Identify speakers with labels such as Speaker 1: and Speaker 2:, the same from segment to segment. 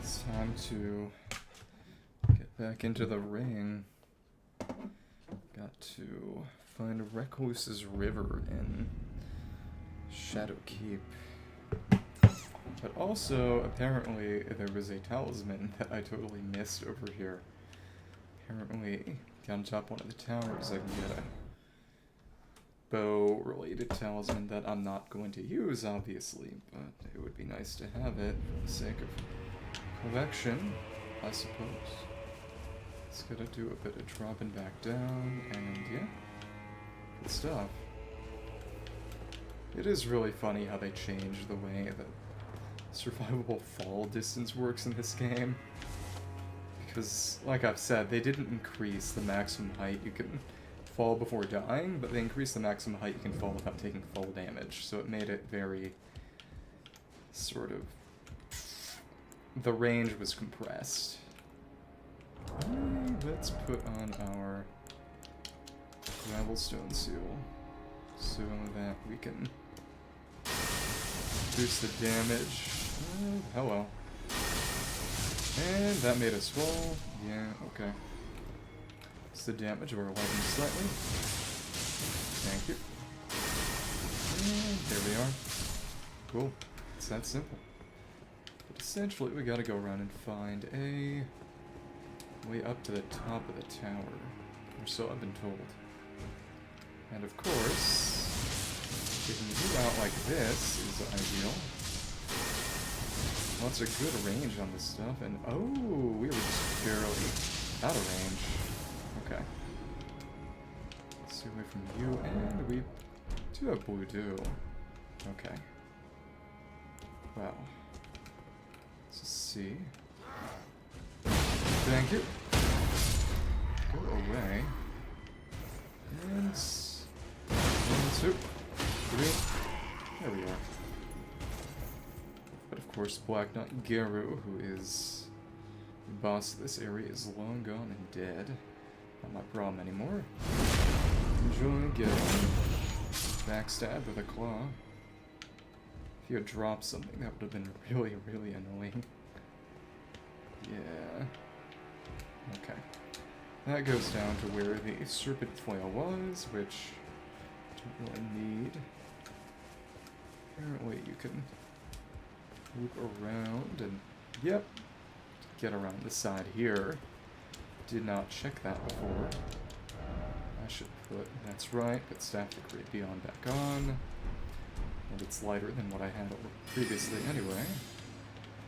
Speaker 1: It's time to get back into the ring. Got to find Recluses River in Shadowkeep. But also, apparently, there was a talisman that I totally missed over here. Apparently, down top one of the towers, I can get a bow-related talisman that I'm not going to use, obviously, but it would be nice to have it for the sake of collection, I suppose. It's gonna do a bit of dropping back down, and yeah, good stuff. It is really funny how they changed the way that survivable fall distance works in this game. Because, like I've said, they didn't increase the maximum height you can fall before dying, but they increased the maximum height you can fall without taking fall damage, so it made it very sort of... the range was compressed. Let's put on our Gravelstone seal so that we can boost the damage. Hello. And that made us fall. Yeah, okay. It's the damage of our weapon slightly. Thank you. And there we are. Cool. It's that simple. But essentially, we gotta go around and find a way up to the top of the tower. Or so I've been told. And of course, getting you out like this is ideal. Lots of good range on this stuff, and oh, we were just barely out of range. Okay. Stay away from you, and we do have blue dew. Okay. Wow. Let's see. Thank you. Go away. And 1, 2, 3. There we are. But of course, Black Knight Geru, who is the boss of this area, is long gone and dead. Not my problem anymore. Enjoy getting backstabbed with a claw. If you had dropped something, that would have been really, really annoying. Yeah. Okay. That goes down to where the Serpent Flail was, which I don't really need. Apparently you can loop around and, yep, get around the side here. Did not check that before. I should put, that's right, put Staff the Great Beyond back on. And it's lighter than what I had previously anyway.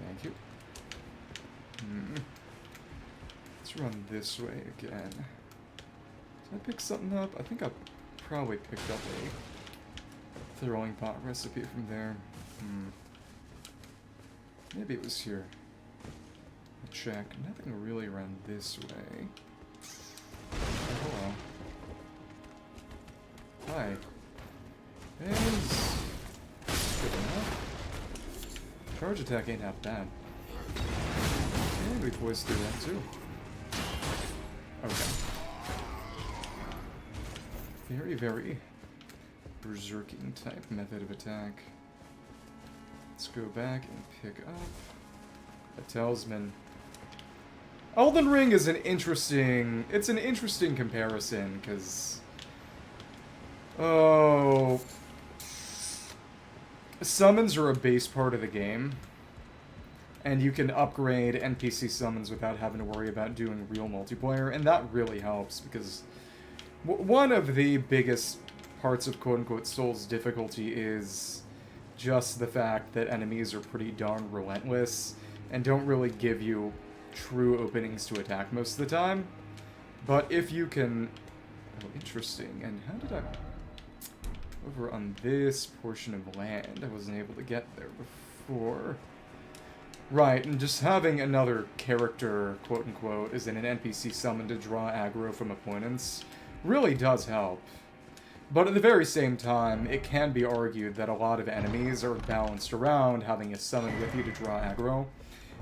Speaker 1: Thank you. Let's run this way again. Did I pick something up? I think I probably picked up a throwing pot recipe from there. Maybe it was here. I'll check. Nothing really around this way. Oh, hello. Hi. Is good enough. Charge attack ain't half bad. And we poised through that too. Okay. Very, very berserking type method of attack. Let's go back and pick up a talisman. Elden Ring is an interesting comparison, because summons are a base part of the game, and you can upgrade NPC summons without having to worry about doing real multiplayer, and that really helps, because one of the biggest parts of quote-unquote Souls difficulty is just the fact that enemies are pretty darn relentless and don't really give you true openings to attack most of the time. But if you can... Oh, interesting. And how did I... Over on this portion of land, I wasn't able to get there before. Right, and just having another character, quote-unquote, as in an NPC summon to draw aggro from opponents really does help. But at the very same time, it can be argued that a lot of enemies are balanced around having a summon with you to draw aggro,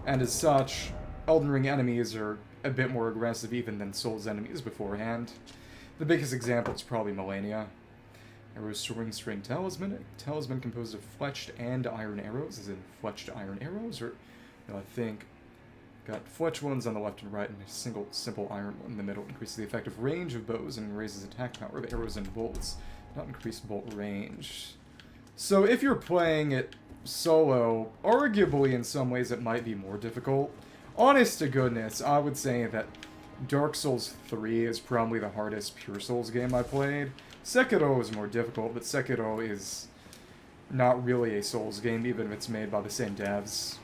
Speaker 1: and as such, Elden Ring enemies are a bit more aggressive even than Souls enemies beforehand. The biggest example is probably Malenia. Arrow Soaring String Talisman. Talisman composed of fletched and iron arrows, as in fletched iron arrows, or no, I think got fletched ones on the left and right, and a single simple iron one in the middle. Increases the effective range of bows and raises attack power of arrows and bolts. Not increased bolt range. So if you're playing it solo, arguably in some ways it might be more difficult. Honest to goodness, I would say that Dark Souls 3 is probably the hardest Pure Souls game I played. Sekiro is more difficult, but Sekiro is not really a Souls game, even if it's made by the same devs.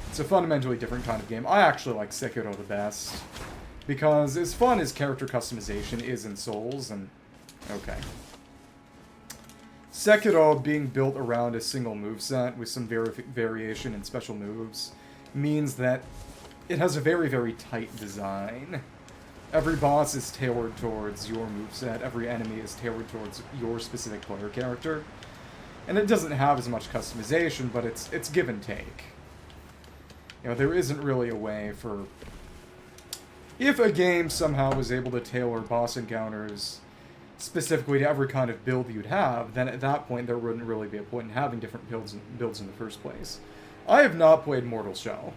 Speaker 1: It's a fundamentally different kind of game. I actually like Sekiro the best, because as fun as character customization is in Souls, and... okay. Sekiro being built around a single moveset with some variation in special moves means that it has a very, very tight design. Every boss is tailored towards your moveset, every enemy is tailored towards your specific player character. And it doesn't have as much customization, but it's give and take. You know, there isn't really a way for... if a game somehow was able to tailor boss encounters specifically to every kind of build you'd have, then at that point there wouldn't really be a point in having different builds in the first place. I have not played Mortal Shell.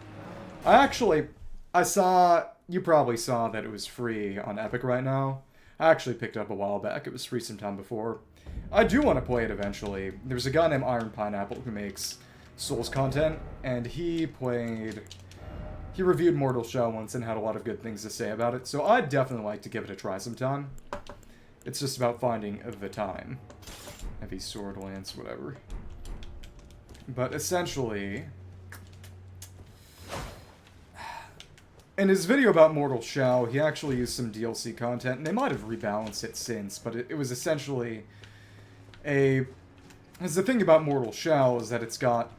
Speaker 1: I saw... you probably saw that it was free on Epic right now. I actually picked it up a while back. It was free sometime before. I do want to play it eventually. There's a guy named Iron Pineapple who makes Souls content, and he reviewed Mortal Shell once and had a lot of good things to say about it, so I'd definitely like to give it a try sometime. It's just about finding the time. Heavy sword, lance, whatever. But essentially... in his video about Mortal Shell, he actually used some DLC content, and they might have rebalanced it since, but it was essentially a... because the thing about Mortal Shell is that it's got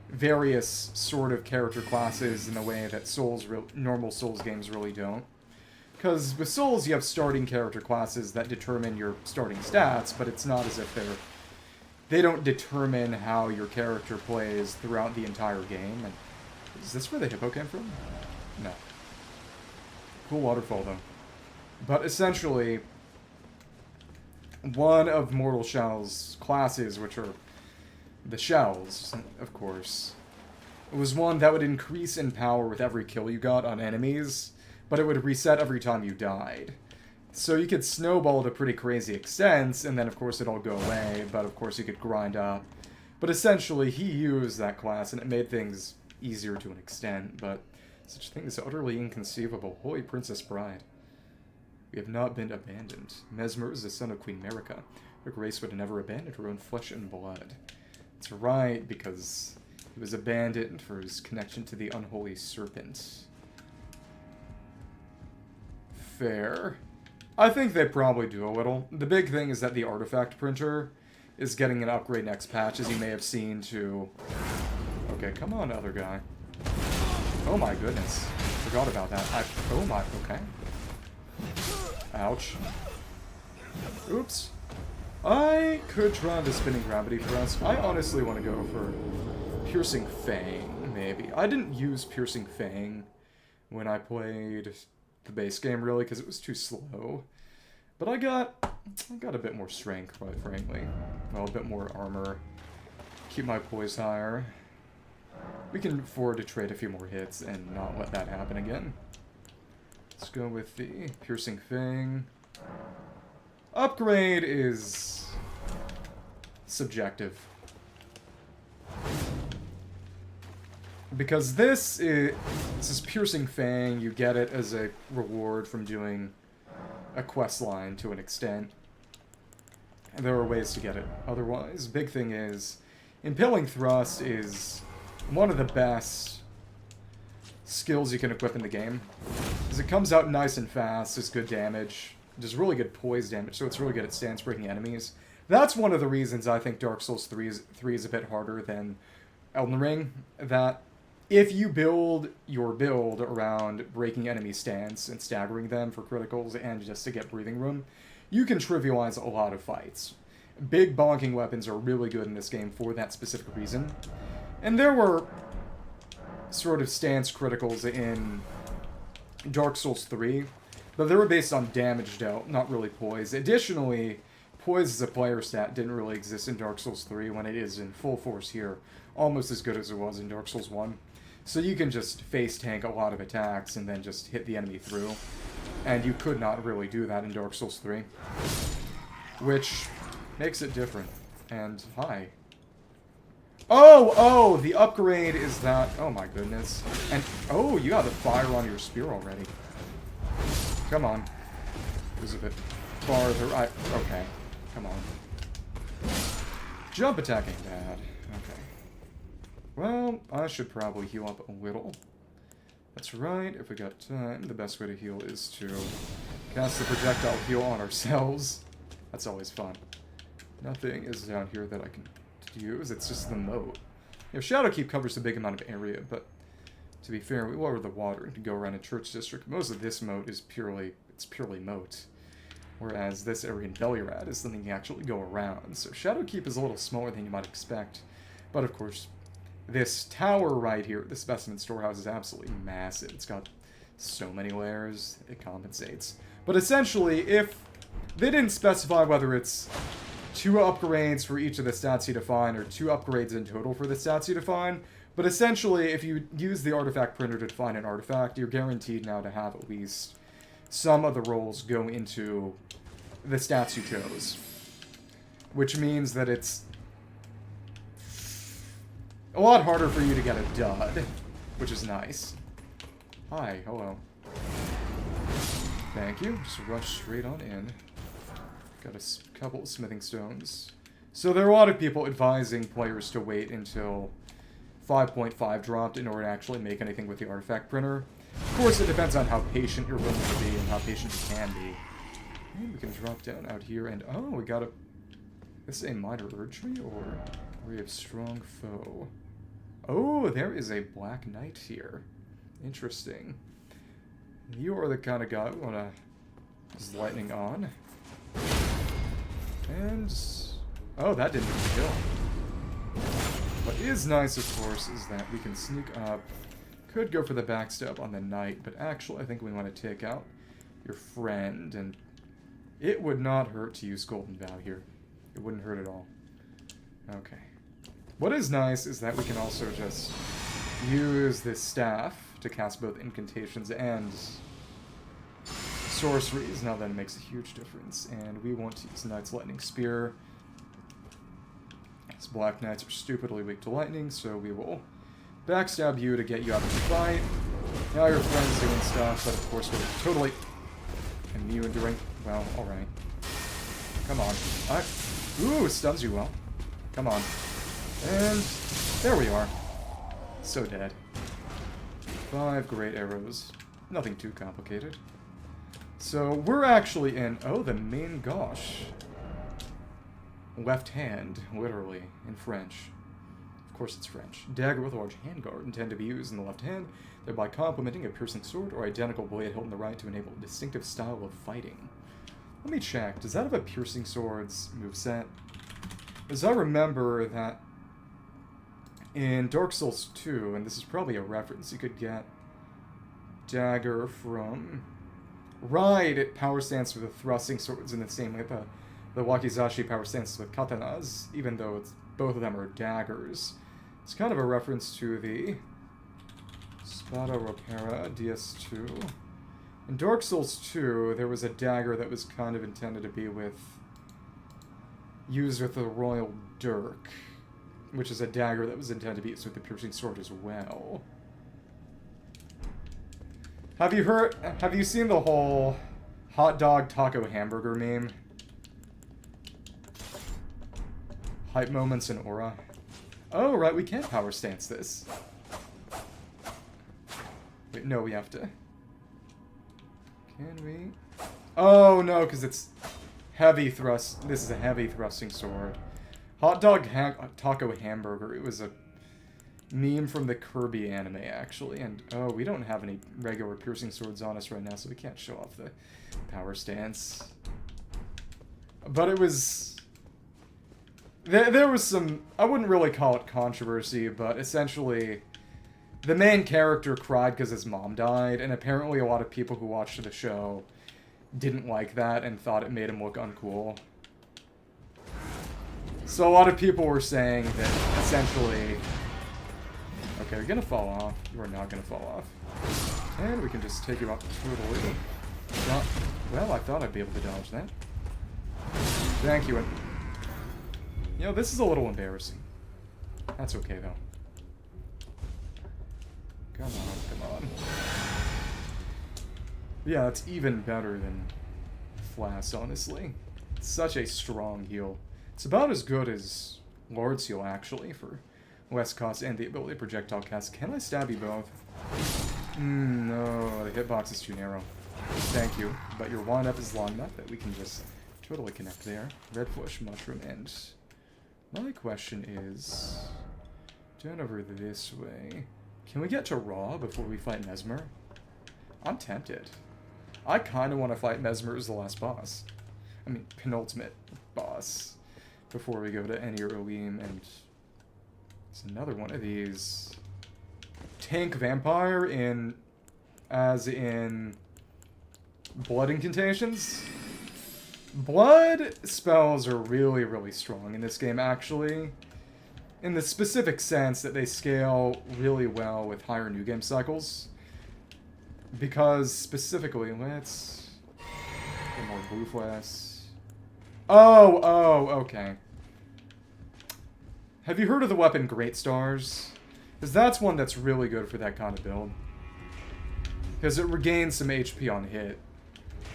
Speaker 1: various sort of character classes in a way that normal Souls games really don't. Because with Souls, you have starting character classes that determine your starting stats, but it's not as if they don't determine how your character plays throughout the entire game. And is this where the hippo came from? No. Cool waterfall, though. But essentially, one of Mortal Shell's classes, which are the shells, of course, was one that would increase in power with every kill you got on enemies, but it would reset every time you died. So you could snowball to pretty crazy extents, and then of course it'll go away, but of course you could grind up. But essentially, he used that class, and it made things easier to an extent, but such a thing is utterly inconceivable. Holy Princess Bride. We have not been abandoned. Mesmer is the son of Queen Marika. Her grace would have never abandoned her own flesh and blood. That's right, because he was abandoned for his connection to the unholy serpent. Fair. I think they probably do a little. The big thing is that the artifact printer is getting an upgrade next patch, as you may have seen to... okay, come on, other guy. Oh my goodness. Forgot about that. Oh my... okay. Ouch. Oops. I could try the spinning gravity thrust. I honestly want to go for Piercing Fang, maybe. I didn't use Piercing Fang when I played the base game, really, because it was too slow. But I got a bit more strength, quite frankly. Well, a bit more armor. Keep my poise higher. We can afford to trade a few more hits and not let that happen again. Let's go with the Piercing Fang. Upgrade is subjective. Because this is Piercing Fang, you get it as a reward from doing a quest line to an extent. And there are ways to get it otherwise. Big thing is, Impaling Thrust is one of the best skills you can equip in the game. Because it comes out nice and fast, it's good damage. Does really good poise damage, so it's really good at stance breaking enemies. That's one of the reasons I think Dark Souls 3 is a bit harder than Elden Ring. That if you build your build around breaking enemy stance and staggering them for criticals and just to get breathing room, you can trivialize a lot of fights. Big bonking weapons are really good in this game for that specific reason. And there were sort of stance criticals in Dark Souls 3, but they were based on damage dealt, not really poise. Additionally, Poise as a player stat didn't really exist in Dark Souls 3 when it is in full force here. Almost as good as it was in Dark Souls 1. So you can just face tank a lot of attacks and then just hit the enemy through. And you could not really do that in Dark Souls 3. Which makes it different. And hi. Oh, the upgrade is that... Oh my goodness. And, oh, you got the fire on your spear already. Come on. It was a bit farther. Okay. Come on. Jump attacking bad. Okay. Well, I should probably heal up a little. That's right, if we got time, the best way to heal is to cast the projectile heal on ourselves. That's always fun. Nothing is down here that I can use, it's just the moat. You know, Shadowkeep covers a big amount of area, but to be fair, we lower the water and can go around a church district. Most of this moat is purely moat. Whereas this area in Belierad is something you actually go around. So Shadowkeep is a little smaller than you might expect. But of course, this tower right here, the specimen storehouse, is absolutely massive. It's got so many layers, it compensates. But essentially, if they didn't specify whether it's 2 upgrades for each of the stats you define, or 2 upgrades in total for the stats you define, but essentially, if you use the artifact printer to define an artifact, you're guaranteed now to have at least some of the rolls go into the stats you chose. Which means that it's a lot harder for you to get a dud, which is nice. Hi, hello. Thank you. Just rush straight on in. Got a couple of smithing stones. So there are a lot of people advising players to wait until 5.5 dropped in order to actually make anything with the artifact printer. Of course, it depends on how patient you're willing to be and how patient you can be. And we can drop down out here and... Oh, we got a... Is this a minor erdtree or ray of strong foe? Oh, there is a black knight here. Interesting. You are the kind of guy who wanna use lightning on. And... Oh, that didn't even kill. What is nice, of course, is that we can sneak up. Could go for the backstep on the knight, but actually I think we want to take out your friend, and it would not hurt to use Golden Vow here. It wouldn't hurt at all. Okay. What is nice is that we can also just use this staff to cast both incantations and sorceries. Now that makes a huge difference. And we want to use Knight's Lightning Spear. These Black Knights are stupidly weak to lightning, so we will backstab you to get you out of the fight. Now your friend's doing stuff, but of course we're totally immune during... Well, alright. Come on. Ooh, stuns you well. Come on. And there we are. So dead. 5 great arrows. Nothing too complicated. So we're actually in... Oh, the main gosh. Left hand, literally, in French. Of course it's French. Dagger with a large handguard intended to be used in the left hand, thereby complementing a piercing sword or identical blade held in the right to enable a distinctive style of fighting. Let me check. Does that have a piercing swords moveset? As I remember that in Dark Souls 2, and this is probably a reference, you could get dagger from... Right, it power stance with the thrusting swords in the same way the Wakizashi power stance with katanas, even though both of them are daggers. It's kind of a reference to the Spada Ropera DS2. In Dark Souls 2, there was a dagger that was kind of intended to be used with the Royal Dirk, which is a dagger that was intended to be used with the piercing sword as well. Have you seen the whole hot dog taco hamburger meme? Hype moments in Aura. Oh, right, we can't power stance this. Wait, no, we have to. Can we? Oh, no, because it's heavy thrust. This is a heavy thrusting sword. Hot dog taco hamburger. It was a meme from the Kirby anime, actually. And, oh, we don't have any regular piercing swords on us right now, so we can't show off the power stance. But it was... There was some... I wouldn't really call it controversy, but essentially... The main character cried because his mom died, and apparently a lot of people who watched the show didn't like that and thought it made him look uncool. So a lot of people were saying that essentially... Okay, you're gonna fall off. You are not gonna fall off. And we can just take you out totally. Not... Well, I thought I'd be able to dodge that. Thank you. You know, this is a little embarrassing. That's okay, though. Come on, come on. Yeah, it's even better than Flass, honestly. It's such a strong heal. It's about as good as Lord's Heal, actually, for less cost and the ability to projectile cast. Can I stab you both? No, the hitbox is too narrow. Thank you. But your wind-up is long enough that we can just totally connect there. Red Flesh Mushroom, and my question is... Down over this way... Can we get to Raw before we fight Mesmer? I'm tempted. I kind of want to fight Mesmer as the last boss. I mean, penultimate boss. Before we go to Eni or Olim, and... It's another one of these... Tank Vampire in... As in... Blood Incantations? Blood spells are really, really strong in this game, actually. In the specific sense that they scale really well with higher new game cycles. Because, specifically, let's... Get more blue flash. Oh, okay. Have you heard of the weapon Great Stars? Because that's one that's really good for that kind of build. Because it regains some HP on hit.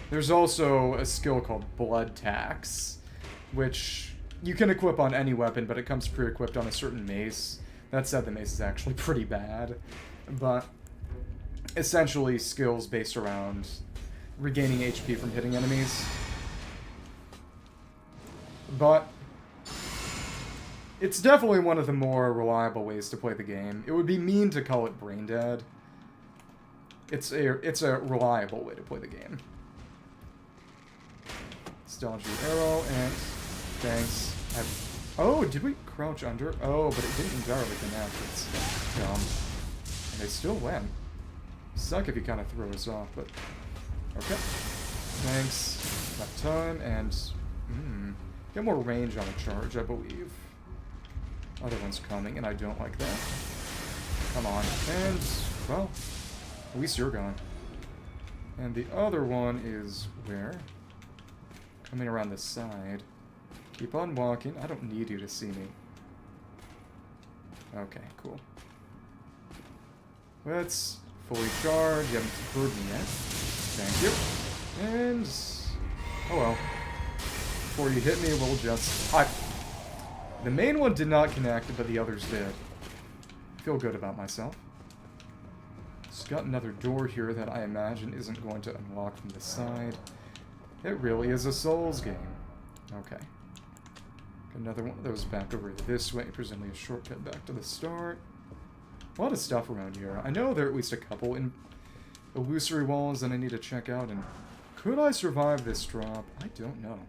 Speaker 1: There's also a skill called Blood Tax, which you can equip on any weapon, but it comes pre-equipped on a certain mace. That said, the mace is actually pretty bad. But essentially skills based around regaining HP from hitting enemies. But it's definitely one of the more reliable ways to play the game. It would be mean to call it brain dead. It's a reliable way to play the game. Dodge the arrow, and thanks. Oh, did we crouch under? Oh, but it didn't entirely connect. It's dumb. And they still win. Suck if you kind of throw us off, but... Okay. Thanks. Enough time, and... Get more range on a charge, I believe. Other one's coming, and I don't like that. Come on. And, well, at least you're gone. And the other one is where? Coming around the side. Keep on walking. I don't need you to see me. Okay, cool. Let's fully charge. You haven't heard me yet. Thank you. And... Oh well. Before you hit me, we'll just... The main one did not connect, but the others did. I feel good about myself. It's got another door here that I imagine isn't going to unlock from the side. It really is a Souls game. Okay. Another one of those back over this way, presumably a shortcut back to the start. A lot of stuff around here. I know there are at least a couple in illusory walls that I need to check out, and could I survive this drop? I don't know.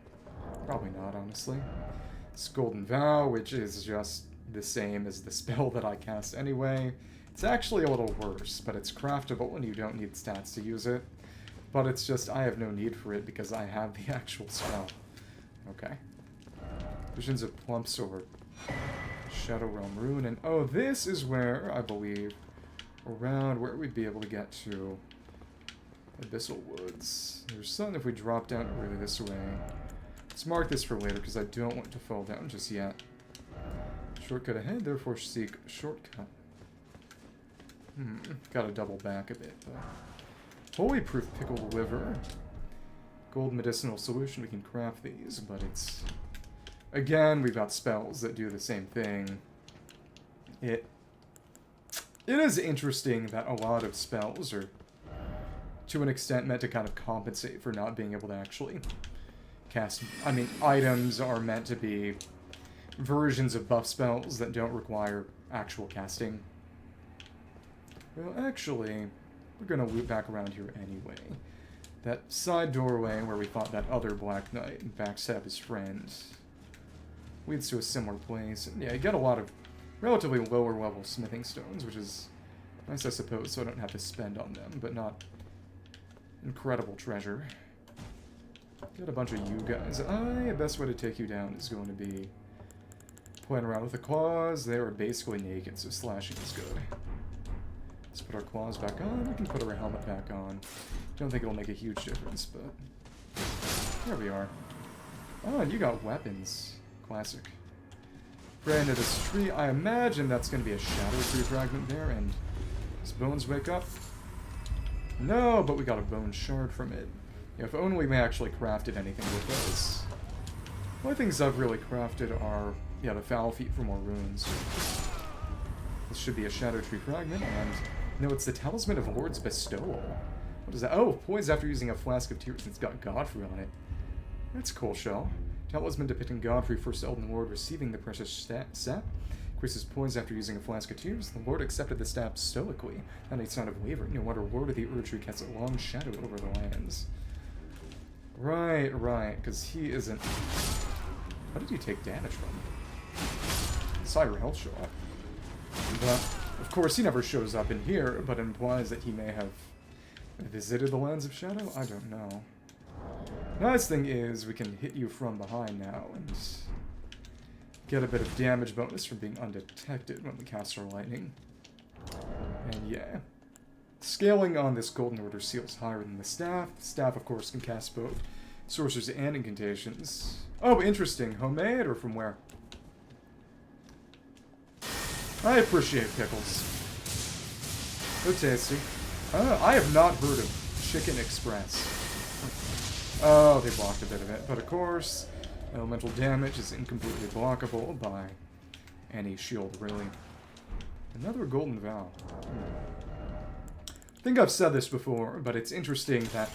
Speaker 1: Probably not, honestly. It's Golden Vow, which is just the same as the spell that I cast anyway. It's actually a little worse, but it's craftable and you don't need stats to use it. But it's just, I have no need for it because I have the actual spell. Okay. Visions of Plump Sword. Shadow Realm Rune, and oh, this is where, I believe, around where we'd be able to get to Abyssal Woods. There's something if we drop down over this way. Let's mark this for later because I don't want to fall down just yet. Shortcut ahead, therefore seek shortcut. Gotta double back a bit, though. Holy Proof Pickled Liver. Gold Medicinal Solution, we can craft these, but it's... Again, we've got spells that do the same thing. It is interesting that a lot of spells are, to an extent, meant to kind of compensate for not being able to actually cast... I mean, items are meant to be versions of buff spells that don't require actual casting. Well, actually... We're gonna loop back around here anyway. That side doorway where we fought that other Black Knight and backstab his friend leads to a similar place. And yeah, you get a lot of relatively lower level smithing stones, which is nice, I suppose, so I don't have to spend on them, but not incredible treasure. Got a bunch of you guys. The best way to take you down is going to be Playing around with the claws. They are basically naked, so slashing is good. Let's put our claws back on. We can put our helmet back on. Don't think it'll make a huge difference, but... There we are. Oh, and you got weapons. Classic. Right into this tree. I imagine that's going to be a shadow tree fragment there, and... Does Bones wake up? No, but we got a bone shard from it. If only we actually crafted anything with those. The only things I've really crafted are, yeah, the foul feet for more runes. This should be a shadow tree fragment, and... No, it's the Talisman of Lord's Bestowal. What is that? Oh, poise after using a flask of tears. It's got Godfrey on it. That's cool, Shell. Talisman depicting Godfrey, first Elden Lord, receiving the precious sap. Increases poise after using a flask of tears. The Lord accepted the sap stoically. Not a sign of wavering. No wonder Lord of the Erdtree casts a long shadow over the lands. Right, because he isn't... How did he take damage from? Saw your health show up. But, of course, he never shows up in here, but implies that he may have visited the Lands of Shadow? I don't know. Nice thing is, we can hit you from behind now, and get a bit of damage bonus from being undetected when we cast our lightning. And yeah. Scaling on this Golden Order seal is higher than the staff. The staff, of course, can cast both sorceries and incantations. Oh, interesting. Homemade, or from where? I appreciate pickles. So tasty. I have not heard of Chicken Express. Oh, they blocked a bit of it. But of course, elemental damage is incompletely blockable by any shield, really. Another Golden Vow. I think I've said this before, but it's interesting that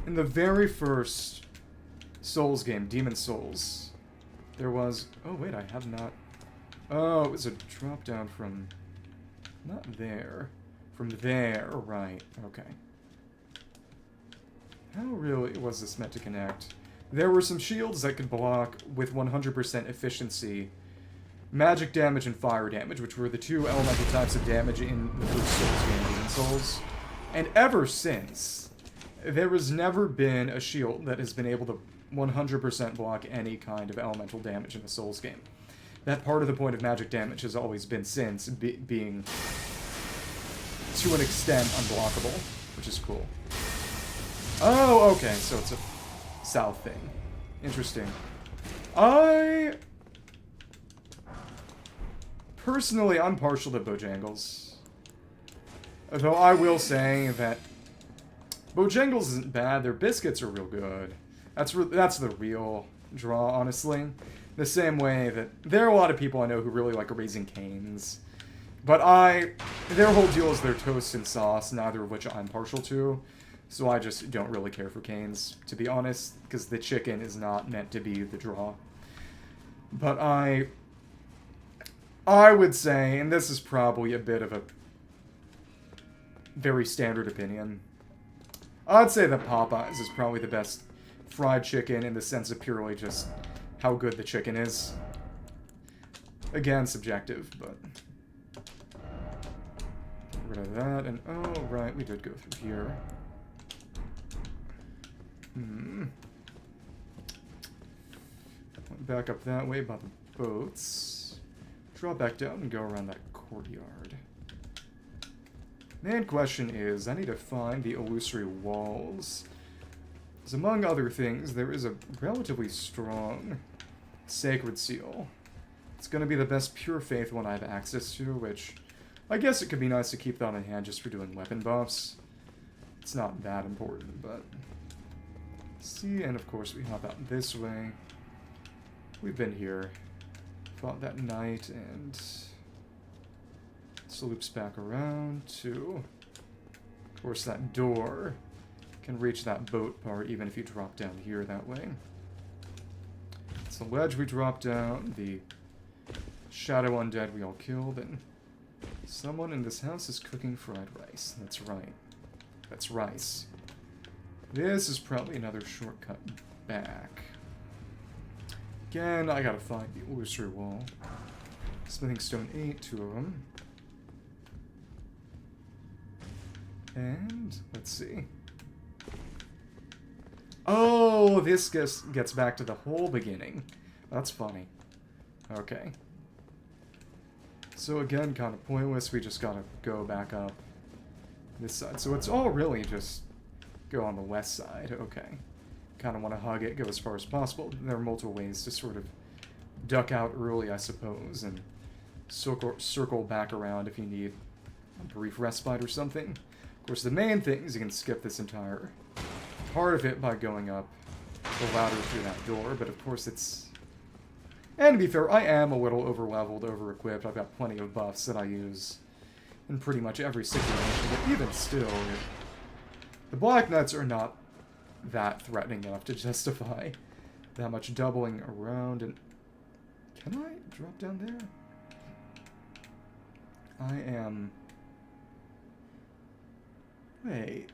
Speaker 1: in the very first Souls game, Demon Souls, there was... Oh, wait, I have not... Oh, it was a drop down from... Not there. From there, right. Okay. How really was this meant to connect? There were some shields that could block with 100% efficiency magic damage and fire damage, which were the two elemental types of damage in the first Souls game, Demon Souls. And ever since, there has never been a shield that has been able to 100% block any kind of elemental damage in a Souls game. That part of the point of magic damage has always been since being, to an extent, unblockable, which is cool. Oh, okay, so it's a south thing. Interesting. Personally, I'm partial to Bojangles. Though I will say that Bojangles isn't bad, their biscuits are real good. That's the real draw, honestly. The same way that there are a lot of people I know who really like Raising Cane's. But their whole deal is their toast and sauce, neither of which I'm partial to. So I just don't really care for Cane's, to be honest, because the chicken is not meant to be the draw. But I would say, and this is probably a bit of a very standard opinion, I'd say that Popeyes is probably the best fried chicken in the sense of purely just how good the chicken is. Again, subjective, but... Get rid of that, and oh, right, we did go through here. Went back up that way by the boats. Draw back down and go around that courtyard. Main question is, I need to find the illusory walls. Because among other things, there is a relatively strong sacred seal. It's going to be the best pure faith one I have access to, which I guess it could be nice to keep that on hand just for doing weapon buffs. It's not that important, but... See, and of course we hop out this way. We've been here. Fought that knight, and... This loops back around to... Of course, that door can reach that boat part even if you drop down here that way. It's the ledge we dropped down, the shadow undead we all killed, and someone in this house is cooking fried rice. That's right. That's rice. This is probably another shortcut back. Again, I gotta find the illusory wall. Smithing stone 8, 2 of them. And, let's see. Oh, this gets back to the whole beginning. That's funny. Okay. So again, kind of pointless. We just gotta go back up this side. So it's all really just go on the west side. Okay. Kind of want to hug it, go as far as possible. There are multiple ways to sort of duck out early, I suppose, and circle back around if you need a brief respite or something. Of course, the main thing is you can skip this entire part of it by going up the ladder through that door, but of course it's... And to be fair, I am a little over-leveled, over-equipped. I've got plenty of buffs that I use in pretty much every situation, but even still, the Black Knights are not that threatening enough to justify that much doubling around. And can I drop down there? I am... Wait.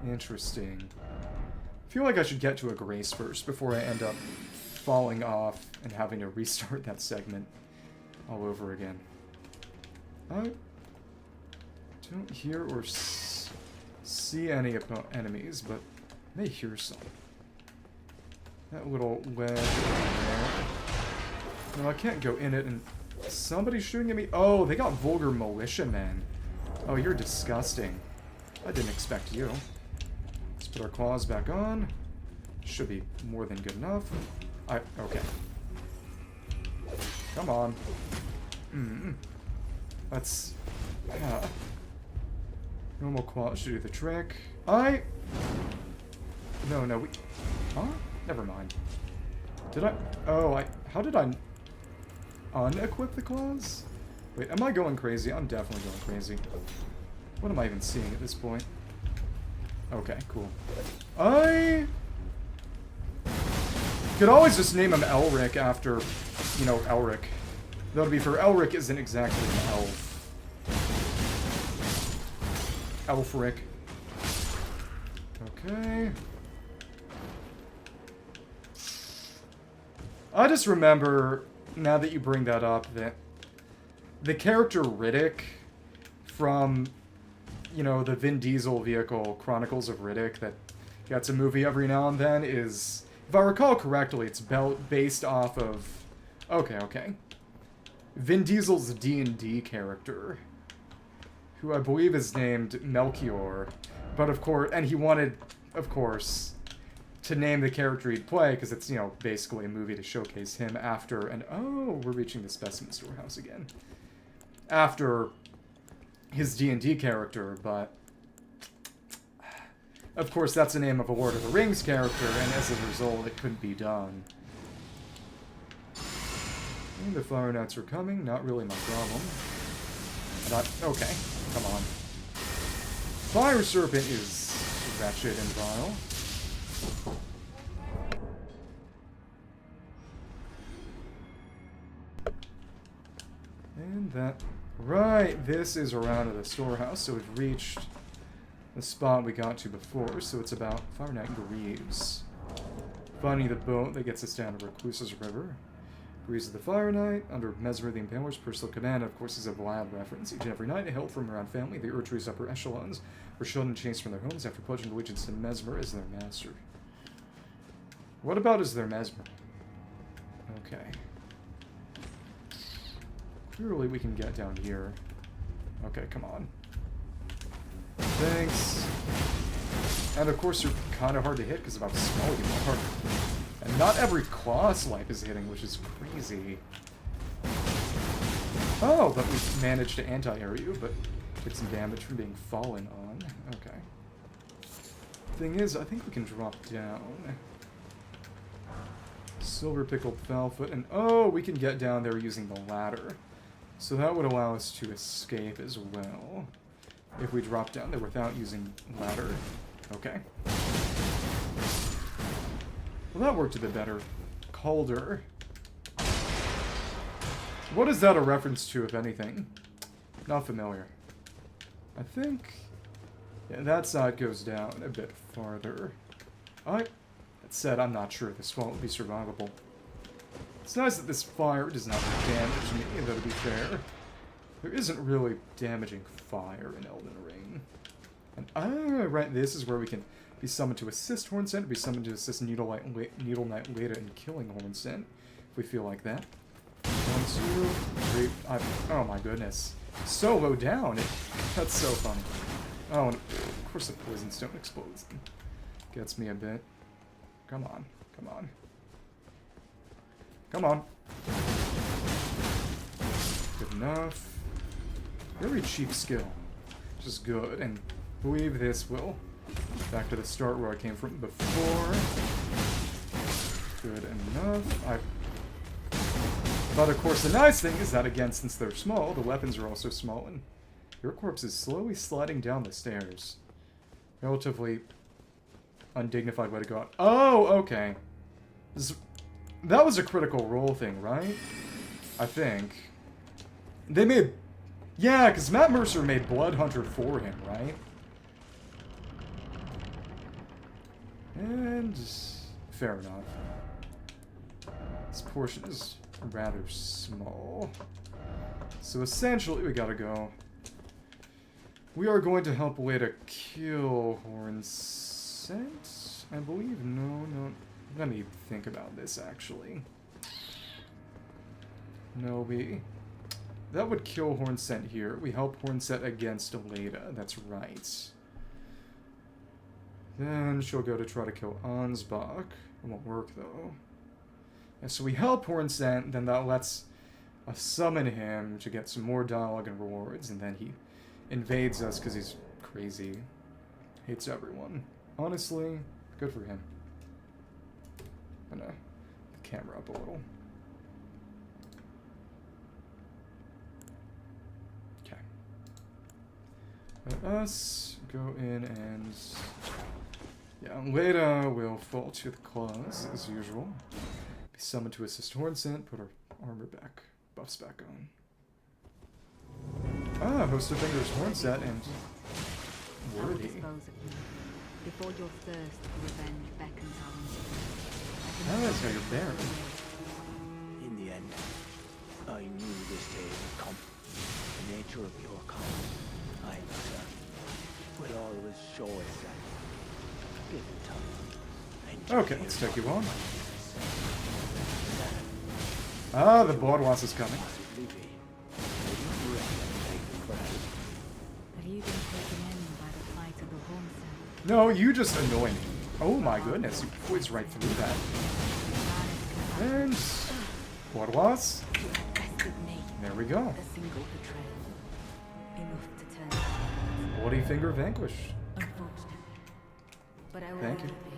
Speaker 1: Interesting. I feel like I should get to a grace first before I end up falling off and having to restart that segment all over again. I don't hear or see any enemies, but I may hear some. That little ledge over there. No, I can't go in it, and somebody's shooting at me. Oh, they got vulgar militiamen. Oh, you're disgusting. I didn't expect you. Let's put our claws back on. Should be more than good enough. Okay. Come on. That's... normal claws should do the trick. No, we... Huh? Never mind. Did I... Oh, how did I unequip the claws? Wait, am I going crazy? I'm definitely going crazy. What am I even seeing at this point? Okay, cool. I could always just name him Elric after, you know, Elric. Though to be fair, Elric isn't exactly an elf. Elfric. Okay. I just remember, now that you bring that up, that the character Riddick from, you know, the Vin Diesel vehicle Chronicles of Riddick that gets a movie every now and then is, if I recall correctly, it's based off of... Okay. Vin Diesel's D&D character, who I believe is named Melchior, but of course, and he wanted, of course, to name the character he'd play, because it's, you know, basically a movie to showcase him after, and oh, we're reaching the specimen storehouse again. After his D&D character, but of course that's the name of a Lord of the Rings character, and as a result, it couldn't be done. And the Fire Knights are coming, not really my problem. Okay, come on. Fire Serpent is wretched and vile. And that... Right, this is around to the storehouse, so we've reached the spot we got to before, so it's about Fire Knight Greaves. Finding the boat that gets us down to Recluses River. Greaves of the Fire Knight, under Mesmer the Impaler's personal command, of course, is a Vlad reference. Each and every night, hailed from around family, the Urtru's upper echelons were shown and chased from their homes after pledging allegiance to Mesmer as their master. What about as their Mesmer? Okay. Clearly we can get down here. Okay, come on. Thanks. And of course you're kind of hard to hit because of how small you are. And not every claw swipe is hitting, which is crazy. Oh, but we managed to anti-air you, but took some damage from being fallen on. Okay. Thing is, I think we can drop down. Silver Pickled Foulfoot, and oh, we can get down there using the ladder. So that would allow us to escape as well, if we drop down there without using ladder. Okay. Well, that worked a bit better. Calder. What is that a reference to, if anything? Not familiar. I think... yeah, that side goes down a bit farther. That said, I'm not sure this won't be survivable. It's nice that this fire does not damage me, though to be fair. There isn't really damaging fire in Elden Ring. And, right, this is where we can be summoned to assist Hornsent, be summoned to assist Needle Knight Leda in killing Hornsent. If we feel like that. 1, 2, 3. Oh my goodness. So low down. That's so funny. Oh, and of course the poison stone explodes. Gets me a bit. Come on. Come on. Come on. Good enough. Very cheap skill. Which is good. And I believe this will. Back to the start where I came from before. Good enough. But of course the nice thing is that again, since they're small, the weapons are also small, and your corpse is slowly sliding down the stairs. Relatively undignified way to go out. Oh, okay. That was a critical role thing, right? I think. They made... Yeah, because Matt Mercer made Blood Hunter for him, right? And... fair enough. This portion is rather small. So essentially, we gotta go. We are going to help Leda kill Hornsent, I believe. No. Let me think about this, actually. No, that would kill Hornsent here. We help Hornsent against Leda. That's right. Then she'll go to try to kill Ansbach. It won't work, though. And so we help Hornsent, then that lets us summon him to get some more dialogue and rewards, and then he invades us because he's crazy. Hates everyone. Honestly, good for him. I'm gonna the camera up a little. Okay. Let us go in and... yeah, Leda will fall to the claws, as usual. Be summoned to assist Hornsent, put our armor back, buffs back on. Ah, Host of Fingers, Hornsent, and Worthy.
Speaker 2: Before your thirst for revenge beckons on.
Speaker 1: That's how you're buried.
Speaker 3: In the end, I knew this day would come. The nature of your kind, I myself, will always show itself. Given time.
Speaker 1: Okay, let's take you on. Ah, the Boardwas is coming.
Speaker 2: Have you been taken in by the plight of the Hornsent?
Speaker 1: No, you just annoy me. Oh my goodness, you whizzed right through that. And... Bourgeois? There we go.
Speaker 2: A single betrayal. Enough to turn.
Speaker 1: Bloody Finger vanquished.
Speaker 2: Unfortunate. But I will
Speaker 1: Thank you.
Speaker 2: only be.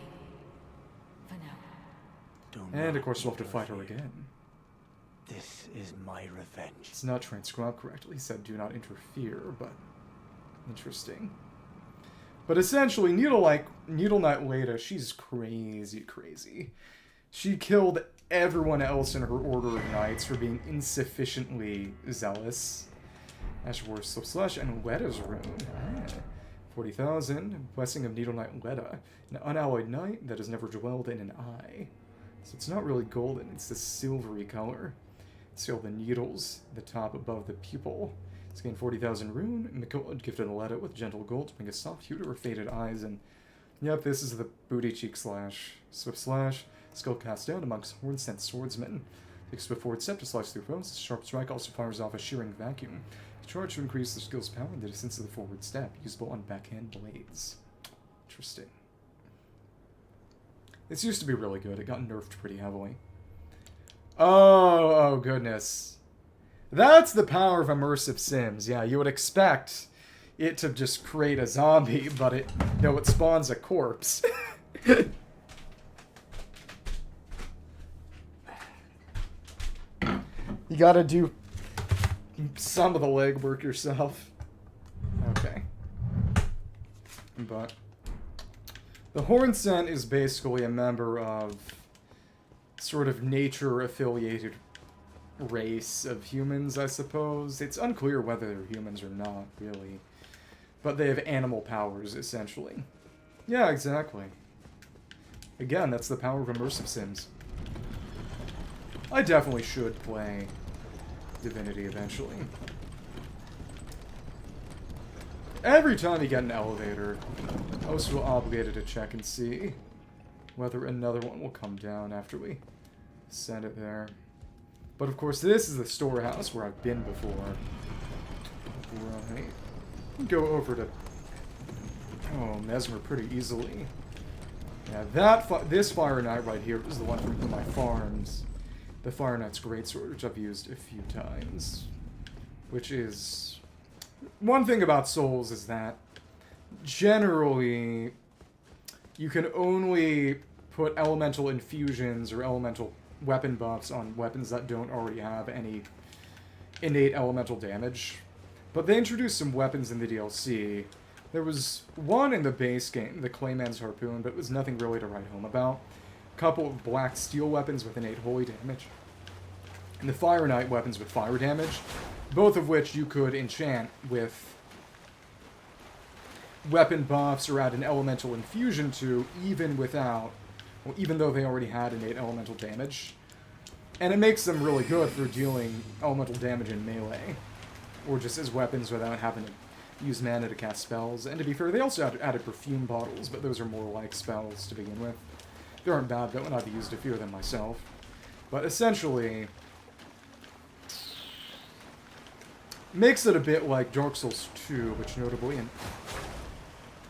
Speaker 2: For now.
Speaker 1: And of course we'll have to fight her again.
Speaker 3: This is my revenge.
Speaker 1: It's not transcribed correctly. He said do not interfere, but... interesting. But essentially, Needle Knight Leda, she's crazy. She killed everyone else in her Order of Knights for being insufficiently zealous. Ashworth Slash and Leda's rune. 40,000. Blessing of Needle Knight Leda. An unalloyed knight that has never dwelled in an eye. So it's not really golden, it's this silvery color. Seal the needles, the top above the pupil. It's gained 40,000 rune. Mikola gifted Leda with gentle gold to bring a soft hue to her faded eyes, and yep, this is the booty cheek slash. Swift slash. Skill cast down amongst Hornsent swordsmen. Takes a swift forward step to slice through foes. This sharp strike also fires off a shearing vacuum. Charge to increase the skill's power and the distance of the forward step, usable on backhand blades. Interesting. This used to be really good. It got nerfed pretty heavily. Oh goodness. That's the power of immersive sims. Yeah, you would expect it to just create a zombie, but it spawns a corpse. You gotta do some of the legwork yourself. Okay. But the Hornsent is basically a member of sort of nature-affiliated race of humans, I suppose. It's unclear whether they're humans or not, really. But they have animal powers, essentially. Yeah, exactly. Again, that's the power of immersive sims. I definitely should play Divinity eventually. Every time you get an elevator, I was feel obligated to check and see whether another one will come down after we send it there. But of course, this is the storehouse where I've been before. Right. Go over to... Oh, Mesmer pretty easily. Yeah, this Fire Knight right here is the one from my farms. The Fire Knight's Greatsword, which I've used a few times. Which is... One thing about Souls is that generally you can only put elemental infusions or elemental weapon buffs on weapons that don't already have any innate elemental damage. But they introduced some weapons in the DLC. There was one in the base game, the Clayman's Harpoon, but it was nothing really to write home about. A couple of black steel weapons with innate holy damage. And the Fire Knight weapons with fire damage, both of which you could enchant with weapon buffs or add an elemental infusion to, even though they already had innate elemental damage. And it makes them really good for dealing elemental damage in melee, or just as weapons without having to use mana to cast spells. And to be fair, they also added perfume bottles, but those are more like spells to begin with. They aren't bad though, and I've used a few of them myself. But essentially, makes it a bit like Dark Souls 2, which notably in...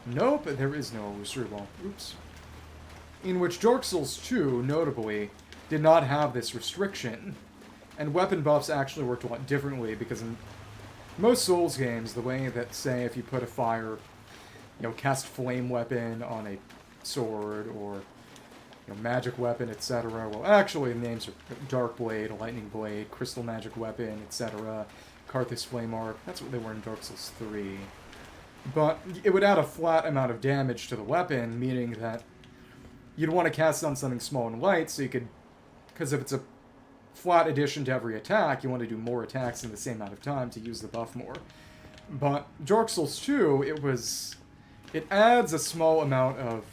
Speaker 1: Nope, there is no illusory wall. Oops. In which Dark Souls 2, notably, did not have this restriction. And weapon buffs actually worked a lot differently, because in most Souls games, the way that, say, if you put a fire, cast flame weapon on a sword, or, magic weapon, etc. Well, actually, the names are Dark Blade, Lightning Blade, Crystal Magic Weapon, etc. Karthus Flame Arc. That's what they were in Dark Souls 3. But it would add a flat amount of damage to the weapon, meaning that you'd want to cast on something small and light, so you could... Because if it's a flat addition to every attack, you want to do more attacks in the same amount of time to use the buff more. But Dark Souls 2, it adds a small amount of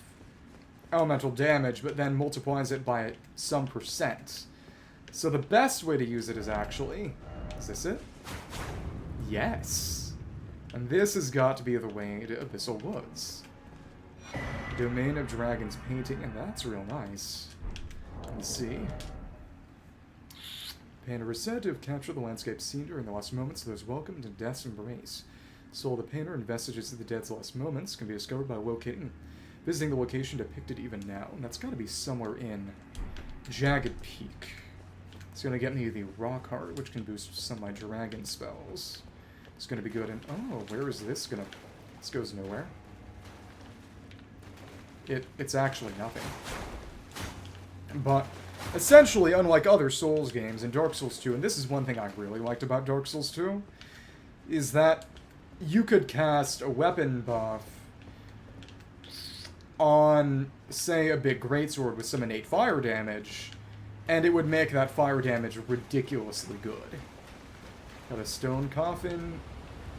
Speaker 1: elemental damage, but then multiplies it by some percent. So the best way to use it is actually... Is this it? Yes! And this has got to be the way to Abyssal Woods. Domain of Dragons painting, and that's real nice. Let's see. Painter is said to have captured the landscape seen during the last moments of those welcomed in death's embrace. Soul of the painter and vestiges of the dead's last moments can be discovered by visiting the location depicted even now. And that's got to be somewhere in Jagged Peak. It's going to get me the Rock Heart, which can boost some of my dragon spells. It's going to be good in... Oh, where is this going to... This goes nowhere. It's actually nothing. But essentially, unlike other Souls games in Dark Souls 2, and this is one thing I really liked about Dark Souls 2, is that you could cast a weapon buff on, say, a big greatsword with some innate fire damage, and it would make that fire damage ridiculously good. Got a stone coffin,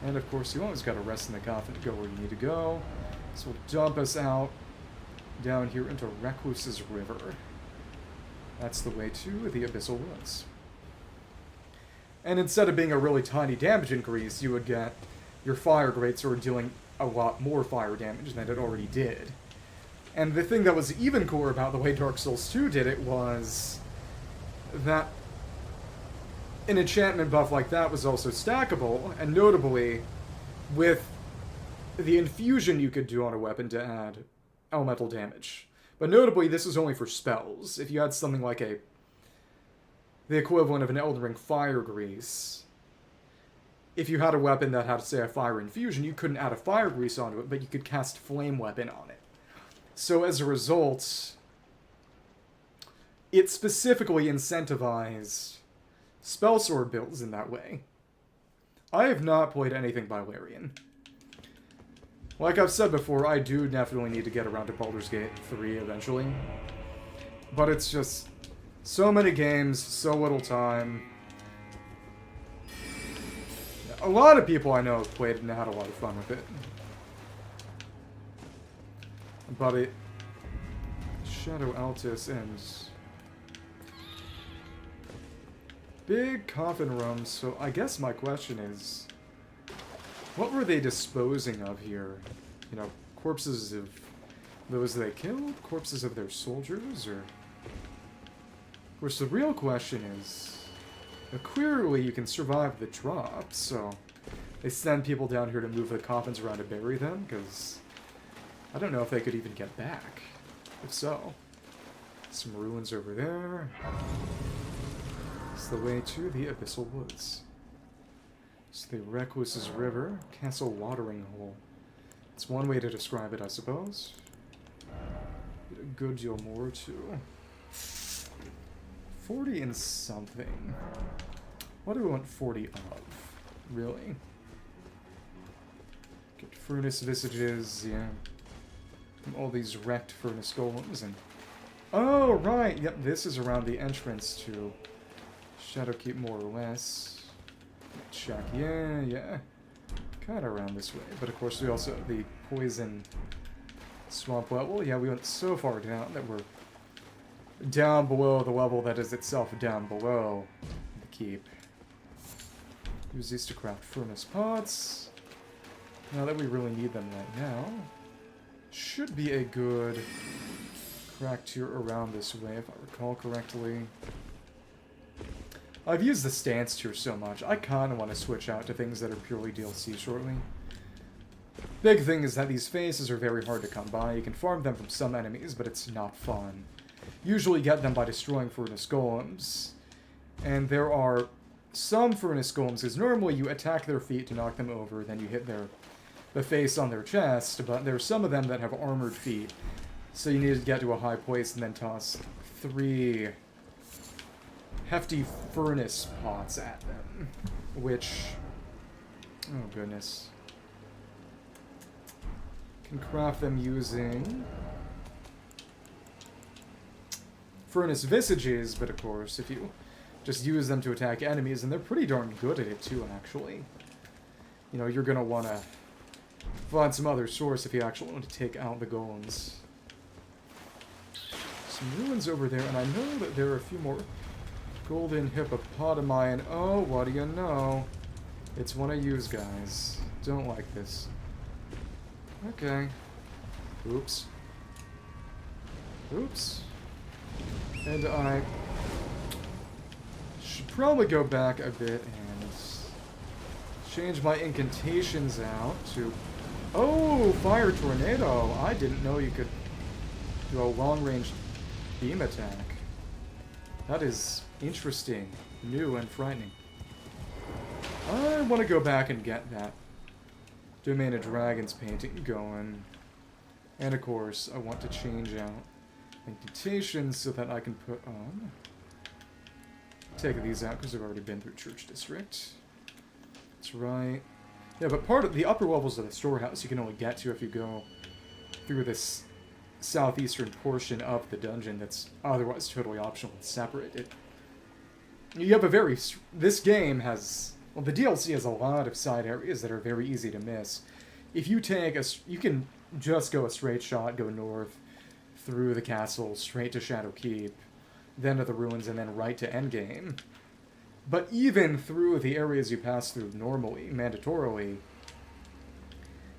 Speaker 1: and of course you always got to rest in the coffin to go where you need to go. This will dump us out down here into Recluses River. That's the way to the Abyssal Woods. And instead of being a really tiny damage increase, you would get your fire greatsword dealing a lot more fire damage than it already did. And the thing that was even cooler about the way Dark Souls 2 did it was that an enchantment buff like that was also stackable, and notably, with the infusion you could do on a weapon to add elemental damage. But notably, this is only for spells. If you had something like the equivalent of an Elden Ring Fire Grease, if you had a weapon that had, say, a fire infusion, you couldn't add a fire grease onto it, but you could cast Flame Weapon on it. So as a result, it specifically incentivized spell sword builds in that way. I have not played anything by Larian. Like I've said before, I do definitely need to get around to Baldur's Gate 3 eventually. But it's just so many games, so little time. A lot of people I know have played it and had a lot of fun with it. But Shadow Altus and big coffin rooms, so I guess my question is, what were they disposing of here? You know, corpses of those they killed? Corpses of their soldiers? Or... Of course, the real question is, But clearly you can survive the drop, so they send people down here to move the coffins around to bury them, because I don't know if they could even get back. If so. Some ruins over there. It's the way to the Abyssal Woods. It's the Recluses River, Castle Watering Hole. It's one way to describe it, I suppose. A good deal more, too. 40 and something. What do we want 40 of? Really? Get furnace visages, yeah. And all these wrecked furnace golems and... Oh, right! Yep, this is around the entrance to Shadowkeep, more or less. Check, yeah. Kinda around this way. But of course we also have the poison swamp level. Yeah, we went so far down that we're down below the level that is itself down below the keep. Use these to craft furnace pots. Now that we really need them right now. Should be a good crack tier around this way, if I recall correctly. I've used the stance tier so much, I kinda want to switch out to things that are purely DLC shortly. Big thing is that these faces are very hard to come by. You can farm them from some enemies, but it's not fun. Usually get them by destroying furnace golems. And there are some furnace golems, because normally you attack their feet to knock them over, then you hit the face on their chest, but there are some of them that have armored feet. So you need to get to a high place and then toss 3 hefty furnace pots at them. Which... oh goodness. Can craft them using furnace visages, but of course, if you just use them to attack enemies, and they're pretty darn good at it too, actually. You know, you're gonna wanna find some other source if you actually want to take out the golems. Some ruins over there, and I know that there are a few more golden hippopotami, and oh, what do you know? It's one of yous guys. Don't like this. Okay. Oops. Oops. And I should probably go back a bit and change my incantations out to... oh, fire tornado! I didn't know you could do a long-range beam attack. That is interesting, new, and frightening. I want to go back and get that Domain of Dragons painting going. And of course, I want to change out incantations so that I can put on... take these out because they've already been through Church District. That's right. Yeah, but part of the upper levels of the storehouse you can only get to if you go through this southeastern portion of the dungeon that's otherwise totally optional and separate. You have a very... this game has... well, the DLC has a lot of side areas that are very easy to miss. If you take a... you can just go a straight shot, go north, through the castle, straight to Shadowkeep, then to the ruins, and then right to endgame. But even through the areas you pass through normally, mandatorily,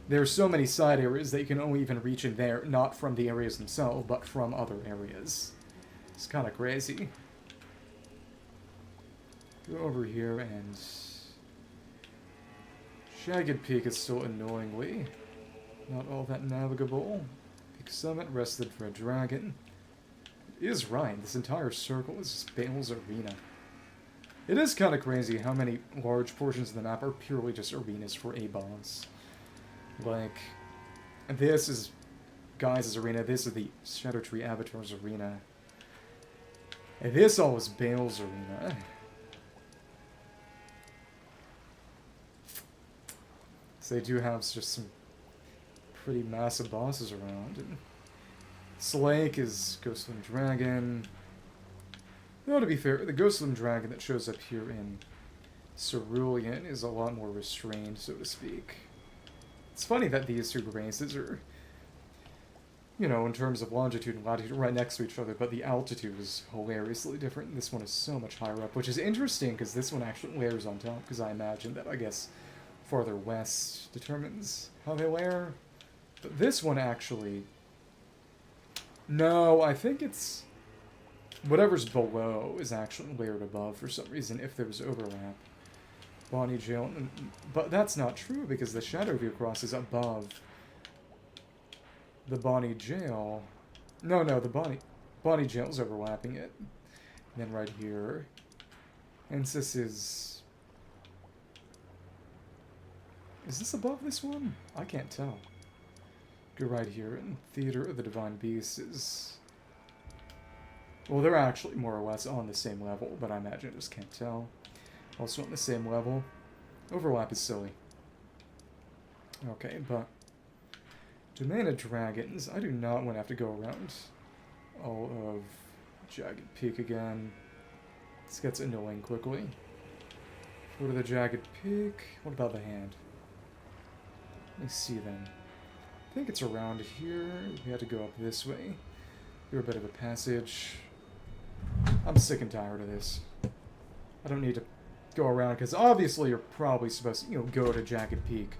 Speaker 1: there's so many side areas that you can only even reach in there, not from the areas themselves, but from other areas. It's kind of crazy. Go over here and... Jagged Peak is still annoyingly not all that navigable. Peak Summit, rested for a dragon. It is right, this entire circle is just Baal's Arena. It is kind of crazy how many large portions of the map are purely just arenas for a boss. Like, this is Guys' arena, this is the Shadow Tree Avatar's arena. And this all is Baal's arena. So they do have just some pretty massive bosses around. And Slake is Ghostland Dragon. Though to be fair, the Ghostland Dragon that shows up here in Cerulean is a lot more restrained, so to speak. It's funny that these two races are, you know, in terms of longitude and latitude, right next to each other, but the altitude is hilariously different. This one is so much higher up, which is interesting, because this one actually layers on top, because I imagine that, I guess, farther west determines how they layer. But this one actually... no, I think it's... Whatever's below is actually layered above for some reason if there's overlap. Bonnie Jail, but that's not true because the Shadow View Cross is above the Bonnie Jail. No, the Bonnie Jail's overlapping it. And then right here. And this is this above this one? I can't tell. Go right here, and Theater of the Divine Beasts is... Well, they're actually more or less on the same level, but I imagine I just can't tell. Also on the same level. Overlap is silly. Okay, but... Domain of Dragons. I do not want to have to go around all of Jagged Peak again. This gets annoying quickly. Go to the Jagged Peak. What about the hand? Let me see then. I think it's around here. We had to go up this way. Do a bit of a passage. I'm sick and tired of this. I don't need to go around, because obviously you're probably supposed to, go to Jagged Peak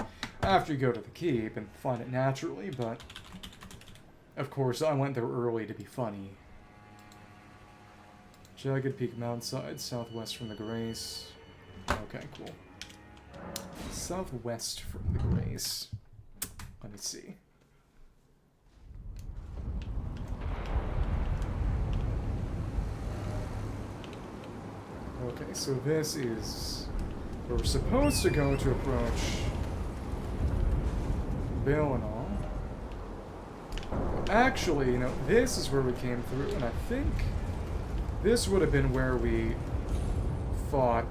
Speaker 1: after you go to the keep and find it naturally, but of course I went there early to be funny. Jagged Peak Mountainside, southwest from the Grace. Okay, cool. Southwest from the Grace. Let me see. Okay, so this is where we're supposed to go to approach Balinal. Actually, this is where we came through, and I think this would have been where we fought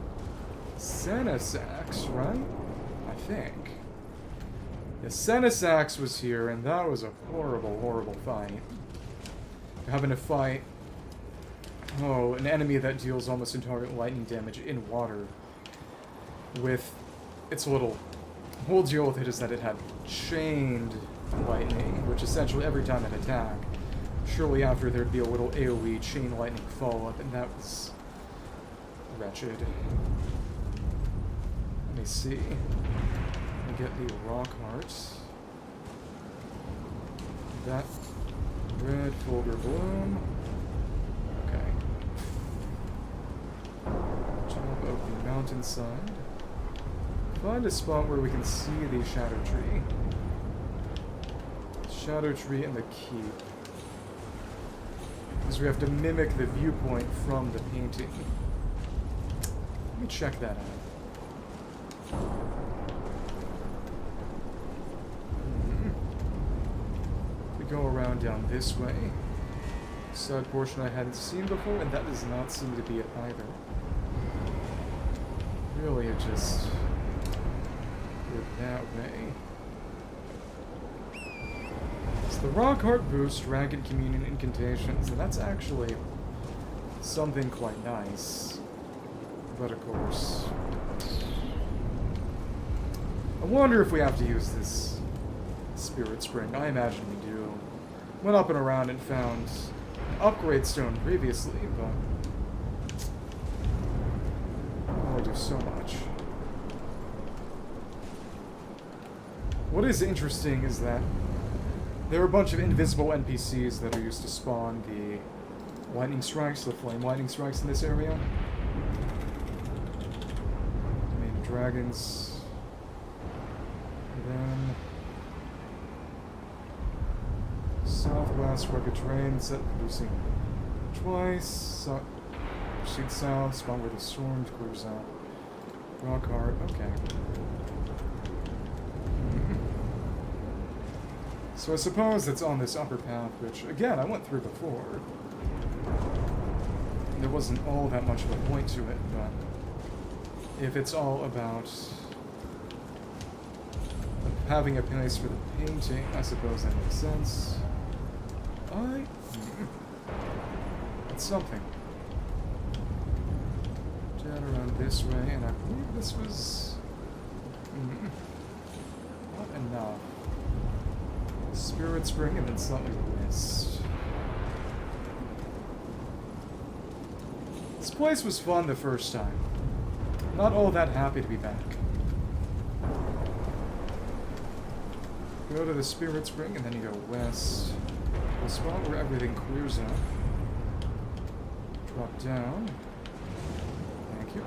Speaker 1: Senesax, right? I think. The Senesax was here, and that was a horrible, horrible fight. Having to fight... Oh, an enemy that deals almost entire lightning damage in water with its little... The whole deal with it is that it had chained lightning, which essentially every time it attacked, shortly after there'd be a little AoE chain lightning follow-up, and that was wretched. Let me see. Let me get the rock hearts. That red Fulgur Bloom. Okay. Top of the mountainside. Find a spot where we can see the Shadow Tree. Shadow Tree and the keep. Because we have to mimic the viewpoint from the painting. Let me check that out. We go around down this way. Side portion I hadn't seen before, and that does not seem to be it either. Really, it just... that way. It's the Rock Heart boost, Ragged Communion Incantations, and that's actually something quite nice. But of course... I wonder if we have to use this Spirit Spring. I imagine we do. Went up and around and found an upgrade stone previously, but... I only do so much. What is interesting is that there are a bunch of invisible NPCs that are used to spawn the lightning strikes, the flame lightning strikes in this area. Domain of Dragons. And then... Southwest, Rugged Terrain, set producing twice. Proceed south, spawn where the storm clears out. Rock Heart, okay. So I suppose it's on this upper path, which, again, I went through before. There wasn't all that much of a point to it, but if it's all about having a place for the painting, I suppose that makes sense. It's something. Down around this way, and I believe this was... not enough. Spirit Spring and then slightly Mist. This place was fun the first time. Not all that happy to be back. Go to the Spirit Spring and then you go west. The spot where everything clears up. Drop down. Thank you.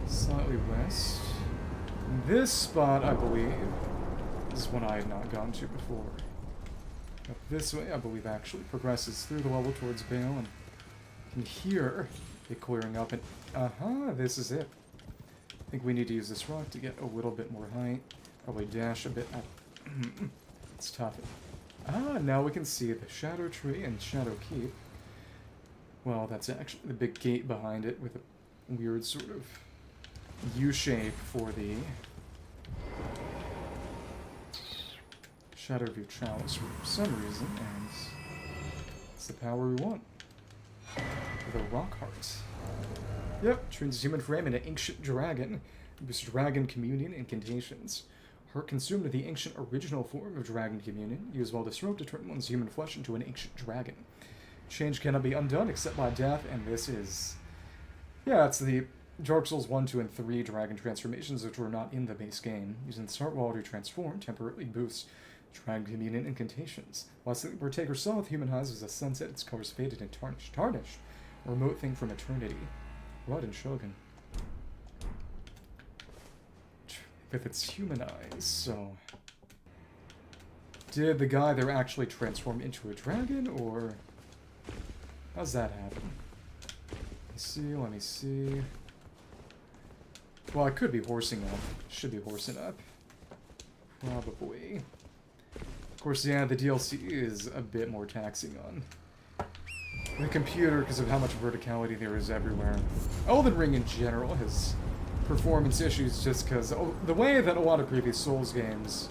Speaker 1: Slightly west. This spot, I believe, is one I had not gone to before. Up this way, I believe, actually progresses through the level towards Bale, and you can hear it clearing up, and this is it. I think we need to use this rock to get a little bit more height. Probably dash a bit up. It's tough. Now we can see the Shadow Tree and Shadow Keep. Well, that's actually the big gate behind it with a weird sort of U-shape for the Shadow View Chalice for some reason, and it's the power we want. The Rock Heart. Yep, transhuman frame into ancient dragon. Boosts dragon communion incantations. Heart consumed to the ancient original form of dragon communion. Use while disrobe to turn one's human flesh into an ancient dragon. Change cannot be undone except by death, and this is... yeah, it's the Dark Souls 1, 2, and 3 dragon transformations which were not in the base game. Using the start wall to transform temporarily boosts dragon communion incantations. Whilst the partaker saw with human eyes as a sunset, its colors faded and tarnished. Tarnished? A remote thing from eternity. Blood and Shogun. With its human eyes, so... did the guy there actually transform into a dragon, or... how's that happen? Let me see. Well, I could be horsing up. Should be horsing up. Probably. Of course, yeah, the DLC is a bit more taxing on the computer because of how much verticality there is everywhere. Elden Ring in general has performance issues just because the way that a lot of previous Souls games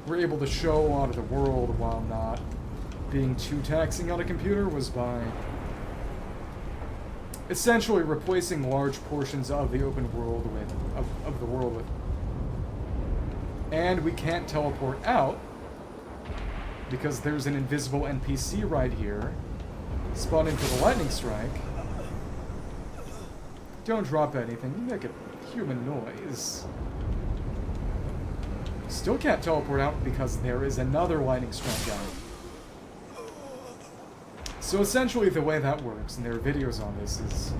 Speaker 1: were able to show a lot of the world while not being too taxing on a computer was by essentially replacing large portions of the open world with of the world with, and we can't teleport out because there's an invisible NPC right here spawning for the lightning strike. Don't drop anything, you make a human noise. Still can't teleport out because there is another lightning strike out. So essentially the way that works, and there are videos on this, is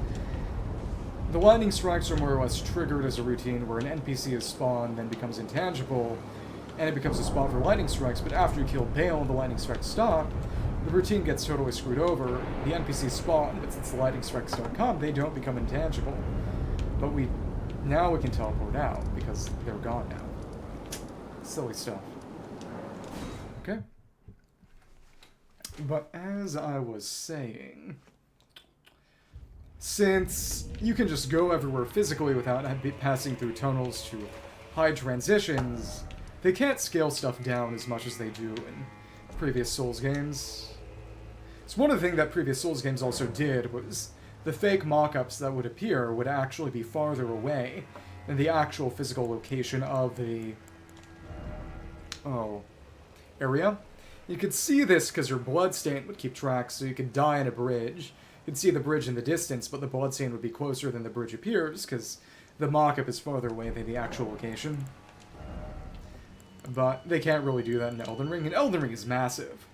Speaker 1: the lightning strikes are more or less triggered as a routine where an NPC is spawned, then becomes intangible, and it becomes a spot for lightning strikes, but after you kill Bale and the lightning strikes stop, the routine gets totally screwed over. The NPCs spawn, but since the lightning strikes don't come, they don't become intangible. But now we can teleport out, because they're gone now. Silly stuff. Okay. But as I was saying, since you can just go everywhere physically without passing through tunnels to hide transitions, they can't scale stuff down as much as they do in previous Souls games. So one of the things that previous Souls games also did was the fake mock-ups that would appear would actually be farther away than the actual physical location of the area. You could see this because your bloodstain would keep track, so you could die in a bridge. You could see the bridge in the distance, but the bloodstain would be closer than the bridge appears, because the mock-up is farther away than the actual location. But they can't really do that in Elden Ring, and Elden Ring is massive.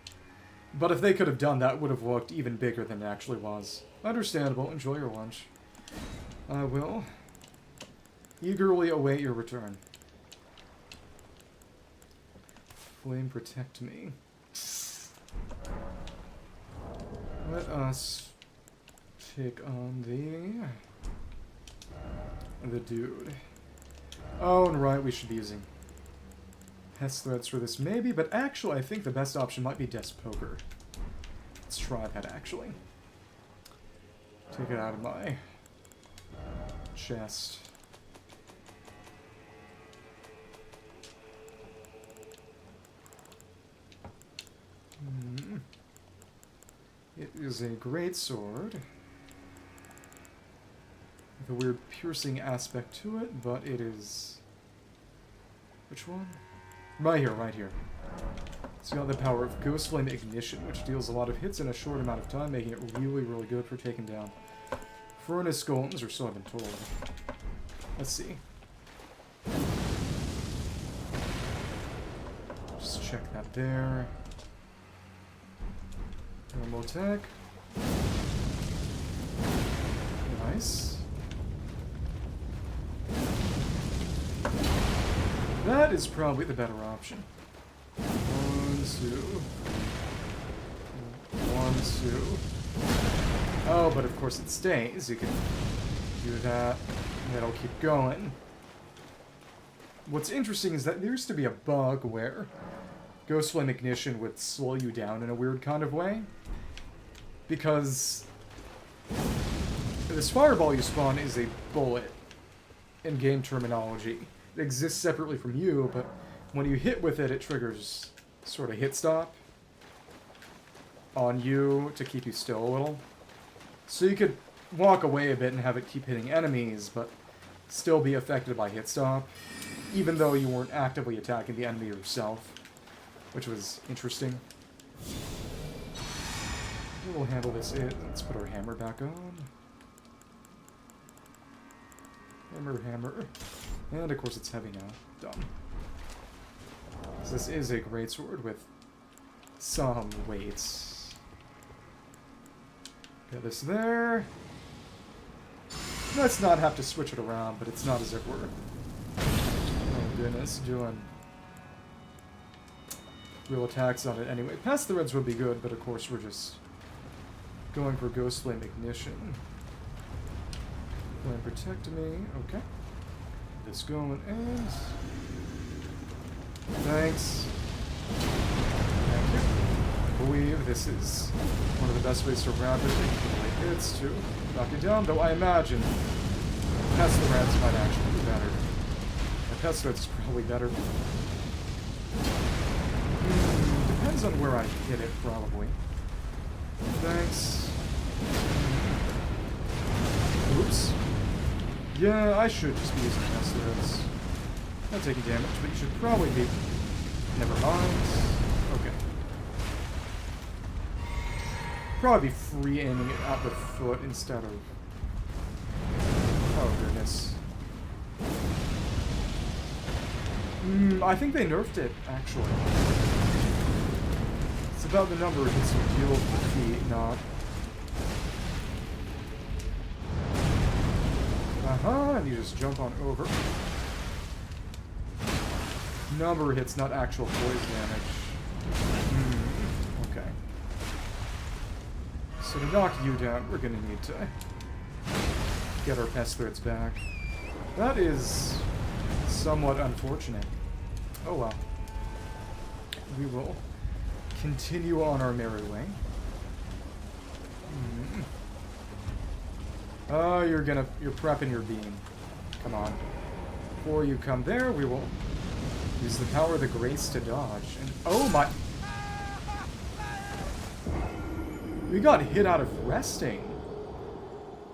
Speaker 1: But if they could have done that, it would have looked even bigger than it actually was. Understandable. Enjoy your lunch. I will eagerly await your return. Flame protect me. Let us take on the dude. Oh, and right, we should be using Hess threads for this, maybe, but actually I think the best option might be Death's Poker. Let's try that, actually. Take it out of my chest. It is a great sword with a weird piercing aspect to it, but it is... which one? Right here, right here. It's got the power of Ghost Flame Ignition, which deals a lot of hits in a short amount of time, making it really, really good for taking down Furnace Golems, or so I've been told. Let's see. Just check that there. Normal attack. Nice. That is probably the better option. 1, 2. 1, 2. Oh, but of course it stays. You can do that, and it'll keep going. What's interesting is that there used to be a bug where Ghost Flame Ignition would slow you down in a weird kind of way. Because this fireball you spawn is a bullet in game terminology. It exists separately from you, but when you hit with it, it triggers sort of hit stop on you to keep you still a little. So you could walk away a bit and have it keep hitting enemies, but still be affected by hit stop, even though you weren't actively attacking the enemy yourself, which was interesting. We'll handle this. Let's put our hammer back on. Hammer, hammer. And of course it's heavy now. Done. So this is a greatsword with some weights. Got this there. Let's not have to switch it around, but it's not as if we're... Oh goodness, doing real attacks on it anyway. Past the reds would be good, but of course we're just going for Ghost Flame Ignition. Flame Protect me. Okay. This going and... Thanks. Thank you. I believe this is one of the best ways to rapidly accumulate hits to knock you down, though I imagine Pest the Rats might actually be better. The Pest Rats is probably better. Depends on where I hit it, probably. Thanks. Oops. Yeah, I should just be using Pest Rats. Not taking damage, but you should probably be... Never mind. Okay. Probably be free aiming it at the foot instead of... Oh, goodness. I think they nerfed it, actually. It's about the number of hits you deal with the feet, not... and you just jump on over. Number of hits, not actual poise damage. Okay. So to knock you down, we're gonna need to get our pest threads back. That is somewhat unfortunate. Oh well. We will continue on our merry way. Oh, you're prepping your beam. Come on. Before you come there, we will use the power of the grace to dodge. And oh my... We got hit out of resting.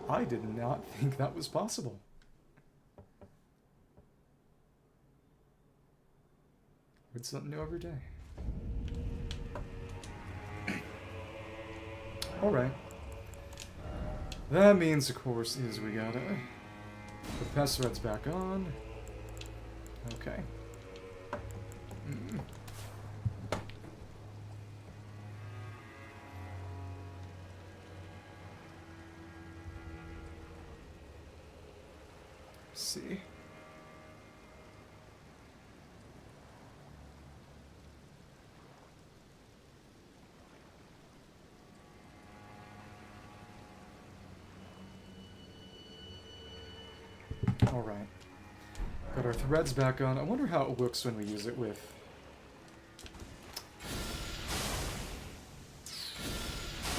Speaker 1: I did not think that was possible. Learn something new every day. Alright. That means, of course, is we gotta put pest threads back on. Okay. See. Alright. Got our threads back on. I wonder how it looks when we use it with...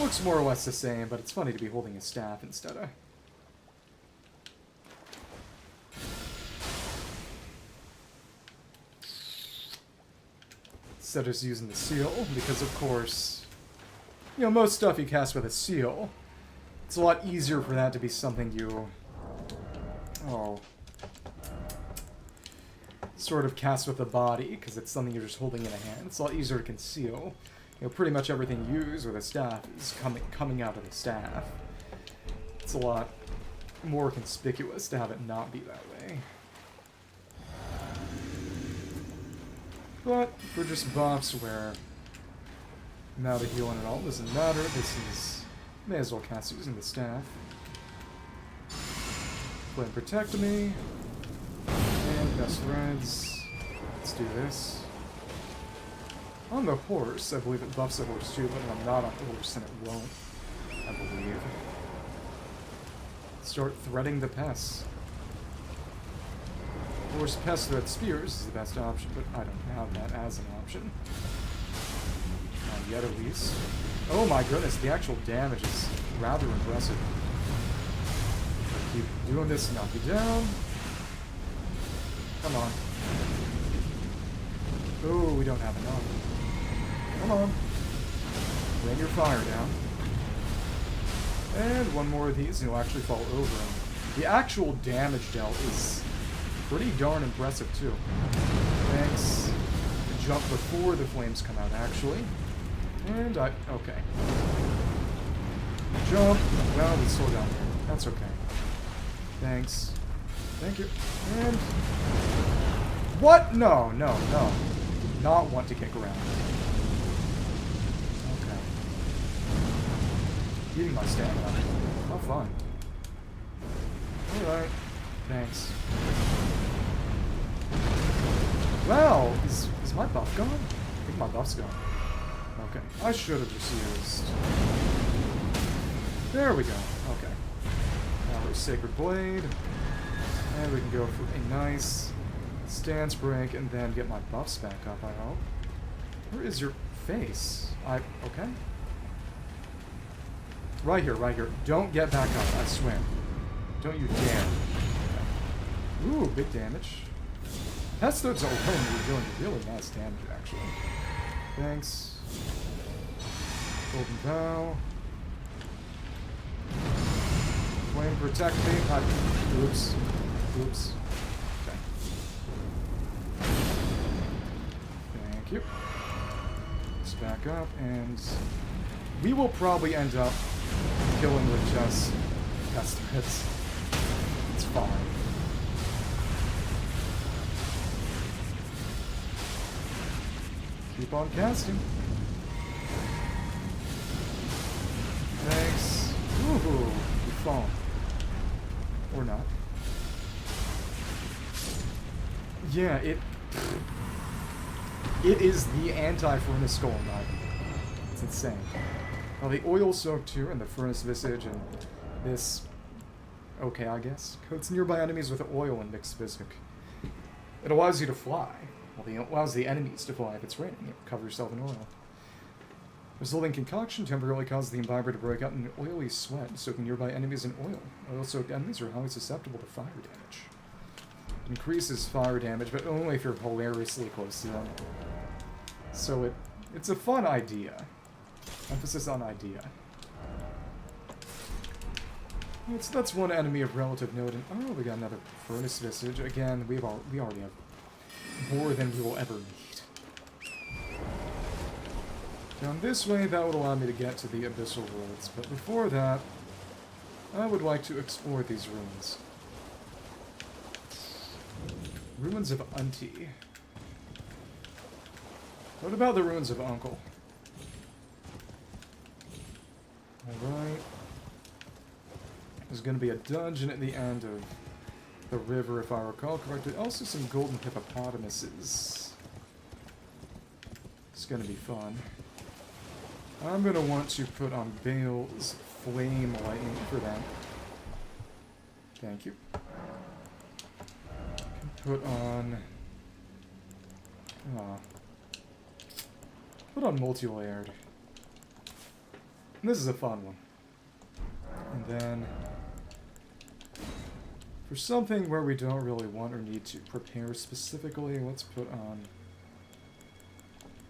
Speaker 1: Looks more or less the same, but it's funny to be holding a staff instead of... Instead of just using the seal, because of course... You know, most stuff you cast with a seal, it's a lot easier for that to be something you... Oh. Sort of cast with the body, because it's something you're just holding in a hand. It's a lot easier to conceal. You know, pretty much everything you use with a staff is coming out of the staff. It's a lot more conspicuous to have it not be that way. But for just buffs where Now to heal at all, doesn't matter. This is... May as well cast using the staff. Flame protect me. And best threads. Let's do this. On the horse, I believe it buffs the horse too, but when I'm not on the horse, then it won't. I believe. Start threading the pests. Of course, pest thread spears is the best option, but I don't have that as an option. Not yet, at least. Oh my goodness, the actual damage is rather impressive. Keep doing this to knock you down. Come on. Oh, we don't have enough. Come on. Rain your fire down. And one more of these and you'll actually fall over. And the actual damage dealt is pretty darn impressive too. Thanks. Jump before the flames come out, actually. And okay. Jump. Well, we slow down here. That's okay. Thanks. Thank you. And... What? No, no, no. Do not want to kick around. Okay. Eating my stamina. How fun. Alright. Thanks. Wow! Is my buff gone? I think my buff's gone. Okay. I should have just used... There we go. Okay. Now there's Sacred Blade. And we can go for a nice stance break and then get my buffs back up, I hope. Where is your face? Okay. Right here, right here. Don't get back up, I swear. Don't you dare. Okay. Ooh, big damage. Pest threads alone were doing really nice damage, actually. Thanks. Golden Bow. Flame protect me. Oops. Oops. Okay. Thank you. Let's back up, and we will probably end up killing with just pest threads. It's fine. Keep on casting. Thanks. Ooh, you fall. Or not. Yeah, it is the anti-furnace skull knife. It's insane. Now the oil soaked here and the furnace visage and this, okay, I guess, coats nearby enemies with oil and mixed physic. It allows you to fly. Well, it allows the enemies to fly if it's raining. You cover yourself in oil. Resulting concoction temporarily causes the imbiber to break out in an oily sweat, soaking nearby enemies in oil. Oil-soaked enemies are highly susceptible to fire damage. It increases fire damage, but only if you're hilariously close to them. So it's a fun idea. Emphasis on idea. That's one enemy of relative note. And, oh, we got another furnace visage. Again, we already have more than we will ever need. Down this way, that would allow me to get to the Abyssal Woods, but before that, I would like to explore these ruins. Ruins of Auntie. What about the ruins of Uncle? Alright. There's going to be a dungeon at the end of the river, if I recall correctly. Also some golden hippopotamuses. It's going to be fun. I'm going to want to put on Bale's Flame Lightning for that. Thank you. Put on... Put on Multi-Layered. And this is a fun one. And then... For something where we don't really want or need to prepare specifically, let's put on...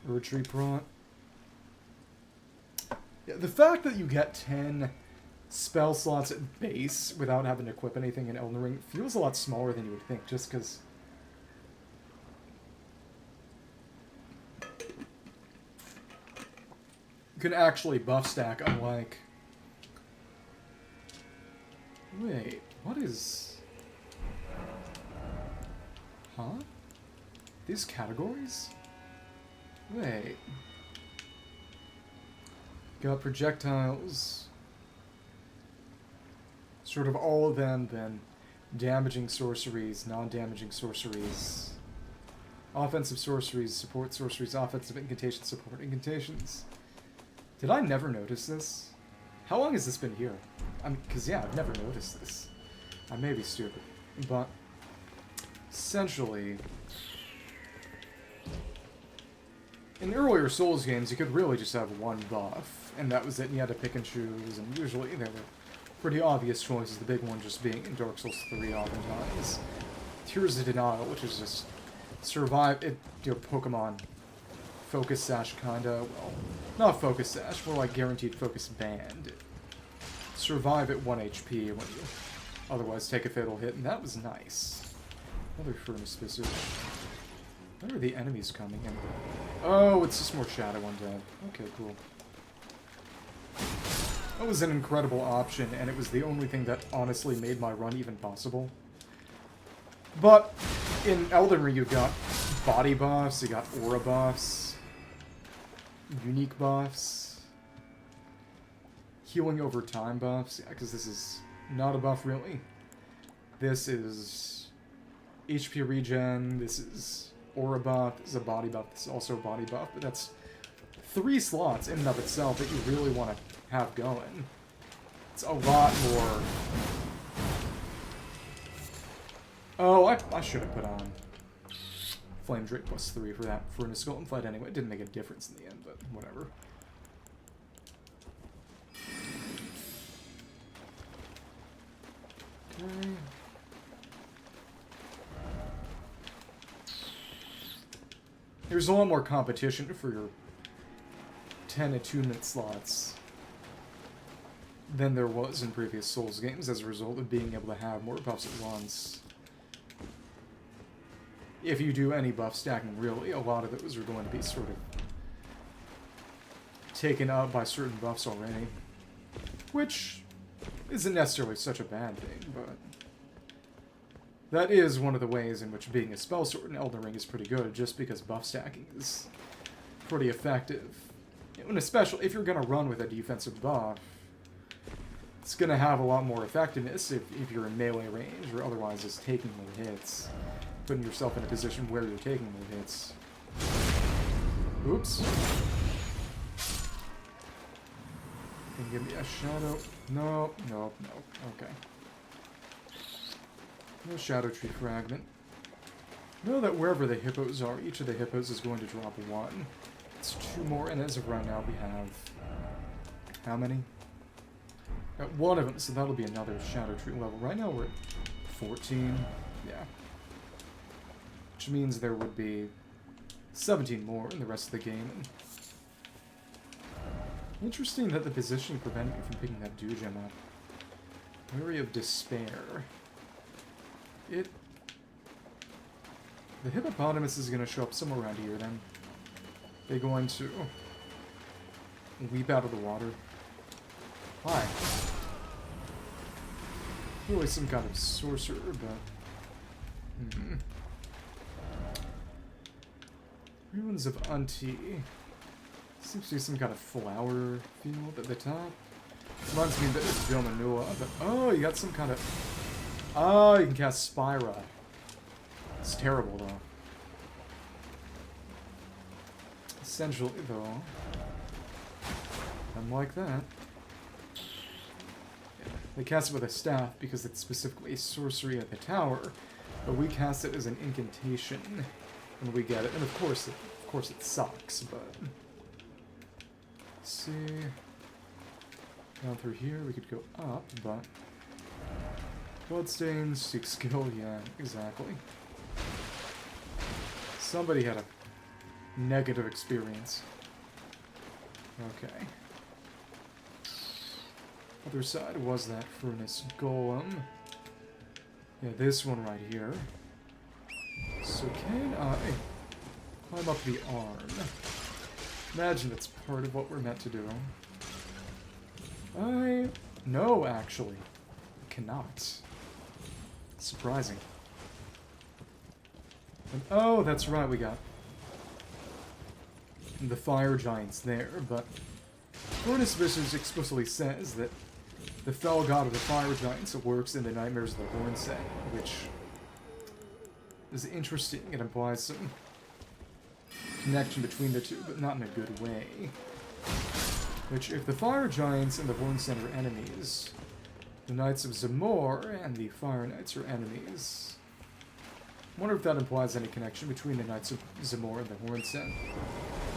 Speaker 1: Erdtree Prot. Yeah, the fact that you get 10 spell slots at base without having to equip anything in Elden Ring feels a lot smaller than you would think, just because... You can actually buff stack, unlike... Wait, what is... Huh? These categories? Wait... Got projectiles. Sort of all of them, then damaging sorceries, non-damaging sorceries. Offensive sorceries, support sorceries, offensive incantations, support incantations. Did I never notice this? How long has this been here? I mean, because yeah, I've never noticed this. I may be stupid, but essentially, in earlier Souls games, you could really just have one buff, and that was it, and you had to pick and choose, and usually they were pretty obvious choices, the big one just being in Dark Souls 3 oftentimes. Tears of Denial, which is just survive, Pokemon Focus Sash kinda, well, not Focus Sash, more like Guaranteed Focus Band. Survive at 1 HP when you otherwise take a fatal hit, and that was nice. Another Furnace Fissure. Where are the enemies coming in? Oh, it's just more Shadow Undead. Okay, cool. That was an incredible option, and it was the only thing that honestly made my run even possible. But in Elden Ring, you got body buffs, you got aura buffs, unique buffs, healing over time buffs. Yeah, because this is not a buff, really. This is HP regen, this is aura buff, this is a body buff, this is also a body buff, but that's 3 slots in and of itself that you really want to have going. It's a lot more... Oh, I should have put on Flame Drake +3 for that Furnace Skeleton fight anyway. It didn't make a difference in the end, but whatever. Okay. There's a lot more competition for your 10 attunement slots than there was in previous Souls games as a result of being able to have more buffs at once. If you do any buff stacking, really, a lot of those are going to be sort of taken up by certain buffs already. Which isn't necessarily such a bad thing, but that is one of the ways in which being a spell sword in Elden Ring is pretty good, just because buff stacking is pretty effective. And especially if you're going to run with a defensive buff, it's going to have a lot more effectiveness if you're in melee range or otherwise just taking more hits. Putting yourself in a position where you're taking more hits. Oops. Can you give me a shadow? No, no, no. Okay. No Shadow Tree Fragment. Know that wherever the hippos are, each of the hippos is going to drop 1. It's 2 more, and as of right now we have... How many? Got 1 of them, so that'll be another Shadow Tree level. Right now we're at 14. Yeah. Which means there would be 17 more in the rest of the game. Interesting that the positioning prevented me from picking that dew gem up. Weary of Despair. The hippopotamus is going to show up somewhere around here then. They're going to leap out of the water. Hi. Really some kind of sorcerer, but... Ruins of Unti. Seems to be some kind of flower field at the top. Reminds me a bit of Domanua, but oh, you got some kind of... Oh, you can cast Spyra. It's terrible, though. Essentially, though, unlike that, they cast it with a staff because it's specifically a sorcery at the tower, but we cast it as an incantation when we get it, and of course it sucks. But let's see, down through here we could go up, but bloodstains, seek skill, yeah, exactly. Somebody had a negative experience. Okay. Other side was that furnace golem. Yeah, this one right here. So can I climb up the arm? Imagine that's part of what we're meant to do. No, actually. I cannot. Surprising. And, oh, that's right, we got the fire giants there, but Furnace Visage explicitly says that the fell god of the fire giants works in the nightmares of the Hornset, which is interesting. It implies some connection between the two, but not in a good way. Which, if the fire giants and the Hornset are enemies, the Knights of Zamor and the Fire Knights are enemies. I wonder if that implies any connection between the Knights of Zamor and the Hornset.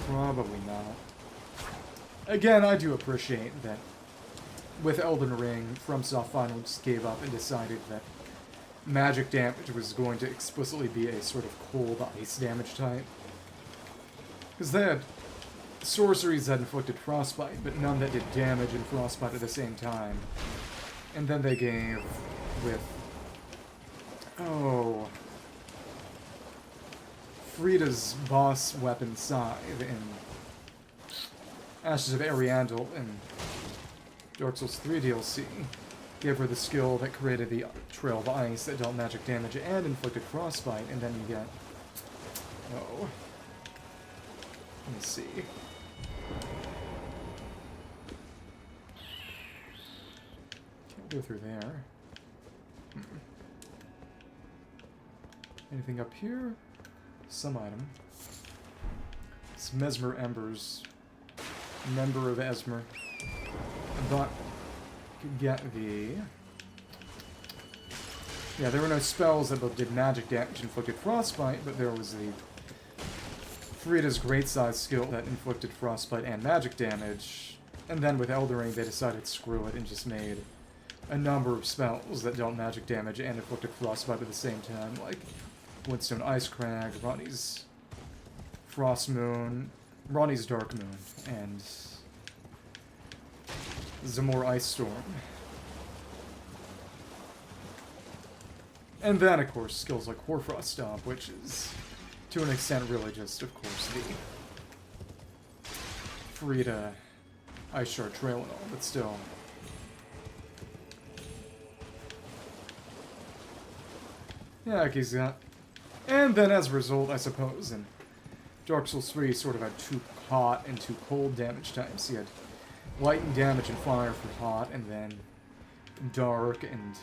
Speaker 1: Probably not. Again, I do appreciate that with Elden Ring, FromSoft finally just gave up and decided that magic damage was going to explicitly be a sort of cold ice damage type. Because they had sorceries that inflicted frostbite, but none that did damage and frostbite at the same time. And then they gave with... oh... Frida's boss weapon Scythe in Ashes of Ariandel in Dark Souls 3 DLC. Gave her the skill that created the Trail of Ice that dealt magic damage and inflicted frostbite, and then you get... oh... let me see. Can't go through there. Anything up here? Some item. It's Mesmer Embers. Member of Esmer. I thought I could get the... yeah, there were no spells that both did magic damage and inflicted frostbite, but there was the Frida's great size skill that inflicted frostbite and magic damage. And then with Elden Ring, they decided screw it and just made a number of spells that dealt magic damage and inflicted frostbite at the same time, like Windstone Ice Crag, Ronnie's Frost Moon, Ronnie's Dark Moon, and Zamor Ice Storm. And then, of course, skills like Hoarfrost Stomp, which is, to an extent, really just, of course, the Frida Ice Shard Trail and all, but still. Yeah, he's got... and then, as a result, I suppose, in Dark Souls 3, sort of had two hot and two cold damage types. You had lightning damage and fire for hot, and then dark and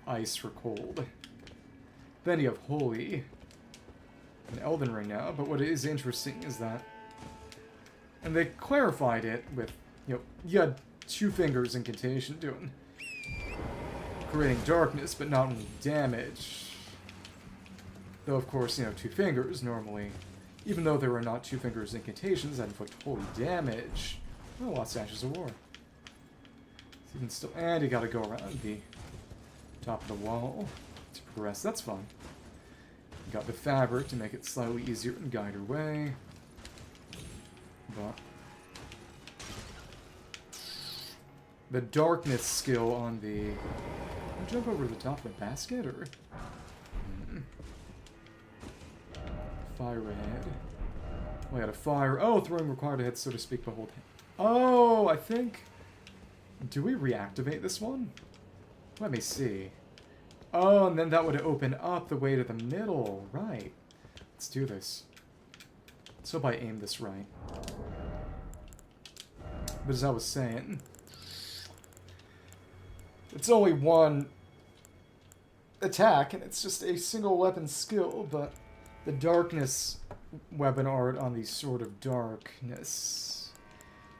Speaker 1: ice for cold. Then you have holy in Elden Ring now, but what is interesting is that, and they clarified it with, you know, you had two fingers incantation doing, creating darkness, but not only damage. Though, of course, you know, two fingers normally, even though there were not two fingers incantations that inflict holy damage. Oh, lost Ashes of War. So you can still, and you gotta go around the top of the wall to progress. That's fun. You got the fabric to make it slightly easier and guide your way. But the darkness skill on the... can I jump over the top of the basket, or... fire ahead. Oh, I got a fire. Oh, throwing required to hit, so to speak, behold. Oh, I think... do we reactivate this one? Let me see. Oh, and then that would open up the way to the middle. Right. Let's do this. Let's hope I aim this right. But as I was saying, it's only one attack, and it's just a single weapon skill, but the darkness weapon art on the Sword of Darkness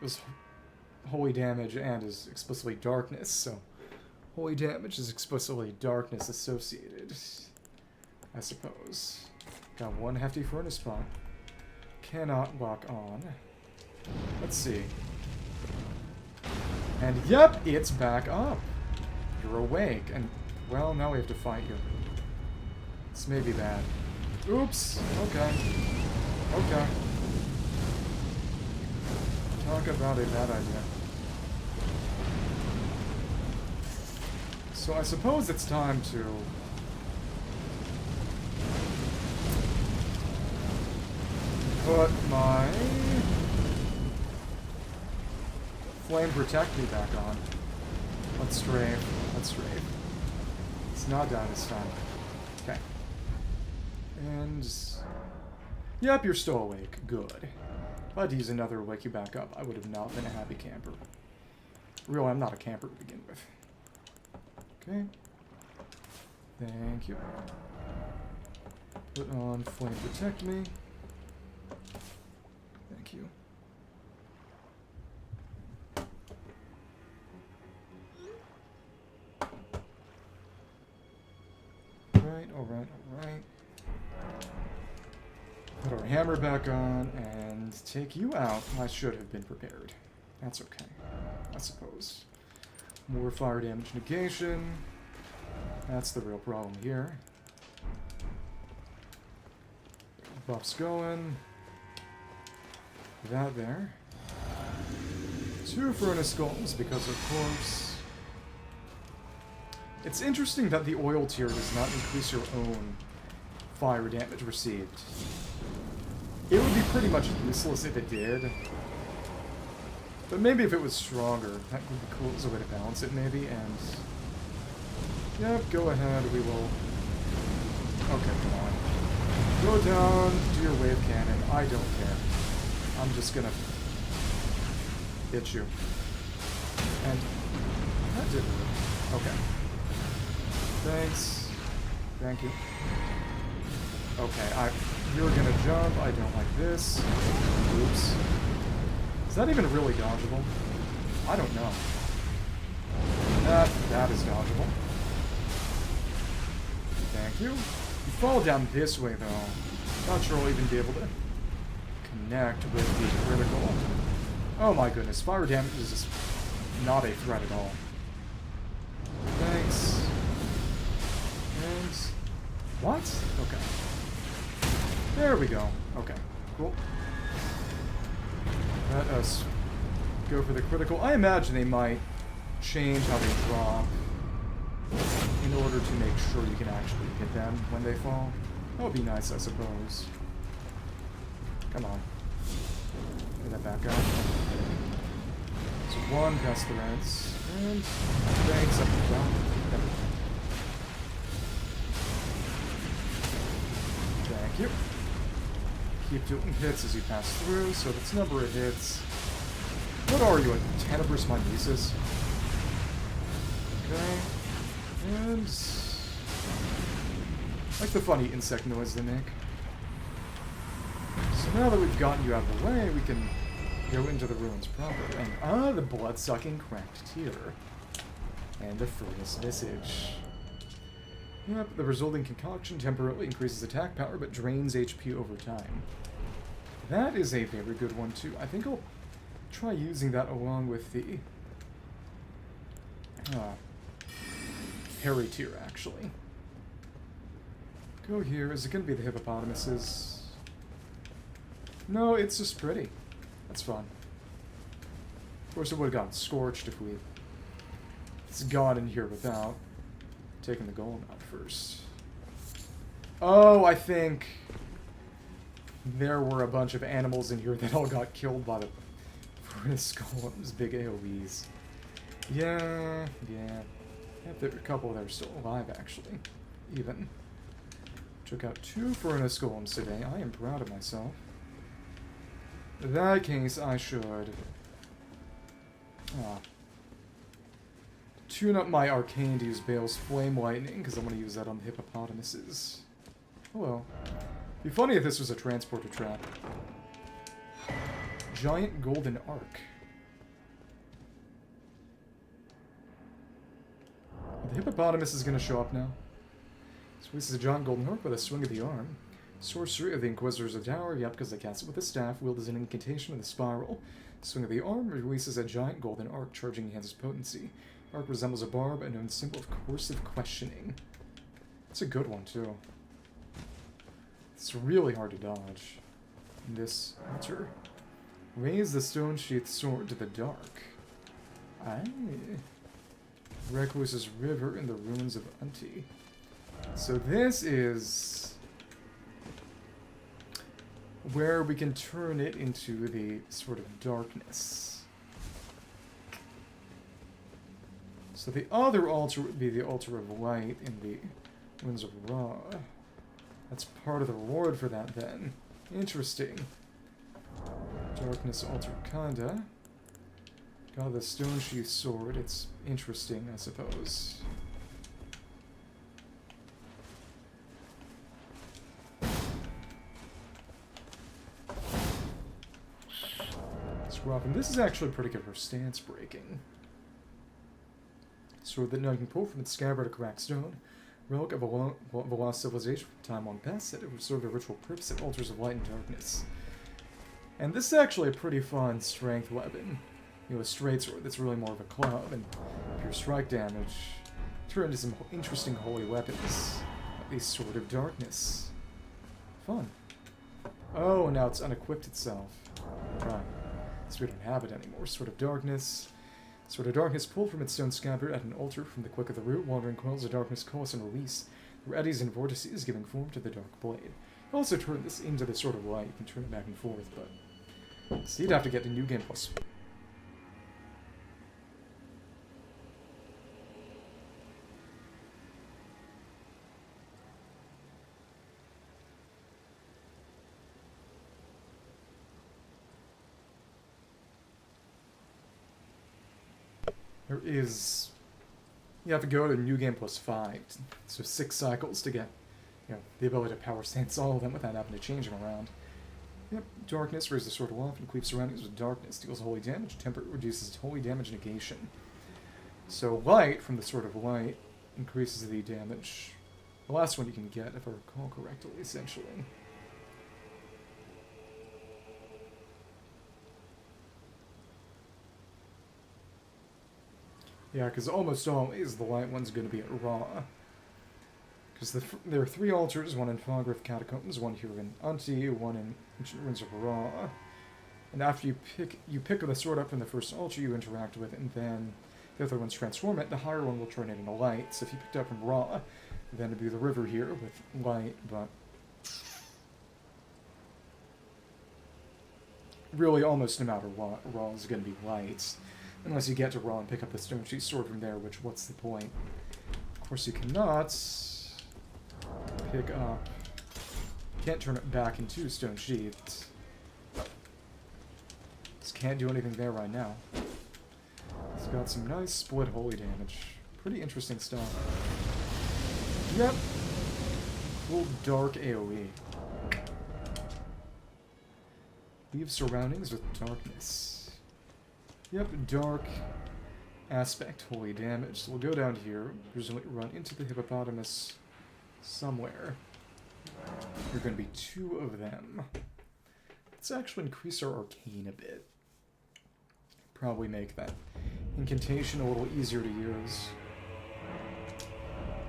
Speaker 1: was holy damage and is explicitly darkness, so holy damage is explicitly darkness associated, I suppose. Got one hefty furnace pot. Cannot lock on. Let's see. And yep, it's back up. You're awake, and well, now we have to fight you. This may be bad. Oops. Okay. Okay. Talk about a bad idea. So I suppose it's time to... put my... Flame Protect me back on. Let's strafe. Let's strafe. It's not down this time. Okay. And... yep, you're still awake. Good. If I had to use another wake you back up, I would have not been a happy camper. Really, I'm not a camper to begin with. Okay. Thank you. Put on Flame Protect Me. Thank you. Alright. Put our hammer back on and take you out. I should have been prepared. That's okay, I suppose. More fire damage negation. That's the real problem here. Buff's going. That there. 2 Furnace Golems, because of course. It's interesting that the oil tier does not increase your own fire damage received. It would be pretty much useless if it did. But maybe if it was stronger, that would be cool as a way to balance it, maybe, and... Yep, go ahead, we will... Okay, come on. Go down, do your wave cannon, I don't care. I'm just gonna... hit you. And... that didn't work. Okay. Thanks. Thank you. Okay, you're gonna jump, I don't like this. Oops. Is that even really dodgeable? I don't know. That is dodgeable. Thank you. You fall down this way, though. Not sure I'll even be able to connect with the critical. Oh my goodness, fire damage is just not a threat at all. Thanks. And... what? Okay. There we go. Okay, cool. Let us go for the critical. I imagine they might change how they drop in order to make sure you can actually hit them when they fall. That would be nice, I suppose. Come on. Get that back up. So 1 past the reds. And thanks up and down. Thank you. Keep doing hits as you pass through, so that's number of hits. What are you, a Tenebrous Mimesis? Okay. And... like the funny insect noise they make. So now that we've gotten you out of the way, we can go into the ruins proper. And, the blood-sucking cracked tier. And the furnace visage. Yep, the resulting concoction temporarily increases attack power, but drains HP over time. That is a very good one, too. I think I'll try using that along with the... Harry tier, actually. Go here. Is it going to be the hippopotamuses? No, it's just pretty. That's fun. Of course, it would have gotten scorched if we... it's gone in here without taking the golem out first. Oh, I think there were a bunch of animals in here that all got killed by the furnace golems, big AoEs. Yeah. There are a couple that are still alive, actually. Even. Took out 2 furnace golems today. I am proud of myself. In that case, I should... tune up my arcane to use Bale's Flame Lightning, because I want to use that on the hippopotamuses. Oh well. It'd be funny if this was a transporter trap. Giant Golden Arc. The hippopotamus is going to show up now. So this is a giant golden arc with a swing of the arm. Sorcery of the Inquisitors of Tower. Yep, because they cast it with a staff. Wield as an incantation with a spiral. Swing of the arm releases a giant golden arc, charging enhances potency. Arc resembles a barb, a known symbol of coercive questioning. It's a good one, too. It's really hard to dodge. This altar. Raise the stone sheath sword to the dark. Aye. Recluses River in the ruins of Unti. So this is where we can turn it into the sort of darkness. So the other altar would be the altar of light in the ruins of Ra. That's part of the reward for that then. Interesting. Darkness Altar, kinda. Got the Stone Sheath Sword. It's interesting, I suppose. And this is actually pretty good for stance breaking. Sword that now you can pull from its scabbard a cracked stone. Relic of a lost civilization from time long past that it would serve a ritual purpose at altars of light and darkness. And this is actually a pretty fun strength weapon. You know, a straight sword that's really more of a club, and pure strike damage turn into some interesting holy weapons. At least Sword of Darkness. Fun. Oh, now it's unequipped itself. Right. So we don't have it anymore. Sword of Darkness. Sword of Darkness pulled from its stone scabbard at an altar from the quick of the root. Wandering coils of darkness coalesce and release. Through eddies and vortices, giving form to the dark blade. You can also turn this into the Sword of Light. You can turn it back and forth, but... So you'd have to get the New Game Plus. There is... You have to go to New Game Plus 5, so 6 cycles to get, you know, the ability to power stance all of them without having to change them around. Yep, Darkness raises the sword aloft and cleaves surroundings with darkness, deals holy damage, temper reduces holy damage negation. So Light, from the Sword of Light, increases the damage. The last one you can get, if I recall correctly, essentially. Yeah, because almost always the light one's going to be at Raw. Because there are 3 altars, one in Fogriff Catacombs, one here in Unti, one in Ancient Ruins of Raw. And after you pick the sword up from the first altar you interact with, and then the other ones transform it, the higher one will turn it into light. So if you picked it up from Raw, then it'd be the river here with light, but... really, almost no matter what, Raw is going to be light. Unless you get to Raw and pick up the Stone Sheath Sword from there, which, what's the point? Of course, you cannot pick up... Can't turn it back into Stone Sheath. Just can't do anything there right now. It's got some nice split holy damage. Pretty interesting stuff. Yep. Cool dark AoE. Leave surroundings with darkness. Yep, dark aspect, holy damage. So we'll go down here, presumably run into the hippopotamus somewhere. There are going to be 2 of them. Let's actually increase our arcane a bit. Probably make that incantation a little easier to use.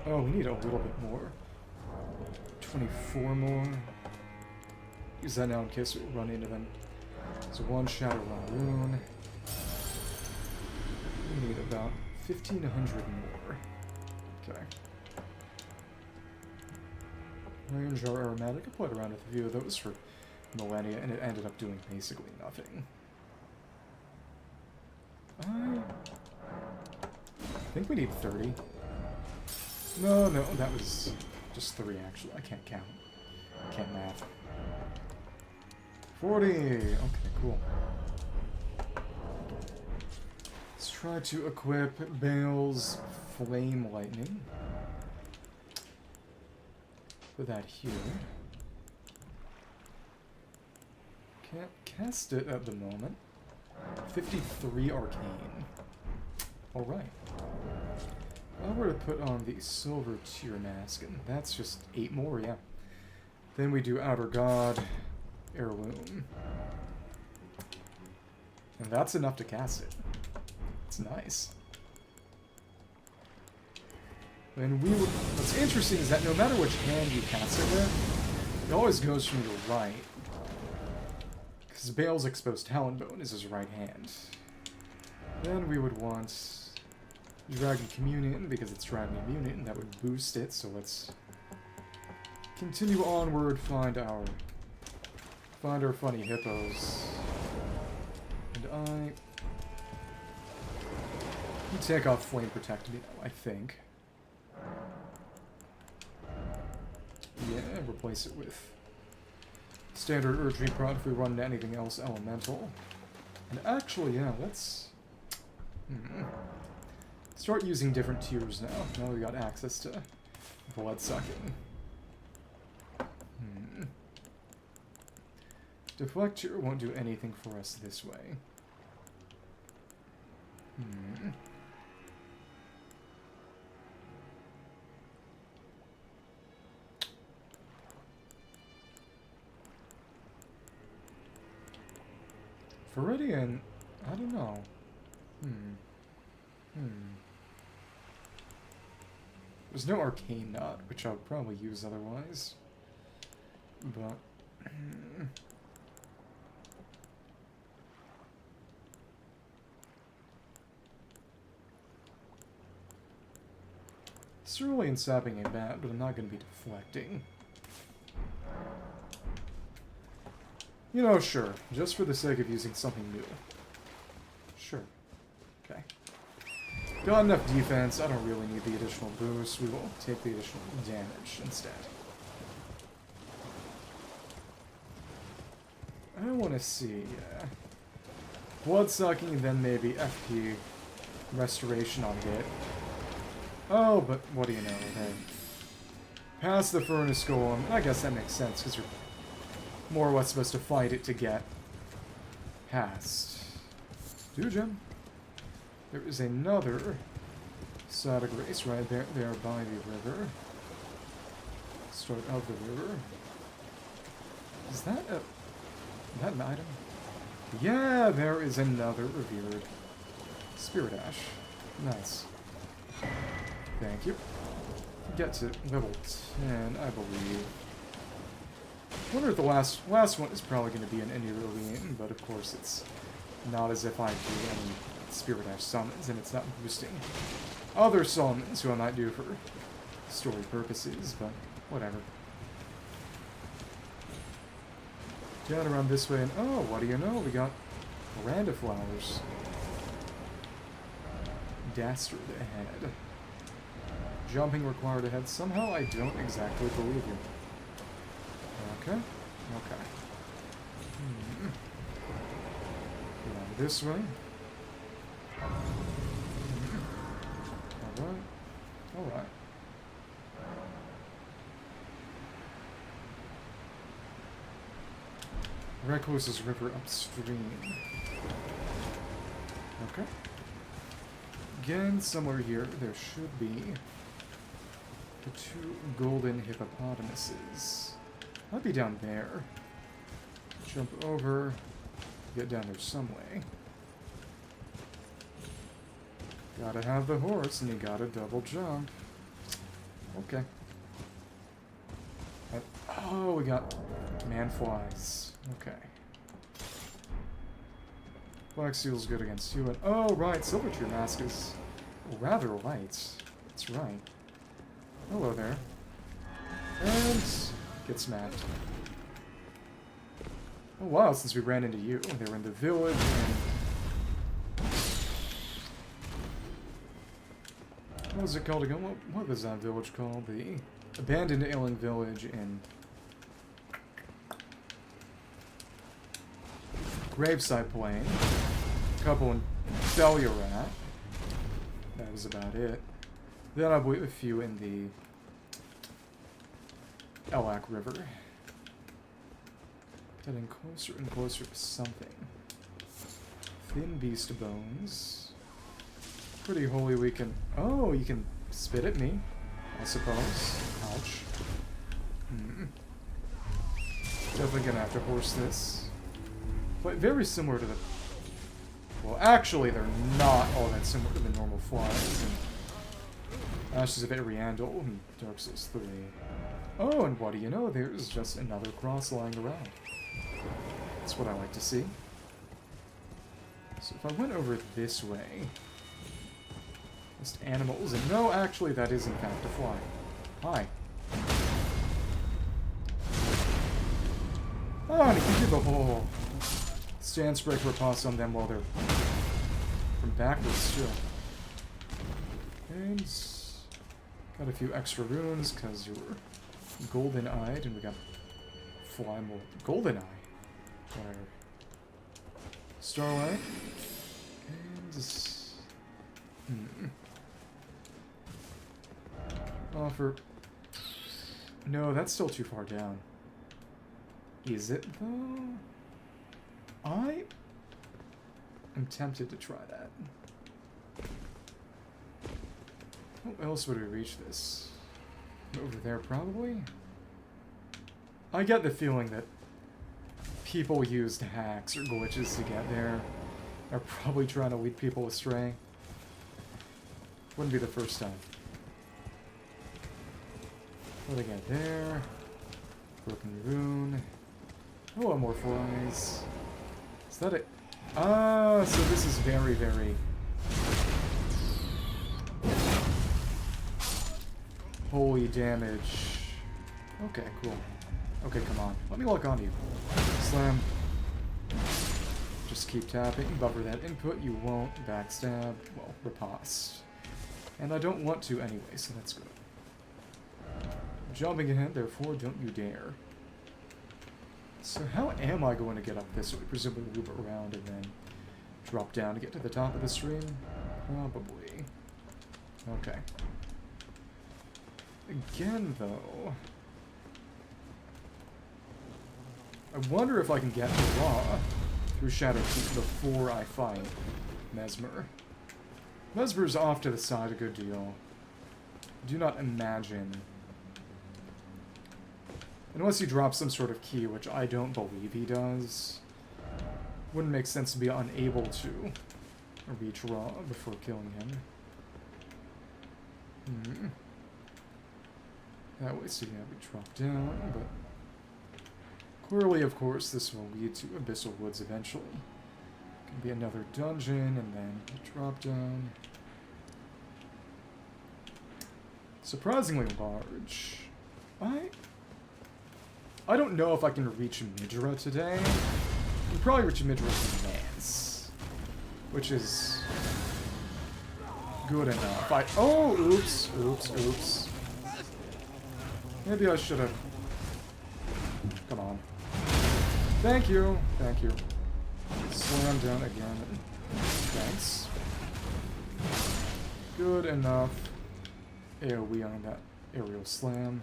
Speaker 1: Oh, we need a little bit more. 24 more. Use that now in case we run into them. So 1 Shadow Rune. We need about 1,500 more. Okay. Iron Jar Aromatic. I played around with a few of those for millennia, and it ended up doing basically nothing. I think we need 30. No, that was just 3 actually. I can't count. I can't math. 40! Okay, cool. Let's try to equip Bale's Flame Lightning. Put that here. Can't cast it at the moment. 53 Arcane. Alright. Now we're to put on the Silver Tear Mask, and that's just 8 more, yeah. Then we do Outer God, Heirloom. And that's enough to cast it. It's nice. And what's interesting is that no matter which hand you cast it with, it always goes from your right. Because Bale's Exposed Talonbone is his right hand. Then we would want Dragon Communion, because it's Dragon Communion, and that would boost it, so let's continue onward, find our funny hippos. And you take off Flame Protect me now, I think. Yeah, replace it with standard urge prod if we run into anything else elemental. And actually, yeah, let's start using different tiers now. Now we got access to blood sucking. Deflect tier won't do anything for us this way. Viridian, I don't know. There's no arcane nut, which I would probably use otherwise. But cerulean sapping ain't bad, but I'm not going to be deflecting. You know, sure. Just for the sake of using something new. Sure. Okay. Got enough defense. I don't really need the additional boost. We will take the additional damage instead. I want to see... blood sucking, then maybe FP restoration on hit. Oh, but what do you know? Hey. Past the furnace golem. I guess that makes sense, because you're more or less supposed to fight it to get past. Dujin. There is another Sada Grace right there by the river. Start of the river. Is that an item? Yeah, there is another revered Spirit Ash. Nice. Thank you. Get to level 10, I believe. I wonder if the last one is probably going to be an Enirilian, but of course it's not as if I do any Spirit Ash summons, and it's not boosting other summons who I might do for story purposes, but whatever. Down around this way, and oh, what do you know? We got Miranda flowers. Dastard ahead. Jumping required ahead. Somehow I don't exactly believe you. Okay. Okay. Now this way. Alright. Alright. Recluses River upstream. Okay. Again, somewhere here, there should be the two golden hippopotamuses. Might be down there. Jump over, get down there some way. Gotta have the horse, and you gotta double jump. Okay. Oh, we got man-flies. Okay. Black Seal's good against you, and oh, right, Silver Tree Mask is rather light. That's right. Hello there. And get smacked. Oh wow, since we ran into you. They were in the village, and... what was it called again? What was that village called? The abandoned ailing village in... Graveside Plain. A couple in Fellurat. That was about it. Then I believe a few in the Elak River. Getting closer and closer to something. Thin beast bones. Pretty holy we can... oh, you can spit at me, I suppose. Ouch. Definitely gonna have to horse this. But very similar to the... well, actually, they're not all that similar to the normal flies. And Ashes of Ariandel and Dark Souls 3. Oh, and what do you know? There's just another cross lying around. That's what I like to see. So if I went over this way... just animals, and no, actually, that is in fact a fly. Hi. Oh, and you can do the whole... stand break riposte on them while they're from backwards too. And got a few extra runes because you were golden-eyed, and we got Flyable. Goldeneye. Whatever. Starlight. And this... Offer. No, that's still too far down. Is it, though? I am tempted to try that. How else would we reach this? Over there, probably? I get the feeling that people used hacks or glitches to get there are probably trying to lead people astray. Wouldn't be the first time. What do I got there? Broken rune. Oh, more flies. Is that it? Ah, so this is very, very... holy damage. Okay, cool. Okay, come on. Let me lock onto you. Slam. Just keep tapping. Buffer that input. You won't backstab. Well, riposte. And I don't want to anyway, so that's good. Jumping ahead, therefore, don't you dare. So how am I going to get up this way? Presumably loop around and then drop down to get to the top of the stream? Probably. Okay. Again, though... I wonder if I can get the Raw through Shadow Keep before I fight Mesmer. Mesmer's off to the side a good deal. Do not imagine... Unless he drops some sort of key, which I don't believe he does. Wouldn't make sense to be unable to reach Raw before killing him. That way, so yeah, we drop down, but... Clearly, of course, this will lead to Abyssal Woods eventually. Can be another dungeon, and then drop down. Surprisingly large. I don't know if I can reach Midra today. I can probably reach Midra's Lance, which is good enough. Oh, oops, oops. Maybe I should have... Come on. Thank you. Slam down again. Thanks. Good enough. AoE on that aerial slam.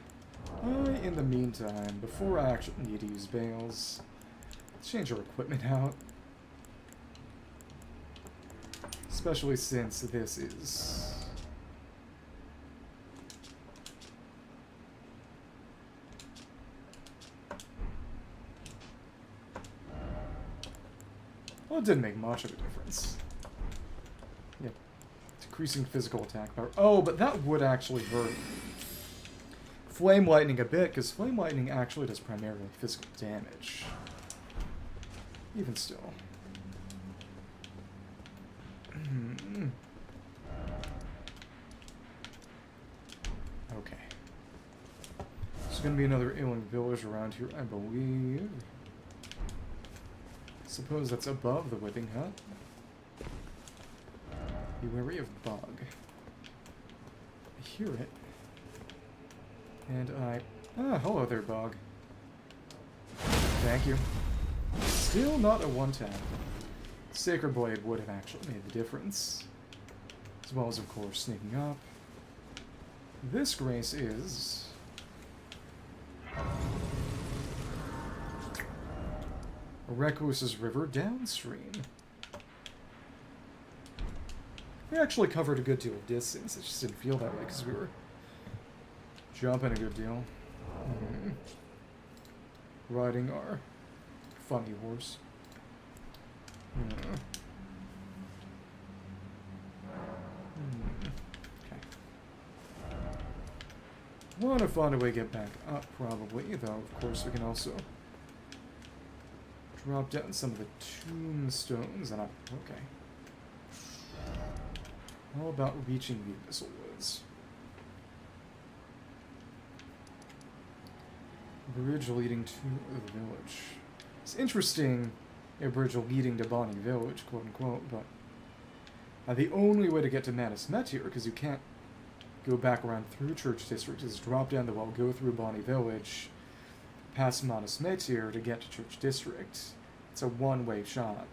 Speaker 1: In the meantime, before I actually need to use Bales, let's change our equipment out. Especially since this is... Well, it didn't make much of a difference. Yep. Decreasing physical attack power. Oh, but that would actually hurt Flame Lightning a bit, because Flame Lightning actually does primarily physical damage. Even still. Okay. There's going to be another ailing village around here, I believe. Suppose that's above the Whipping Hut. Be wary of bug. I hear it. And ah, hello there, bug. Thank you. Still not a one-tap. Sacred Blade would have actually made the difference. As well as, of course, sneaking up. This grace is... Recluses River downstream. We actually covered a good deal of distance. It just didn't feel that way because we were jumping a good deal. Riding our funny horse. Okay. Want to find a way to get back up, probably, though, of course, we can also drop down some of the tombstones and up. Okay. How about reaching the Abyssal Woods? Bridge leading to the village. It's interesting, a bridge leading to Bonnie Village, quote unquote, but the only way to get to Manus Meteor, because you can't go back around through Church District, is drop down the well, go through Bonnie Village, past Modest Métier to get to Church District. It's a one-way shot.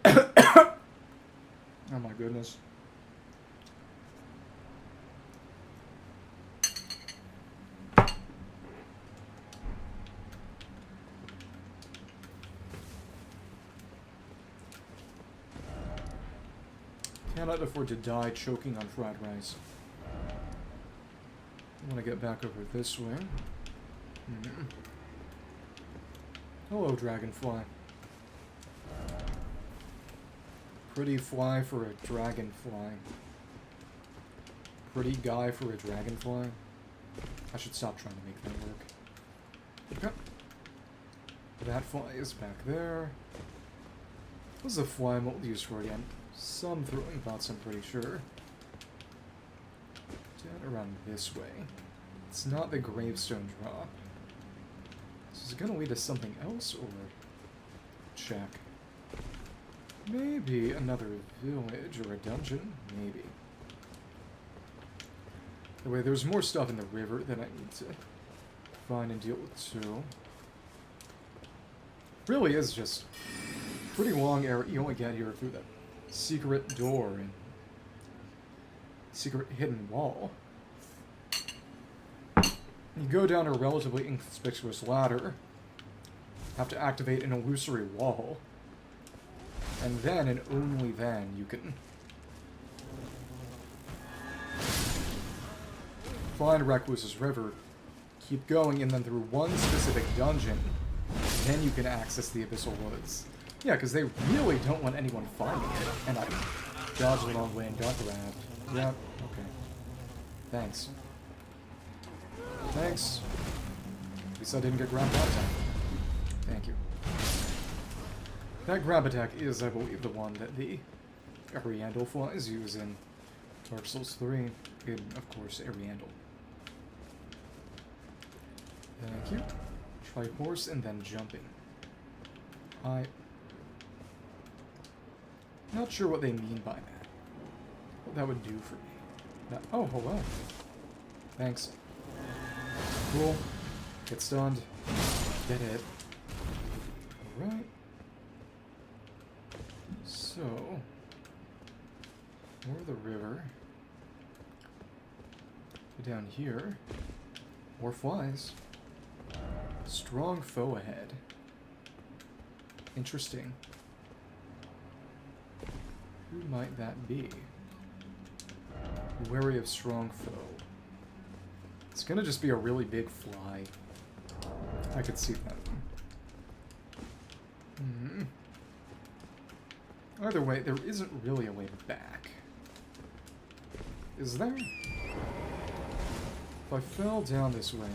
Speaker 1: Oh my goodness. Cannot afford to die choking on fried rice. I want to get back over this way. Hello, dragonfly. Pretty fly for a dragonfly. Pretty guy for a dragonfly. I should stop trying to make that work. Okay. That fly is back there. What's the fly mold used for again? Some throwing pots, I'm pretty sure. Down around this way. It's not the gravestone drop. This is gonna lead to something else, or... check. Maybe another village or a dungeon? Maybe. Anyway, there's more stuff in the river that I need to find and deal with too. Really is just pretty long area. You only get here through that secret door and secret hidden wall. You go down a relatively inconspicuous ladder, have to activate an illusory wall, and then, and only then, you can find Recluses River, keep going, and then through one specific dungeon, then you can access the Abyssal Woods. Yeah, because they really don't want anyone finding it, and I dodged the wrong way and got grabbed. Yeah, okay. Thanks. Thanks. At least I didn't get grabbed that time. Thank you. That grab attack is, I believe, the one that the Ariandel flies use in Dark Souls 3. In, of course, Ariandel. Thank you. Try horse and then jumping. Not sure what they mean by that. What that would do for me. Oh, hello. Thanks. Cool. Get stunned. Get hit. Alright. So... more the river. Down here. More flies. Strong foe ahead. Interesting. Who might that be? Wary of strong foe. It's gonna just be a really big fly. I could see that. Either way, there isn't really a way back. Is there? If I fell down this way...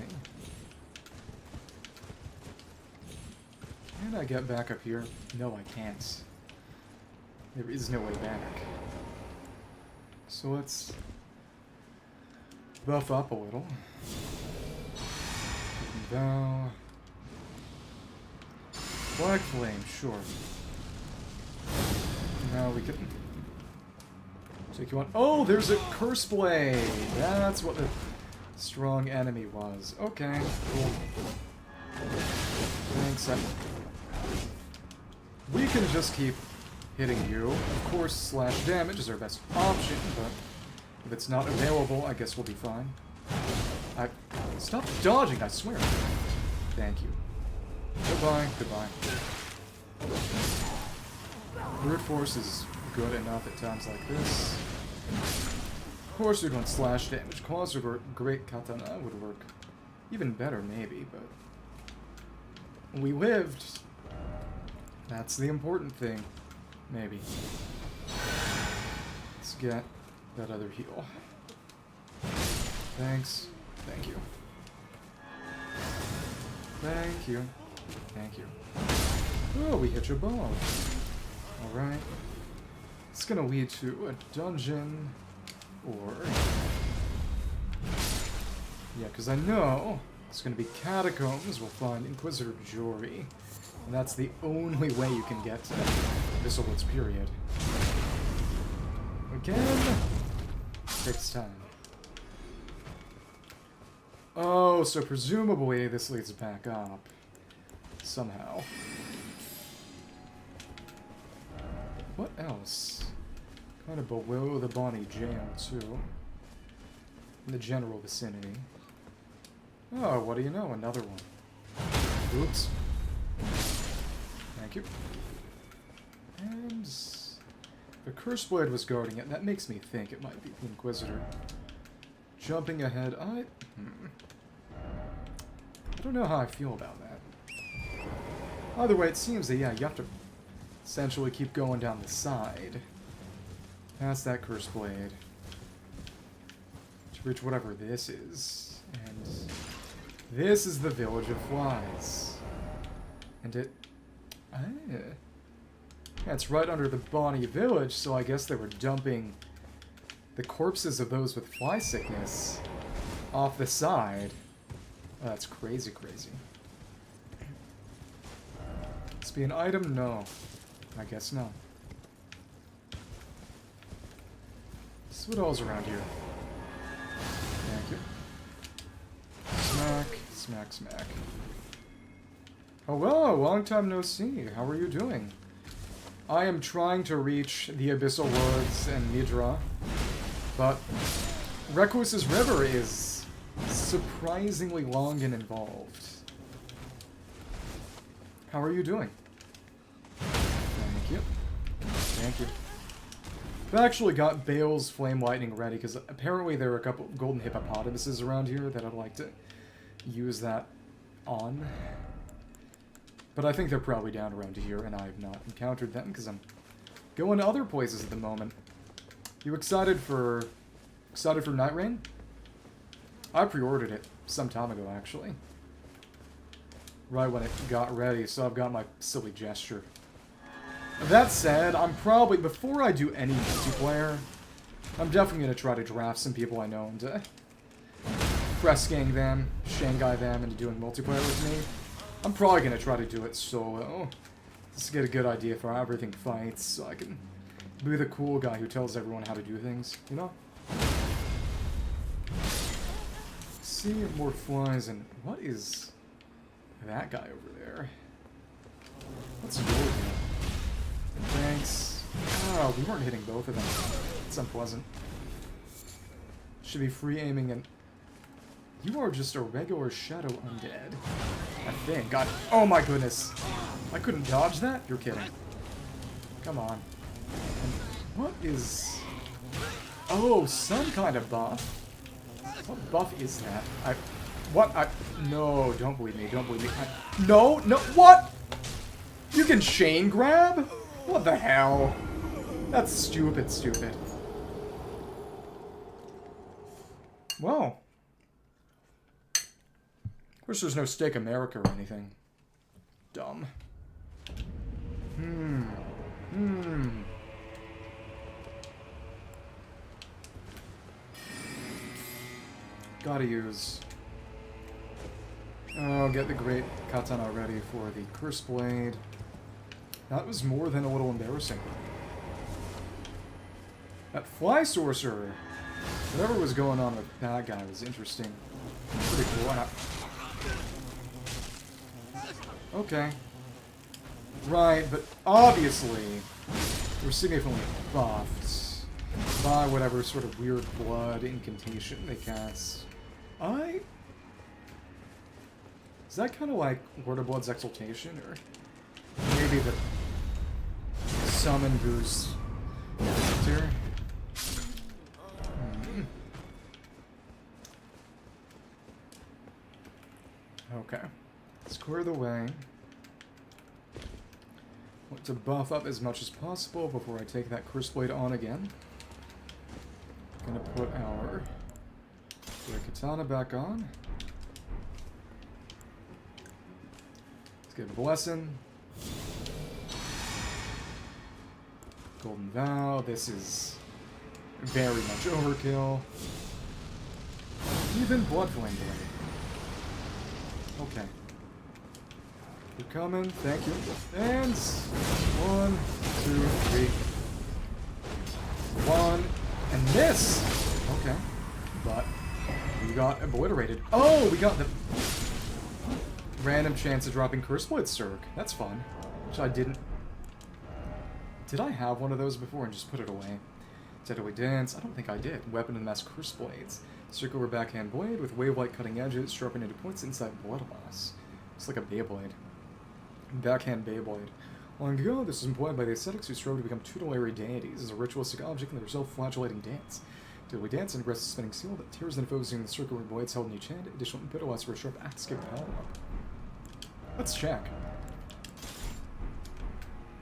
Speaker 1: can I get back up here? No, I can't. There is no way back. So let's buff up a little. Bow. Black Flame, sure. Now we can take you on. Oh, there's a Curse Blade! That's what the strong enemy was. Okay, cool. Thanks. We can just keep hitting you. Of course, slash damage is our best option, but if it's not available, I guess we'll be fine. Stop dodging, I swear. Thank you. Goodbye, goodbye. Brute Force is good enough at times like this. Of course, we'd want slash damage. Claws or Great Katana would work even better, maybe, but... we lived. That's the important thing. Maybe. Let's get that other heal. Thanks. Thank you. Thank you. Thank you. Oh, we hit your ball. Alright. It's gonna lead to a dungeon, or... yeah, because I know it's gonna be catacombs. We'll find Inquisitor Jory. And that's the only way you can get to Abyssal Woods, period. Again, takes time. Oh, so presumably this leads back up. Somehow. What else? Kind of below the Bonnie jail, too. In the general vicinity. Oh, what do you know? Another one. Oops. Thank you. And the Curse Blade was guarding it. That makes me think it might be the Inquisitor. Jumping ahead, I don't know how I feel about that. Either way, it seems that, yeah, you have to essentially keep going down the side. Past that Curse Blade. To reach whatever this is. And this is the Village of Flies. And it... yeah, it's right under the Bonnie Village, so I guess they were dumping the corpses of those with fly sickness off the side. Oh, that's crazy, crazy. Must be an item? No. I guess not. So what all's around here? Thank you. Smack, smack, smack. Hello, long time no see. How are you doing? I am trying to reach the Abyssal Woods and Midra, but Recluses River is surprisingly long and involved. How are you doing? Thank you. Thank you. I've actually got Bale's Flame Lightning ready, because apparently there are a couple golden hippopotamuses around here that I'd like to use that on. But I think they're probably down around here, and I have not encountered them, because I'm going to other places at the moment. You excited for Night Rain? I pre-ordered it some time ago, actually. Right when it got ready, so I've got my silly gesture. That said, I'm probably, before I do any multiplayer, I'm definitely going to try to draft some people I know into press gang them, Shanghai them, into doing multiplayer with me. I'm probably going to try to do it solo, just to get a good idea for how everything fights, so I can be the cool guy who tells everyone how to do things, you know? See more flies, and what is that guy over there? What's your deal? Thanks. Oh, we weren't hitting both of them. It's unpleasant. Should be free aiming, and you are just a regular shadow undead. I think. God. Oh my goodness. I couldn't dodge that? You're kidding. Come on. And what is... Oh, some kind of buff. What buff is that? No, don't believe me. Don't believe me. No, what? You can chain grab? What the hell? That's stupid, stupid. Well. Of course there's no Stake America or anything. Dumb. Gotta use... Oh, get the great katana ready for the Curse Blade. That was more than a little embarrassing. That Fly Sorcerer! Whatever was going on with that guy was interesting. Pretty cool. Okay. Right, but obviously, we're significantly buffed by whatever sort of weird blood incantation they cast. Is that kind of like Lord of Blood's Exaltation, or maybe the summon boost here? Okay. Let's clear the way. Want to buff up as much as possible before I take that Curse Blade on again. Gonna put our katana back on. Let's get a blessing. Golden Vow. This is very much overkill. Even Blood Flame Blade. Okay. You're coming. Thank you. And 1, 2, 3. 1 and miss. Okay. But we got obliterated. Oh, we got the random chance of dropping Curse Blade Circ. That's fun. Which I didn't... Did I have one of those before and just put it away? Deadly Dance. I don't think I did. Weapon of Mass Curse Blades. Circular backhand blade with wave-like cutting edges, sharpened into points inside blood loss. It's like a Beyblade. Backhand Beyblade. Long ago, this was employed by the ascetics who strove to become tutelary deities as a ritualistic object in their self-flagellating dance. Deadly Dance, an aggressive spinning seal that tears and foes using the circular blades held in each hand. Additional input allows for a sharp axe give power up. Let's check.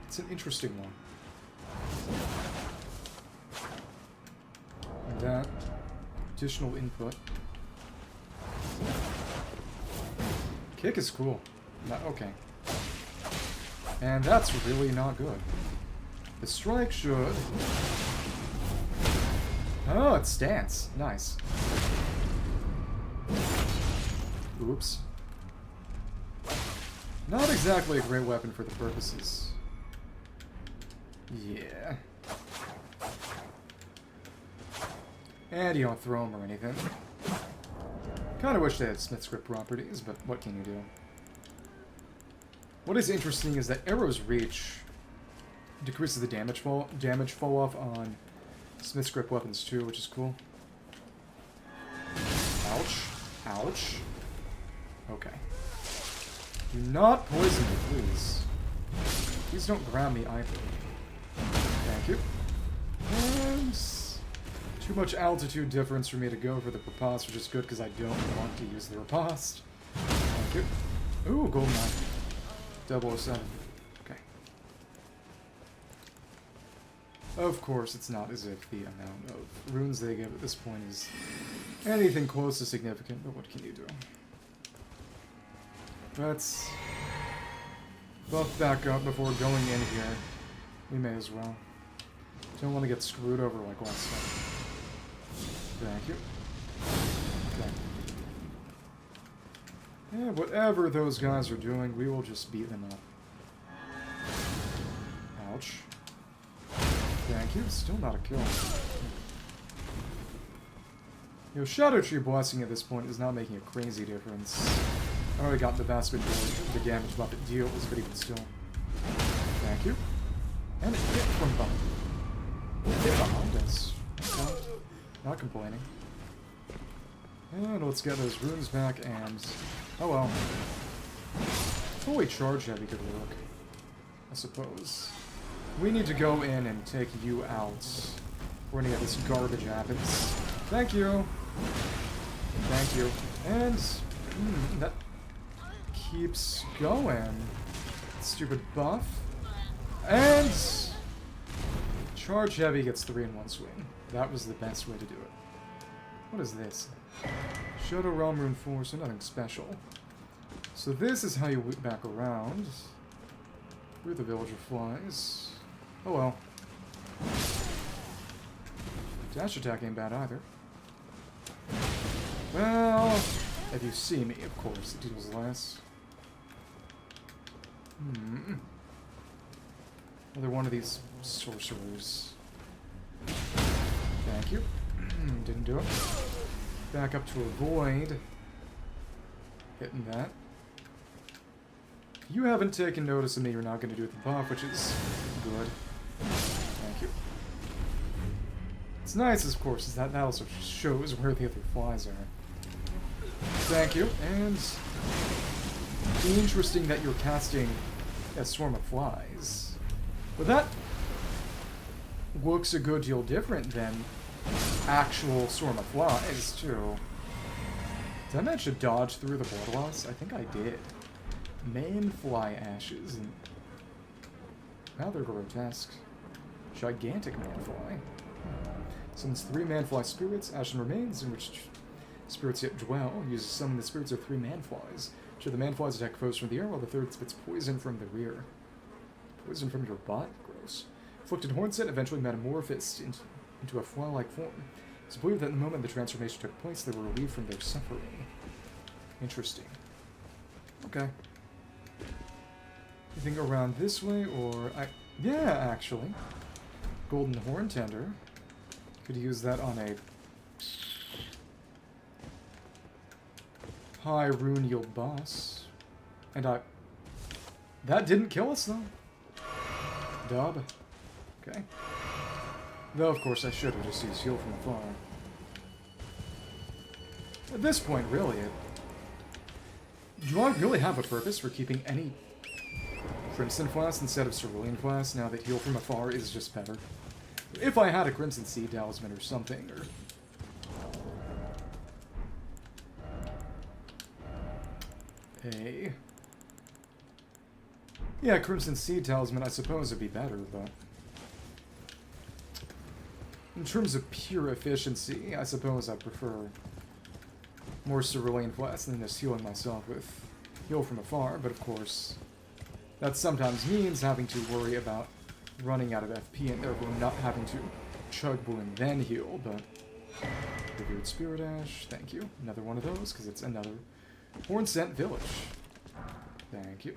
Speaker 1: It's an interesting one. And that. Additional input. Kick is cool. Okay. And that's really not good. The strike should... Oh, it's stance. Nice. Oops. Not exactly a great weapon for the purposes. Yeah. And you don't throw them or anything. Kinda wish they had Smith's Grip properties, but what can you do? What is interesting is that arrow's reach decreases the damage fall off on Smith's Grip weapons too, which is cool. Ouch. Ouch. Okay. Do not poison me, please. Please don't grab me either. Thank you. And too much altitude difference for me to go for the riposte, which is good because I don't want to use the riposte. Thank you. Ooh, golden eye. 007. Okay. Of course, it's not as if the amount of runes they give at this point is anything close to significant, but what can you do? Let's buff back up before going in here. We may as well. Don't want to get screwed over like last time. Thank you. Okay. Yeah, whatever those guys are doing, we will just beat them up. Ouch. Thank you. Still not a kill. You know, Shadow Tree Blessing at this point is not making a crazy difference. I already got the vast majority of the damage buff it deals, but even still. Thank you. And a hit from behind. Hit behind us. Okay. Not complaining. And let's get those runes back and... Oh well. Fully charge heavy could work, I suppose. We need to go in and take you out. Before any of this garbage happens. Thank you! Thank you. And... that keeps going. Stupid buff. And... Charge heavy gets 3 in 1 swing. That was the best way to do it. What is this? Shadow Realm Rune 4, so nothing special. So this is how you loop back around. Through the Villager Flies. Oh well. Dash attack ain't bad either. Well, if you see me, of course, it deals less. Another one of these sorcerers. Thank you. Didn't do it. Back up to avoid hitting that. You haven't taken notice of me, you're not going to do it the buff, which is good. Thank you. It's nice, of course, is that also shows where the other flies are. Thank you, and interesting that you're casting a swarm of flies. But that looks a good deal different than actual swarm of flies, too. Did I manage to dodge through the blood loss? I think I did. Manfly ashes. And now they're grotesque. Gigantic manfly. Summons 3 manfly spirits, ashen remains, in which spirits yet dwell. Uses summon the spirits of 3 manflies. Each of the manflies attack foes from the air, while the third spits poison from the rear. Poison from your butt? Gross. Afflicted Hornset eventually metamorphosed into a fly-like form. It's believed that the moment the transformation took place, they were relieved from their suffering. Interesting. Okay. You think around this way, or... Yeah, actually. Golden Horn Tender. Could use that on a... high rune yield boss. And that didn't kill us, though. Dub. Okay. Though, of course, I should have just used heal from afar. At this point, really, do I really have a purpose for keeping any Crimson Flask instead of Cerulean Flask now that heal from afar is just better? If I had a Crimson Seed Talisman or something, or... Yeah, Crimson Seed Talisman I suppose would be better, but... In terms of pure efficiency, I suppose I prefer more Cerulean Flask than just healing myself with heal from afar, but of course, that sometimes means having to worry about running out of FP and therefore not having to chug blue and then heal, but... Revered Spirit Ash, thank you. Another one of those, because it's another Horn Scent Village. Thank you.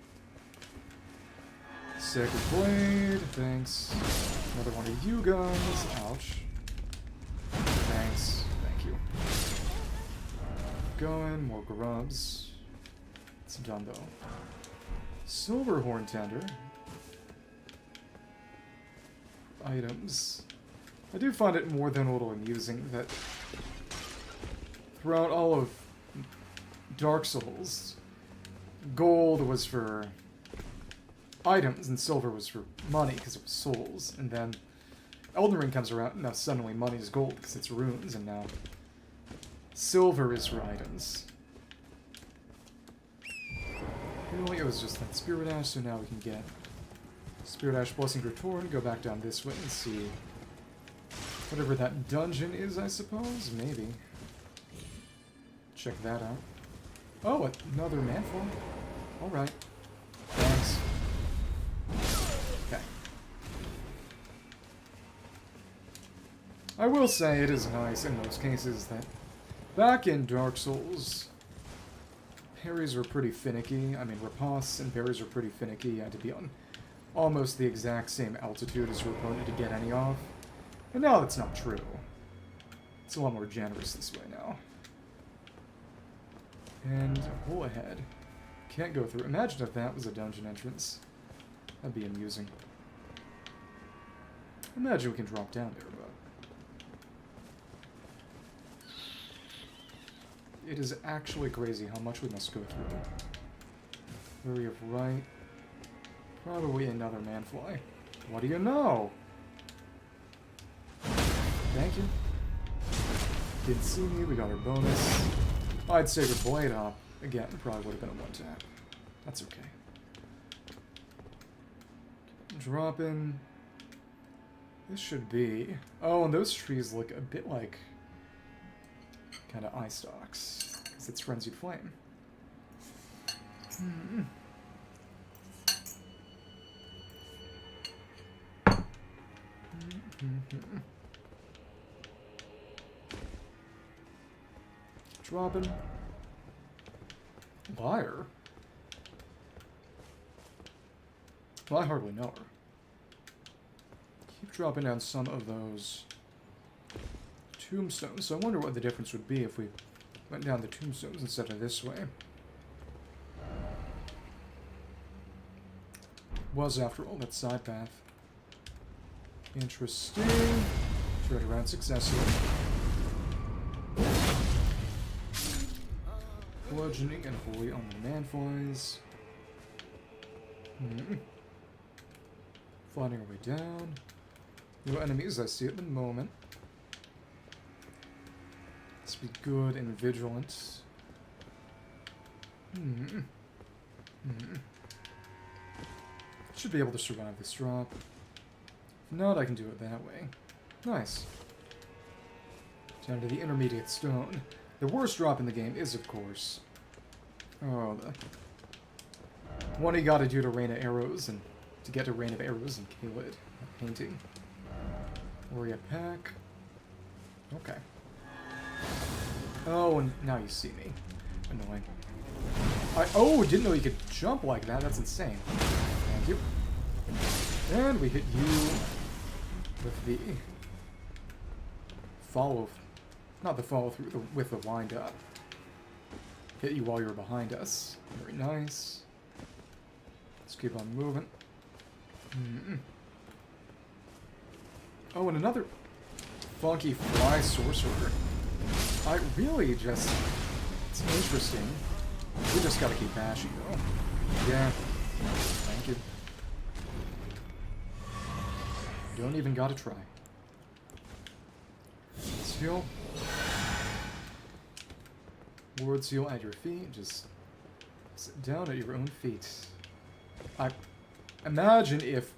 Speaker 1: Sacred Blade, thanks. Another one of you guys. Ouch. Thanks. Thank you. Going, more grubs. It's done though. Silver Horn Tender. Items. I do find it more than a little amusing that throughout all of Dark Souls, gold was for items and silver was for money because it was souls, and then Elden Ring comes around and now suddenly money is gold because it's runes, and now silver is for items. Really, it was just that Spirit Ash, so now we can get Spirit Ash Blessing Return, go back down this way and see whatever that dungeon is, I suppose? Maybe. Check that out. Oh, another manful. Alright. Thanks. Okay. I will say it is nice in those cases that back in Dark Souls, parries were pretty finicky. I mean, riposts and parries were pretty finicky. You had to be on almost the exact same altitude as your opponent to get any off. And now that's not true. It's a lot more generous this way now. And a hole ahead. Can't go through. Imagine if that was a dungeon entrance. That'd be amusing. Imagine we can drop down there, but... It is actually crazy how much we must go through. Area of right. Probably another manfly. What do you know? Thank you. Didn't see me, we got our bonus. I'd say the blade hop. Again, probably would have been a one-tap. That's okay. Drop in. This should be... Oh, and those trees look a bit like... kind of eye stalks. Because it's Frenzied Flame. Hmm. Dropping. Liar? Well, I hardly know her. Keep dropping down some of those tombstones. So I wonder what the difference would be if we went down the tombstones instead of this way. Was, after all, that side path. Interesting. Turn around successfully. Bludgeoning and holy on the manflies. Flying our way down. No enemies I see at the moment. Let's be good and vigilant. Should be able to survive this drop. If not, I can do it that way. Nice. Down to the intermediate stone. The worst drop in the game is, of course... Oh, the... one you gotta do to Rain of Arrows, and to get to Rain of Arrows and kill it. Painting. Warrior pack. Okay. Oh, and now you see me. Annoying. Oh, didn't know you could jump like that. That's insane. Thank you. And we hit you with the follow... Not the follow through, with the wind up. hit you while you're behind us. Very nice. Let's keep on moving. Oh, and another funky fly sorcerer. I really just... It's interesting. We just gotta keep bashing, though. Yeah. Thank you. Don't even gotta try. Let's heal. Ward seal at your feet. Just sit down at your own feet. I imagine if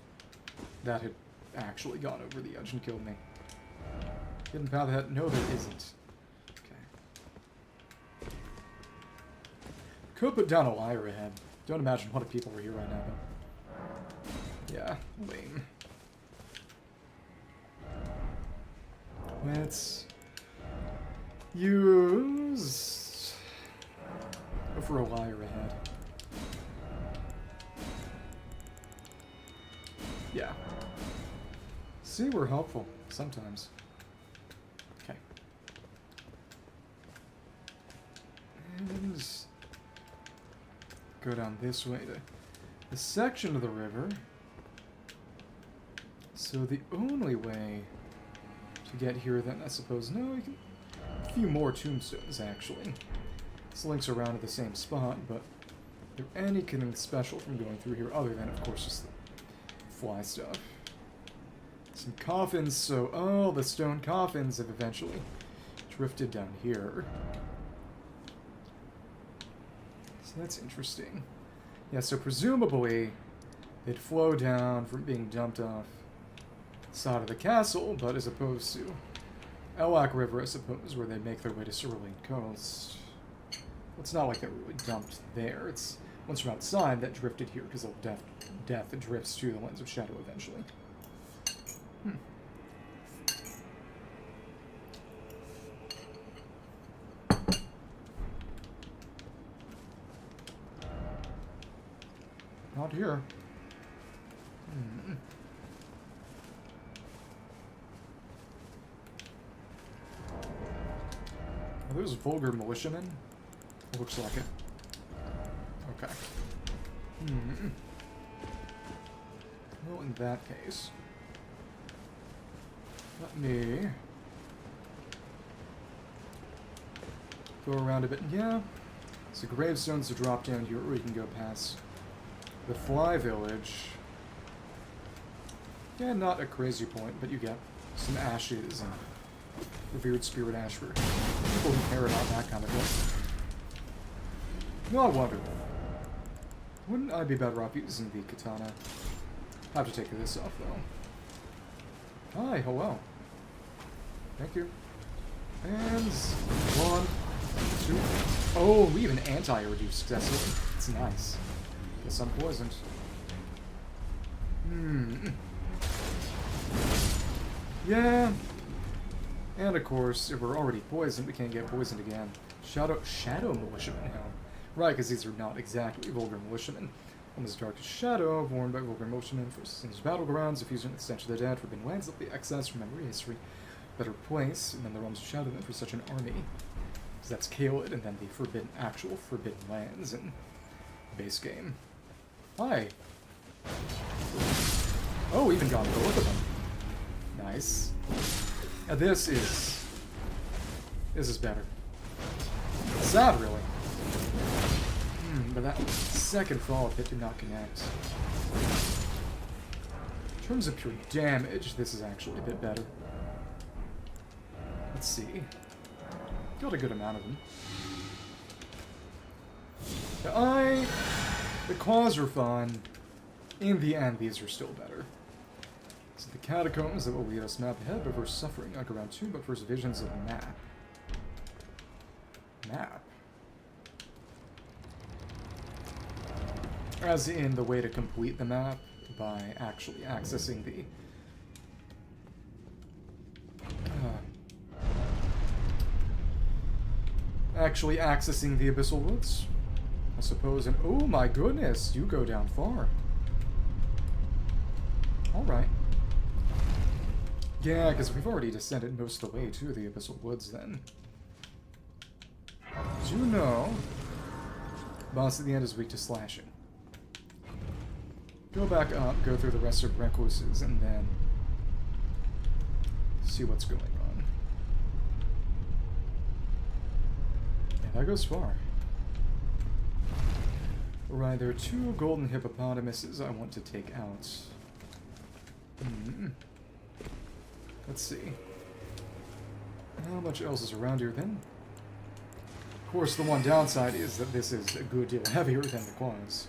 Speaker 1: that had actually gone over the edge and killed me. Hidden path ahead. No, there isn't. Okay. Could put down a wire ahead. Don't imagine what if people were here right now, though. Yeah, lame. Let's use... Go for a wire ahead. Yeah. See, we're helpful. Sometimes. Okay. And go down this way to the section of the river. So the only way to get here then, I suppose... No, you can... A few more tombstones, actually. This links around to the same spot, but... Is there anything special from going through here other than, of course, just the fly stuff? Some coffins, so... Oh, the stone coffins have eventually drifted down here. So that's interesting. Yeah, so presumably they'd flow down from being dumped off the side of the castle, but as opposed to Elak River, I suppose, where they make their way to Cerulean Coast. Well, it's not like they were really dumped there. It's once you're outside that drifted here, because death drifts to the Lens of Shadow eventually. Not here. Are those vulgar militiamen? Looks like it. Okay. Well, in that case, let me go around a bit. Yeah. So gravestones to drop down here, or we can go past the Fly Village. Yeah, not a crazy point, but you get some ashes and revered spirit ash for people who care about that kind of thing. Well, I wonder. Wouldn't I be better off using the katana? I have to take this off, though. Hi, hello. Thank you. And 1, 2. Oh, we even anti-reduce successfully. It's nice. Guess I'm poisoned. Yeah. And of course, if we're already poisoned, we can't get poisoned again. Shadow militiamen now. Right, because these are not exactly vulgar militiamen. One is darkest shadow, born by vulgar militiamen for Sin's battlegrounds, diffusing the stench of the dead, forbidden lands, let the excess from memory history. Better place, and then the realms of shadow than for such an army. Because that's Caelid, and then the actual forbidden lands in base game. Hi. Oh, even got a look at them. Nice. Now this is better. Sad, really. But that second follow-up hit did not connect. In terms of pure damage, this is actually a bit better. Let's see. Got a good amount of them. The claws are fun. In the end, these are still better. So the catacombs that will lead us map ahead, but first suffering, like around 2, but first visions of map. Map? As in the way to complete the map by actually accessing the... actually accessing the Abyssal Woods, I suppose, and oh my goodness, you go down far. Alright. Yeah, because we've already descended most of the way to the Abyssal Woods then. Do you know Boss at the end is weak to slashing. Go back up, go through the rest of Recluses, and then see what's going on. Yeah, that goes far. Right, there are 2 golden hippopotamuses I want to take out. Let's see. How much else is around here then? Of course, the one downside is that this is a good deal heavier than the claws.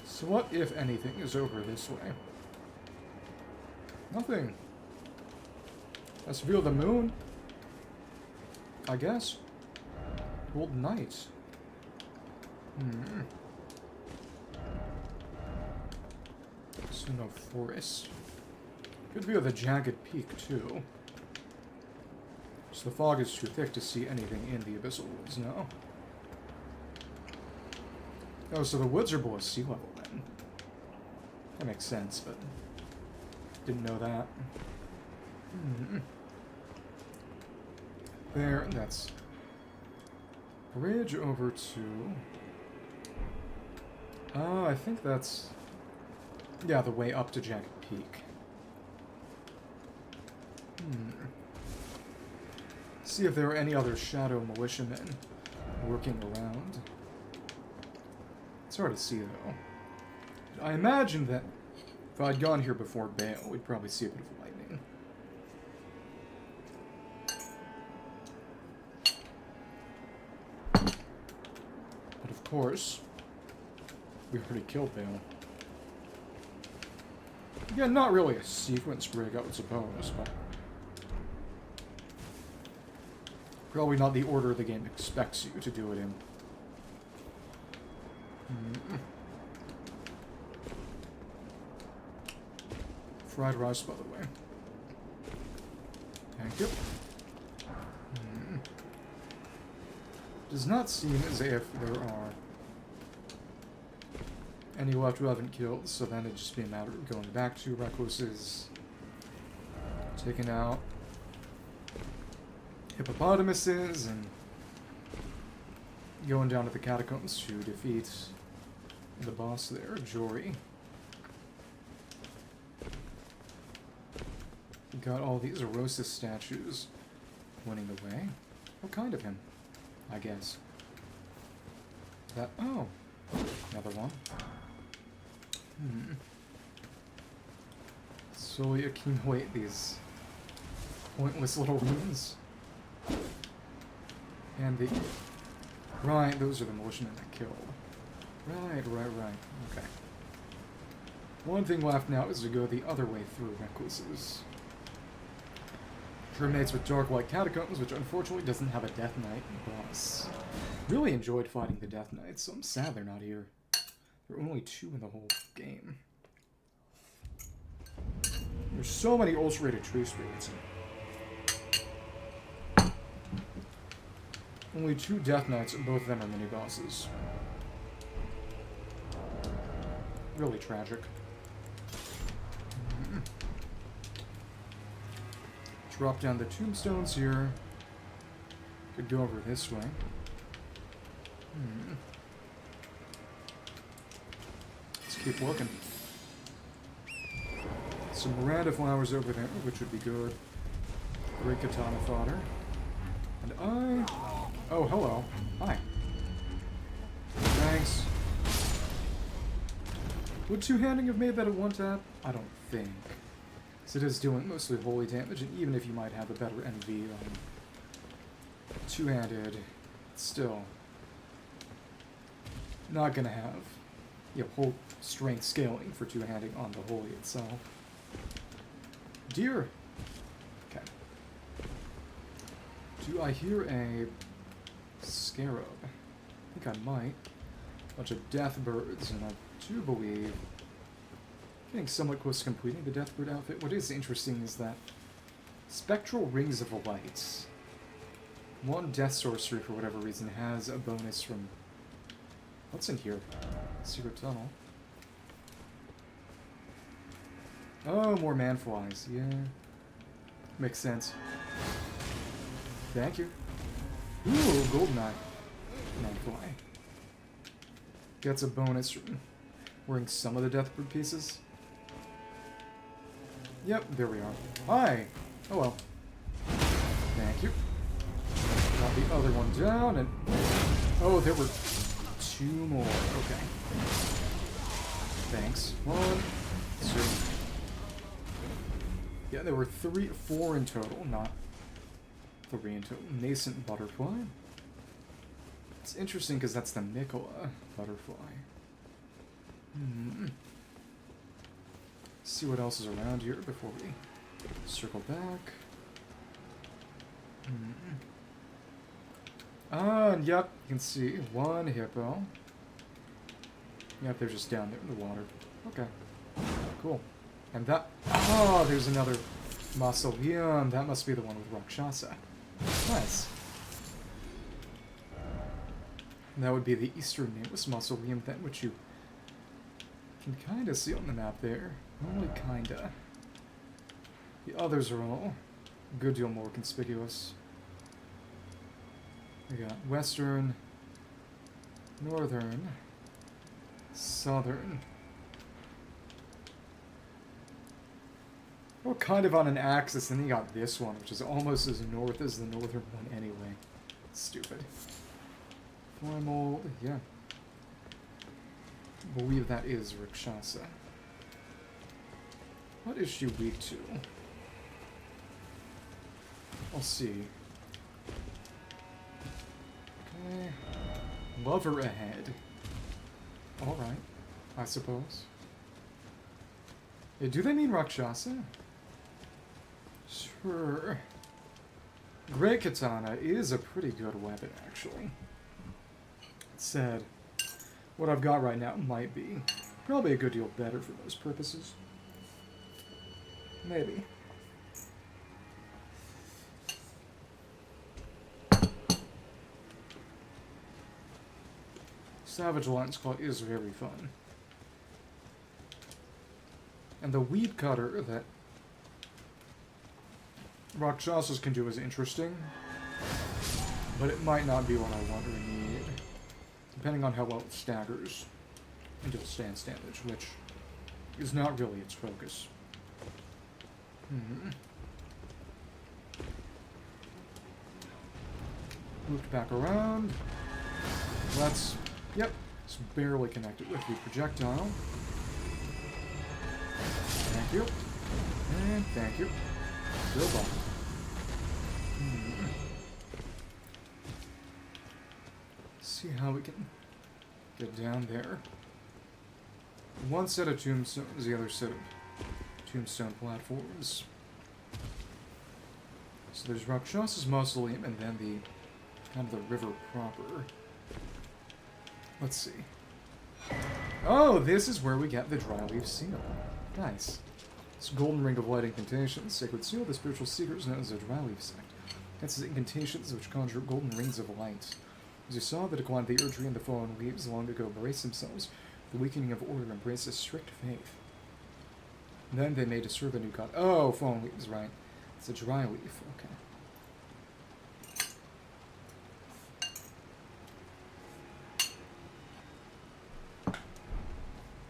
Speaker 1: So what, if anything, is over this way? Nothing. Let's view the moon. I guess. Gold Knight. So no forest. Good view of the jagged peak, too. So the fog is too thick to see anything in the Abyssal Woods now. Oh, so the woods are below sea level then. That makes sense, but didn't know that. There, that's bridge over to... I think that's... yeah, the way up to Jagged Peak. See if there are any other shadow militiamen working around. It's hard to see, though. I imagine that if I'd gone here before Bale, we'd probably see a bit of lightning. But of course, we already killed Bale. Yeah, not really a sequence break, I would suppose, but... probably not the order the game expects you to do it in. Fried rice, by the way. Thank you. Does not seem as if there are any left who haven't killed, so then it'd just be a matter of going back to Recluses, taking out hippopotamuses, and going down to the catacombs to defeat the boss there, Jory. Got all these Erosis statues winning the way. What kind of him? I guess. That... oh. Another one. Slowly accumulate these pointless little runes. And the... right, those are the militiamen I killed. Right. Okay. One thing left now is to go the other way through Recluses. Terminates with Dark White Catacombs, which unfortunately doesn't have a Death Knight boss. Really enjoyed fighting the Death Knights, so I'm sad they're not here. There are only 2 in the whole game. There's so many ulcerated tree spirits. Only 2 Death Knights, and both of them are mini-bosses. Really tragic. Drop down the tombstones here. Could go over this way. Let's keep looking. Some Miranda flowers over there, which would be good. Great katana fodder. And oh, hello. Hi. Thanks. Would two-handing have made that a one-tap? I don't think. So it is doing mostly holy damage, and even if you might have a better NV on two-handed, it's still not gonna have, you know, whole strength scaling for two-handing on the holy itself. Deer. Okay. Do I hear a scarab? I think I might. Bunch of death birds, and I do believe getting somewhat close to completing the Deathbird outfit. What is interesting is that Spectral Rings of Light, one death sorcery for whatever reason has a bonus from What's in here? Secret tunnel. Oh, more man-flies. Yeah. Makes sense. Thank you. Ooh, golden eye. Man-fly. Gets a bonus from wearing some of the Deathbird pieces. Yep, there we are. Hi! Oh well. Thank you. Got the other one down, and... Oh, there were 2 more. Okay. Thanks. 1, 2. Yeah, there were 4 in total, not 3 in total. Nascent butterfly. It's interesting because that's the Mikola butterfly. See what else is around here before we circle back. And yep, you can see 1 hippo. Yep, they're just down there in the water. Okay. Cool. And that... Oh, there's another mausoleum. That must be the one with Rakshasa. Nice. And that would be the Eastern Nameless Mausoleum then, which you can kind of see on the map there. Only kinda. The others are all a good deal more conspicuous. We got Western, Northern, Southern. Oh, kind of on an axis, and then you got this one, which is almost as north as the northern one anyway. Stupid. Formal, yeah. I believe that is Rakshasa. What is she weak to? I'll see. Okay. Lover ahead. Alright, I suppose. Yeah, do they mean Rakshasa? Sure. Great Katana is a pretty good weapon, actually. Said, what I've got right now might be probably a good deal better for those purposes. Maybe. Savage Lance Claw is very fun. And the weed cutter that Rakshasas can do is interesting, but it might not be what I want or need, depending on how well it staggers into the stance damage, which is not really its focus. Looped back around. Let's... Yep, it's barely connected with the projectile. Thank you. And thank you. Still bottom. See how we can get down there. One set of tombstones, the other set of tombstone platforms. So there's Rakshas's Mausoleum and then the kind of the river proper. Let's see. Oh, this is where we get the Dryleaf Seal. Nice. This golden ring of light incantations, sacred seal, the spiritual seekers known as the Dryleaf sect. Hence incantations which conjure golden rings of light. As you saw, the decline of the Erdtree and the fallen leaves long ago brace themselves. The weakening of order embraces strict faith. Then they may discern a new god. Oh, fallen leaves, right. It's a Dryleaf, okay.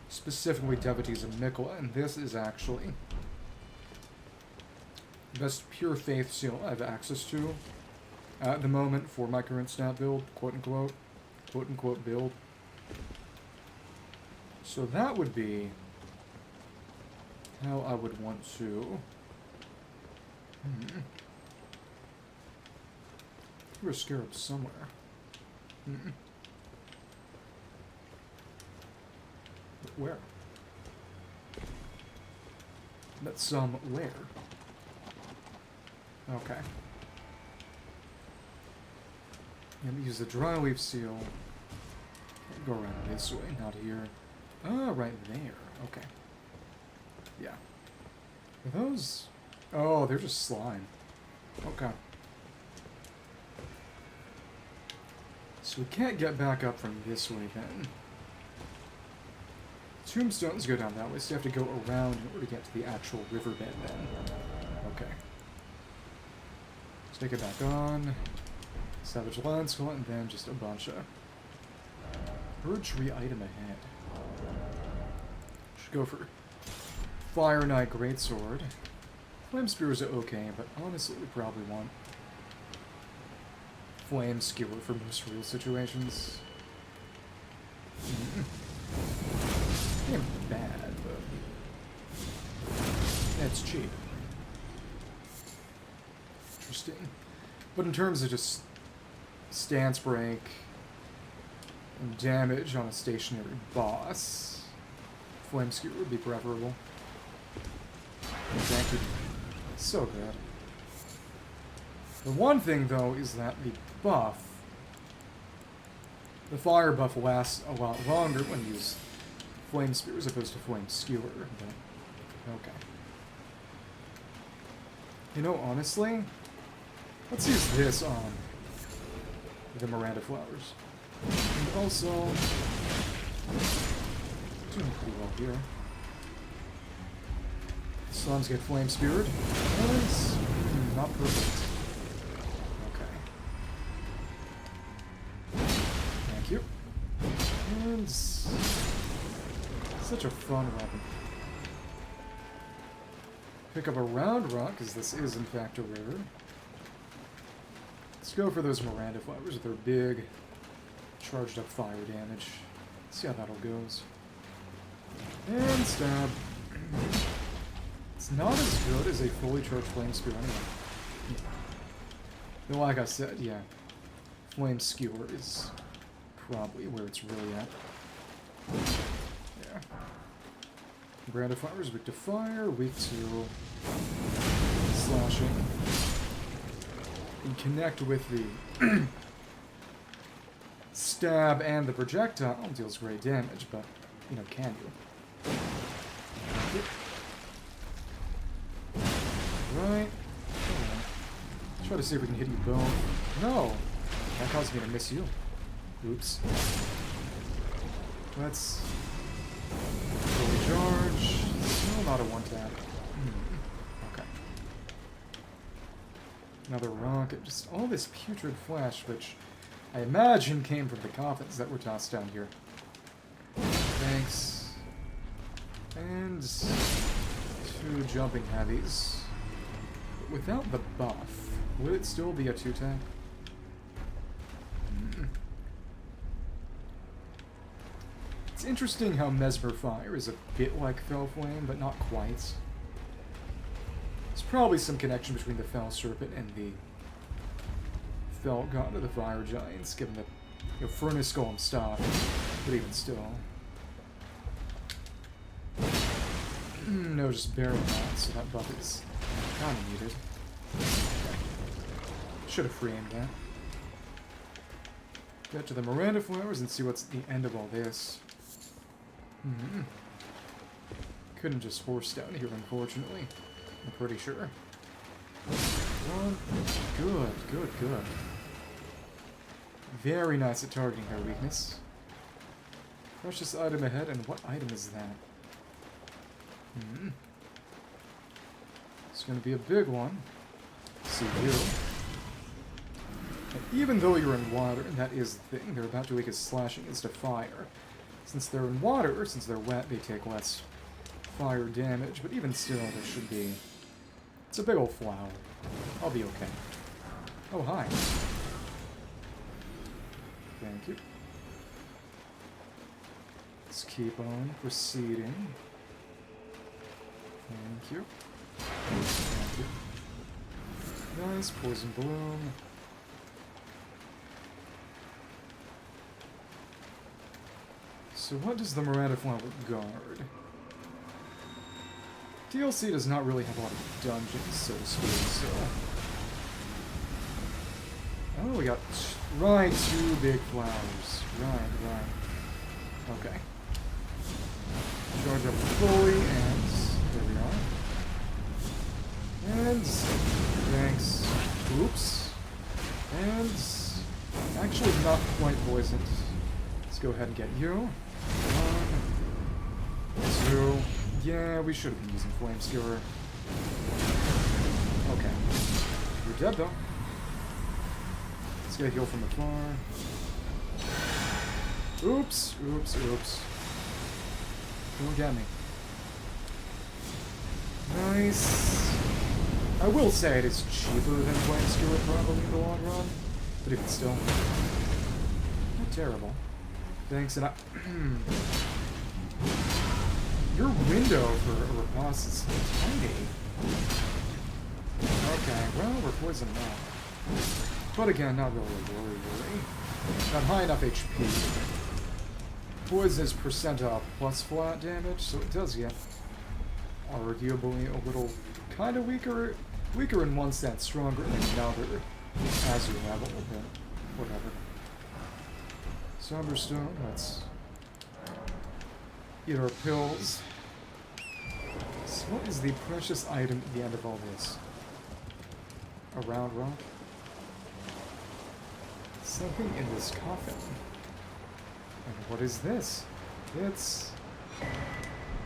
Speaker 1: Specifically devotees of Mikola, and this is actually the best pure faith seal I have access to at the moment for my current stat build, quote unquote build. So that would be how I would want to. There are scarabs somewhere. But where? That's somewhere. Okay. Let me use the Dryleaf seal. Go around this way, not here. Oh, right there. Okay. Yeah. Are those... Oh, they're just slime. Okay. So we can't get back up from this way then. Tombstones go down that way, so you have to go around in order to get to the actual riverbed then. Okay. Let's take it back on. Savage Lion Skull, and then just a bunch of bird tree item ahead. Should go for Fire Knight Greatsword. Flame Spears are okay, but honestly we probably want Flame Skewer for most real situations. Ain't bad, but it's cheap. Interesting. But in terms of just stance break and damage on a stationary boss, Flame Skewer would be preferable. Thank you. So good. The one thing, though, is that the buff, the fire buff, lasts a lot longer when you use Flame Spear as opposed to Flame Skewer. But, okay. You know, honestly, let's use this on the Miranda Flowers. And also, doing pretty well here. Slums get Flame Speared. Nice. Not perfect. Thank you. And such a fun weapon. Pick up a round rock, because this is in fact a rare. Let's go for those Miranda Flowers with their big, charged up fire damage. See how that all goes. And stab. It's not as good as a fully charged Flame Spear anyway. But like I said, yeah. Flame Skewer is probably where it's really at. Yeah. Brand of Fire is weak to fire, weak to slashing. And connect with the stab and the projectile deals great damage, but, you know, can you? Right. Try to see if we can hit you both. No! That caused me to miss you. Oops. Let's fully charge. Still not a one-tap. Okay. Another rocket. Just all this putrid flesh, which I imagine came from the coffins that were tossed down here. Thanks. And 2 jumping heavies. But without the buff, would it still be a 2-tap? It's interesting how Mesmer Fire is a bit like Fell Flame, but not quite. There's probably some connection between the Fell Serpent and the Fell God of the Fire Giants, given that, you know, Furnace Golem stopped, but even still. No, just barely not, so that buff is kind of needed. Okay. Should have framed that. Get to the Miranda Flowers and see what's at the end of all this. Couldn't just horse down here, unfortunately. I'm pretty sure. Good, good, good. Very nice at targeting her weakness. Precious item ahead, and what item is that? It's gonna be a big one. See you. And even though you're in water, and that is the thing, they're about to weakest slashing is to fire. Since they're in water, since they're wet, they take less fire damage, but even still, there should be... It's a big old flower. I'll be okay. Oh, hi. Thank you. Let's keep on proceeding. Thank you. Thank you. Nice, Poison Bloom. So what does the Miranda Flower guard? DLC does not really have a lot of dungeons, so to speak, so... Oh, we got... Right, 2 big flowers. Right. Okay. Charge up fully, and... There we are. And... Thanks. Oops. And... Actually, not quite poisoned. Let's go ahead and get you. 1, 2. Yeah, we should have been using Flame Skewer. Okay. You're dead, though. Let's get a heal from afar. Oops, oops, oops. Don't get me. Nice. I will say it is cheaper than Flame Skewer probably in the long run, but even still, not terrible. Thanks, and I... Your window for a riposte is tiny. Okay, well, we're poisoned now. But again, not really a worry. Not high enough HP. Poison is percent up plus flat damage, so it does get arguably a little kind of weaker in one sense, stronger in another as you level, but whatever. Somberstone, let's eat our pills. So what is the precious item at the end of all this? A round rock? Something in this coffin. And what is this? It's...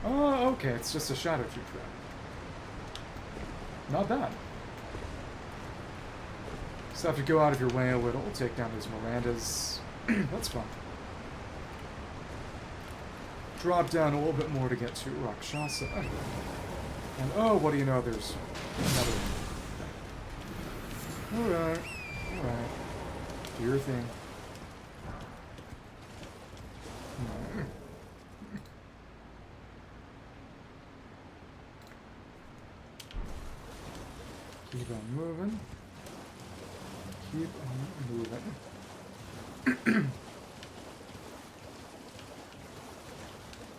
Speaker 1: Oh, okay, it's just a shadow tree trap. Not bad. Just have to go out of your way a little, take down those Mirandas. That's fun. Drop down a little bit more to get to Rakshasa. And oh, what do you know, there's another one. Alright, alright. Do your thing. Keep on moving. Keep on moving.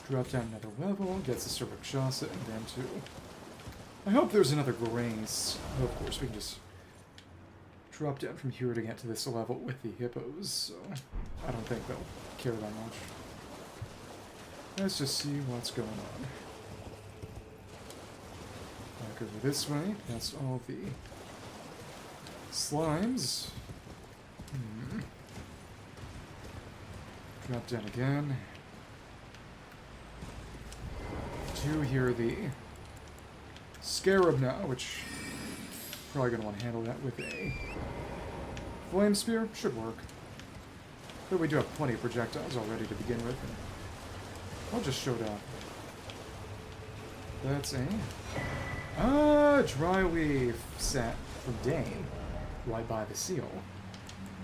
Speaker 1: Drop down another level, gets us to Rakshasa, and then to... I hope there's another grace. Oh, of course, we can just drop down from here to get to this level with the hippos, so I don't think they'll care that much. Let's just see what's going on. Back over this way, past all the slimes. Drop down again. To here the scarab now, which probably gonna want to handle that with a flame spear. Should work. But we do have plenty of projectiles already to begin with. I'll just show down. That's a dry leaf set from Dane, right by the seal.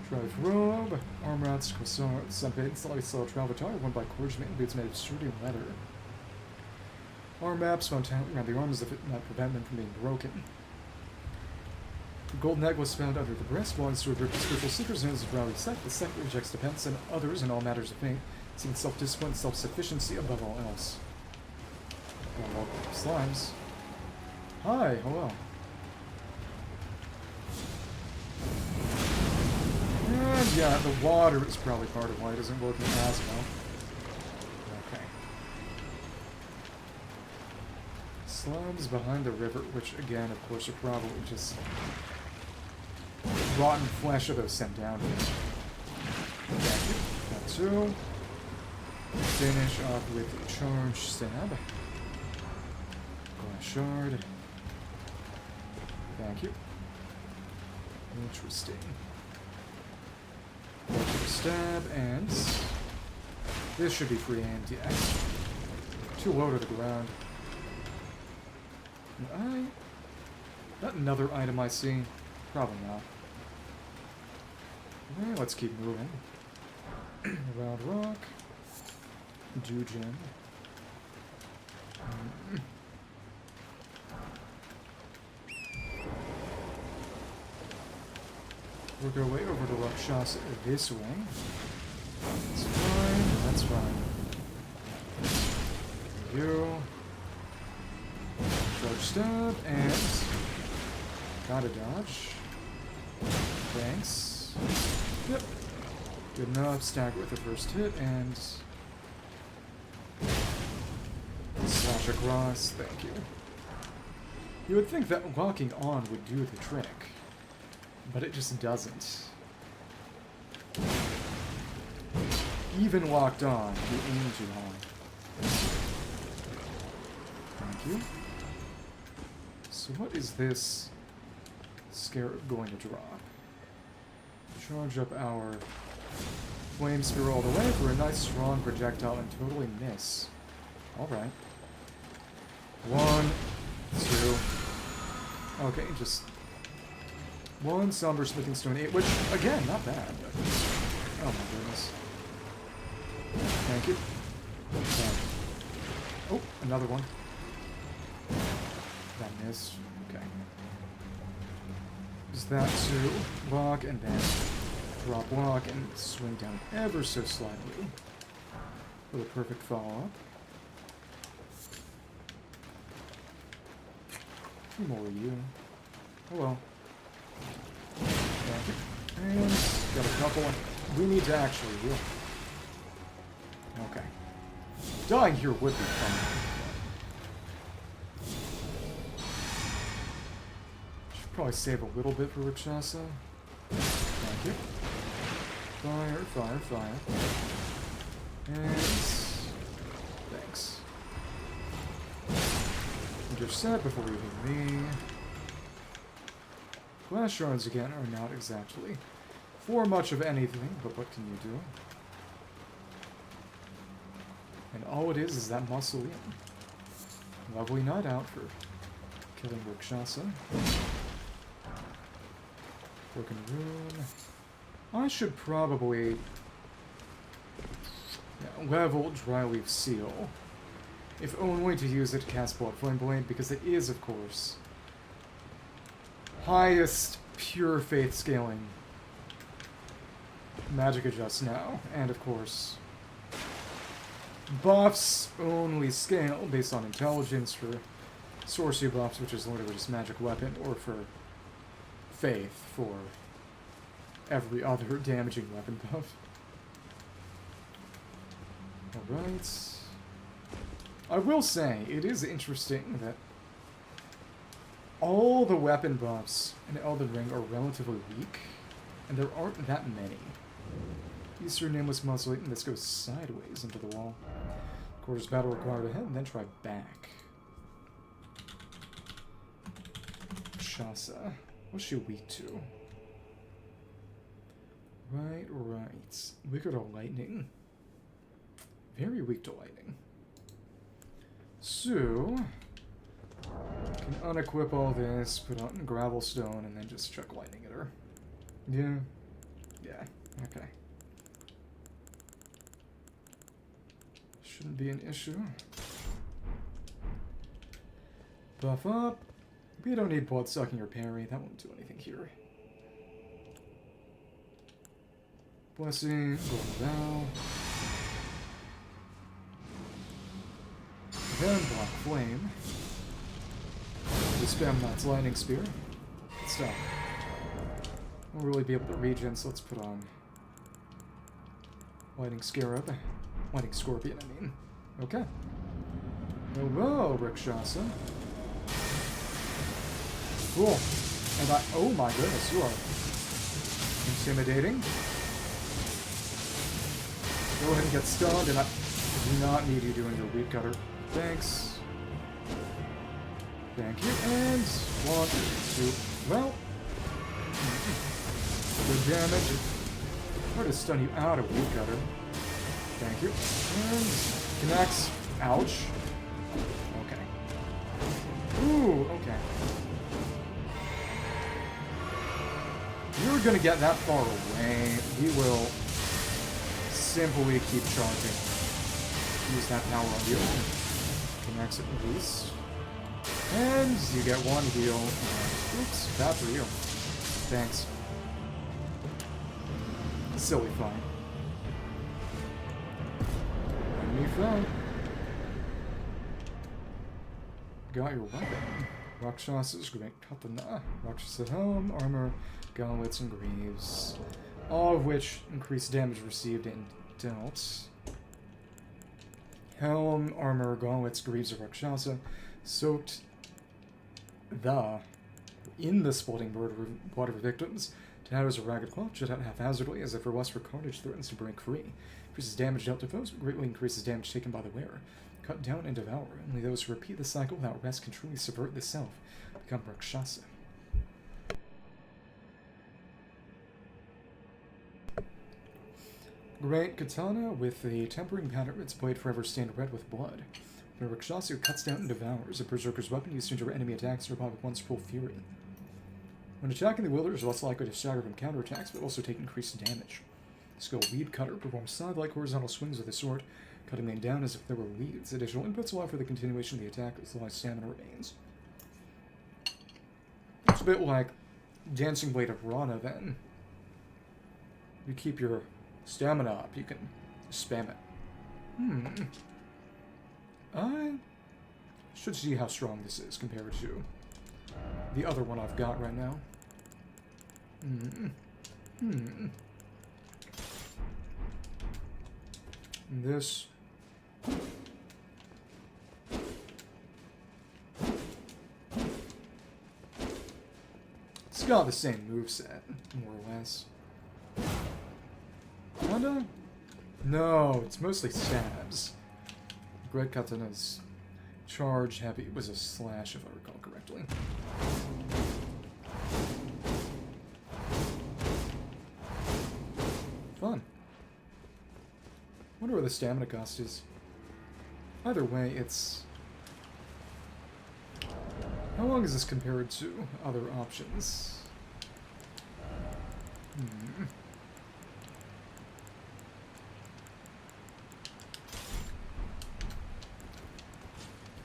Speaker 1: Dry leaf robe, armor rats, croissant, sunbait, slightly slow travel attire, worn by clergymen, boots made of sturdy leather. Arm maps found around the arms if it not prevent them from being broken. The gold necklace found under the breast belongs to a group of spiritual seekers known as the Drowy sect. The sect rejects dependence on others in all matters of faith, seeking self-discipline and self-sufficiency above all else. Well, slimes. Hi, hello. And yeah, the water is probably part of why it isn't working as well. Okay. Slums behind the river, which again, of course, are probably just rotten flesh of those sent down here. Thank you. Got two. Finish off with a charge stab. Glass shard. Thank you. Interesting. Stab, and this should be free aimed, yeah. Too low to the ground. That another item I see? Probably not. Okay, let's keep moving. Round rock. Dujin. Work our way over to Rakshasa this way. That's fine, that's fine. You. Charge stab, and... gotta dodge. Thanks. Yep. Good enough, stack with the first hit, and... slash across, thank you. You would think that walking on would do the trick. But it just doesn't. even locked on. You aim too high. Thank you. So what is this scarab going to drop? Charge up our flame spear all the way for a nice strong projectile and totally miss. Alright. 1, 2. Okay, just one somber smithing stone 8, which again, not bad. Oh my goodness. Thank you. Okay. Oh, another one. That missed. Okay. Is that to block and then drop block and swing down ever so slightly for the perfect follow-up. Two more of you. Oh well. Thank you. And got a couple. We need to actually heal. Okay. Dying here would be fun. Should probably save a little bit for Rakshasa. Thank you. Fire, fire, fire. And thanks. Intercept before you hit me. Glass shards again are not exactly for much of anything, but what can you do? And all it is that mausoleum. Lovely night out for killing Rakshasa. Broken rune. I should probably level Dryleaf Seal, if only to use it to cast Blood Flame Blade, because it is, of course, highest pure faith scaling magic adjust now, and of course buffs only scale based on intelligence for sorcery buffs, which is literally just magic weapon, or for faith for every other damaging weapon buff. Alright. I will say, it is interesting that all the weapon buffs in Elden Ring are relatively weak, and there aren't that many. Eastern Nameless Mausoleum, this goes sideways into the wall. Quarters battle required ahead, and then try back. Shasa. What's she weak to? Right. Weak to lightning. Very weak to lightning. So, can unequip all this, put on gravel stone, and then just chuck lightning at her. Yeah. Yeah. Okay. Shouldn't be an issue. Buff up. We don't need blood sucking or parry. That won't do anything here. Blessing. Golden Vow. Then Black Flame. We spam Knight's Lightning Spear. Good stuff. Won't really be able to regen, so let's put on Lightning Scarab. Lightning Scorpion, I mean. Okay. Hello, Rakshasa. Cool. And oh my goodness, you are intimidating. Go ahead and get stunned, and I do not need you doing your weed cutter. Thanks. Thank you. And 1, 2. Well, good damage. Try to stun you out of weed cutter. Thank you. And connects. Ouch. Okay. Ooh, okay. You're gonna get that far away. We will simply keep charging. Use that power on you. Connects at least. And you get 1 heal. And, oops, bad for you. Thanks. Silly fun. Enemy front. Got your weapon. Rakshasa's great katana. Rakshasa helm, armor, gauntlets, and greaves. All of which increase damage received and dealt. Helm, armor, gauntlets, greaves of Rakshasa. Soaked in the splitting blood of her victims. Tatters a ragged cloth shut out haphazardly as if her lust for carnage threatens to break free. Increases damage dealt to foes, but greatly increases damage taken by the wearer. Cut down and devour. Only those who repeat the cycle without rest can truly subvert the self. Become Rakshasa. Great katana with the tempering pattern, its blade forever stained red with blood. When a Rakshasa cuts down and devours, a berserker's weapon used to endure enemy attacks or reply with one's full fury. When attacking the wielder is less likely to stagger from counterattacks, but also take increased damage. Skill Weed Cutter performs side-like horizontal swings with a sword, cutting them down as if there were weeds. Additional inputs allow for the continuation of the attack as long as stamina remains. It's a bit like Dancing Blade of Rana, then. You keep your stamina up, you can spam it. I should see how strong this is compared to the other one I've got right now. This. It's got the same moveset, more or less. Kinda? No, it's mostly stabs. Great Katana's charge heavy was a slash, if I recall correctly. Fun. Wonder what the stamina cost is. Either way, it's... How long is this compared to other options?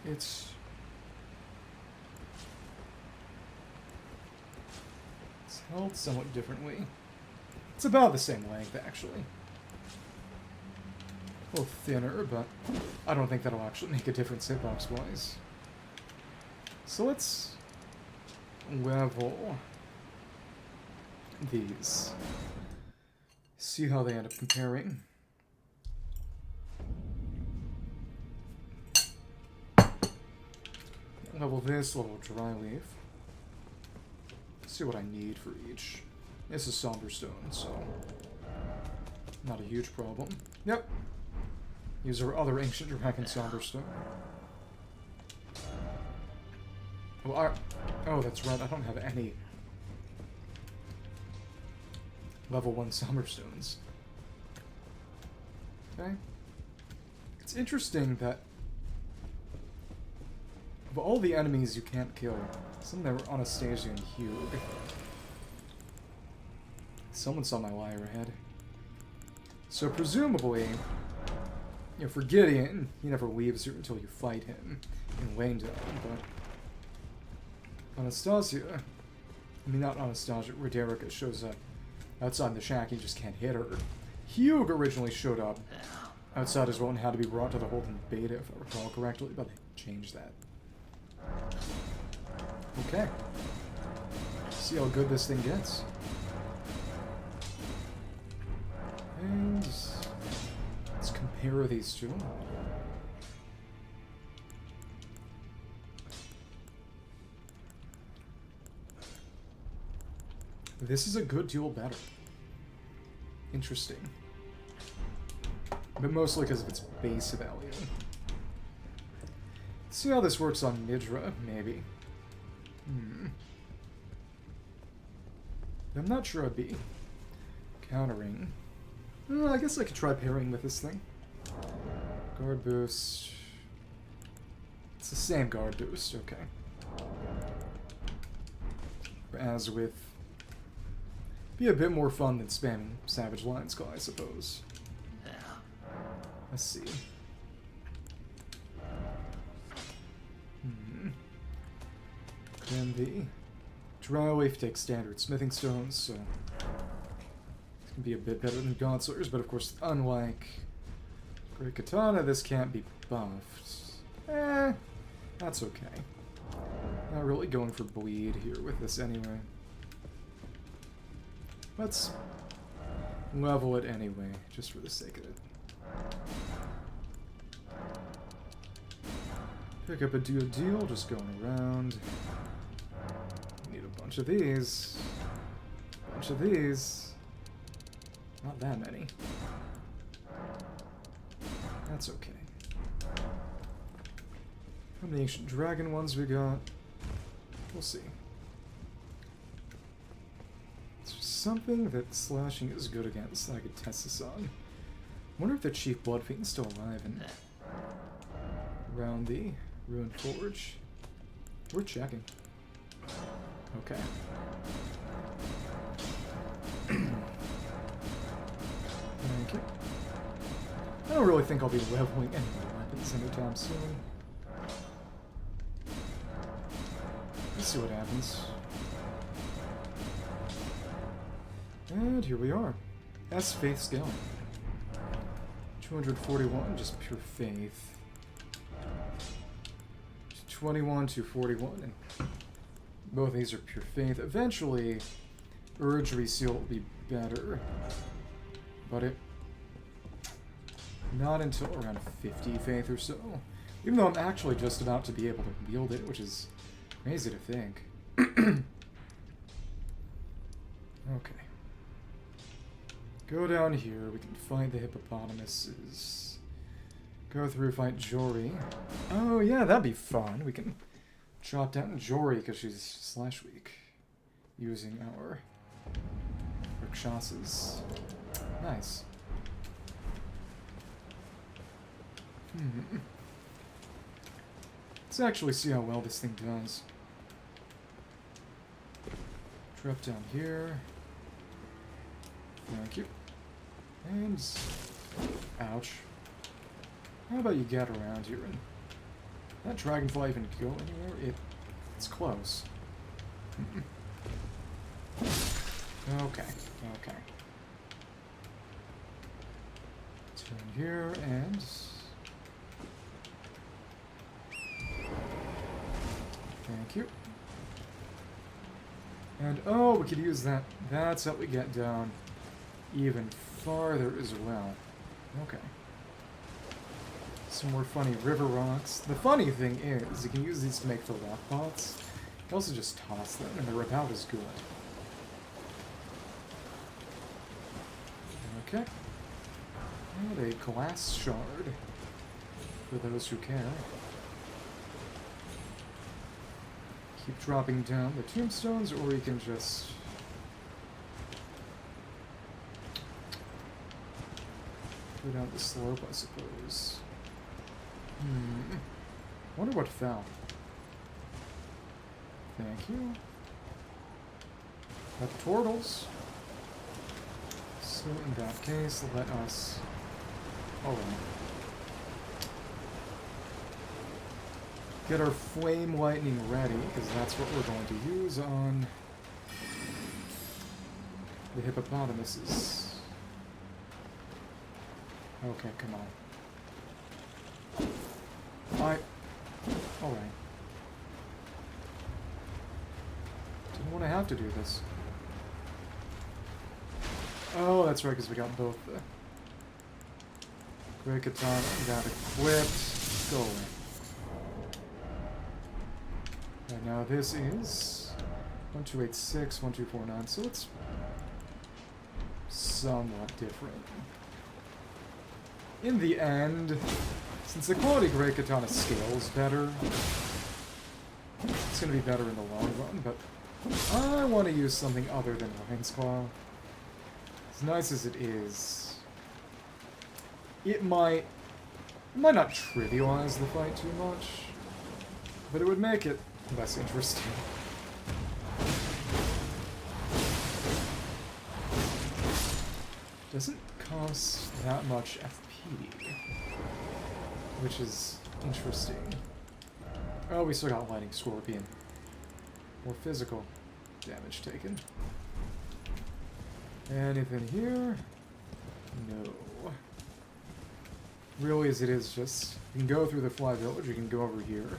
Speaker 1: It's held somewhat differently. It's about the same length, actually. A little thinner, but I don't think that'll actually make a difference hitbox-wise. So let's level these. See how they end up comparing. Level this, level dry leaf. See what I need for each. This is Somber Stone, so not a huge problem. Yep. Use our other Ancient Dragon Somber Stone. Well, oh, that's right, I don't have any level 1 Somber Stones. Okay. It's interesting that of all the enemies you can't kill, some of them are Anastasia and Hugh. Someone saw my lyre ahead. So presumably, you know, for Gideon, he never leaves you until you fight him in Langdon, but Anastasia, I mean not Anastasia, Roderica shows up outside the shack, you just can't hit her. Hugh originally showed up outside as well and had to be brought to the Holden Beta, if I recall correctly, but they changed that. Okay. See how good this thing gets. And let's compare these two. This is a good deal better. Interesting. But mostly because of its base value. See how this works on Midra, maybe. I'm not sure I'd be countering. I guess I could try pairing with this thing. Guard boost. It's the same guard boost, okay. As with... Be a bit more fun than spamming Savage Lion's Claw, I suppose. Let's see. Then the Dry Leaf takes standard smithing stones, so it's gonna be a bit better than Godslayers, but of course, unlike Great Katana, this can't be buffed. That's okay. Not really going for bleed here with this anyway. Let's level it anyway, just for the sake of it. Pick up a deal, just going around. Need a bunch of these. bunch of these. Not that many. That's okay. How many ancient dragon ones we got? We'll see. Is there something that slashing is good against that I could test this on? Wonder if the Chief Blood Fiend's still alive and around the Ruined Forge. We're checking. Okay. Thank you. I don't really think I'll be leveling any of my weapons anytime soon. Let's see what happens. And here we are. As faith scaling. 241, just pure faith. 21 to 41, and both of these are pure faith. Eventually, Urge Reseal will be better, but not until around 50 faith or so. Even though I'm actually just about to be able to wield it, which is crazy to think. Okay. Go down here, we can fight the hippopotamuses. Go through, fight Jory. Oh yeah, that'd be fun. We can chop down Jory because she's slash weak. Using our Recluses. Nice. Let's actually see how well this thing does. Drop down here. Thank you. And... ouch. How about you get around here and... that dragonfly even go anywhere? It's close. Okay, okay. Turn here and... thank you. And, oh, we could use that. That's how we get down even farther as well. Okay. Some more funny river rocks. The funny thing is, you can use these to make the rock pots. You can also just toss them, and they're about as good. Okay. And a glass shard, for those who care. Keep dropping down the tombstones, or you can just... go down the slope, I suppose. Wonder what fell. Thank you. Got the turtles. So in that case, let us... alright. Get our flame lightning ready, because that's what we're going to use on the hippopotamuses. Okay, come on. Alright. Didn't want to have to do this. Oh, that's right, because we got both the Great Katana and that equipped. Go away. And now this is 1286, 1249, so it's somewhat different. In the end, since the quality Great Katana scales better, it's going to be better in the long run, but I want to use something other than Lion's Claw. As nice as it is, it might not trivialize the fight too much, but it would make it less interesting. Doesn't cost that much FP, which is interesting. Oh, we still got Lightning Scorpion. More physical damage taken. Anything here? No. Really, as it is just, you can go through the Fly Village, you can go over here.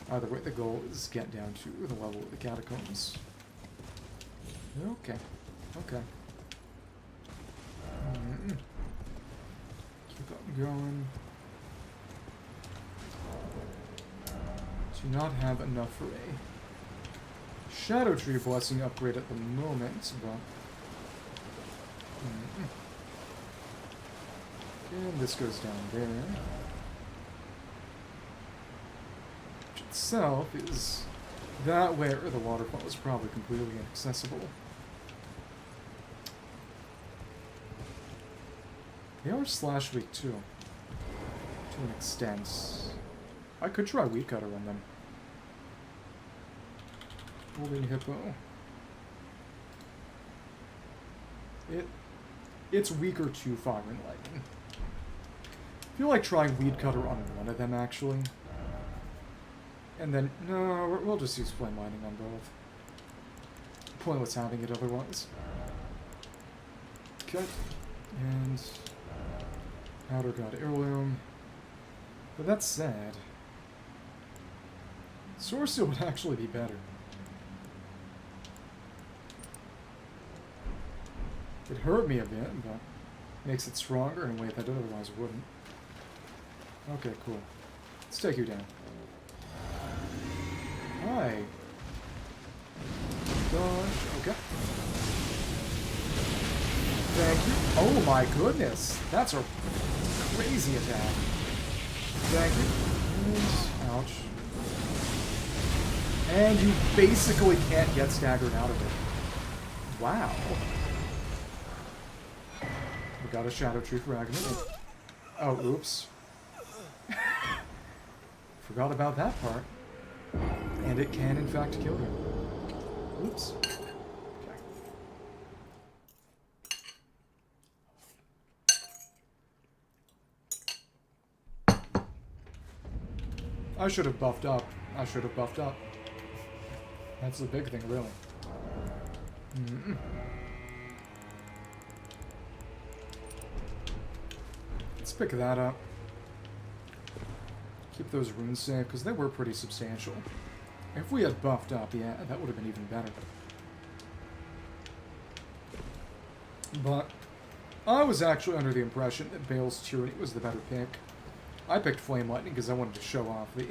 Speaker 1: Either way, the goal is get down to the level of the catacombs. Okay. Okay. Keep on going. Do not have enough for a Shadow Tree Blessing upgrade at the moment, but And this goes down there. Which itself is that way, or the waterfall is probably completely inaccessible. They are slash weak too, to an extent. I could try weed cutter on them. Holding hippo. It's weaker to fire and lightning. I feel like trying weed cutter on one of them actually. And then no, we'll just use flame lightning on both. Pointless having it otherwise. Okay. And Powder God Heirloom. But that's sad. Sword Seal would actually be better. It hurt me a bit, but makes it stronger in a way that otherwise wouldn't. Okay, cool. Let's take you down. Hi. Dodge. Okay. Thank you. Oh my goodness. That's a crazy attack. Thank you. And, ouch. And you basically can't get staggered out of it. Wow. We got a Shadow Tree Fragment. Oh, oops. Forgot about that part. And it can, in fact, kill you. Oops. Okay. I should have buffed up. I should have buffed up. That's the big thing, really. Mm-mm. Let's pick that up. Keep those runes safe, because they were pretty substantial. If we had buffed up, yeah, that would have been even better. But I was actually under the impression that Bale's Tyranny was the better pick. I picked Flame Lightning because I wanted to show off the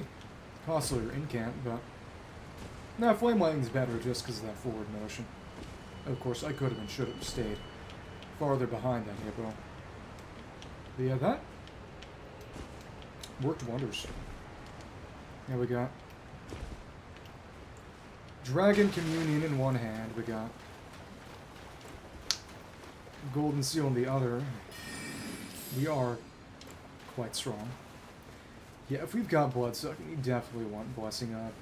Speaker 1: costlier incant, but no, Flame Lightning's better just because of that forward motion. Of course, I could have and should have stayed farther behind that hippo. But yeah, that worked wonders. There we got Dragon Communion in one hand. We got Golden Seal in the other. We are quite strong. Yeah, if we've got Bloodsucking, we definitely want Blessing up.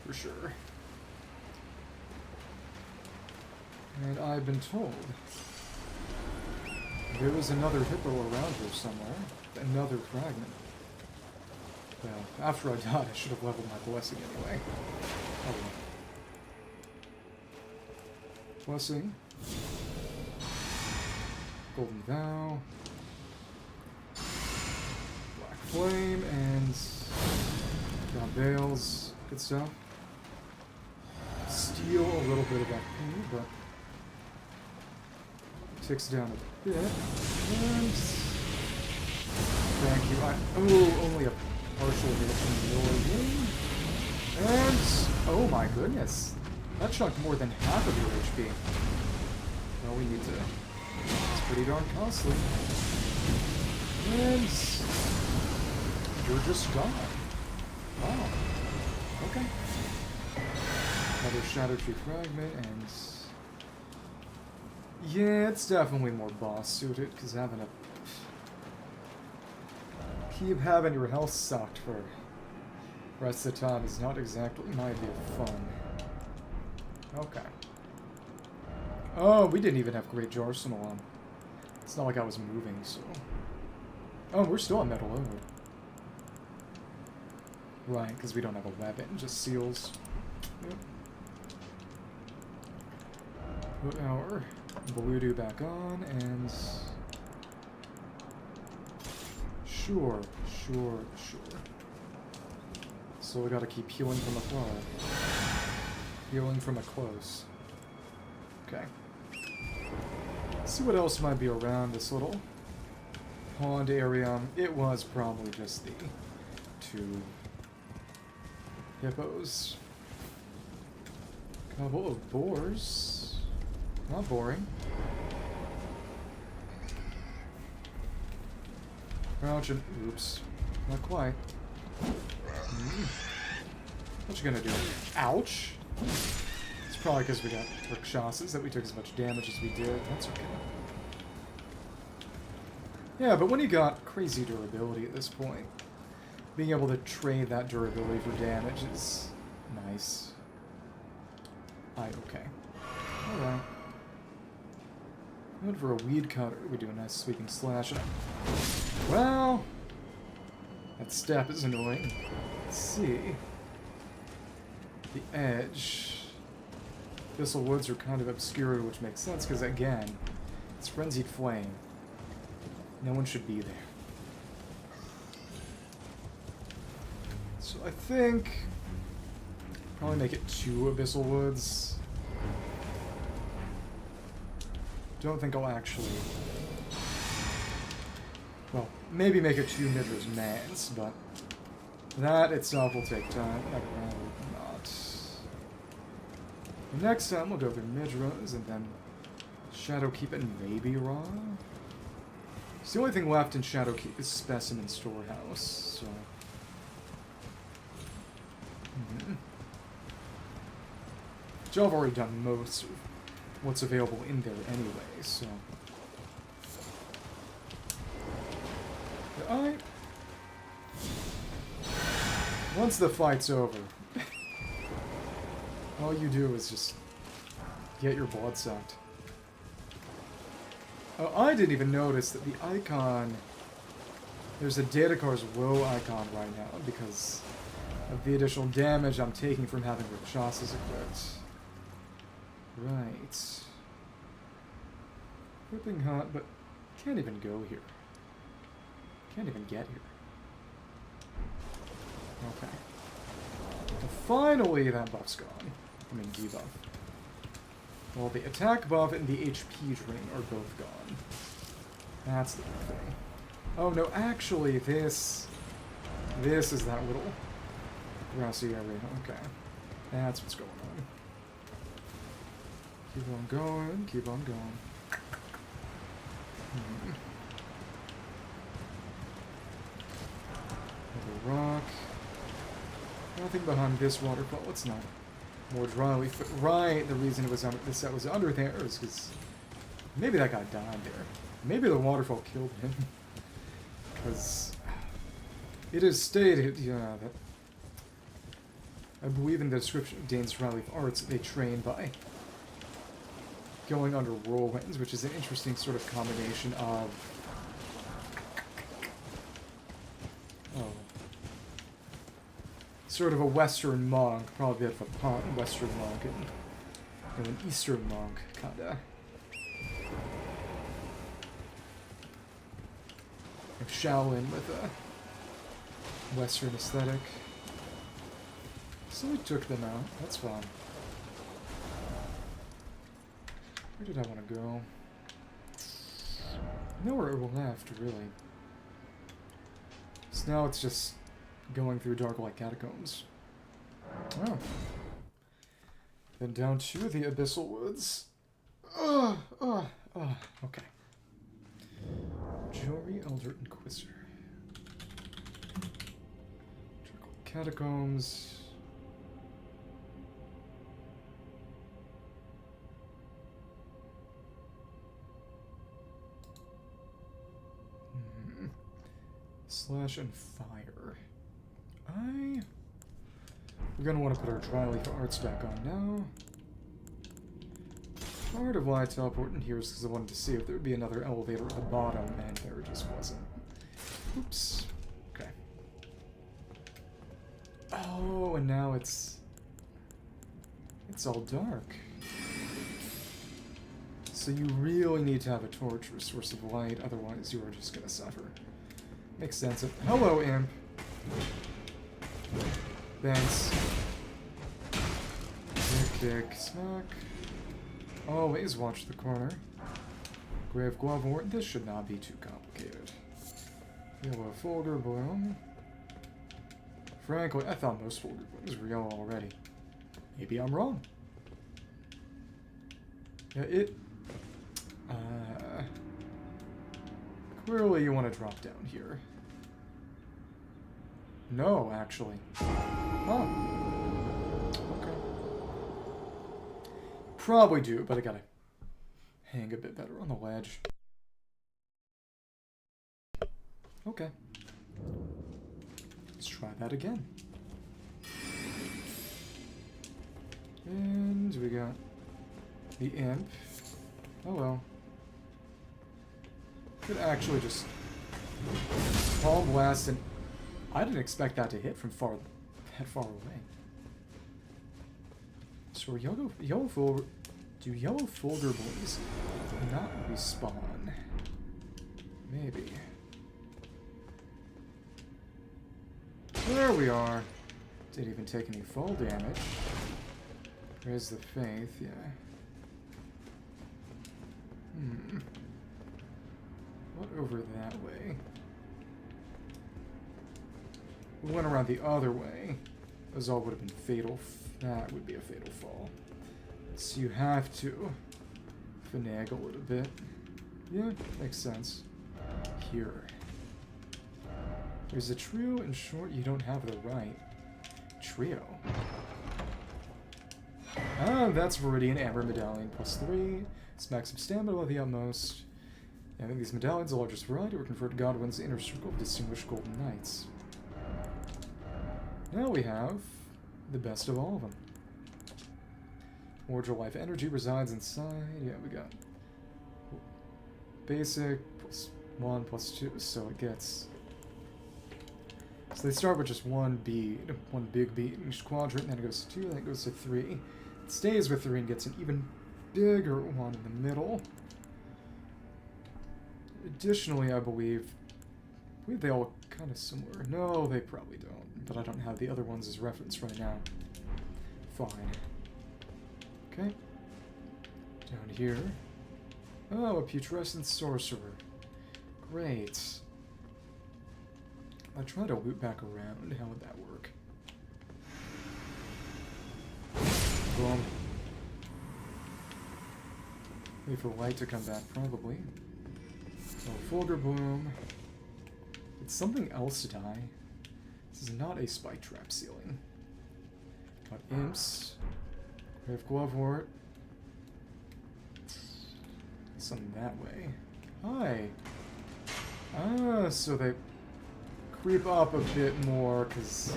Speaker 1: For sure. And I've been told there was another hippo around here somewhere. Another fragment. Well, after I died, I should have leveled my Blessing anyway. Oh well. Blessing. Golden Vow. Black Flame, and got Bales. Good stuff. Steal a little bit of that pain, but ticks down a bit. And thank you. Only a partial hit in the middle of the game. And oh my goodness, that chunked more than half of your HP. Well, we need to. It's pretty darn costly. And you're just gone. Wow. Okay. Another Shadow Tree Fragment, and yeah, it's definitely more boss suited, because having a keep having your health sucked for the rest of the time is not exactly my idea of fun. Okay. Oh, we didn't even have Great Arsenal on. It's not like I was moving, so. Oh, we're still at Metal Ode. Right, because we don't have a weapon, just seals. Yep. Put our Bluedo back on, and sure. So we gotta keep healing from afar. Healing from a close. Okay. Let's see what else might be around this little pond area. It was probably just the two hippos. Couple of boars. Not boring. Crouch and... Oops. Not quite. What you gonna do? Ouch! It's probably because we got Recluses that we took as much damage as we did. That's okay. Yeah, but when you got crazy durability at this point, being able to trade that durability for damage is nice. Okay. Alright. Went for a weed cutter. We do a nice sweeping slash. Well, that step is annoying. Let's see. The edge. Abyssal Woods are kind of obscured, which makes sense, because again, it's Frenzied Flame. No one should be there. So I think... probably make it 2 Abyssal Woods. Don't think I'll actually... well, maybe make it 2 Midra's Mans, but that itself will take time. I'd rather not. Next time we'll go through Midra's and then Shadowkeep and maybe Raw. So the only thing left in Shadowkeep is Specimen Storehouse, so... which I've already done most of what's available in there anyway, so... once the fight's over, all you do is just get your blood sucked. Oh, I didn't even notice that the icon... there's a Datacar's Woe icon right now because of the additional damage I'm taking from having Recluses equipped. Right. Whipping hot, but can't even go here. Can't even get here. Okay. Well, finally, that buff's gone. I mean, debuff. Well, the attack buff and the HP drain are both gone. That's the big thing. Oh, no, actually, this is that little grassy area. Okay. That's what's going on. Keep on going, keep on going. Another rock. Nothing behind this waterfall. It's not more dryly. Right, the reason it was under, the set was under there is because maybe that guy died there. Maybe the waterfall killed him. Because it is stated, yeah, that I believe in the description of Dane's Riley Arts that they train by going under whirlwinds, which is an interesting sort of combination of sort of a Western monk, probably a bit of a pun, Western monk, and an Eastern monk, kinda. Like Shaolin with a Western aesthetic. So we took them out, that's fine. Where did I want to go? Nowhere left, really. So now it's just going through dark light catacombs. Oh. Then down to the Abyssal Woods. Okay. Jewelry, Elder Inquisitor. Dark light catacombs. Slash and fire. We're gonna want to put our dry leaf arts back on now. Part of why I teleported in here is because I wanted to see if there would be another elevator at the bottom, and there just wasn't. Oops. Okay. Oh, and now it's all dark. So you really need to have a torch or a source of light, otherwise you are just gonna suffer. Makes sense. Hello, imp. Thanks. Kick, smack. Always watch the corner. Grave Guavor. This should not be too complicated. Yellow Fulgur Bloom. Frankly, I thought most Fulgur Blooms were yellow already. Maybe I'm wrong. Yeah, Clearly you want to drop down here. No, actually. Oh. Okay. Probably do, but I gotta hang a bit better on the ledge. Okay. Let's try that again. And we got the imp. Oh well. Could actually just palm blast, and I didn't expect that to hit from that far away. So do yellow Fulgur boys not respawn? Maybe. There we are. Didn't even take any fall damage. Raise the faith, yeah. What over that way? We went around the other way. Those all would have been fatal. That would be a fatal fall. So you have to finagle it a bit. Yeah, makes sense. Here. There's a trio. In short, you don't have the right. Trio. Ah, that's Viridian Amber Medallion +3. Smacks some stamina above the utmost. Having these medallions, the largest variety, were conferred to Godwin's inner circle of distinguished golden knights. Now we have the best of all of them. Cordial life energy resides inside. Yeah, we got basic +1 +2, so it gets. So they start with just one bead, one big bead in each quadrant, and then it goes to 2, then it goes to 3. It stays with 3 and gets an even bigger one in the middle. Additionally, I believe they all look kind of similar. No, they probably don't, but I don't have the other ones as reference right now. Fine. Okay. Down here. Oh, a putrescent sorcerer. Great. I try to loop back around. How would that work? Boom. Wait for light to come back, probably. Oh, Fulgur Bloom. It's something else to die. This is not a spike trap ceiling. Got imps. We have Glovewort. Something that way. Hi. Ah, so they creep up a bit more, because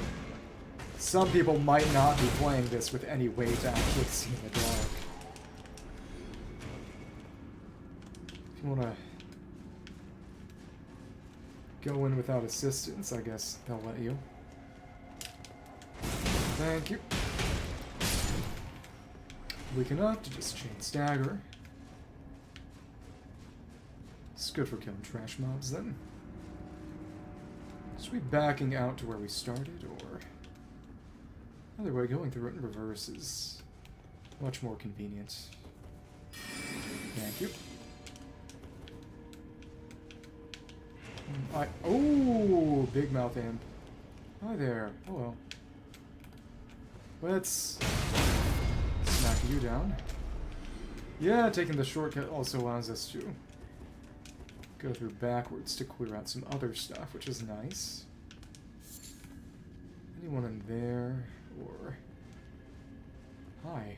Speaker 1: some people might not be playing this with any way to actually see in the dark. If you want to go in without assistance, I guess they'll let you. Thank you. Weak enough to just chain stagger. It's good for killing trash mobs then. Should we be backing out to where we started, or either way, going through it in reverse is much more convenient. Thank you. Oh, big mouth imp. Hi there. Hello. Let's smack you down. Yeah, taking the shortcut also allows us to go through backwards to clear out some other stuff, which is nice. Anyone in there? Or... Hi.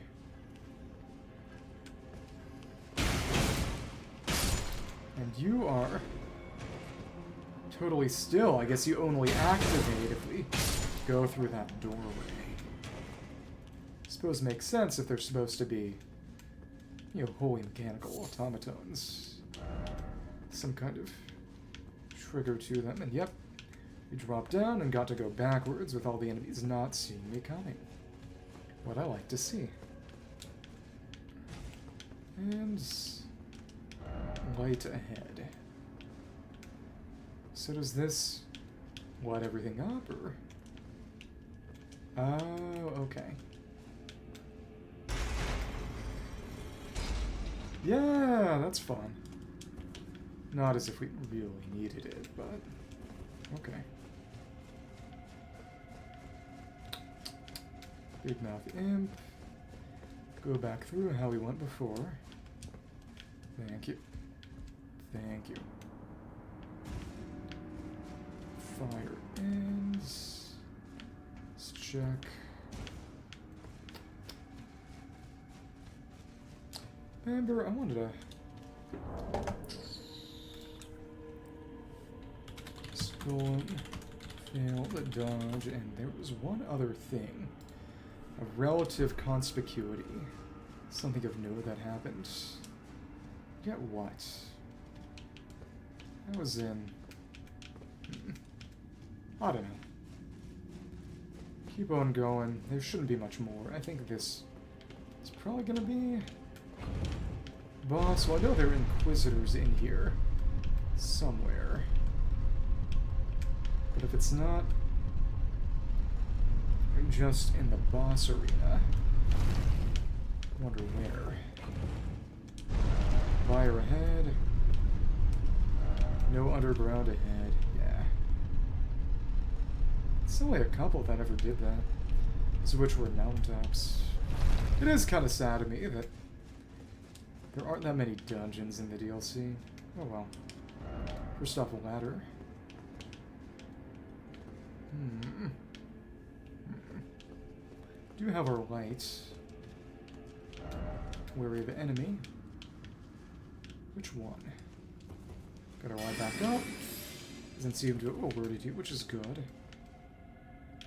Speaker 1: And you are totally still. I guess you only activate if we go through that doorway. Suppose it makes sense if they're supposed to be, you know, wholly mechanical automatons. Some kind of trigger to them, and yep, we dropped down and got to go backwards with all the enemies not seeing me coming. What I like to see. And light ahead. So does this light everything up, or? Oh, okay. Yeah, that's fun. Not as if we really needed it, but okay. Big mouth imp. Go back through how we went before. Thank you. Thank you. fire ends. Let's check. Remember, I wanted to... Stolen, failed the dodge, and there was one other thing. A relative conspicuity. Something of note that happened. Get what? That was in... I don't know. Keep on going. There shouldn't be much more. I think this is probably gonna be... boss. Well, I know there are Inquisitors in here. Somewhere. But if it's not... I'm just in the boss arena. I wonder where. Fire ahead. No underground ahead. Yeah. It's only a couple that ever did that. Most of which were mountaintops. It is kind of sad to me that there aren't that many dungeons in the DLC. Oh well. First off, a ladder. Do have our lights. Wary of enemy. Which one? Got our light back up. Doesn't seem to alert you, which is good.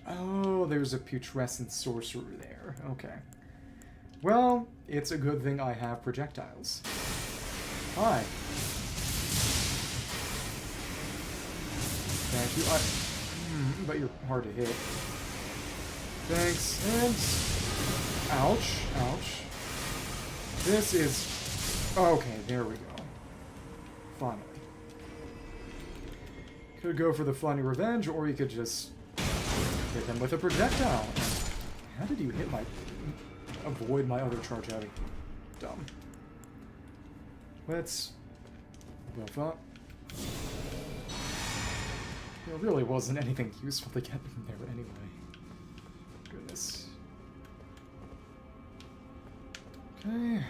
Speaker 1: Oh, there's a putrescent sorcerer there. Okay. Well, it's a good thing I have projectiles. Hi. Thank you. But you're hard to hit. Thanks, and... Ouch. Ouch. This is... Okay, there we go. Finally. Could go for the funny revenge, or you could just hit them with a projectile. How did you hit my... avoid my other charge out of here? Dumb. Let's... buff up. There really wasn't anything useful to get from there anyway. Goodness. Okay.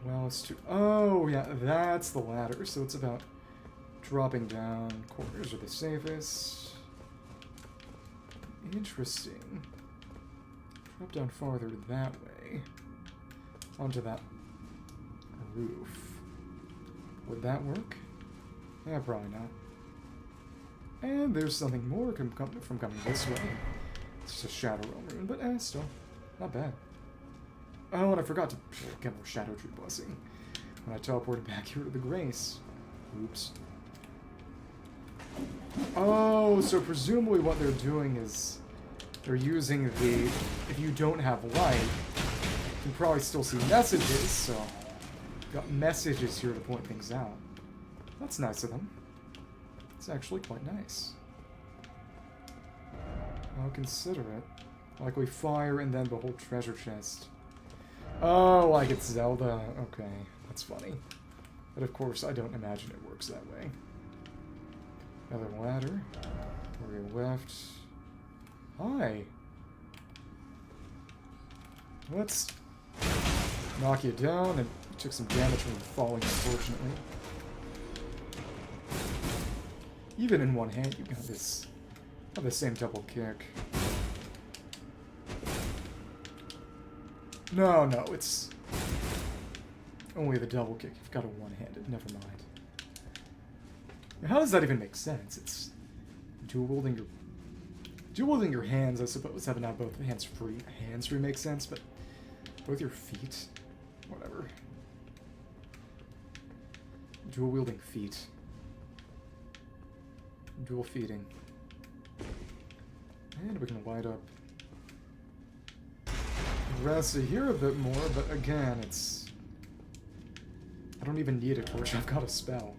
Speaker 1: Well, it's too... Oh, yeah, that's the ladder. So it's about dropping down. Corners are the safest. Interesting. Drop down farther that way. Onto that roof. Would that work? Yeah, probably not. And there's something more from coming this way. It's just a Shadow Realm rune, but still, not bad. Oh, and I forgot to get more Shadow Tree Blessing when I teleported back here to the Grace. Oops. Oh, so presumably what they're doing is they're using the... If you don't have light, you can probably still see messages, so... Got messages here to point things out. That's nice of them. It's actually quite nice. I'll consider it. Like we fire and then behold treasure chest. Oh, like it's Zelda. Okay, that's funny. But of course, I don't imagine it works that way. Another ladder. Where you left. Hi. Let's knock you down, and you took some damage from falling, unfortunately. Even in one hand, you got this. Have the same double kick. No, no, it's only the double kick. You've got a one-handed. Never mind. How does that even make sense? It's dual wielding your hands, I suppose. Having now both hands free. Hands free makes sense, but both your feet, whatever. Dual wielding feet. Dual feeding. And we can light up the rest of here a bit more, but again, it's... I don't even need a torch, I've got a spell.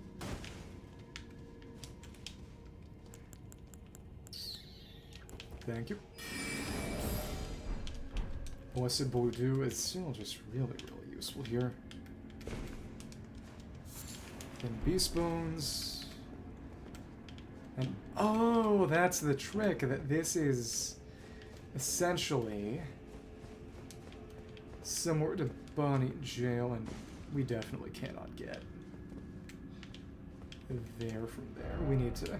Speaker 1: Thank you. Blessed Boudou is still just really, really useful here. Then Beast Bones. And oh, that's the trick, that this is essentially similar to Bonnie Jail, and we definitely cannot get there from there. We need to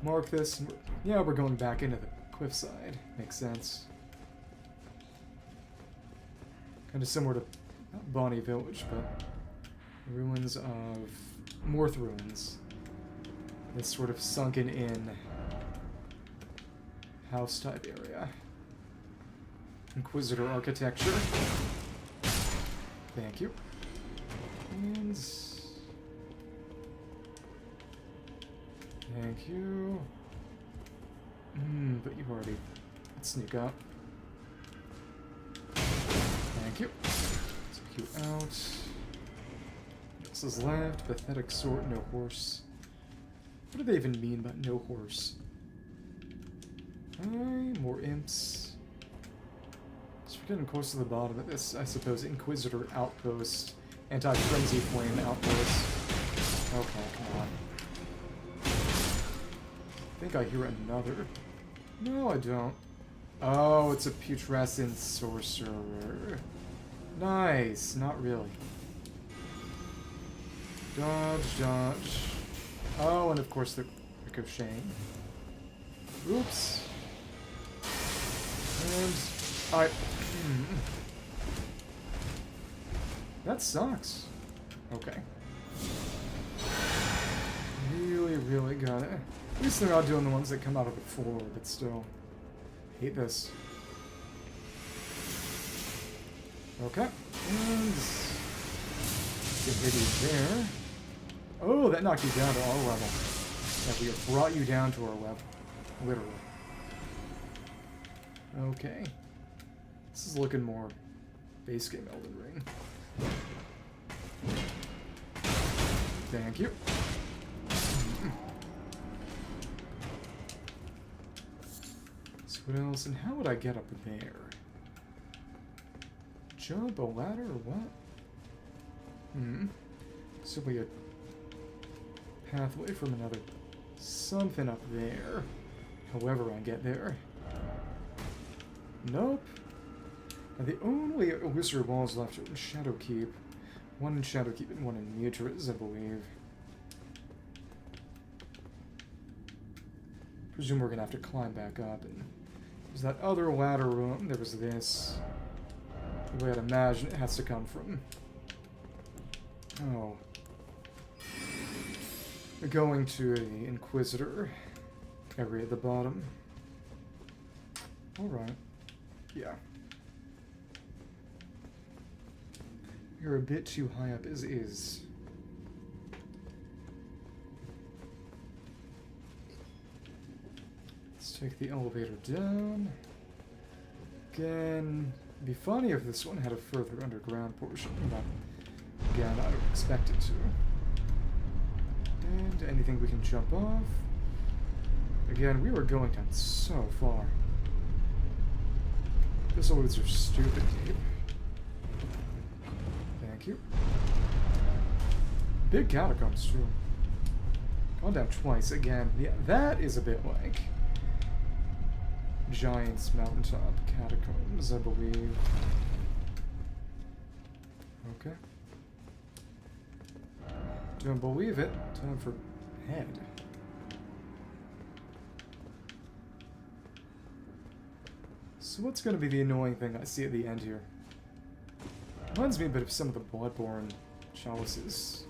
Speaker 1: Mark this. Yeah, we're going back into the cliffside. Makes sense. Kind of similar to not Bonnie Village, but ruins of Morth ruins. This sort of sunken in house type area. Inquisitor architecture. Thank you. And thank you. But you already sneak up. Thank you. Take you out. This is left. Pathetic sort, no horse. What do they even mean by no horse? More imps. So we're getting close to the bottom of this, I suppose. Inquisitor outpost. Anti-Frenzied Flame outpost. Okay, come on. I think I hear another. No, I don't. Oh, it's a putrescent sorcerer. Nice. Not really. Dodge, dodge. Oh, and of course the ricocheting. Oops. And I... That sucks. Okay. Really, really got it. At least they're not doing the ones that come out of the floor, but still. Hate this. Okay. And... get ready there. Oh, that knocked you down to our level. Yeah, we have brought you down to our level. Literally. Okay. This is looking more base game Elden Ring. Thank you. So what else? And how would I get up there? Jump a ladder or what? Simply a pathway from another something up there. However I get there. Nope. Now the only illusory walls left are in Shadowkeep. One in Shadowkeep and one in Midra's, I believe. Presume we're gonna have to climb back up. And there's that other ladder room. There was this. The way I'd imagine it has to come from. Oh. We're going to the Inquisitor area at the bottom. Alright. Yeah. You're a bit too high up as is. Let's take the elevator down. Again, it'd be funny if this one had a further underground portion, but again, I don't expect it to. And anything we can jump off. Again, we were going down so far. Abyssal Woods are stupid deep. Thank you. Big catacombs, too. Gone down twice again. Yeah, that is a bit like Giant's Mountaintop Catacombs, I believe. Okay. Don't believe it. Time for head. So what's going to be the annoying thing I see at the end here? Reminds me a bit of some of the Bloodborne chalices.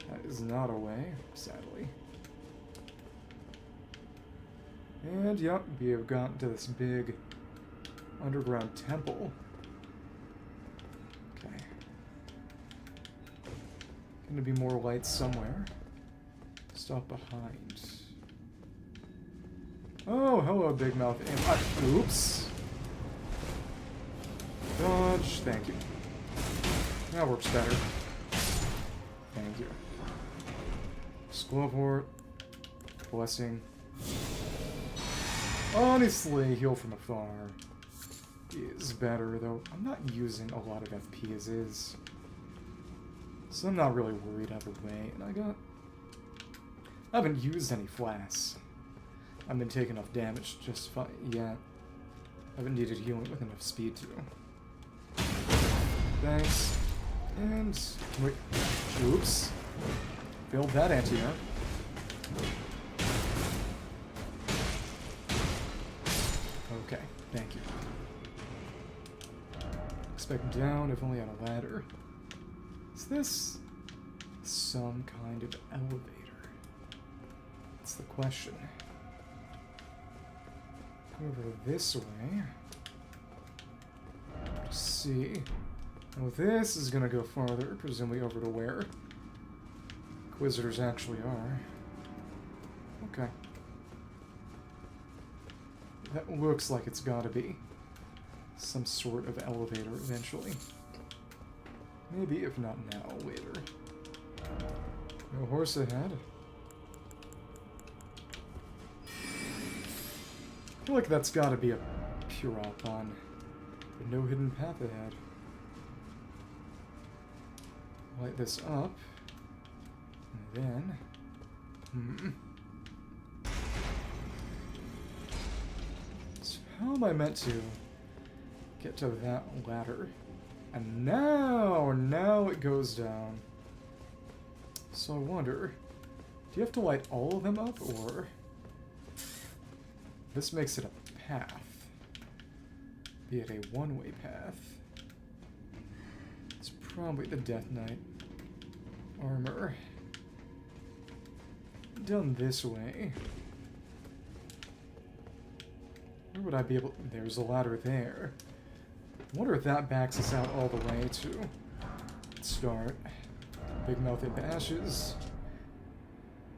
Speaker 1: That is not a way, sadly. And yep, we have gotten to this big underground temple. Okay. Gonna be more lights somewhere. Stop behind. Oh, hello, big mouth imp. Oops. Dodge. Thank you. That works better. Thank you. Squavort. Blessing. Honestly, heal from afar is better, though I'm not using a lot of FP as is. So I'm not really worried either way. And I haven't used any flasks. I've been taking enough damage just fine yet. I haven't needed healing with enough speed to. Thanks. And wait. Oops. Build that anti-air. Okay, thank you. Expect down, if only on a ladder. Is this some kind of elevator? That's the question. Go over this way. Just see. Oh, this is gonna go farther, presumably over to where Inquisitors actually are. Okay. That looks like it's gotta be some sort of elevator eventually. Maybe, if not now, later. No horse ahead. I feel like that's gotta be a Puropon. But no hidden path ahead. Light this up. And then... So how am I meant to get to that ladder? And now it goes down. So I wonder, do you have to light all of them up, or... This makes it a path. Be it a one-way path. It's probably the Death Knight armor. Done this way. Where would I be able... There's a ladder there. I wonder if that backs us out all the way to start. Big-mouthed ashes.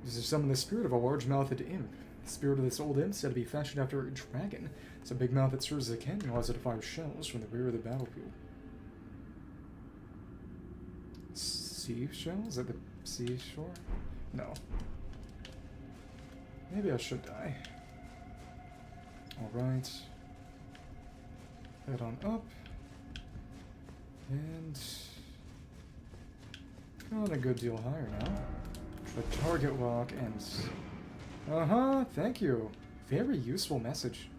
Speaker 1: This is summon the spirit of a large-mouthed imp. The spirit of this old imp said to be fashioned after a dragon. It's a big mouth that serves as a cannon and allows it to fire shells from the rear of the battlefield. Sea shells at the seashore? No. Maybe I should die. Alright. Head on up. And... Gone a good deal higher now. The target lock and... Uh-huh, thank you. Very useful message.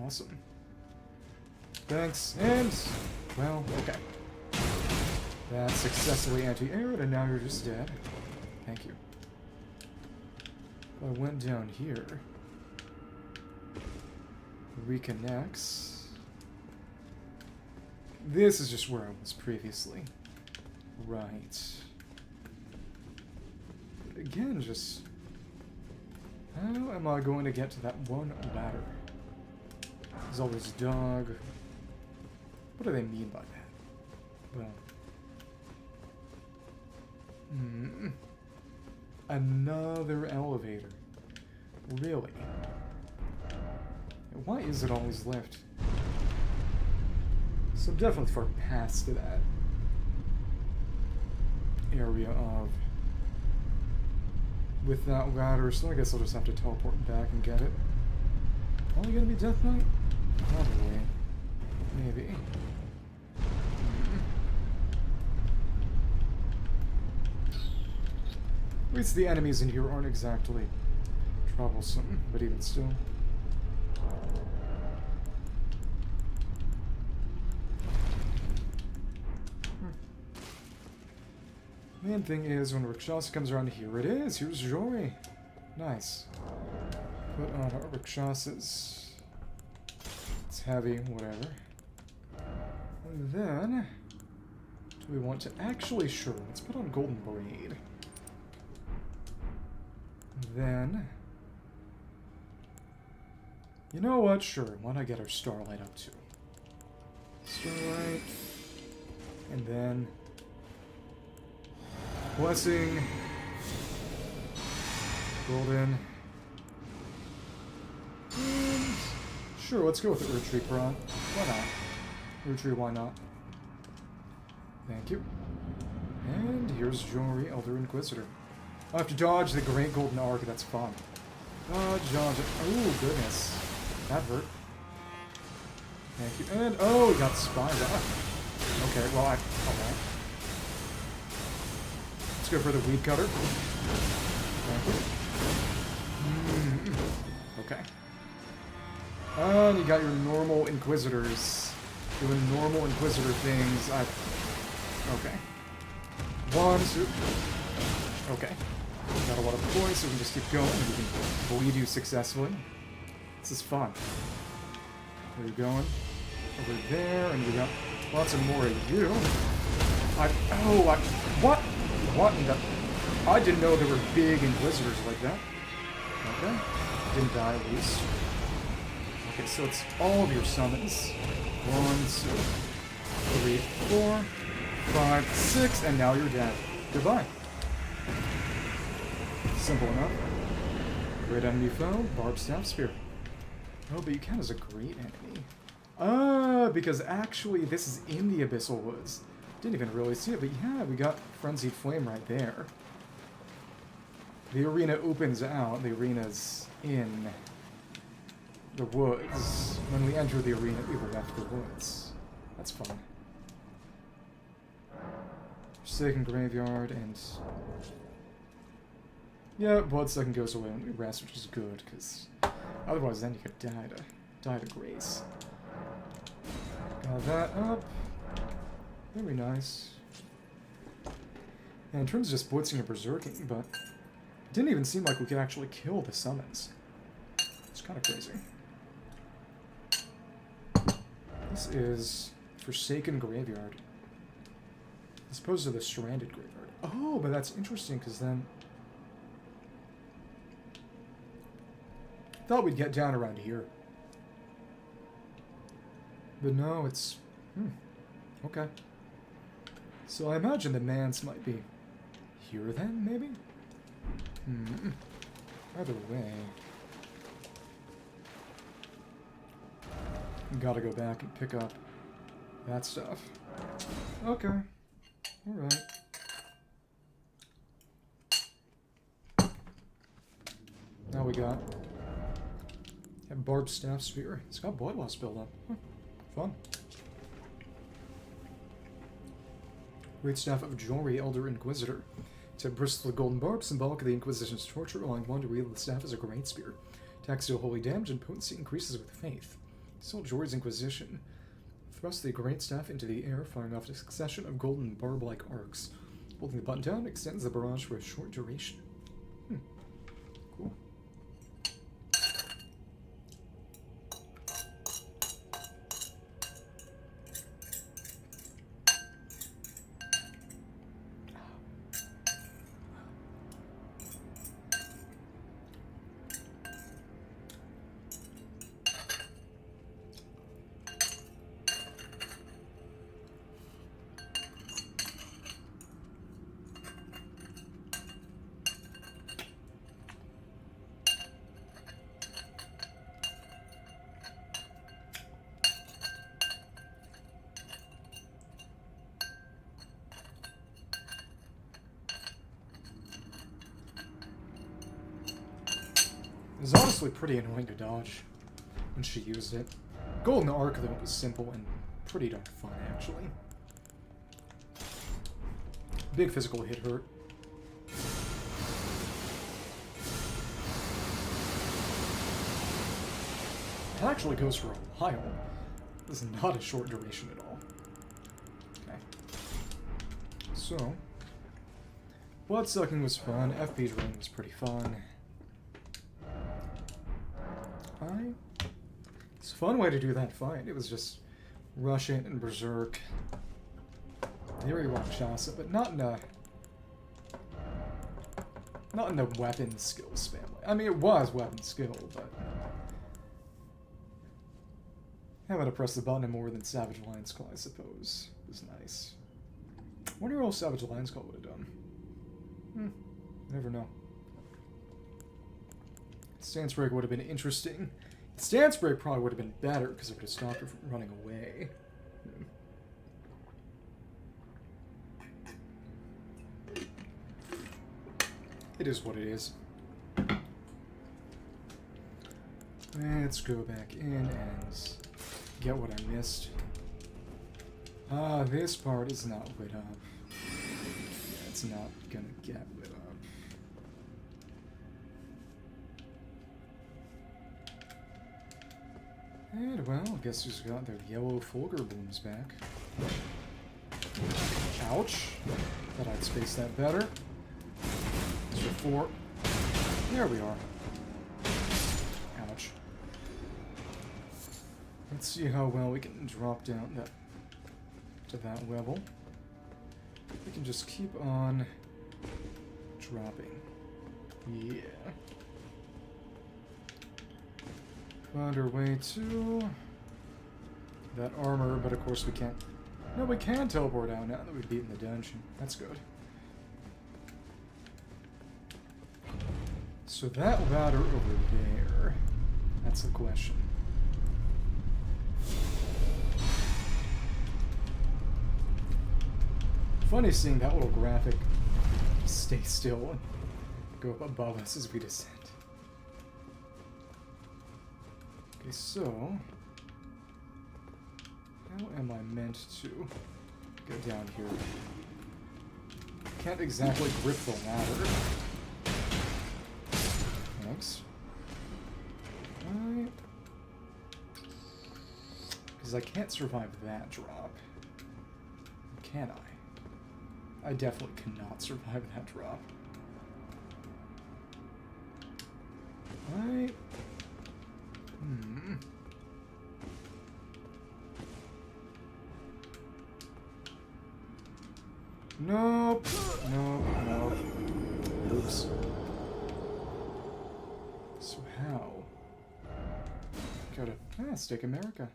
Speaker 1: Awesome. Thanks, and... Well, okay. That's successfully anti-air'd, and now you're just dead. Thank you. I went down here. Reconnects. This is just where I was previously. Right. But again, just... How am I going to get to that one ladder? There's always dog. What do they mean by that? Well... Another elevator. Really? Why is it always left? So I'm definitely far past that area of... with that ladder, so I guess I'll just have to teleport back and get it. Only gonna be Death Knight? Probably. Maybe. At least the enemies in here aren't exactly troublesome, but even still. Main thing is, when Rakshasa comes around, here it is! Here's Jory! Nice. Put on our Rakshasas. It's heavy, whatever. And then... do we want to... Actually, sure, let's put on Golden Blade. Then... You know what? Sure, why not get our Starlight up too? Starlight... And then... Blessing... Golden... And... Sure, let's go with the Erdtree Prawn. Why not? Erdtree, why not? Thank you. And here's Jory, Elder Inquisitor. I have to dodge the Great Golden Arc, that's fun. Dodge it. Oh, goodness. That hurt. Thank you. And, oh, he got spined off. Okay, well, alright. Let's go for the Weed Cutter. Thank you. Okay. And you got your normal Inquisitors doing normal Inquisitor things. Okay. 1, 2. Okay. Got a lot of points, so we can just keep going. We can bleed you successfully. This is fun. Where are you going? Over there, and we got lots of more of you. What? What in the... I didn't know there were big Inquisitors like that. Okay. Didn't die at least. Okay, so it's all of your summons. 1, 2, 3, 4, 5, 6, and now you're dead. Goodbye. Simple enough. Great enemy foe, barbed staff spear. Oh, but you count as a great enemy. Because actually this is in the Abyssal Woods. Didn't even really see it, but yeah, we got Frenzied Flame right there. The arena opens out. The arena's in the woods. When we enter the arena, we left the woods. That's fun. Forsaken Graveyard, and... yeah, Bloodsucking goes away when we rest, which is good, because otherwise then you could die to grace. Got that up. Very nice. And in terms of just blitzing and berserking, but it didn't even seem like we could actually kill the summons. It's kind of crazy. This is Forsaken Graveyard. As opposed to the Stranded Graveyard. Oh, but that's interesting, because then... thought we'd get down around here. But no, it's... okay. So I imagine the Mance might be here then, maybe? Either way... gotta go back and pick up that stuff. Okay. Alright. Now we got a barbed staff spear. It's got bloodlust build up. Fun. Great staff of jewelry, Elder Inquisitor. To bristle the golden barb, symbolic of the Inquisition's torture, allowing one to wield the staff as a great spear. Attacks deal holy damage and potency increases with faith. Still Jory's Inquisition. Thrust the great staff into the air, firing off a succession of golden barb-like arcs. Holding the button down extends the barrage for a short duration. Cool. It was honestly pretty annoying to dodge when she used it. Golden Arc, though, was simple and pretty darn fun, actually. Big physical hit hurt. It actually goes for a while. This is not a short duration at all. Okay. So, Bloodsucking was fun. FP drain was pretty fun. It's a fun way to do that fight. It was just rush in and berserk. Very Rakshasa, but not in a weapon skill spam way. I mean, it was weapon skill, but having to press the button more than Savage Lion's Claw, I suppose, was nice. I wonder what else Savage Lion's Claw would have done. Never know. Stance Break would have been interesting. Stance Break probably would have been better because it would have stopped her from running away. It is what it is. Let's go back in and get what I missed. This part is not lit up. Yeah, it's not gonna get lit up. And, well, I guess who's got their yellow Fulgur Blooms back. Ouch. Thought I'd space that better. Let's before. There we are. Ouch. Let's see how well we can drop down that to that level. We can just keep on dropping. Yeah. Find our way to that armor, but of course we can't. No, we can teleport out now that we've beaten the dungeon. That's good. So that ladder over there, that's the question. Funny seeing that little graphic just stay still and go up above us as we descend. Okay, so how am I meant to get down here? Can't exactly grip the ladder. Thanks. Because I can't survive that drop. Can I? I definitely cannot survive that drop. Right. Nope. Nope. Nope. Oops. So how? Go to Stick America.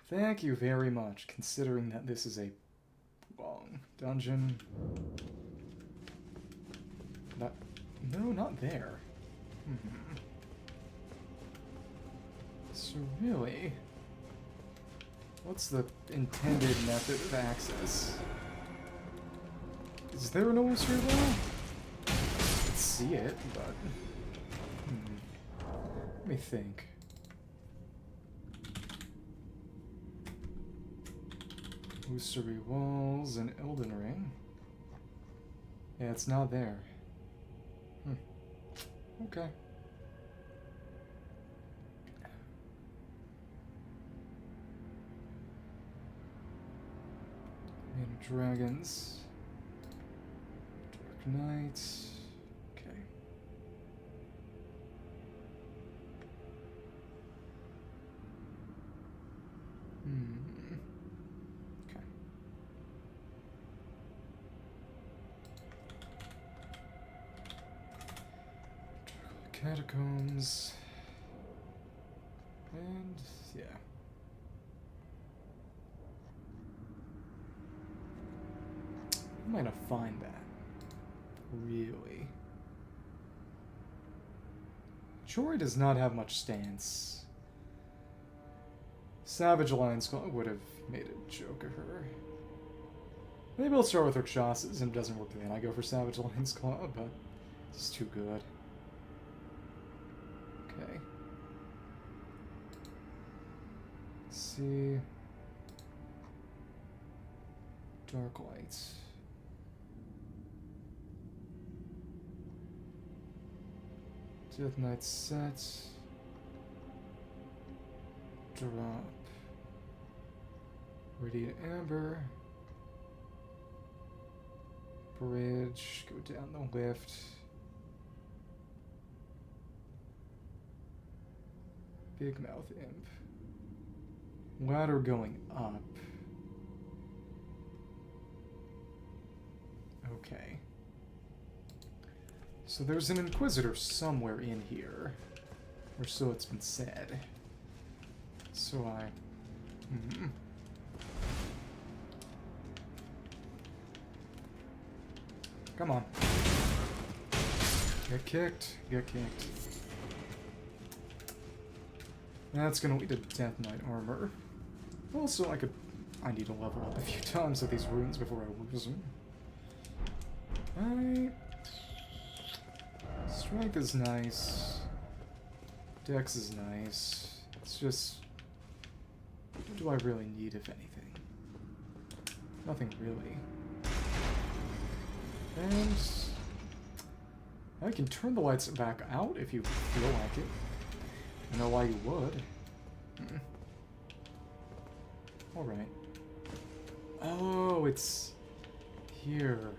Speaker 1: Thank you very much, considering that this is a long dungeon. No, not there. So really, what's the intended method of access? Is there an illusory wall? Let's see it, but let me think. Illusory walls and Elden Ring. Yeah, it's not there. Okay. And dragons. Dark Knight. Okay. Okay. Catacombs. And yeah. I might not find that. Really. Jory does not have much stance. Savage Lion's Claw would have made a joke of her. Maybe I'll start with Recluses, and it doesn't work then I go for Savage Lion's Claw, but it's too good. Okay. Let's see. Dark Lights. Death Knight set. Drop. Radiant Amber. Bridge. Go down the lift. Big Mouth Imp. Ladder going up. Okay. So there's an Inquisitor somewhere in here. Or so it's been said. So I... Come on. Get kicked. Get kicked. That's gonna lead to Death Knight armor. Also, I need to level up a few times with these runes before I lose them. Alright. Strength is nice. Dex is nice. It's just... what do I really need, if anything? Nothing really. And... I can turn the lights back out if you feel like it. I know why you would. Alright. Oh, it's... here.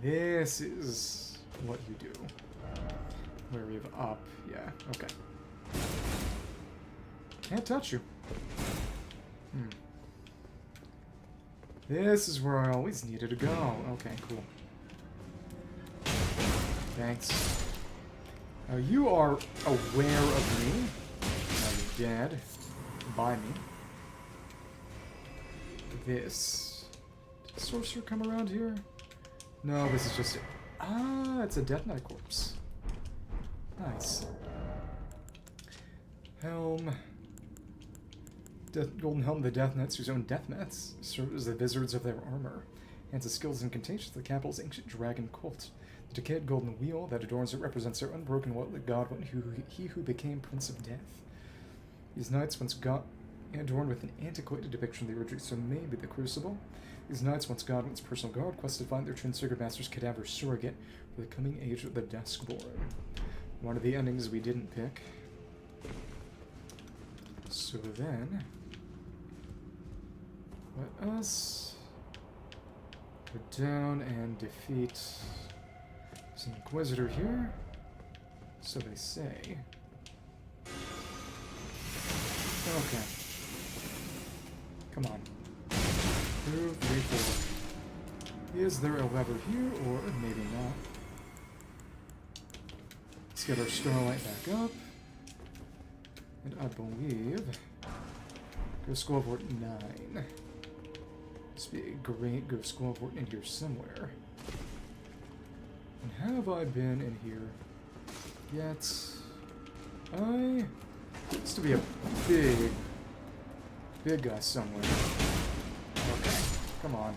Speaker 1: This is... what you do. Wary of up. Yeah, okay. Can't touch you. This is where I always needed to go. Okay, cool. Thanks. Now you are aware of me. Now you're dead. By me. This. Did Sorcerer come around here? No, this is just... Ah, it's a Death Knight corpse. Nice. Helm. Golden Helm, the Death Knights, whose own Death Knights serve as the wizards of their armor. Hands of skills and contagious to the capital's ancient dragon cult. The decayed golden wheel that adorns it represents their unbroken god, he who became Prince of Death. These knights once got adorned with an antiquated depiction of the original, so maybe the Crucible. These knights once Godwin's personal guard, quest to find their transfigured master's cadaver surrogate for the coming age of the Duskborn. One of the endings we didn't pick. So then, let us go down and defeat some Inquisitor here. So they say. Okay. Come on. 2, 3, 4. Is there a lever here, or maybe not? Let's get our Starlight back up. And I believe... Ghost Squavort 9. Must be a great Ghost Squavort in here somewhere. And have I been in here yet? I used to be a big guy somewhere. Okay, come on.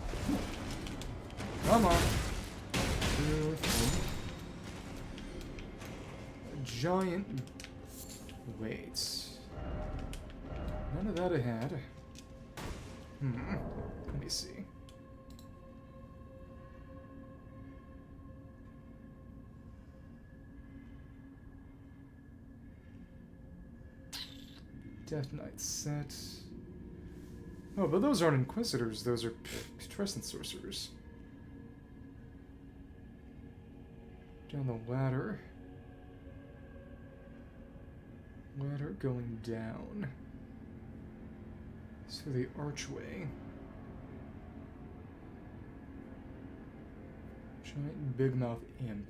Speaker 1: Come on. 2, 3. A giant... Wait. None of that ahead. Let me see. Death Knight set. Oh, but those aren't Inquisitors. Those are Putrescent Sorcerers. Down the ladder. Ladder going down. Through the archway. Giant big mouth imp.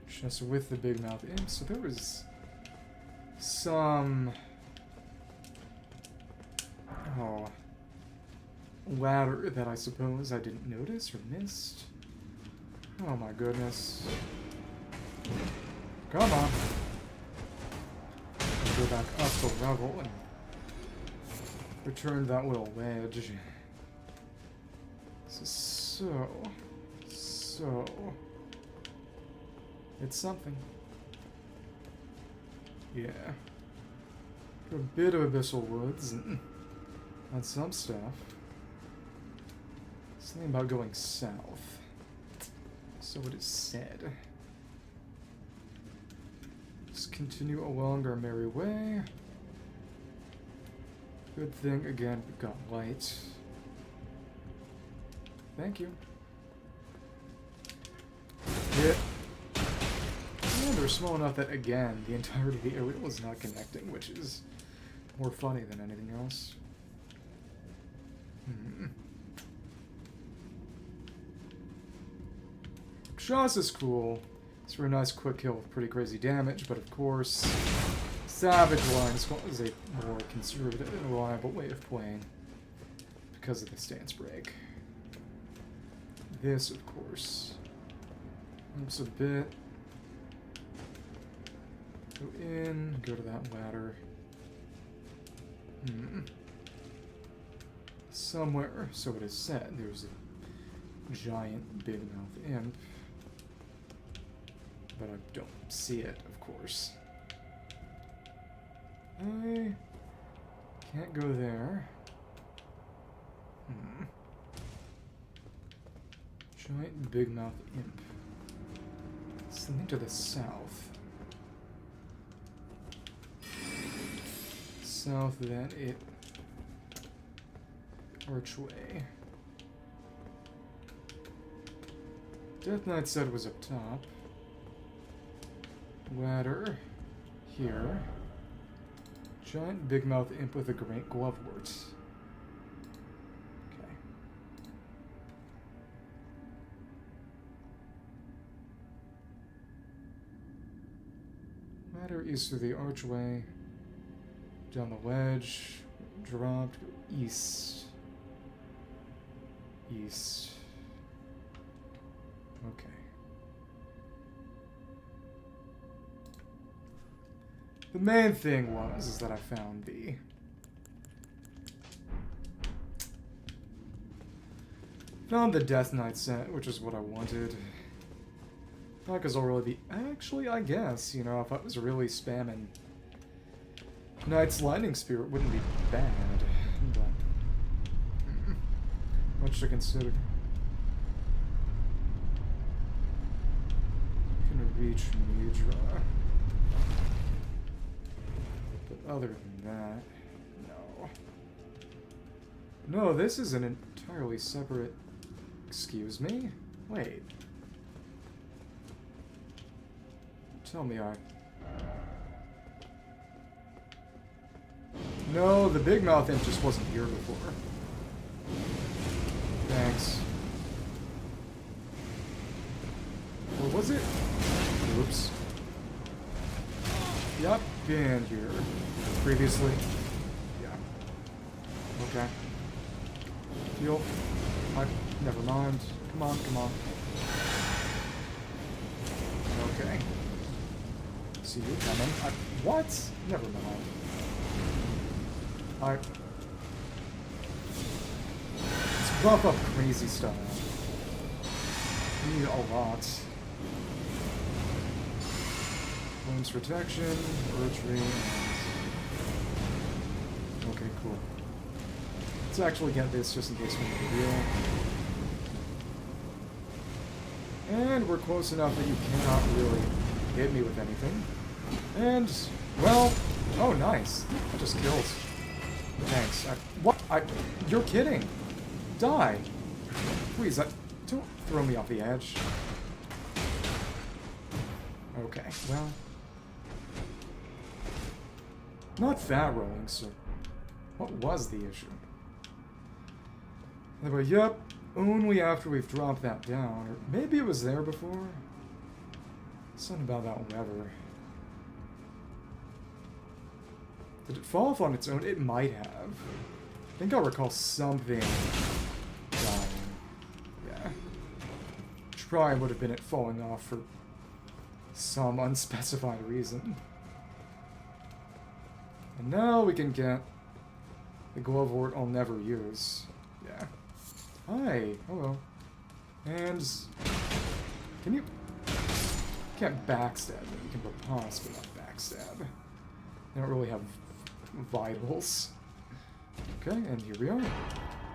Speaker 1: Just with the big mouth imp. So there was some ladder that I suppose I didn't notice or missed. Oh my goodness. Come on. Go back up the level and return that little wedge. This is so... It's something. Yeah. A bit of Abyssal Woods and on some stuff. Something about going south. So it is said. Let's continue along our merry way. Good thing, again, we've got light. Thank you. Yeah. And they're small enough that, again, the entirety of the area was not connecting, which is more funny than anything else. Shoss is cool. It's for a nice quick kill with pretty crazy damage, but of course, Savage Line is a more conservative and reliable way of playing because of the stance break. This, of course, helps a bit. Go in, go to that ladder. Somewhere, so it is said, there's a giant big mouth imp. But I don't see it, of course. I can't go there. Giant big mouth imp. Something to the south. south, then it... archway. Death Knight said was up top. Ladder. Here. Giant big mouth imp with a great glovewort. Okay. Ladder is through the archway. Down the ledge. Dropped. East. East. Okay. The main thing is that I found the Death Knight set, which is what I wanted. Not because I'll really be... Actually, I guess, you know, if I was really spamming Knight's Lightning Spear, it wouldn't be bad, but... much to consider. Can reach Midra. But other than that, no. No, this is an entirely separate... Excuse me? Wait. Tell me I... No, the big mouth imp just wasn't here before. Thanks. Or was it? Oops. Yup, been here. Previously. Yeah. Okay. Heal. Never mind. Come on, come on. Okay. See you coming. What? Never mind. Let's buff up crazy stuff. We need a lot. Wounds protection, archery, and... Okay, cool. Let's actually get this just in case we need to heal. And we're close enough that you cannot really hit me with anything. And, well... Oh, nice. That just kills. Thanks. What? You're kidding. Die. Please, don't throw me off the edge. Okay, well... Not fat rolling, so... What was the issue? Anyway, yep, only after we've dropped that down. Or maybe it was there before? Something about that lever. Did it fall off on its own? It might have. I think I recall something dying. Yeah. Which probably would have been it falling off for some unspecified reason. And now we can get the glovewort I'll never use. Yeah. Hi. Hello. And... Can you... can't backstab me. You can riposte, but not backstab. I don't really have vitals. Okay, and here we are.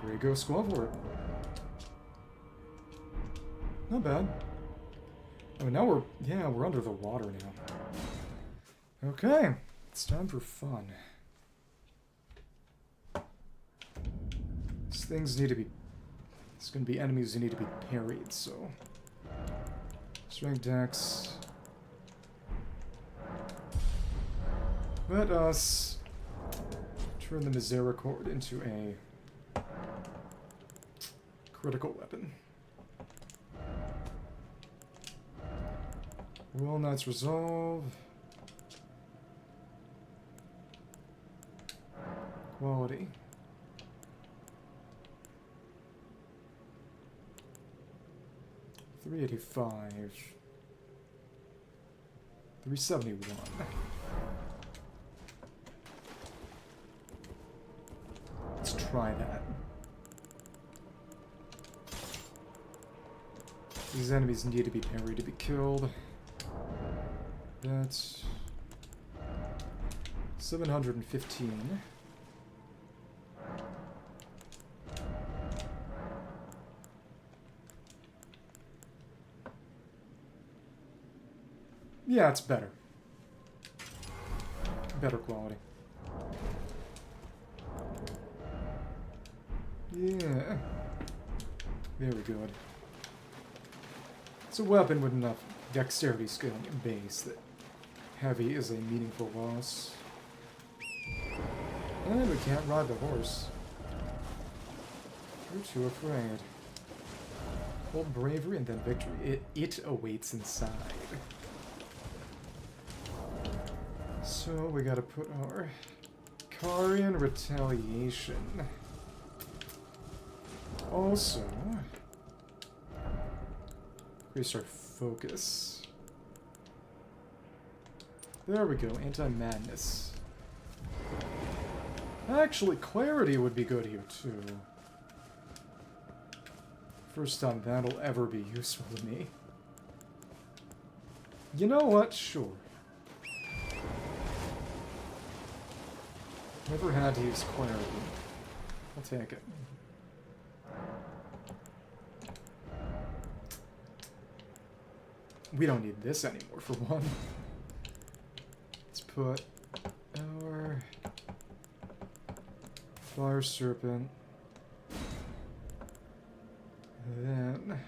Speaker 1: Grey Ghost Glovewort. Not bad. Oh, now we're... yeah, we're under the water now. Okay. It's time for fun. These things need to be... It's going to be enemies who need to be parried, so... Strength Dex. Let us turn the Misericord into a critical weapon. Will Knight's Resolve. Quality. $385. $371. Let's try that. These enemies need to be parried to be killed. That's 715. Yeah, it's better. Better quality. Yeah. Very good. It's a weapon with enough dexterity scaling and base that heavy is a meaningful loss. And we can't ride the horse. We're too afraid. Hold bravery and then victory. It awaits inside. So we gotta put our Karian Retaliation. Also, increase our focus. There we go, anti-madness. Actually, clarity would be good here too. First time that'll ever be useful to me. You know what? Sure. Never had to use clarity. I'll take it. We don't need this anymore, for one. Let's put our Fire Serpent. Then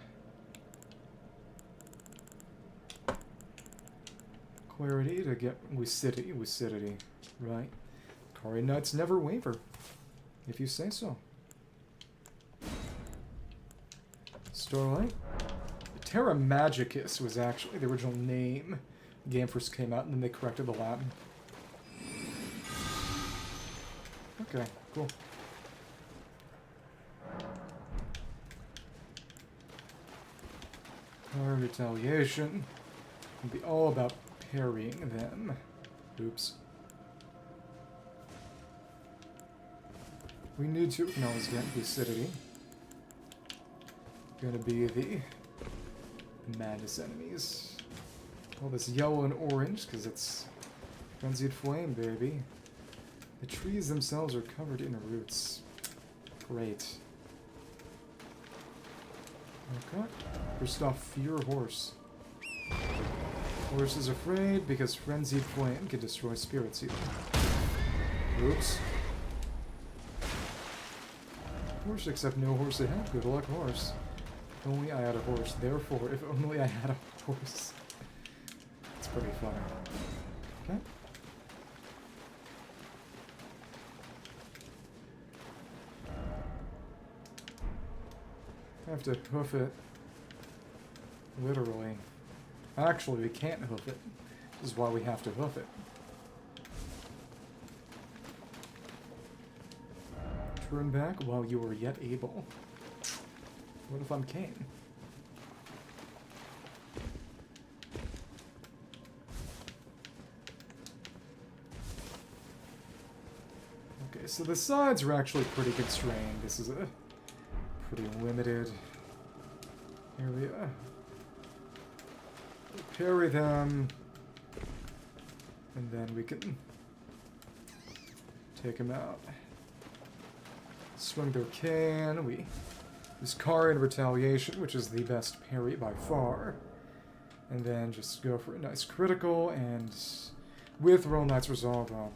Speaker 1: clarity to get lucidity, right? Kari Knights never waver, if you say so. Starlight. Terra Magicus was actually the original name. The game first came out, and then they corrected the Latin. Okay, cool. Our retaliation will be all about parrying them. Oops. We need to acknowledge that lucidity. Gonna be the madness enemies. All this yellow and orange, because it's Frenzied Flame, baby. The trees themselves are covered in roots. Great. Okay. First off, fear horse. Horse is afraid because Frenzied Flame can destroy spirits either. Oops. Horse, except no horse ahead. Good luck, horse. If only I had a horse. Therefore, if only I had a horse. It's pretty funny. Okay. I have to hoof it. Literally. Actually, we can't hoof it. This is why we have to hoof it. Turn back while you are yet able. What if I'm king? Okay, so the sides are actually pretty constrained. This is a pretty limited area. Parry them, and then we can take them out. Swing their can. We use Karian Retaliation, which is the best parry by far, and then just go for a nice critical. And with Royal Knight's Resolve up,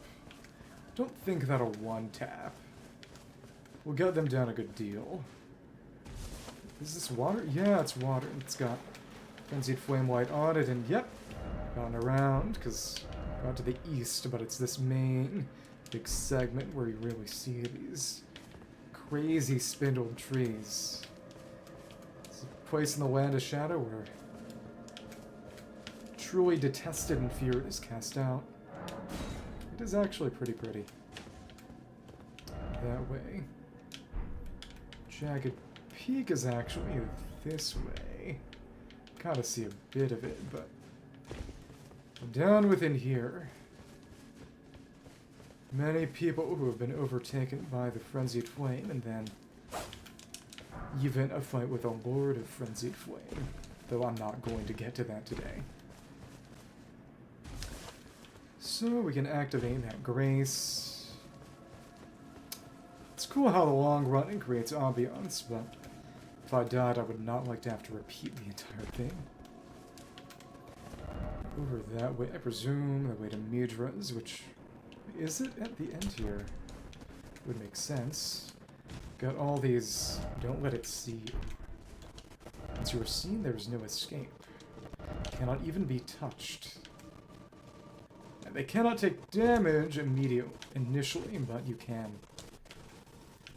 Speaker 1: don't think that'll one tap. We'll get them down a good deal. Is this water? Yeah, it's water. It's got Frenzied Flame Light on it, and yep, gone around, because got to the east, but it's this main big segment where you really see these crazy spindled trees. It's a place in the Land of Shadow where truly detested and feared is cast out. It is actually pretty pretty. That way. Jagged Peak is actually this way. Gotta see a bit of it, but down within here, many people who have been overtaken by the Frenzied Flame, and then even a fight with a Lord of Frenzied Flame, though I'm not going to get to that today. So we can activate that Grace. It's cool how the long running creates ambiance, but if I died, I would not like to have to repeat the entire thing. Over that way, I presume, that way to Midra's, which... Is it at the end here? Would make sense. Got all these... Don't let it see you. Once you are seen, there is no escape. Cannot even be touched. And they cannot take damage initially, but you can.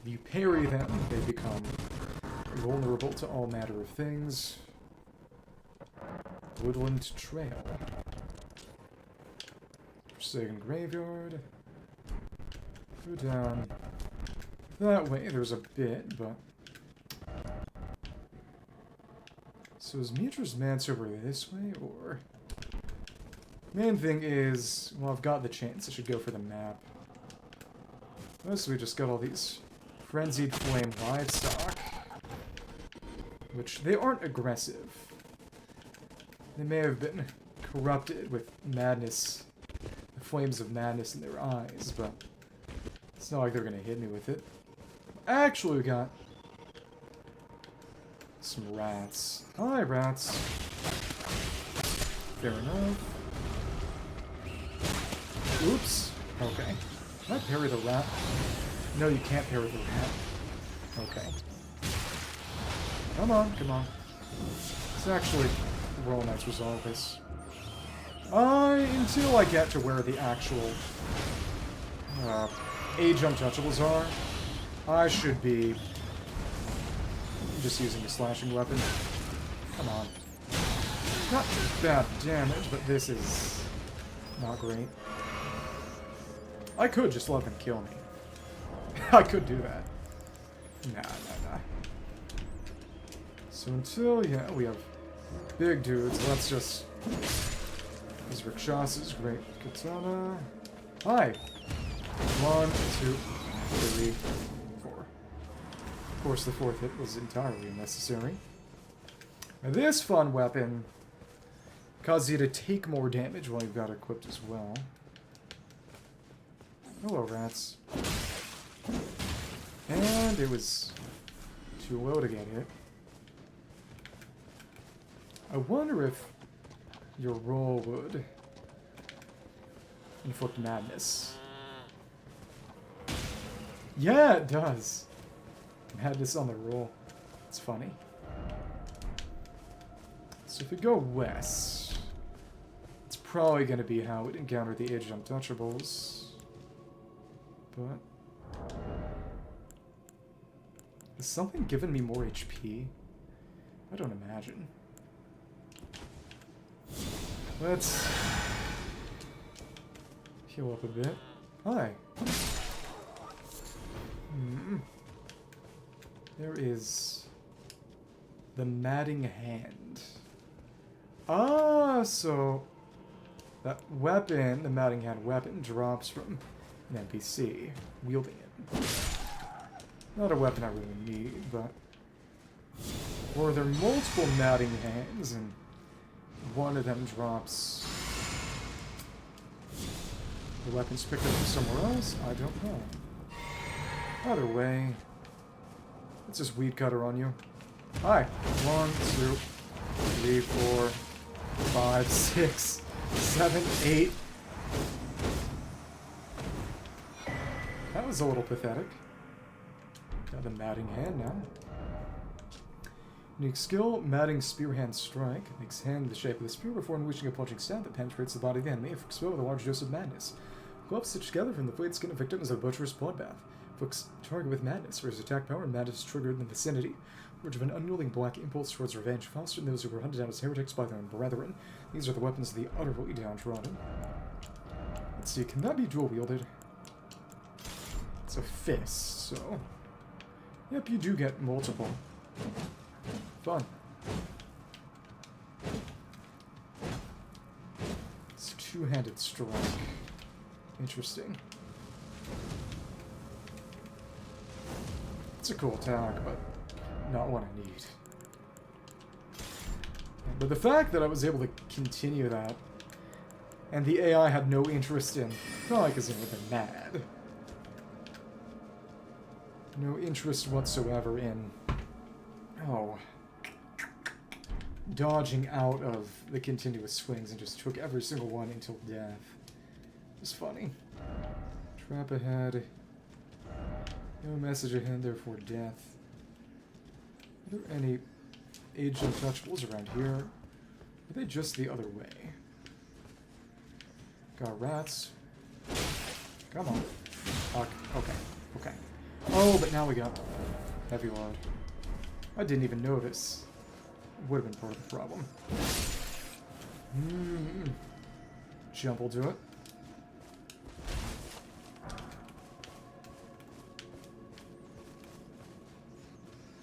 Speaker 1: If you parry them, they become vulnerable to all manner of things. Woodland Trail. Forsaken Graveyard. Go down that way. There's a bit, but... So is Midra's Manse over this way, or... Main thing is, well, I've got the chance. I should go for the map. Mostly we just got all these Frenzied Flame livestock. Which, they aren't aggressive. They may have been corrupted with madness, the flames of madness in their eyes, but it's not like they're gonna hit me with it. Actually, we got some rats. Hi, rats. Fair enough. Oops. Okay. Can I parry the rat? No, you can't parry the rat. Okay. Come on, come on. It's actually... Roll Knights resolve this. Until I get to where the actual age untouchables are, I should be just using a slashing weapon. Come on. Not bad damage, but this is not great. I could just let them kill me. I could do that. Nah. So until, yeah, we have big dudes, let's just... These Recluses, great katana. Hi! 1, 2, 3, 4. Of course, the fourth hit was entirely unnecessary. Now this fun weapon causes you to take more damage while you've got it equipped as well. Hello, rats. And it was too low to get hit. I wonder if your roll would inflict madness. Yeah, it does. Madness on the roll. It's funny. So if we go west, it's probably going to be how we'd encounter the Age of Untouchables. But... Is something giving me more HP? I don't imagine. Let's heal up a bit. Hi. There is the Madding Hand. Ah, so that weapon, the Madding Hand weapon, drops from an NPC wielding it. Not a weapon I really need, but... Or there are multiple Madding Hands, and one of them drops... The weapon's picked up from somewhere else? I don't know. Either way, let's just weed cutter on you. Hi. 1, 2, 3, 4, 5, 6, 7, 8. That was a little pathetic. Got the Madding Hand now. Unique skill, Madding Spearhand Strike. Makes hand the shape of the spear before unleashing a plunging stab that penetrates the body of the enemy if exposed with a large dose of madness. Gloves stitched together from the flayed skin of victim is a butcher's bloodbath. Flicks target with madness, whereas attack power and madness is triggered in the vicinity. Urge of an unyielding black impulse towards revenge, faster than those who were hunted down as heretics by their own brethren. These are the weapons of the utterly downtrodden. Let's see, can that be dual wielded? It's a fist, so... Yep, you do get multiple. Fun. It's a two-handed strike. Interesting. It's a cool attack, but not what I need. But the fact that I was able to continue that, and the AI had no interest in, not like as in they're mad. No interest whatsoever in, dodging out of the continuous swings and just took every single one until death. It was funny. Trap ahead. No message ahead, therefore death. Are there any aged untouchables around here? Are they just the other way? Got rats. Come on. Okay. Okay. Oh, but now we got heavy load. I didn't even notice. Would have been part of the problem. Jump will do it.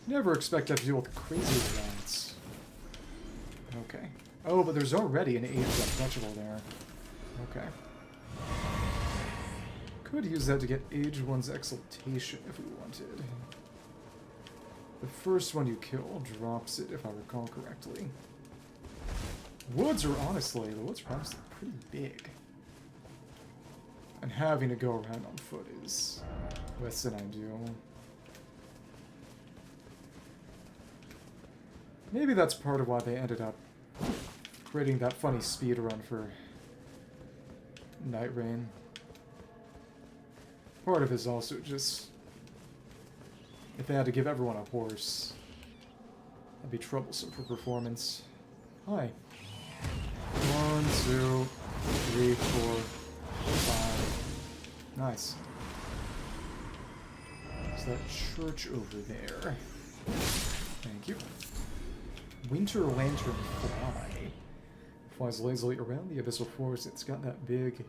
Speaker 1: Never expect to have to deal with crazy rats. Okay. Oh, but there's already an aged untouchable there. Okay. Could use that to get Aged One's Exaltation if we wanted. The first one you kill drops it, if I recall correctly. The woods are honestly pretty big. And having to go around on foot is less than ideal. Maybe that's part of why they ended up creating that funny speed run for Night Rain. Part of it is also just if they had to give everyone a horse, that'd be troublesome for performance. Hi. 1, 2, 3, 4, 5. Nice. There's that church over there. Thank you. Winter Lantern Fly. Flies lazily around the Abyssal Forest. It's got that big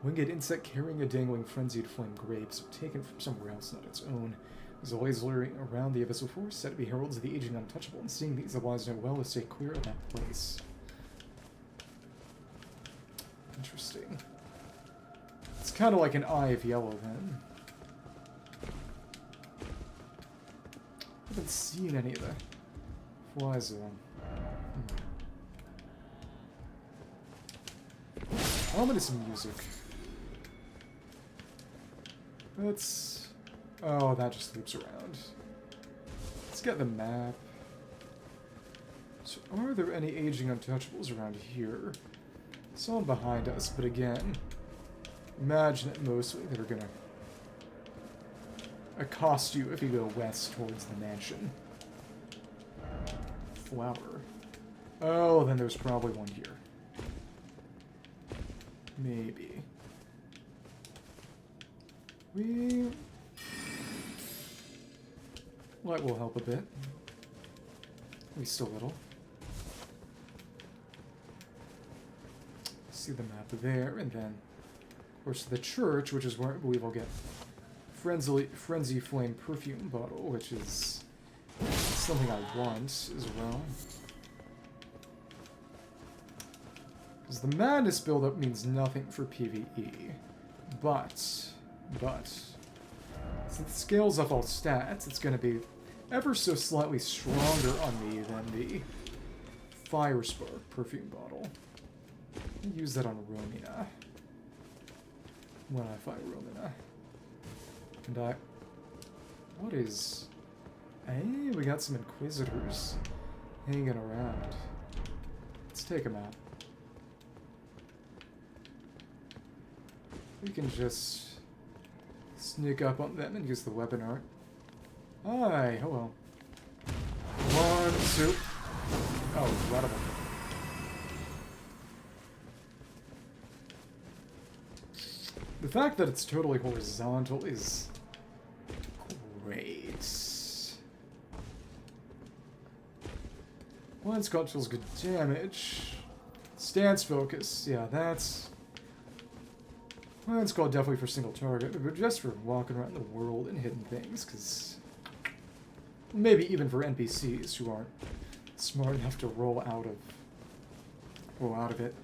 Speaker 1: winged insect carrying a dangling Frenzied Flame grape, so taken from somewhere else, not its own. As it lays around the Abyssal Forest, said to be heralds of the aging untouchable, and seeing these, the wise know well to stay clear of that place. Interesting. It's kind of like an Eye of Yellow, then. I haven't seen any of the flies, though. Ominous music. Let's... Oh, that just loops around. Let's get the map. So, are there any aging untouchables around here? Some behind us, but again, imagine it mostly that are gonna accost you if you go west towards the mansion. Flower. Oh, then there's probably one here. Maybe. Light will help a bit. At least a little. See the map there, and then, of course, the church, which is where I believe I'll get Frenzied Flame perfume bottle, which is something I want as well. Because the madness buildup means nothing for PvE. But, since it scales up all stats, it's going to be ever so slightly stronger on me than the Fire Spark perfume bottle. I'll use that on Romina. When I fight Romina. And what is... Hey, we got some Inquisitors hanging around. Let's take them out. We can just sneak up on them and use the weapon art. Hi, hello. 1, 2. Oh, incredible. The fact that it's totally horizontal is great. One Scott deals good damage. Stance focus, yeah, that's... Well, it's called definitely for single target, but just for walking around the world and hitting things, because maybe even for NPCs who aren't smart enough to roll out of it.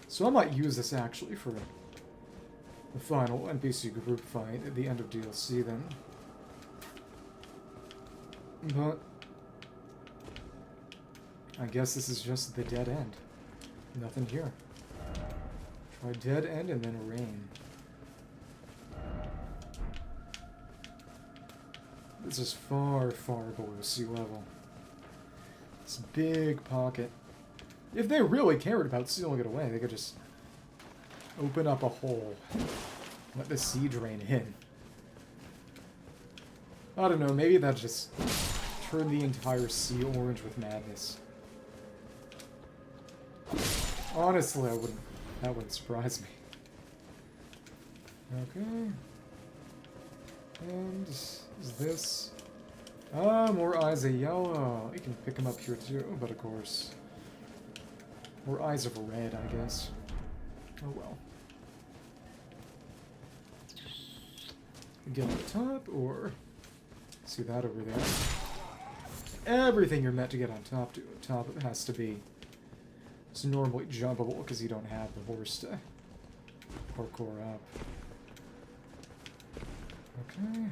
Speaker 1: So I might use this actually for the final NPC group fight at the end of DLC then. But I guess this is just the dead end. Nothing here. Try dead end and then rain. This is far, far below sea level. This big pocket. If they really cared about sealing it away, they could just open up a hole. Let the sea drain in. I don't know, maybe that just turned the entire sea orange with madness. Honestly, that wouldn't surprise me. Okay. And is this? Ah, more eyes of yellow. You can pick them up here too, but of course. More eyes of red, I guess. Oh well. Get on the top, or see that over there. Everything you're meant to get on top it has to be. It's normally jumpable because you don't have the horse to parkour up. Okay.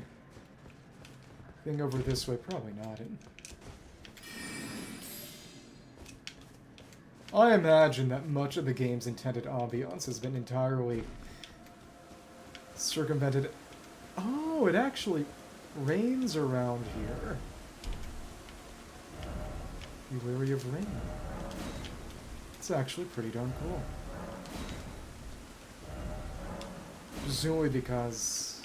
Speaker 1: Thing over this way, probably not. I imagine that much of the game's intended ambiance has been entirely circumvented. Oh, it actually rains around here. Be wary of rain. It's actually pretty darn cool. Presumably because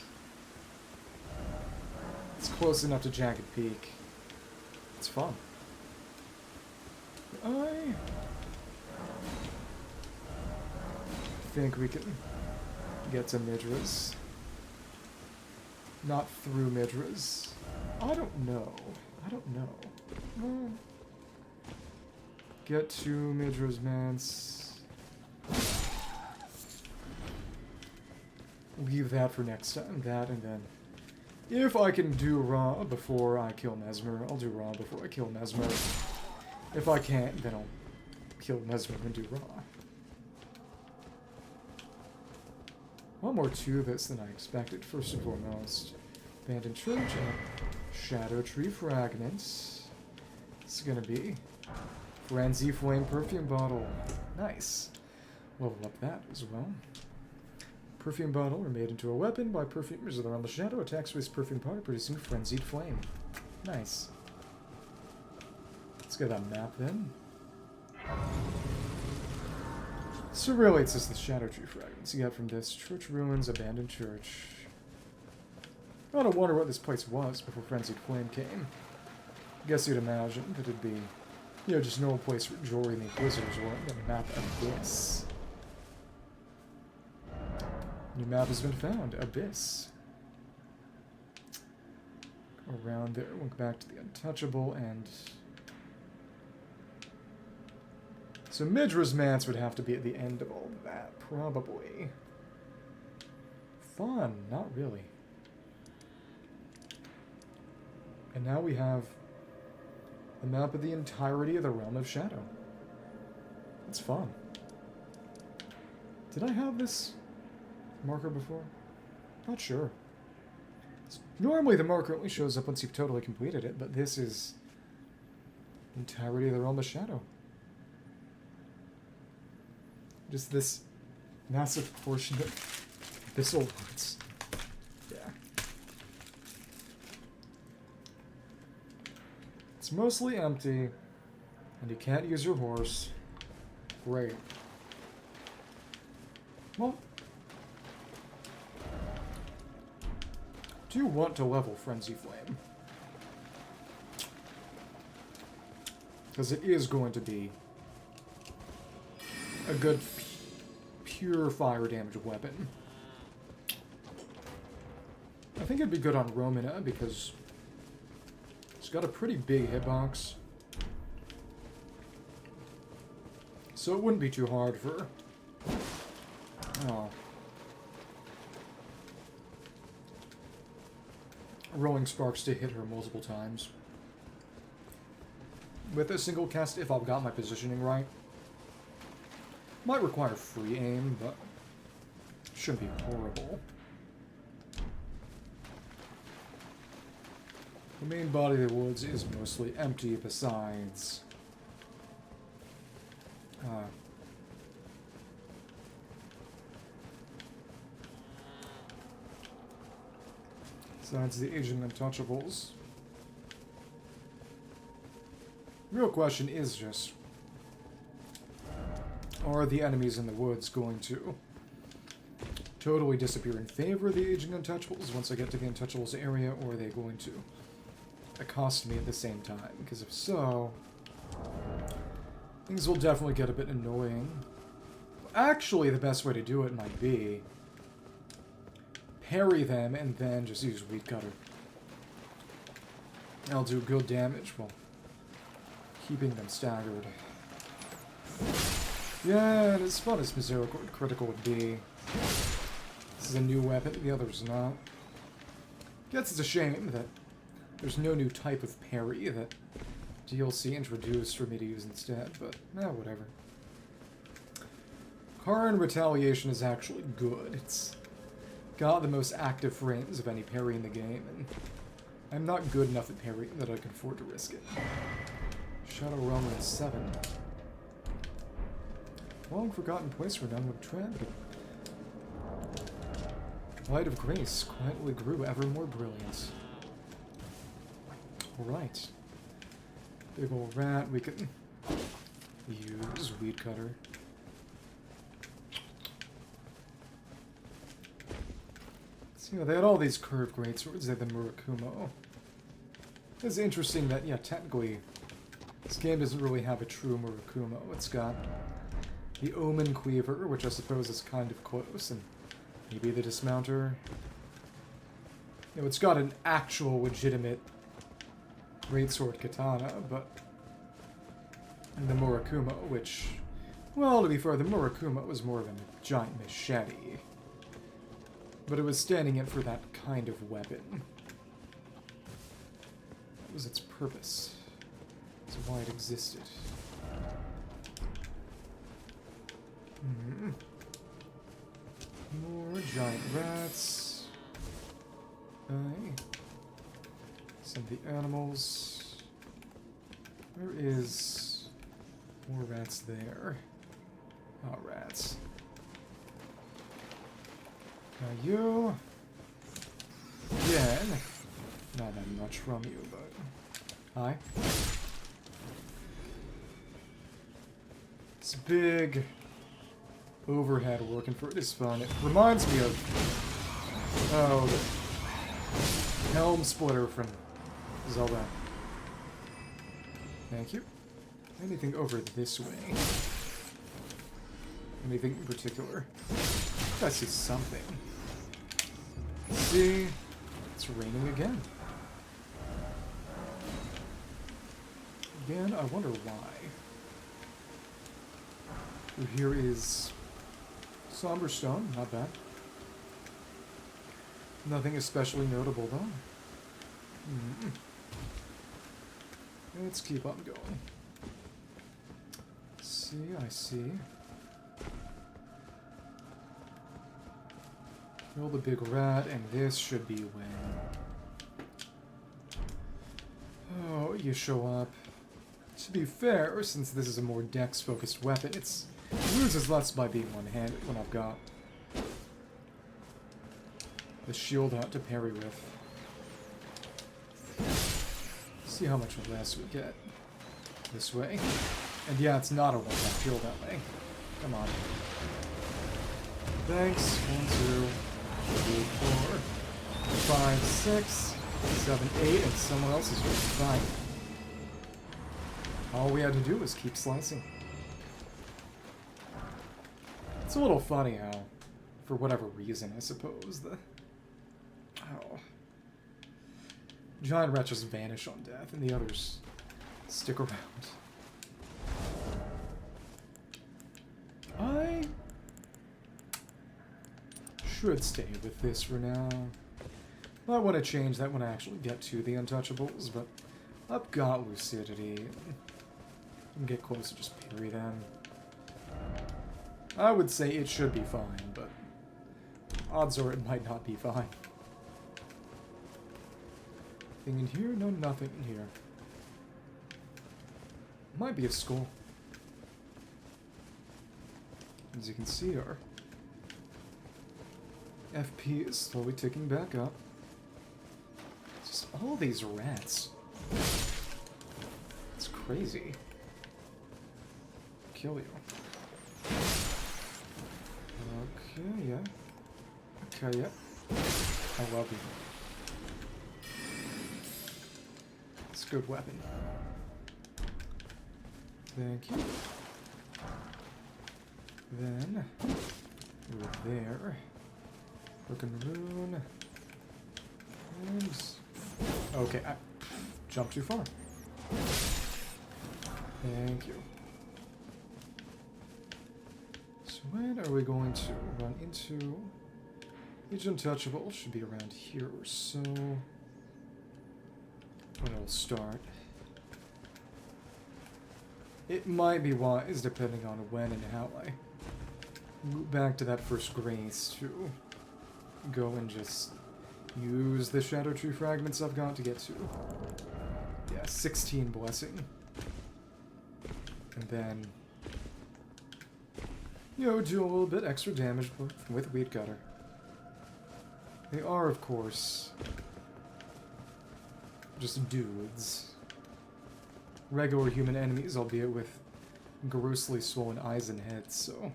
Speaker 1: it's close enough to Jagged Peak. It's fun. I think we can get to Midra's. Not through Midra's. I don't know. Get to Midra's Manse. Leave that for next time. That, and then if I can do Ra before I kill Mesmer, I'll do Ra before I kill Mesmer. If I can't, then I'll kill Mesmer and do Ra. A lot more to this than I expected. First and foremost, Abandoned Church and Shadow Tree Fragments. It's gonna be Frenzied Flame Perfume Bottle. Nice. Level up that as well. Perfume Bottle are made into a weapon by perfumers of the realm of shadow. Attacks with perfume powder producing Frenzied Flame. Nice. Let's get that map then. So really, it's just the Shadow Tree Fragments you got from this. Church Ruins, Abandoned Church. I gotta wonder what this place was before Frenzied Flame came. I guess you'd imagine that it'd be, you know, just an old place where Jory and the Inquisitors were. And the map Abyss. New map has been found. Abyss. Around there. We'll go back to the Untouchable and... So Midra's Manse would have to be at the end of all that, probably. Fun, not really. And now we have the map of the entirety of the Realm of Shadow. It's fun. Did I have this marker before? Not sure. Normally the marker only shows up once you've totally completed it, but this is entirety of the Realm of Shadow. Just this massive portion of Abyssal Woods. Yeah. It's mostly empty, and you can't use your horse. Great. Well, do you want to level Frenzied Flame? Because it is going to be a good pure fire damage weapon. I think it'd be good on Romina because it's got a pretty big hitbox. So it wouldn't be too hard for... Rolling Sparks to hit her multiple times. With a single cast, if I've got my positioning right. Might require free aim, but shouldn't be horrible. The main body of the woods is mostly empty besides... besides the aging Untouchables. Real question is just... Are the enemies in the woods going to totally disappear in favor of the aging Untouchables once I get to the Untouchables area, or are they going to accost me at the same time? Because if so, things will definitely get a bit annoying. Actually, the best way to do it might be parry them and then just use Weed Cutter. I'll do good damage while keeping them staggered. Yeah, and as fun as Misericord Critical would be, this is a new weapon, the other's not. Guess it's a shame that there's no new type of parry that DLC introduced for me to use instead, but whatever. Karin Retaliation is actually good. It's got the most active frames of any parry in the game, and I'm not good enough at parrying that I can afford to risk it. Shadow Realm is 7. Long forgotten place for downward trend. Light of Grace quietly grew ever more brilliant. Alright. Big ol' rat, we can use Weed Cutter. So, yeah, they had all these curved greatswords. They had the Murakumo. It's interesting that, yeah, technically, this game doesn't really have a true Murakumo. It's got the Omen Cleaver, which I suppose is kind of close, and maybe the Dismounter. You know, it's got an actual, legitimate greatsword katana, but and the Murakumo, which, well, to be fair, the Murakumo was more of a giant machete. But it was standing in for that kind of weapon. That was its purpose. That's why it existed. More giant rats. Okay. Some of the animals. Where is more rats there? Oh, rats. Now you... Again. Not that much from you, but... Hi. It's big overhead working for it is fun. It reminds me of... Oh, the Helm Splitter from Zelda. Thank you. Anything over this way? Anything in particular? I see something. See? It's raining again. Again, I wonder why. So here is Somber Stone, not bad. Nothing especially notable though. Let's keep on going. See, I see. Kill the big rat, and this should be when... Oh, you show up. To be fair, since this is a more dex-focused weapon, it loses less by being one-handed when I've got the shield out to parry with. See how much less we get this way. And yeah, it's not a one-shot kill that way. Come on. Thanks. 1, 2, 3, 4, 5, 6, 7, 8, and someone else is just fine. All we had to do was keep slicing. It's a little funny how, for whatever reason, I suppose, the... Oh. Giant rats just vanish on death, and the others stick around. I should stay with this for now. I want to change that when I actually get to the Untouchables, but I've got Lucidity. I can get close to just parry them. I would say it should be fine, but odds are it might not be fine. Thing in here? No, nothing in here. Might be a skull. As you can see, our FP is slowly ticking back up. Just all these rats. It's crazy. Kill you. Okay, yeah. Okay, yep. I love you. It's a good weapon. Thank you. Then, we're there. Broken rune. And... okay, I jumped too far. Thank you. So when are we going to run into... Age Untouchable should be around here or so. When it'll start. It might be wise, depending on when and how I move back to that first grace, to go and just use the Shadow Tree fragments I've got to get to. Yeah, 16 Blessing. And then, you know, do a little bit extra damage with Weed Cutter. They are, of course, just dudes. Regular human enemies, albeit with grossly swollen eyes and heads, so...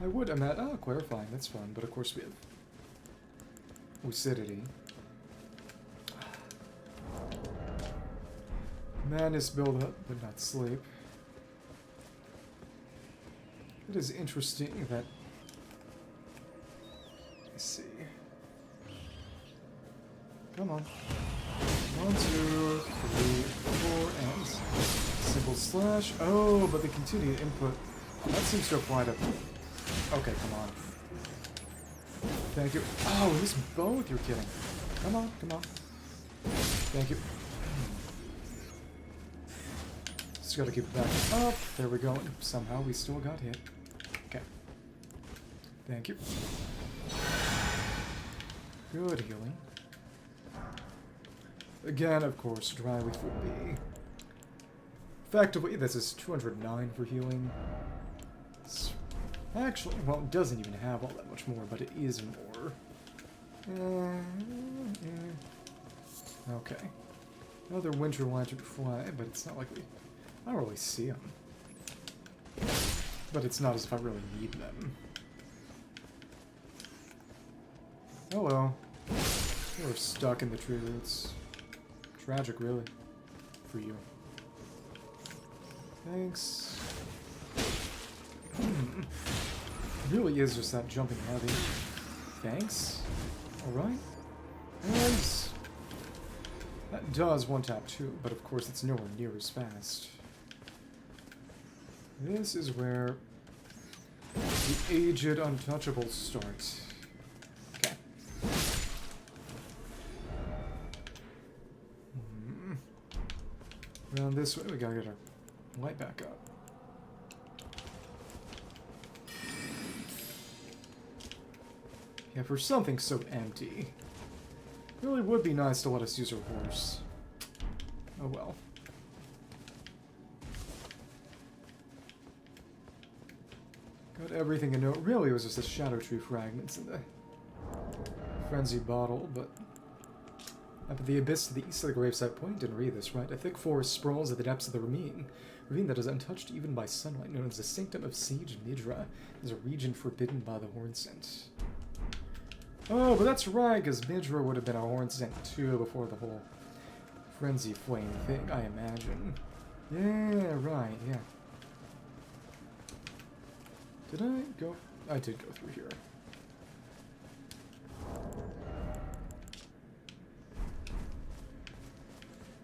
Speaker 1: I would imagine... oh, clarifying, that's fun, but of course we have... lucidity. Madness build up, but not sleep. It is interesting that... let's see... come on. 1, 2, 3, 4, and simple slash. Oh, but the continued input. That seems to apply to... okay, come on. Thank you. Oh, this both? You're kidding. Come on, come on. Thank you. Just gotta keep it back up. There we go. Somehow we still got hit. Okay. Thank you. Good healing. Again, of course, dry leaf will be... effectively, this is 209 for healing. It's actually, well, it doesn't even have all that much more, but it is more. Okay. Another Winter Lantern Fly, but it's not like we... I don't really see them. But it's not as if I really need them. Hello. We're stuck in the tree roots. Tragic, really, for you. Thanks. Really is just that jumping heavy. Thanks. Alright. And... that does one tap too, but of course it's nowhere near as fast. This is where the Aged Untouchables start. Okay. Around this way, we gotta get our light back up. Yeah, for something so empty, it really would be nice to let us use our horse. Oh well. Got everything in note. Really, it was just the Shadow Tree fragments in the Frenzied bottle, but... up at the abyss to the east of the gravesite point, didn't read this right. A thick forest sprawls at the depths of the ravine that is untouched even by sunlight, known as the Sanctum of Sage Midra, is a region forbidden by the horn scent. Oh, but that's right, because Midra would have been a horn scent too before the whole Frenzied Flame thing, I imagine. Yeah, right, yeah. Did I go? I did go through here.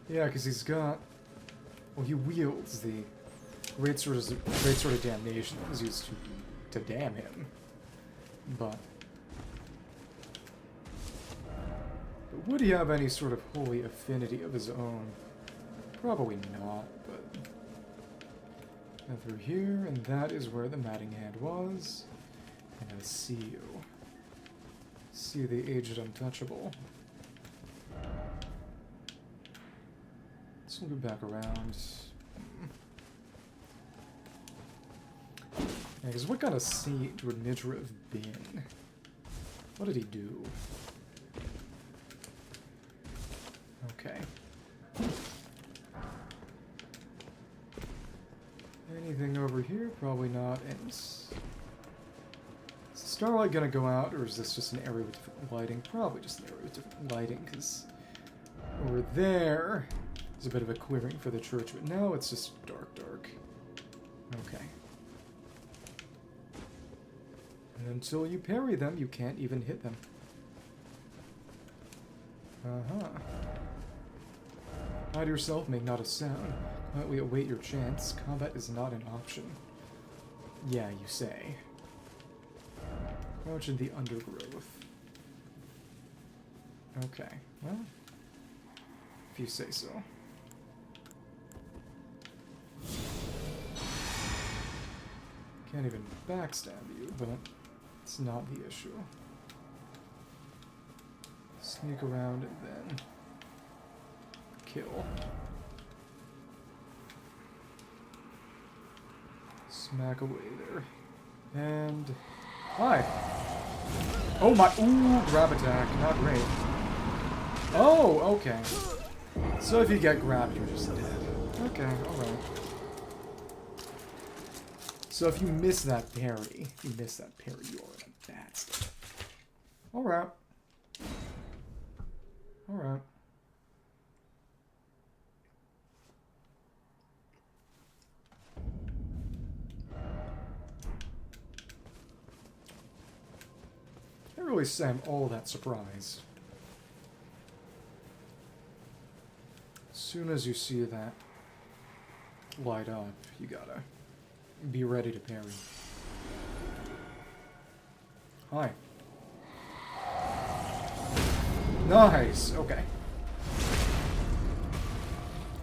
Speaker 1: Yeah, because he's got... well, he wields the great sword of damnation that was used to damn him. But would he have any sort of holy affinity of his own? Probably not, but... and through here, and that is where the Matting Hand was. And I see you. See the Aged Untouchable. Let's move back around. Yeah, because what kind of sage would Midra have been? What did he do? Okay. Anything over here? Probably not. And Starlight gonna go out, or is this just an area with different lighting? Probably just an area with different lighting, because over there is a bit of a clearing for the church, but now it's just dark. Okay. And until you parry them, you can't even hit them. Uh-huh. Hide yourself, make not a sound. Quietly await your chance. Combat is not an option. Yeah, you say. Crouch in the undergrowth. Okay, well, if you say so. Can't even backstab you, but it's not the issue. Sneak around and then kill. Smack away there. And hi. Oh my, ooh, grab attack, not great. Oh, okay. So if you get grabbed, you're just dead. Okay, alright. So if you miss that parry, you are in a bad state. Alright. Alright. I can't really say I'm all that surprised. As soon as you see that light up, you gotta be ready to parry. Hi. Nice, okay.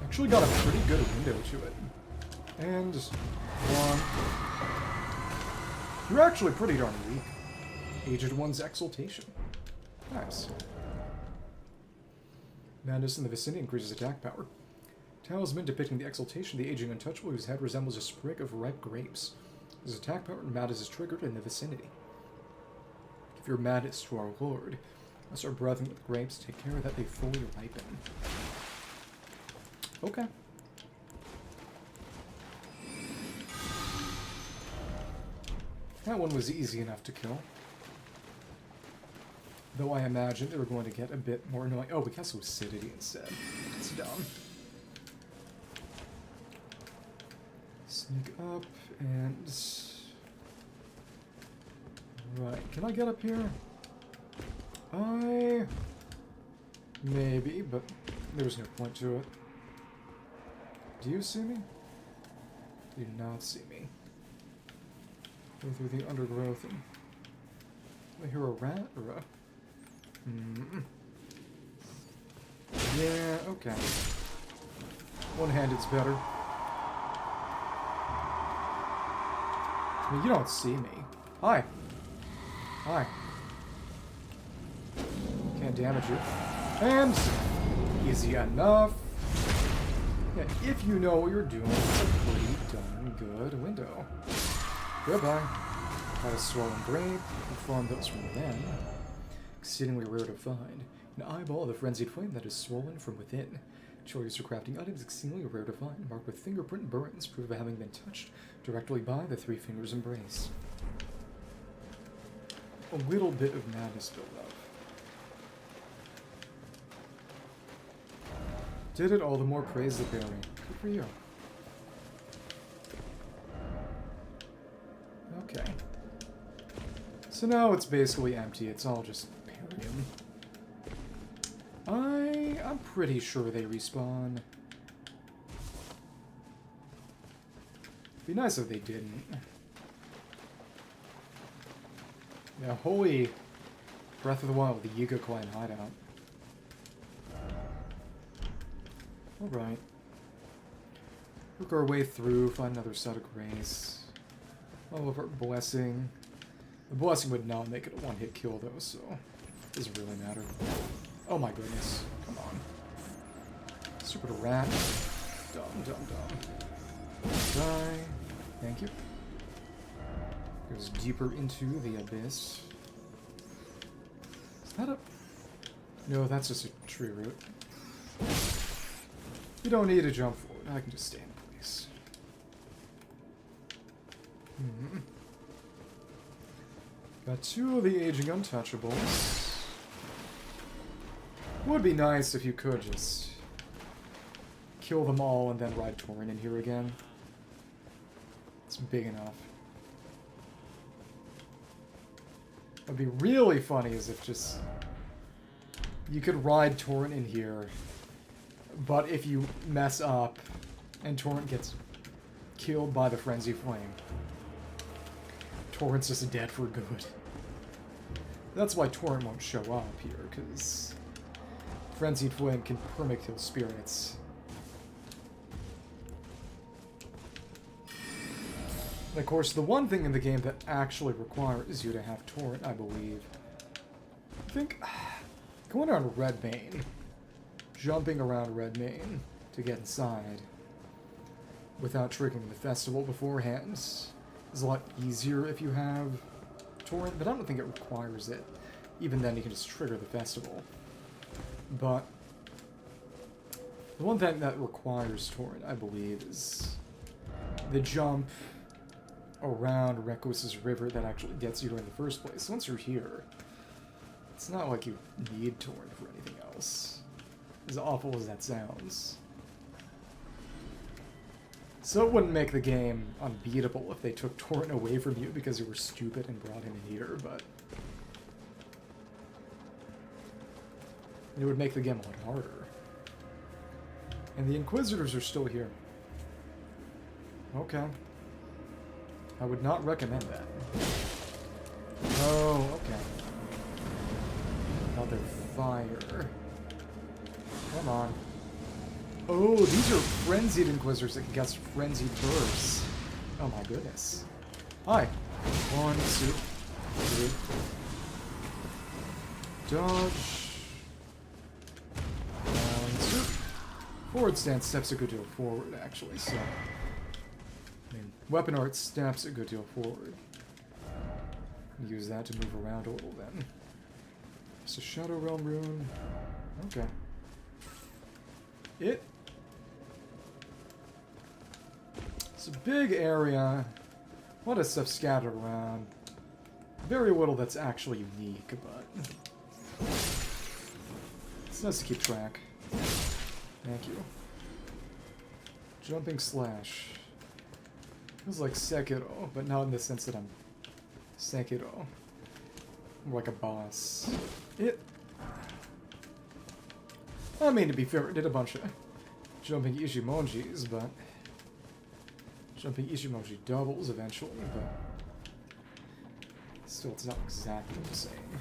Speaker 1: Actually got a pretty good window to it. And just one. You're actually pretty darn weak. Aged One's Exaltation. Nice. Madness in the vicinity increases attack power. Talisman depicting the exaltation of the aging untouchable whose head resembles a sprig of ripe grapes. His attack power and madness is triggered in the vicinity. Give your madness to our lord. As our brethren with grapes, take care that they fully ripen. Okay. That one was easy enough to kill. Though I imagine they were going to get a bit more annoying. Oh, we cast Lucidity instead. That's dumb. Sneak up and... Right, can I get up here? Maybe, but there's no point to it. Do you see me? Do not see me. Go through the undergrowth and... I hear a rat or a... Yeah, okay. One-handed's better. I mean, you don't see me. Hi. Hi. Can't damage you. And easy enough. Yeah, if you know what you're doing, it's a pretty darn good window. Goodbye. Got a swollen grape. Perform those from within. Exceedingly rare to find. An eyeball of the Frenzied Flame that is swollen from within. Choice for crafting items exceedingly rare to find, marked with fingerprint burns, proof of having been touched directly by the three fingers embrace. A little bit of madness built up. Did it all the more praise the berry. Good for you. Okay. So now it's basically empty. It's all just Parium. I'm pretty sure they respawn. Be nice if they didn't. Yeah, holy Breath of the Wild, the Yiga Clan hideout. Alright. Work our way through, find another set of grace. All of our blessing. The blessing would not make it a one-hit kill though, so it doesn't really matter. Oh my goodness. Come on. Stupid rat. Dumb. Die. Thank you. Goes deeper into the abyss. Is that a... No, that's just a tree root. You don't need to jump forward. I can just stay in place. Got 2 of the aging untouchables. Would be nice if you could just kill them all and then ride Torrent in here again. It's big enough. What'd be really funny is if just you could ride Torrent in here, but if you mess up and Torrent gets killed by the Frenzied Flame, Torrent's just dead for good. That's why Torrent won't show up here, because Frenzied Flame can permakill spirits. And of course, the one thing in the game that actually requires you to have Torrent, I believe, I think going around Redmane, jumping around Redmane to get inside without triggering the festival beforehand is a lot easier if you have Torrent, but I don't think it requires it. Even then, you can just trigger the festival. But the one thing that requires Torrent, I believe, is the jump around Recluses River that actually gets you in the first place. Once you're here, it's not like you need Torrent for anything else, as awful as that sounds. So it wouldn't make the game unbeatable if they took Torrent away from you because you were stupid and brought him in here, but it would make the game a lot harder. And the Inquisitors are still here. Okay. I would not recommend that. Oh, okay. Another fire. Come on. Oh, these are Frenzied Inquisitors that cast Frenzied Bursts. Oh my goodness. Hi. 1, 2, 3. Dodge. 1, 2. Forward stance steps a good deal forward, actually, so... I mean, weapon art steps a good deal forward. Use that to move around a little then. It's a Shadow Realm rune. Okay. It's a big area. A lot of stuff scattered around. Very little that's actually unique, but it's nice to keep track. Thank you. Jumping slash. Feels like Sekiro, but not in the sense that I'm Sekiro. More like a boss. I mean, to be fair, it did a bunch of jumping Ishimojis, but... Jumping Ishimoji doubles eventually, but... Still, it's not exactly the same.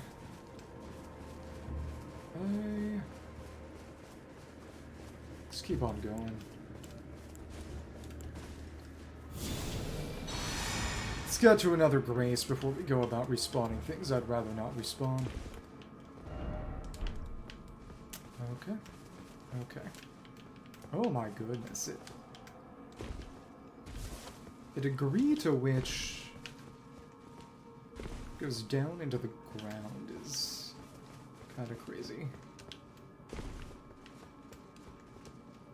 Speaker 1: Let's keep on going. Let's get to another grace before we go about respawning things I'd rather not respawn. Okay. Okay. Oh my goodness. The degree to which it goes down into the ground is kind of crazy.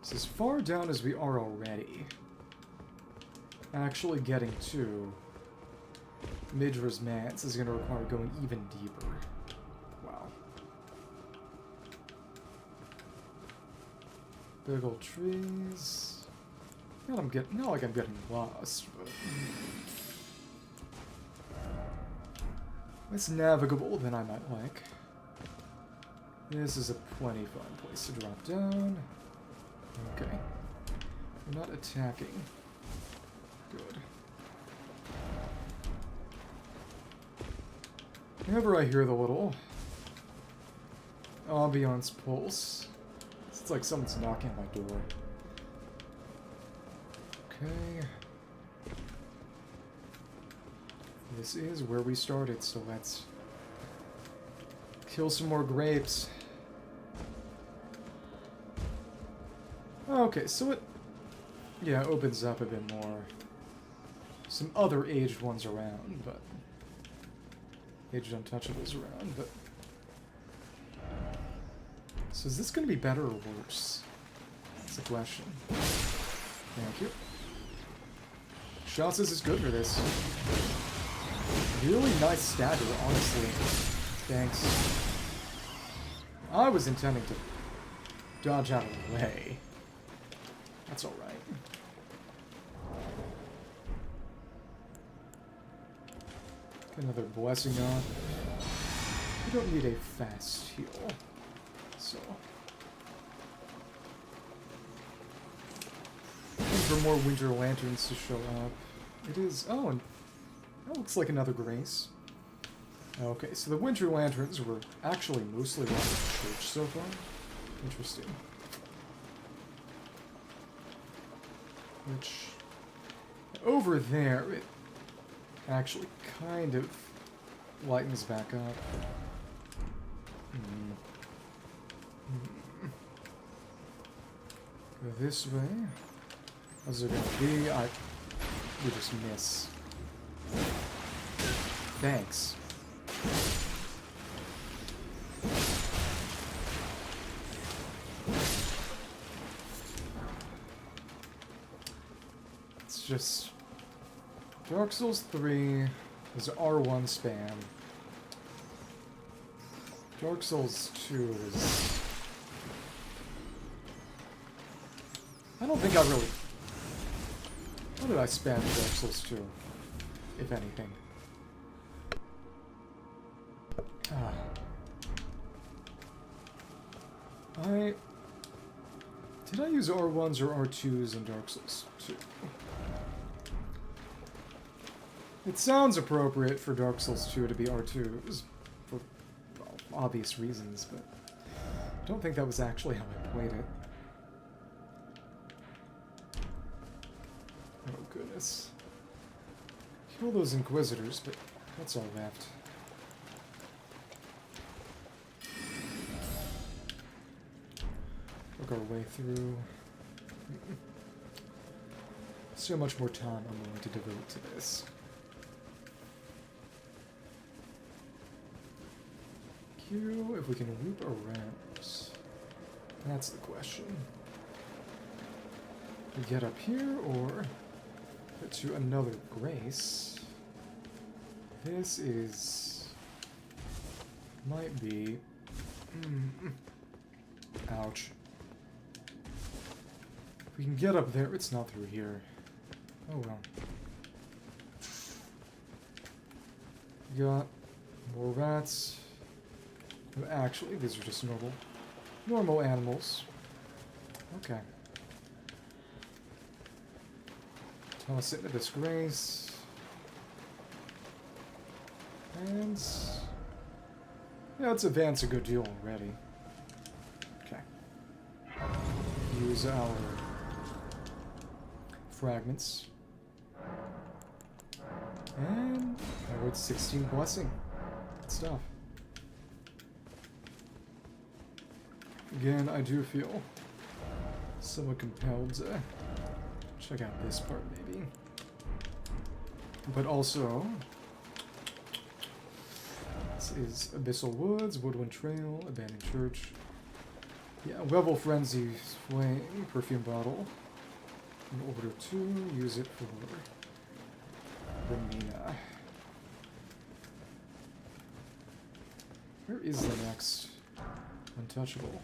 Speaker 1: It's as far down as we are already. Actually getting to Midra's Mance is going to require going even deeper. Wow. Big old trees. Not like I'm getting lost, but it's navigable than I might like. This is a plenty fun place to drop down. Okay. We're not attacking. Good. Whenever I hear the little ambiance pulse, it's like someone's knocking at my door. Okay. This is where we started, so let's kill some more grapes. Okay, so it, yeah, opens up a bit more. Some other aged ones around, but aged untouchables around, but so is this going to be better or worse? That's the question. Thank you. Chances is good for this. Really nice stagger, honestly. Thanks. I was intending to dodge out of the way. That's alright. Get another blessing on. We don't need a fast heal. So. Looking for more winter lanterns to show up. It is. Oh, and that looks like another grace. Okay, so the winter lanterns were actually mostly around the church so far. Interesting. Which, over there, it actually kind of lightens back up. Go this way. How's it gonna be? We just miss. Thanks. It's just Dark Souls 3 is R1 spam. Dark Souls 2 is... I don't think I really... What did I spam in Dark Souls 2? If anything. Did I use R1s or R2s in Dark Souls 2? It sounds appropriate for Dark Souls 2 to be R2s, for well, obvious reasons, but I don't think that was actually how I played it. Oh goodness. Kill those Inquisitors, but that's all left. Work our way through. So much more time I'm willing to devote to this. Q, if we can loop around. That's the question. We get up here, or get to another grace. This is... might be... Ouch. If we can get up there, it's not through here. Oh well. We got more rats. Actually, these are just normal animals. Okay. Toss it into this grace. And... yeah, let's advance a good deal already. Okay. Use our fragments. And I wrote 16 blessing. Good stuff. Again, I do feel somewhat compelled to check out this part, maybe. But also, this is Abyssal Woods, Woodwind Trail, Abandoned Church. Yeah, level Frenzied Flame, perfume bottle. In order to use it for Ramina. Where is the next untouchable?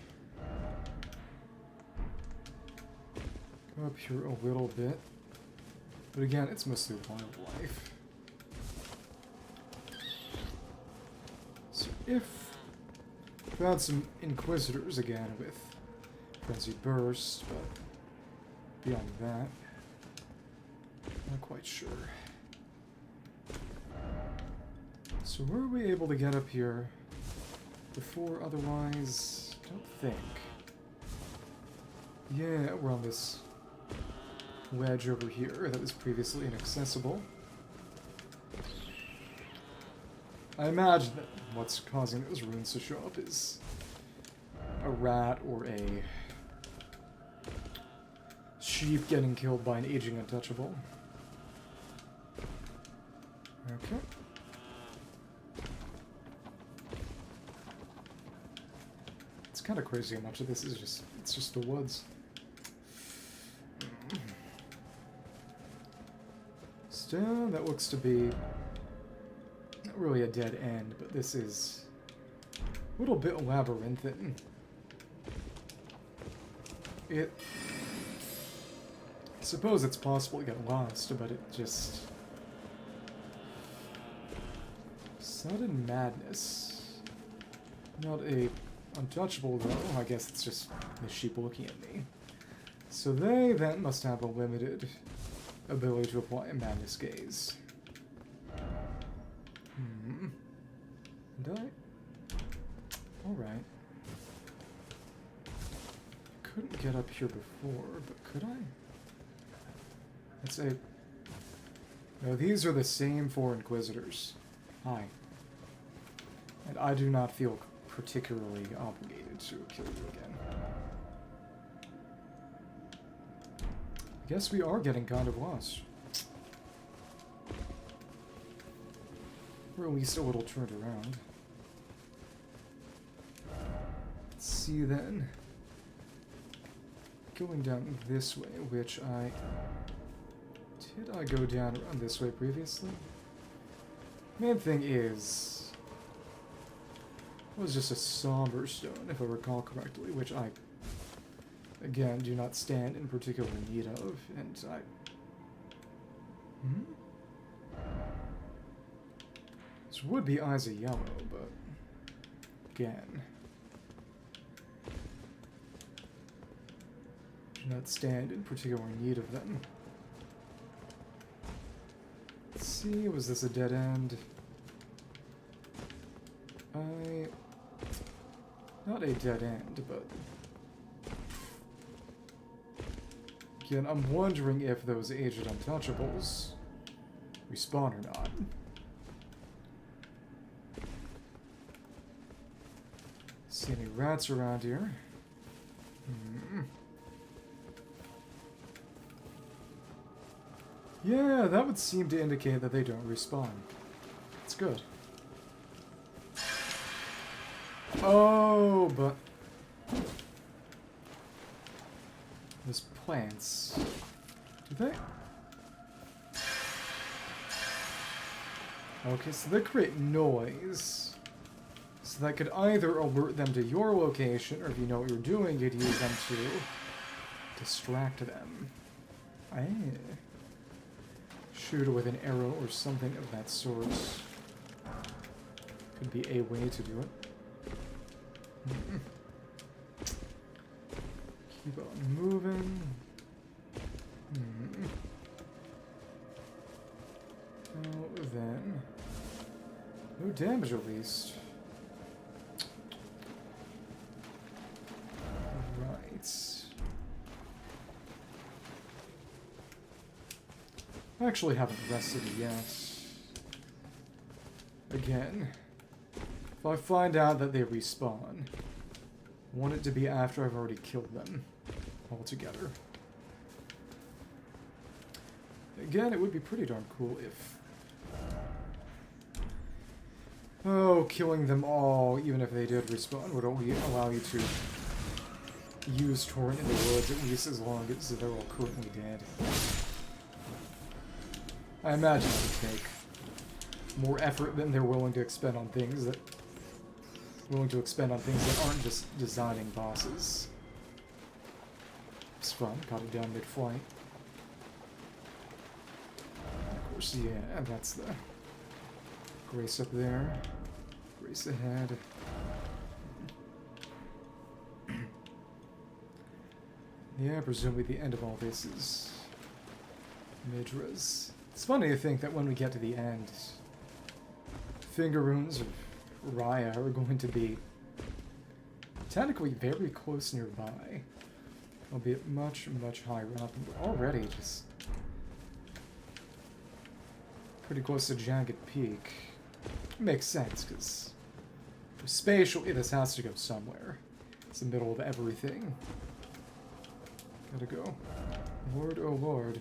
Speaker 1: Go up here a little bit. But again, it's mostly wildlife. So if we had some Inquisitors again with Frenzied Burst, but beyond that, not quite sure. So were we able to get up here before otherwise? Don't think. Yeah, we're on this wedge over here that was previously inaccessible. I imagine that what's causing those runes to show up is a rat or a sheep getting killed by an aging untouchable. Okay. It's kind of crazy how much of this is it's just the woods. Stone, that looks to be not really a dead end, but this is a little bit labyrinthine. I suppose it's possible to get lost, but it just... Sudden madness. Not a untouchable, though. I guess it's just the sheep looking at me. So they then must have a limited ability to apply a madness gaze. And alright. Couldn't get up here before, but could I? Let's say... No, these are the same 4 Inquisitors. Hi. And I do not feel particularly obligated to kill you again. I guess we are getting kind of lost. Or at least a little turned around. Let's see then. Going down this way, which I... Did I go down around this way previously? Main thing is... It was just a somber stone, if I recall correctly, which I... Again, do not stand in particular need of, and I... This would be eyes of yellow, but... Again... Do not stand in particular need of them. Let's see, was this a dead end? Not a dead end, but... Again, I'm wondering if those aged untouchables respawn or not. See any rats around here? Yeah, that would seem to indicate that they don't respawn. It's good. Oh, but... Those plants... Do they? Okay, so they create noise. So that could either alert them to your location, or if you know what you're doing, you'd use them to distract them. Shoot with an arrow or something of that sort. Could be a way to do it. Keep on moving. Oh, then... No damage at least. Right. I actually haven't rested yet. Again, if I find out that they respawn, I want it to be after I've already killed them altogether. Again, it would be pretty darn cool if... Oh, killing them all, even if they did respawn, would only allow you to use Torrent in the woods, at least as long as they're all currently dead. I imagine it would take more effort than they're willing to expend on things that aren't just designing bosses. It's fun, caught it down mid-flight. Of course, yeah, that's the Grace up there. Grace ahead. Yeah, presumably the end of all this is Midra's. It's funny to think that when we get to the end, Finger Runes of Raya are going to be technically very close nearby, albeit much, much higher up, and we're already just pretty close to Jagged Peak. It makes sense, because spatially this has to go somewhere. It's the middle of everything. Gotta go. Lord, oh lord.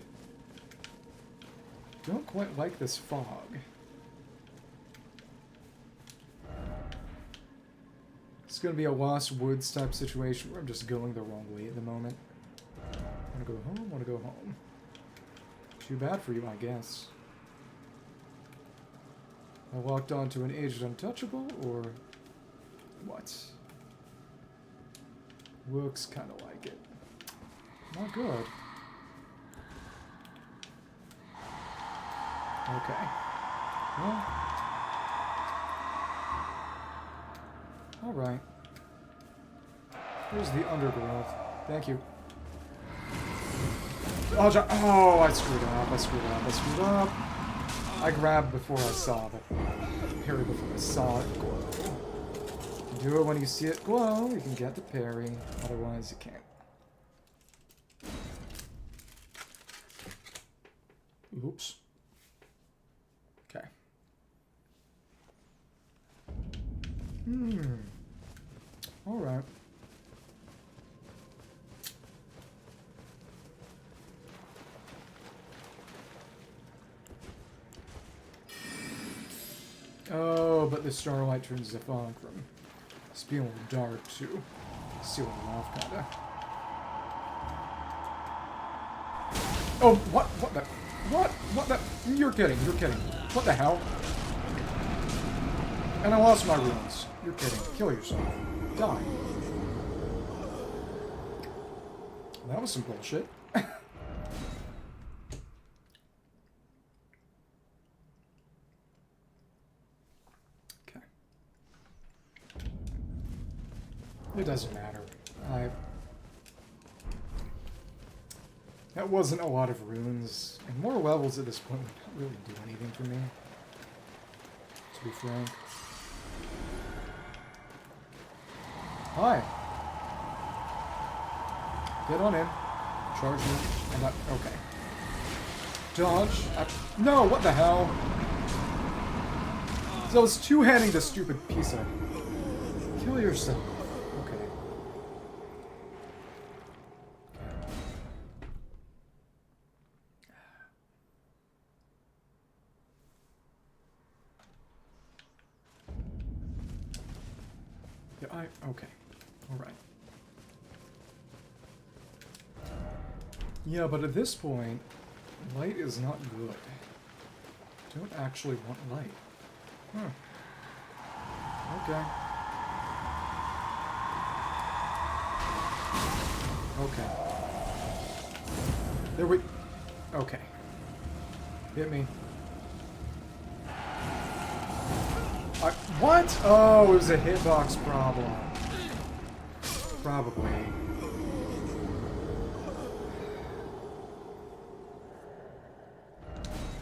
Speaker 1: Don't quite like this fog. It's gonna be a Lost Woods type situation where I'm just going the wrong way at the moment. Wanna go home? Wanna go home? Too bad for you, I guess. I walked onto an aged untouchable, or what? Looks kind of like it. Not good. Okay. Well. Alright. Here's the undergrowth. Thank you. Oh, I screwed up. I screwed up. I screwed up. I grabbed before I saw the parry, before I saw it glow. Do it when you see it glow, you can get the parry. Otherwise, you can't. Oops. Okay. Alright. Oh, but the starlight turns the fog from spewing dark to sealing off, kinda. Oh, what? What the? What? What the? You're kidding. You're kidding. What the hell? And I lost my runes. You're kidding. Kill yourself. Die. That was some bullshit. It doesn't matter. That wasn't a lot of runes, and more levels at this point would not really do anything for me, to be frank. Hi. Get on in. Charge me. And okay. Dodge. No, what the hell? So I was two-handing this stupid piece of... Kill yourself. Okay. Alright. Yeah, but at this point, light is not good. Don't actually want light. Huh. Okay. Okay. There we... Okay. Hit me. What? Oh, it was a hitbox problem. Probably.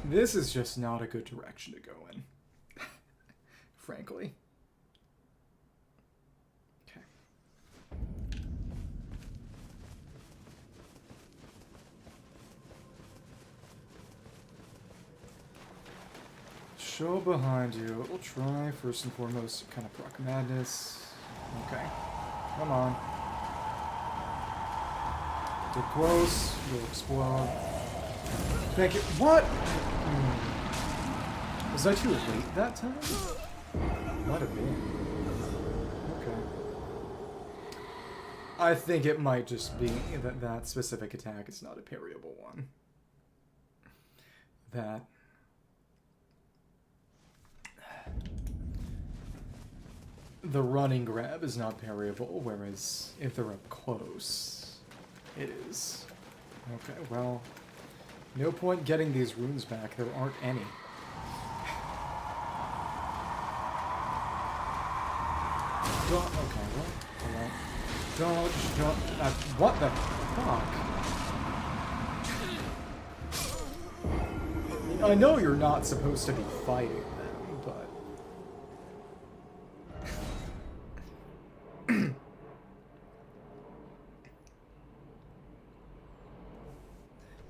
Speaker 1: This is just not a good direction to go in. Frankly. Okay. Show behind you. We'll try first and foremost kind of proc madness. Okay. Come on. Get close. You'll explode. Thank you. What? Was I too late that time? Might have been. Okay. I think it might just be that that specific attack is not a parryable one. That... The running grab is not parryable, whereas if they're up close, it is. Okay, well, no point getting these runes back. There aren't any. Okay, well, dodge, what the fuck? I know you're not supposed to be fighting them, but...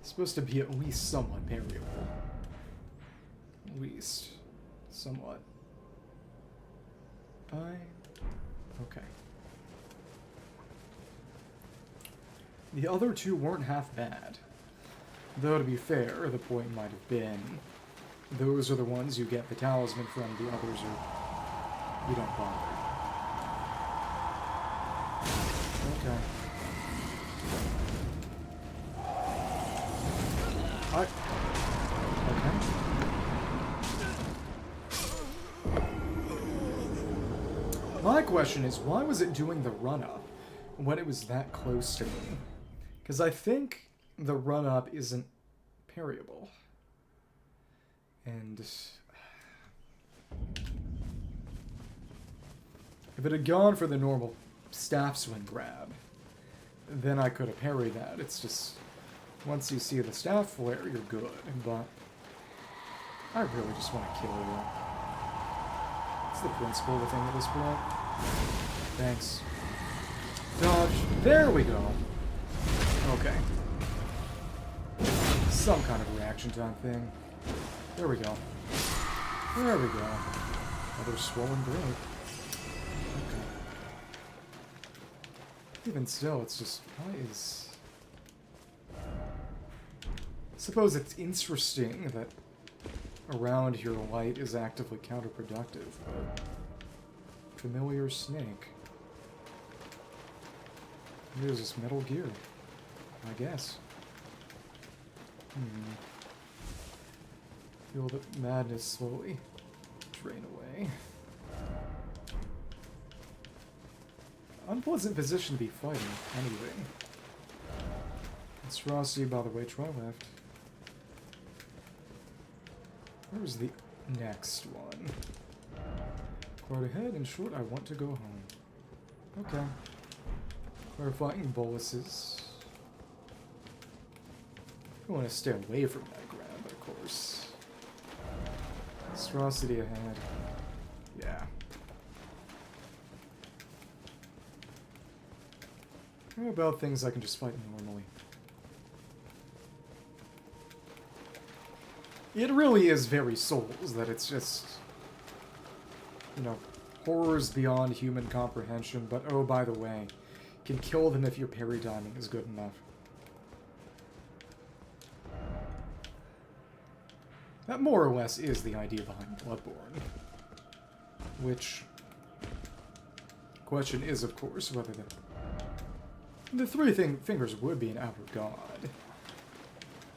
Speaker 1: It's supposed to be at least somewhat parryable. At least. Somewhat. Okay. The other two weren't half bad. Though, to be fair, the point might have been, those are the ones you get the talisman from, the others are... you don't bother. Okay. Okay. My question is, why was it doing the run-up when it was that close to me? Because I think the run-up isn't parryable. And if it had gone for the normal staff swing grab, then I could have parried that. It's just, once you see the staff flare, you're good. But I really just want to kill you. What's the principle of the thing at this point? Thanks. Dodge. There we go. Okay. Some kind of reaction time thing. There we go. There we go. Another swollen brain. Okay. Even still, it's just, why is... I suppose it's interesting that around here light is actively counterproductive, but... Familiar snake. Here's this Metal Gear, I guess. Feel the madness slowly drain away. Unpleasant position to be fighting, anyway. It's Rossi, by the way, try left. Where's the next one? Quite ahead, in short, I want to go home. Okay. Clarifying boluses. I want to stay away from that grab, but of course. Monstrosity ahead. Yeah. How about things I can just fight normally? It really is very Souls that it's just, you know, horrors beyond human comprehension, but oh, by the way, can kill them if your parry timing is good enough. That more or less is the idea behind Bloodborne. Which, question is, of course, whether the three fingers would be an outer god.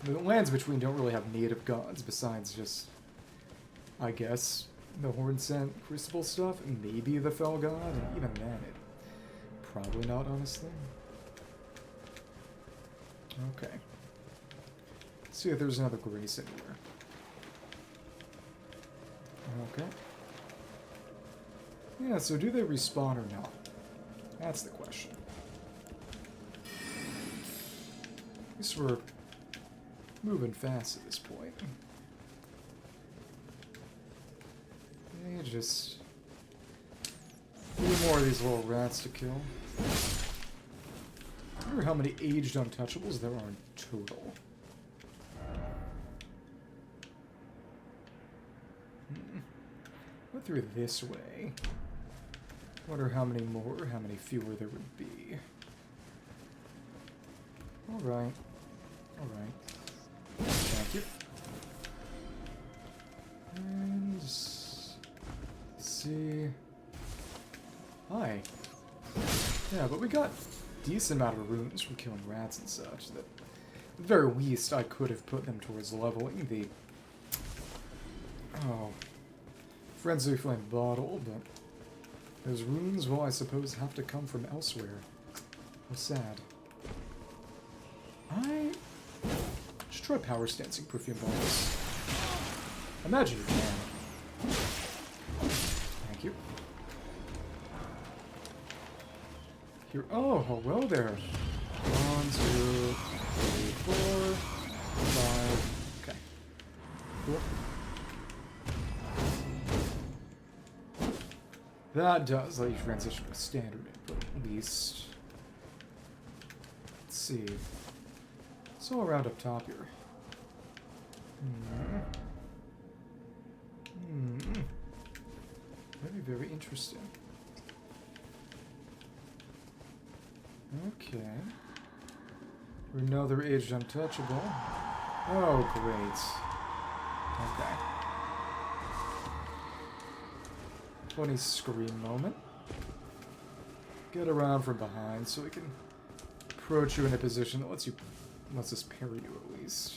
Speaker 1: The lands between don't really have native gods besides just, I guess, the Hornsent Crucible stuff, maybe the Fell God, and even then, probably not, honestly. Okay. Let's see if there's another grace in here. Okay. Yeah, so do they respawn or not? That's the question. At least we're moving fast at this point. Yeah, just a few more of these little rats to kill. I wonder how many aged untouchables there are in total. Go through this way. Wonder how many more, how many fewer there would be. Alright. Alright. Thank you. And see. Hi. Yeah, but we got a decent amount of runes from killing rats and such that at the very least I could have put them towards leveling the Frenzied Flame bottle, but those runes, well, I suppose have to come from elsewhere. How sad. I should try power stancing perfume bottles. Imagine you can. Thank you. Here. Oh, hello there. 1, 2, 3, 4, 5. Okay. Cool. That does let you transition to standard input, at least. Let's see. It's all around up top here. Very, very interesting. Okay. Another aged untouchable. Oh, great. Okay. Funny scream moment. Get around from behind so we can approach you in a position that lets us parry you at least.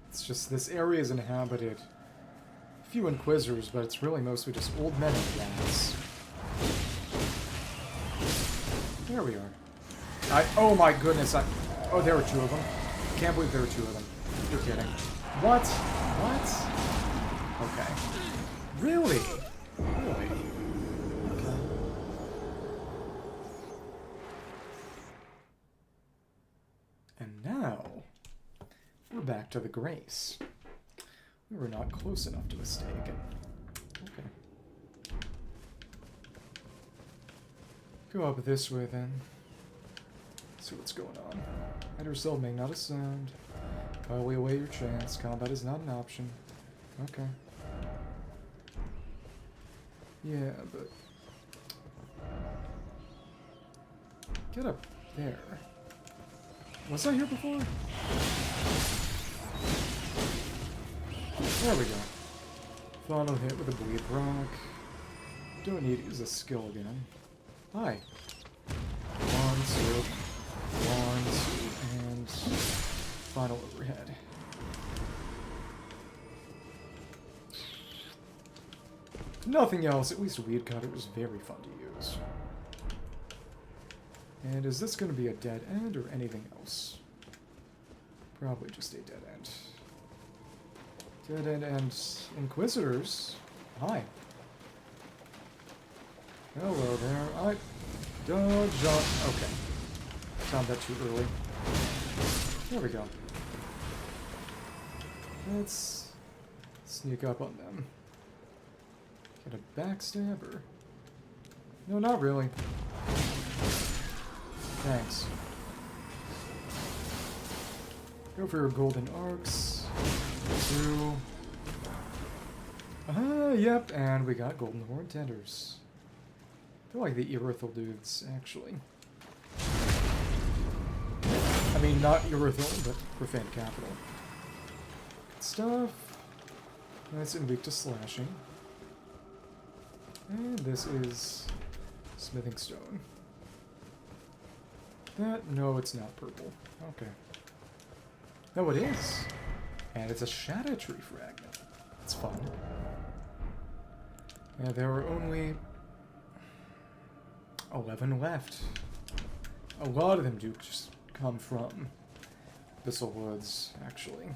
Speaker 1: It's just this area is inhabited few Inquisitors, but it's really mostly just old men and rats. There we are. Oh my goodness, oh, there were 2 of them. Can't believe there were 2 of them. You're kidding. What? What? Okay. Really? Really? Okay. And now, we're back to the Grace. We were not close enough to mistake it. Okay. Go up this way then. See what's going on. And yourself make not a sound. Probably await your chance. Combat is not an option. Okay. Yeah, but... Get up there. Was I here before? There we go. Final hit with a bleed rock. Don't need to use a skill again. Hi. 1, 2, 1, 2, and final overhead. Nothing else, at least Weed Cutter is very fun to use. And is this going to be a dead end or anything else? Probably just a dead end. Dead end and Inquisitors. Hi. Hello there. Don't jump. Okay. Found that too early. There we go. Let's sneak up on them. Get a backstabber. No, not really. Thanks. Go for your golden arcs. 2. Yep, and we got golden horn tenders. I feel like the Irithel dudes, actually. I mean, not Irithel, but Profane Capital. Good stuff. Nice and weak to slashing. And this is Smithing Stone. No, it's not purple. Okay. No, it is. And it's a Shadow Tree fragment. It's fun. Yeah, there are only 11 left. A lot of them do just come from Abyssal Woods, actually.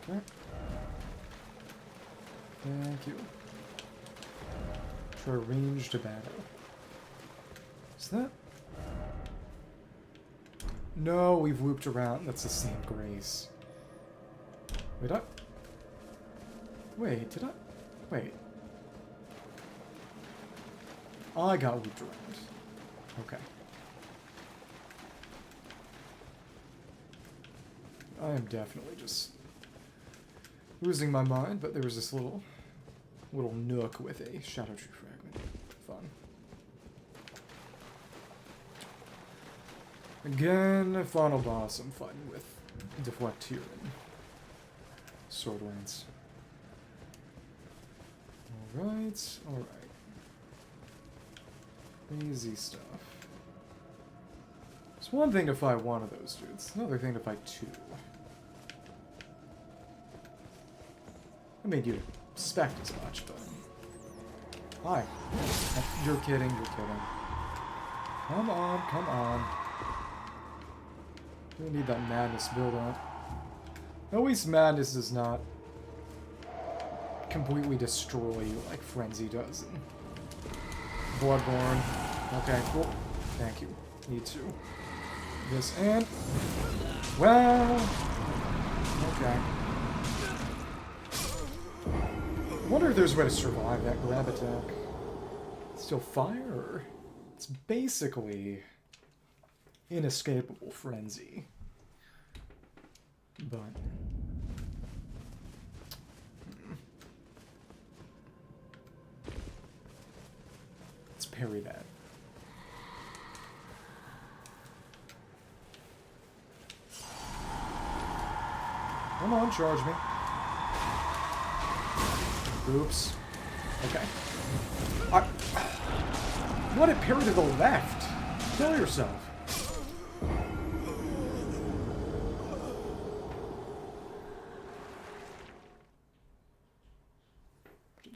Speaker 1: Okay. Thank you. Try range to battle. Is that? No, we've looped around. That's the same Grace. Wait, did I? Wait. I got looped around. Okay. I am definitely just losing my mind, but there was this little nook with a Shadow Tree fragment. Fun. Again, final boss I'm fighting with Deflect here and Sword Lance. Alright, alright. Easy stuff. It's one thing to fight one of those dudes, it's another thing to fight 2. I mean, you'd expect as much, but... Hi. You're kidding, you're kidding. Come on, come on. We need that madness build up. At least madness does not completely destroy you like Frenzy does in Bloodborne. Okay, cool. Thank you. Need to. This and... Well... Okay. I wonder if there's a way to survive that grab attack. Still fire? It's basically inescapable Frenzy. But... Let's parry that. Come on, charge me. Oops. Okay. What a parry to the left! Kill yourself.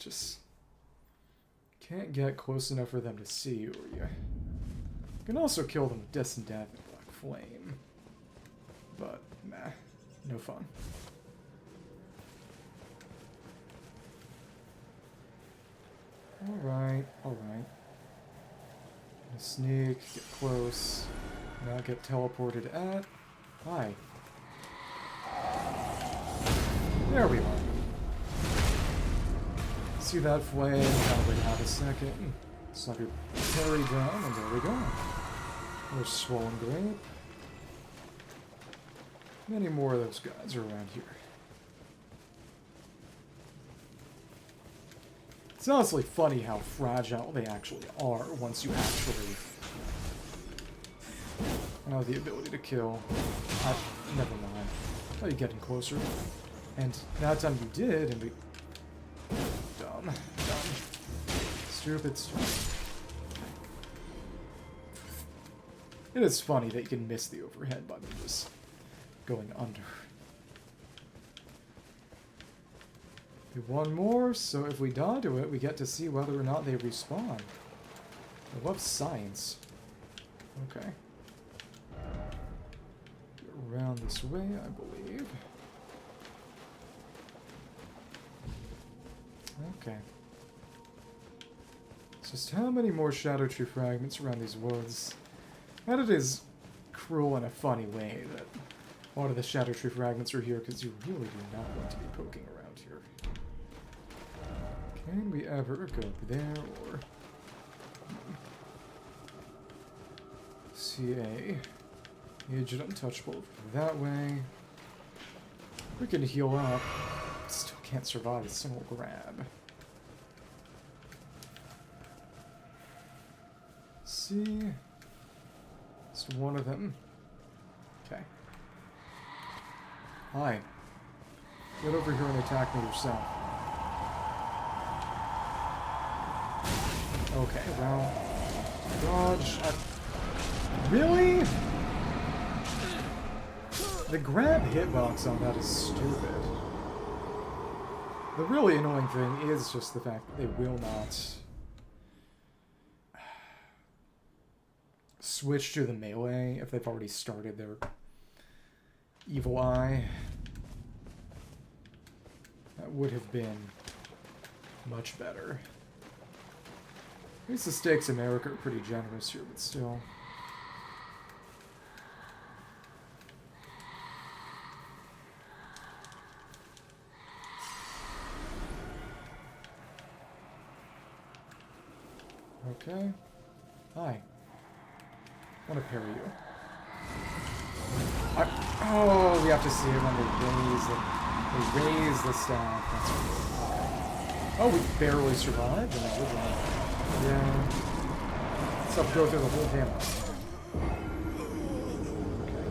Speaker 1: just can't get close enough for them to see you, or you can also kill them with Distant Death and Black Flame. But, nah, no fun. Alright, alright. Sneak, get close, not get teleported at. Hi. There we are. See that flame? Kind of wait half a second. Slap your parry down, and there we go. There's Swollen Grape. Many more of those guys are around here. It's honestly funny how fragile they actually are once you actually have the ability to kill. Never mind. I thought you getting closer. And that time you did, and we... Dumb. Stupid. It is funny that you can miss the overhead by just going under. Do one more, so if we die to it, we get to see whether or not they respawn. I love science. Okay. Get around this way, I believe. Okay. It's just how many more Shadow Tree fragments around these woods? And it is cruel in a funny way that a lot of the Shadow Tree fragments are here because you really do not want to be poking around here. Can we ever go up there or... See a Aged Untouchable that way. We can heal up. Still can't survive a single grab. See? Just one of them. Okay. Hi. Get over here and attack me yourself. Okay, well... Dodge. Really? The grab hitbox on that is stupid. The really annoying thing is just the fact that they will not switch to the melee if they've already started their evil eye. That would have been much better. At least the stakes in America are pretty generous here, but still. Okay. Hi. I want to parry you. Oh, we have to see it when they raise the staff. That's right. Oh, we barely survived. Yeah. Let's have to go through the whole damn. Okay.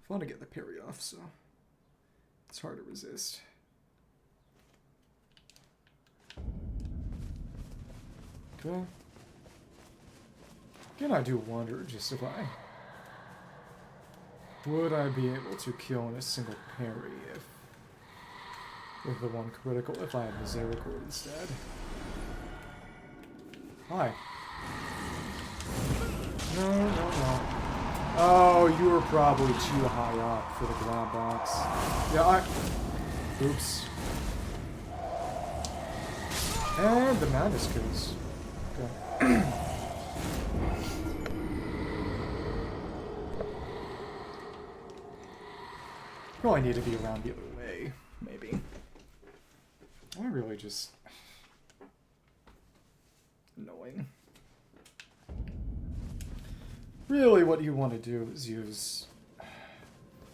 Speaker 1: Fun to get the parry off, so it's hard to resist. Okay. Again, I do wonder just if would I be able to kill in a single parry with the one critical if I had Misericord instead. Hi. No. Oh, you were probably too high up for the grab box. Yeah, oops. And the madness kills. Okay. Probably need to be around the other way, maybe. I really just... annoying. Really, what you want to do is use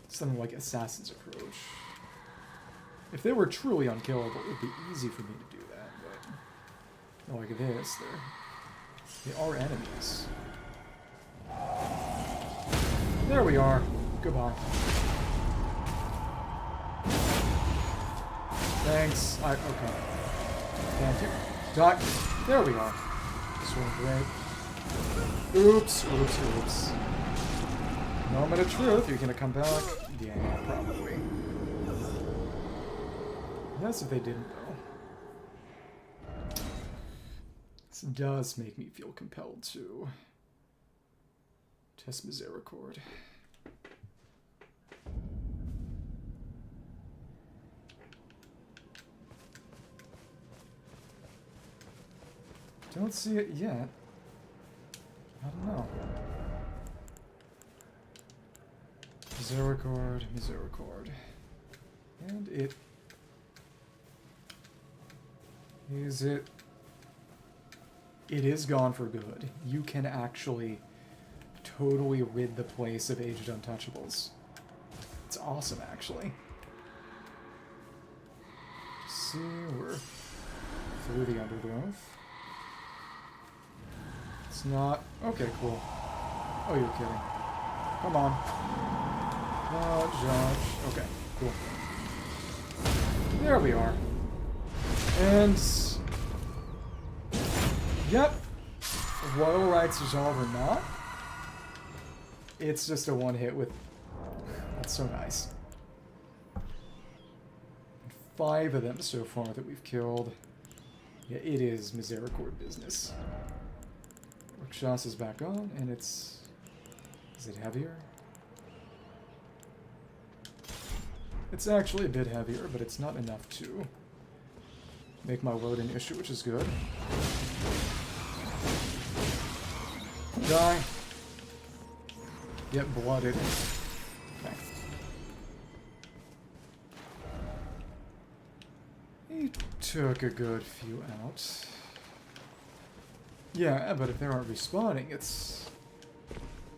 Speaker 1: something like Assassin's Approach. If they were truly unkillable, it would be easy for me to do that, but like this, they are enemies. There we are. Goodbye. Thanks. Okay. Thank you. Doc. There we are. This one great. Oops. Moment of truth, you're gonna come back? Yeah, probably. That's if they didn't, though. This does make me feel compelled to test Misericord. Don't see it yet. I don't know. Misericord, Misericord. And it... Is it... It is gone for good. You can actually totally rid the place of aged untouchables. It's awesome, actually. See, we're through the undergrowth. It's not... Okay, cool. Oh, you're kidding. Come on. Josh. Okay, cool. There we are. And... Yep. Royal Rights Resolve or not, it's just a one hit with... That's so nice. 5 of them so far that we've killed. Yeah, it is Misericord business. Rakshas is back on, and it's... Is it heavier? It's actually a bit heavier, but it's not enough to make my load an issue, which is good. Die. Get blooded. Okay. He took a good few out. Yeah, but if they aren't respawning, it's...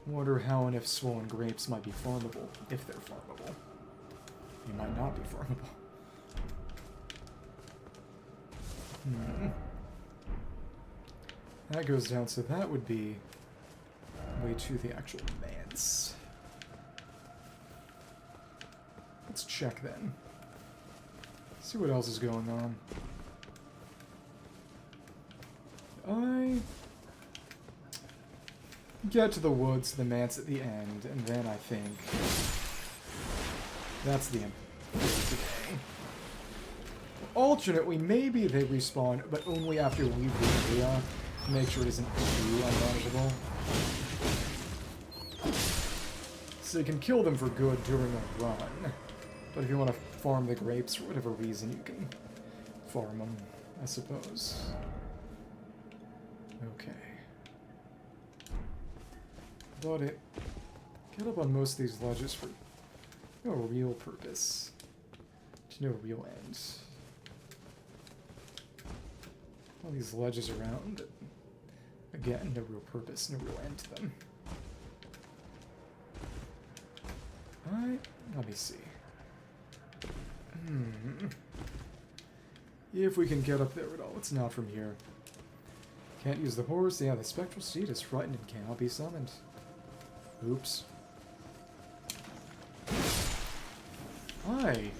Speaker 1: Wonder how and if swollen grapes might be farmable. If they're farmable. They might not be farmable. That goes down, so that would be way to the actual manse. Let's check then. See what else is going on. I get to the woods, the manse at the end, and then I think that's the end for today. Alternately, maybe they respawn, but only after we leave the area to make sure it isn't too unmanageable. So you can kill them for good during a run. But if you want to farm the grapes for whatever reason, you can farm them, I suppose. Okay. Got it. Get up on most of these ledges for no real purpose. To no real end. All these ledges around. Again, no real purpose, no real end to them. Alright, let me see. If we can get up there at all, it's not from here. Can't use the horse. Yeah, the spectral steed is frightened and cannot be summoned. Oops. Hi.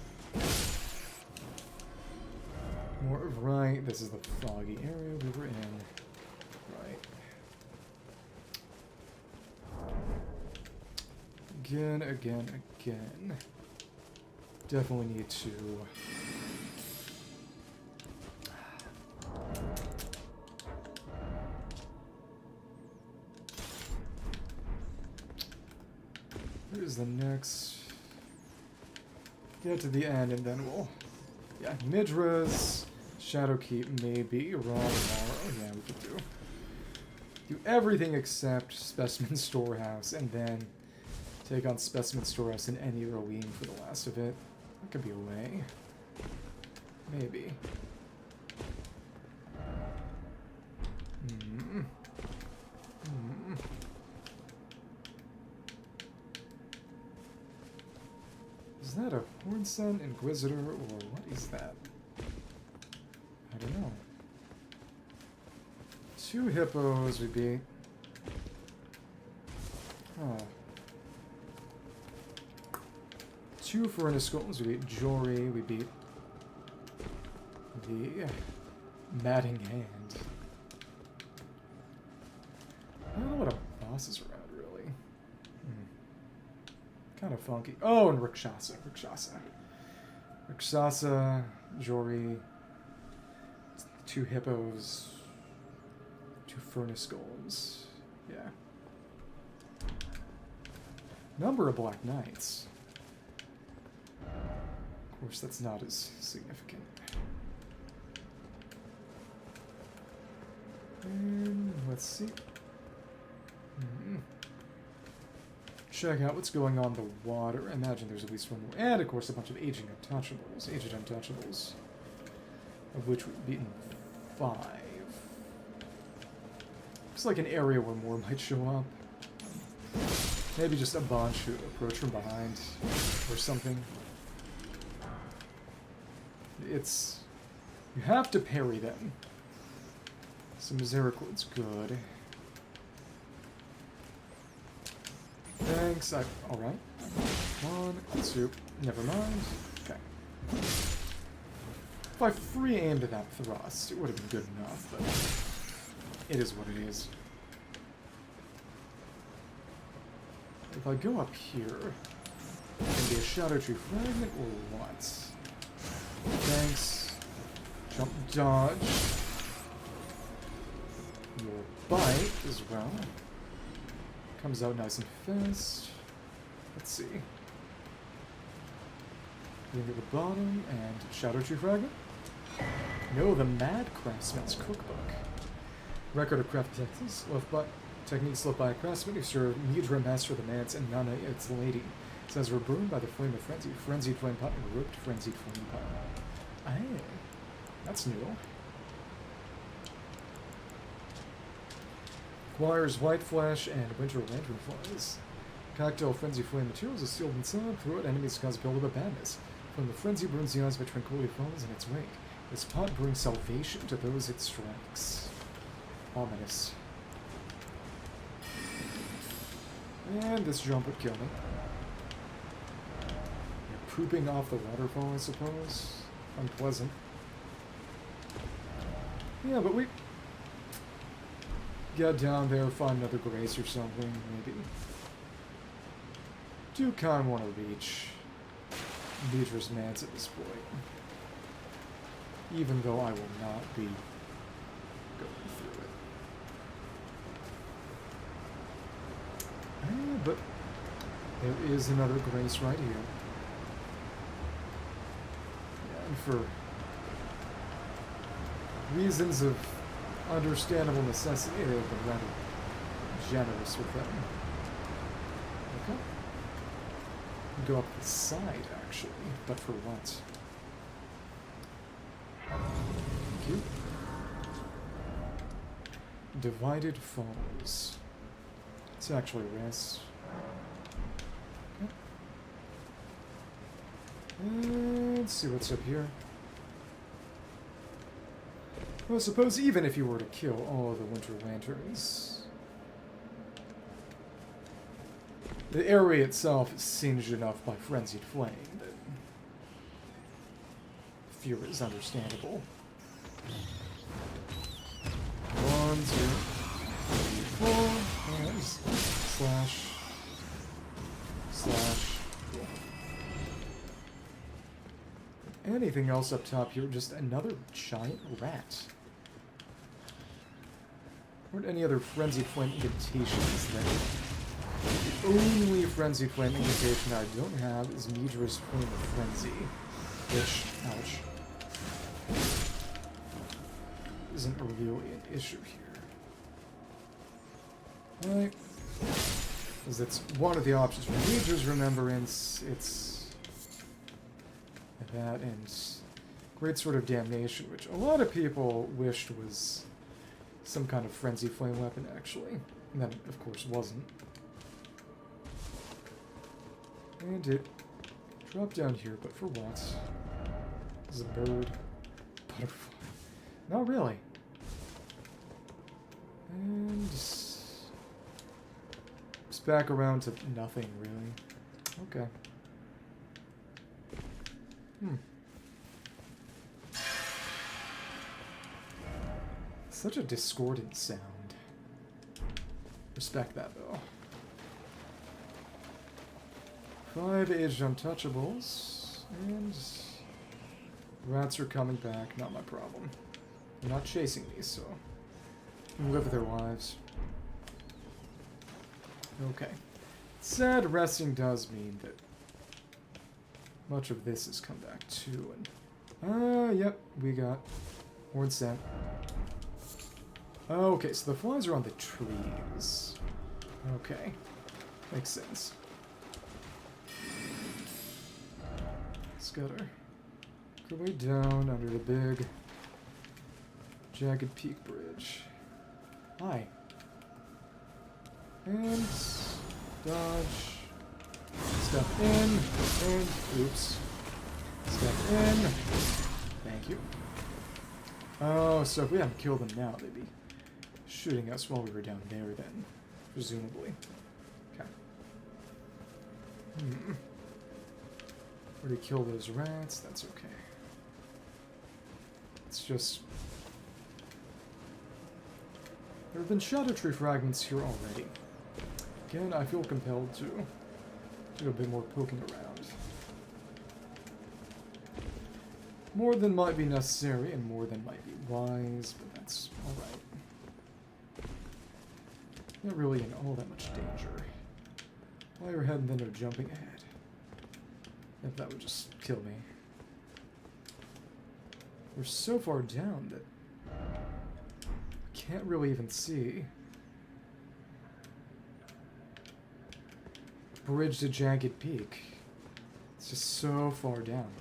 Speaker 1: More right. This is the foggy area we were in. Right. Again. Definitely need to... Here's the next... Get to the end and then we'll... Yeah, Midra's... Shadowkeep maybe, Raw tomorrow. Yeah, we could do everything except Specimen Storehouse and then take on Specimen Storehouse in any Rowing for the last of it. That could be a way. Maybe. Is that a Hornsun Inquisitor, or what is that? I don't know. 2 hippos would be... Oh. 2 Furnace Skulls would beat Jory, we beat the Matting Hand. I don't know what a boss is around, really. Kind of funky. Oh, and Rakshasa. Rakshasa, Jori, 2 hippos, 2 furnace golems. Yeah. Number of Black Knights. Of course, that's not as significant. And let's see. Check out what's going on in the water. I imagine there's at least one more. And, of course, a bunch of aged untouchables. Of which we've beaten 5. Looks like an area where more might show up. Maybe just a bunch who approach from behind or something. It's... You have to parry them. So Misericordia's good. Thanks, alright. 1, 2, never mind. Okay. If I free aimed that thrust, it would have been good enough, but it is what it is. If I go up here, can be a Shadow Tree Fragment or what? Thanks. Jump dodge. Your bite as well. Comes out nice and fast. Let's see. Ring at the bottom and Shadow Tree Fragment. No, the Mad Craftsman's Cookbook. Record of craft techniques left by a craftsman who served Midra, master of the Mance, and Nana, its lady. Says we're burned by the flame of frenzy. Frenzied Flame pot and ripped Frenzied Flame pot. Aye. That's new. Acquires white flesh and winter lantern flies. Cocktail frenzy flame materials is sealed inside. Through it, enemies cause build of madness. From the frenzy burns the eyes, but tranquility falls in its wake. This pot brings salvation to those it strikes. Ominous. And this jump would kill me. You're pooping off the waterfall, I suppose. Unpleasant. Yeah, but we get down there, find another grace or something, maybe. Do kind of want to reach Midra's Mance at this point. Even though I will not be going through it. But there is another grace right here. And for reasons of understandable necessity, they've been rather generous with them. Okay. Go up the side, actually, but for what? Thank you. Divided Falls. It's actually rest. Okay. Let's see what's up here. Well, suppose even if you were to kill all of the Winter Lanterns, the area itself is singed enough by Frenzied Flame that fear is understandable. 1, 2, 3, 4, and slash. Cool. Anything else up top here? Just another giant rat. Weren't any other Frenzied Flame invitations there? The only Frenzied Flame invitation I don't have is Midra's Flame of Frenzy, which, ouch, isn't really an issue here. Right? Because it's one of the options for Midra's Remembrance. It's that and Great Sword of Damnation, which a lot of people wished was some kind of Frenzy Flame weapon, actually. And that, of course, wasn't. And it dropped down here, but for what? Is a bird. Butterfly. Not really. And it's back around to nothing, really. Okay. Such a discordant sound. Respect that, though. 5 aged untouchables, and rats are coming back, not my problem. They're not chasing me, so they can live their lives. Okay. Sad resting does mean that much of this has come back too, and yep, we got horn set. Okay, so the flies are on the trees. Okay, makes sense. Scudder. Go way down under the big jagged peak bridge. Hi. And dodge. Step in. And oops. Step in. Thank you. Oh, so if we hadn't killed them now, they'd be shooting us while we were down there then. Presumably. Okay. Already kill those rats, that's okay. It's just... There have been shadow tree fragments here already. Again, I feel compelled to do a bit more poking around. More than might be necessary and more than might be wise, but that's alright. Not really in all that much danger. Fire ahead and then no jumping ahead. If that would just kill me. We're so far down that I can't really even see. Bridge to Jagged Peak. It's just so far down.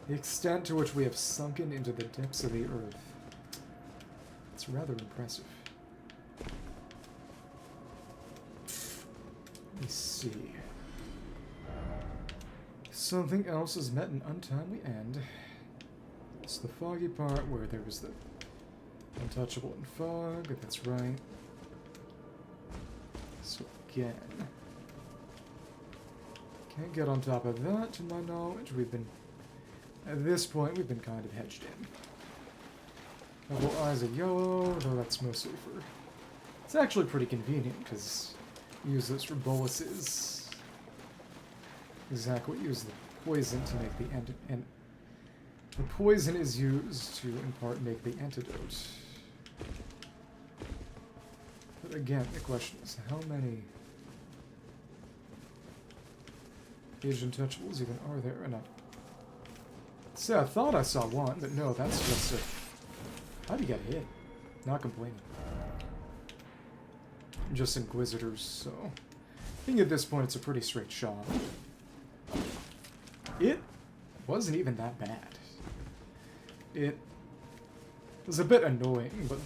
Speaker 1: The extent to which we have sunken into the depths of the earth. It's rather impressive. Let me see. Something else has met an untimely end. It's the foggy part where there was the untouchable and fog. That's right. So again, can't get on top of that to my knowledge. We've been, at this point, we've been kind of hedged in. Double eyes of yellow, though that's mostly for... It's actually pretty convenient, because use those for boluses. Exactly, use the poison to make the and the poison is used to, in part, make the antidote. But again, the question is, how many Asian touchables even are there? And see, I thought I saw one, but no, that's just a... How'd you get hit? Not complaining. Just Inquisitors, so... I think at this point it's a pretty straight shot. It wasn't even that bad. It was a bit annoying, but...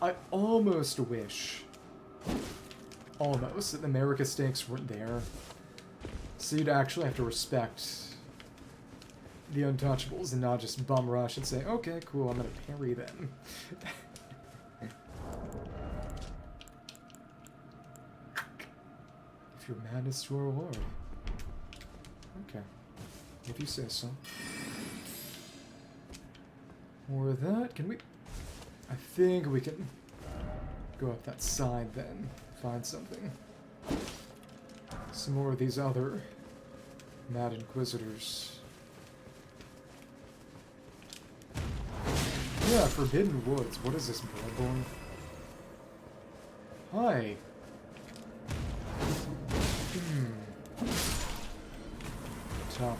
Speaker 1: I almost wish... Almost, that the America stakes weren't there. So you'd actually have to respect the Untouchables and not just bum rush and say, okay, cool, I'm gonna parry them. If your madness to our lord. Okay. If you say so. More of that. Can we... I think we can go up that side then. Find something. Some more of these other Mad Inquisitors. Yeah, Forbidden Woods. What is this, Bloodborne? Hi. Tough.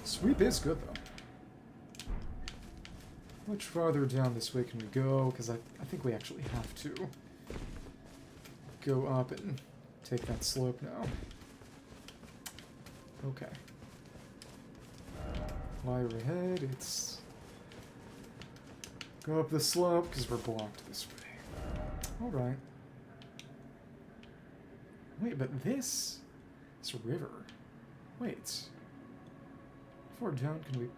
Speaker 1: Sweep is good, though. How much farther down this way can we go? Because I think we actually have to go up and take that slope now. Okay. Fire ahead, it's... Go up the slope, because we're blocked this way. Alright. Wait, but this... It's a river. Wait. How far down can we...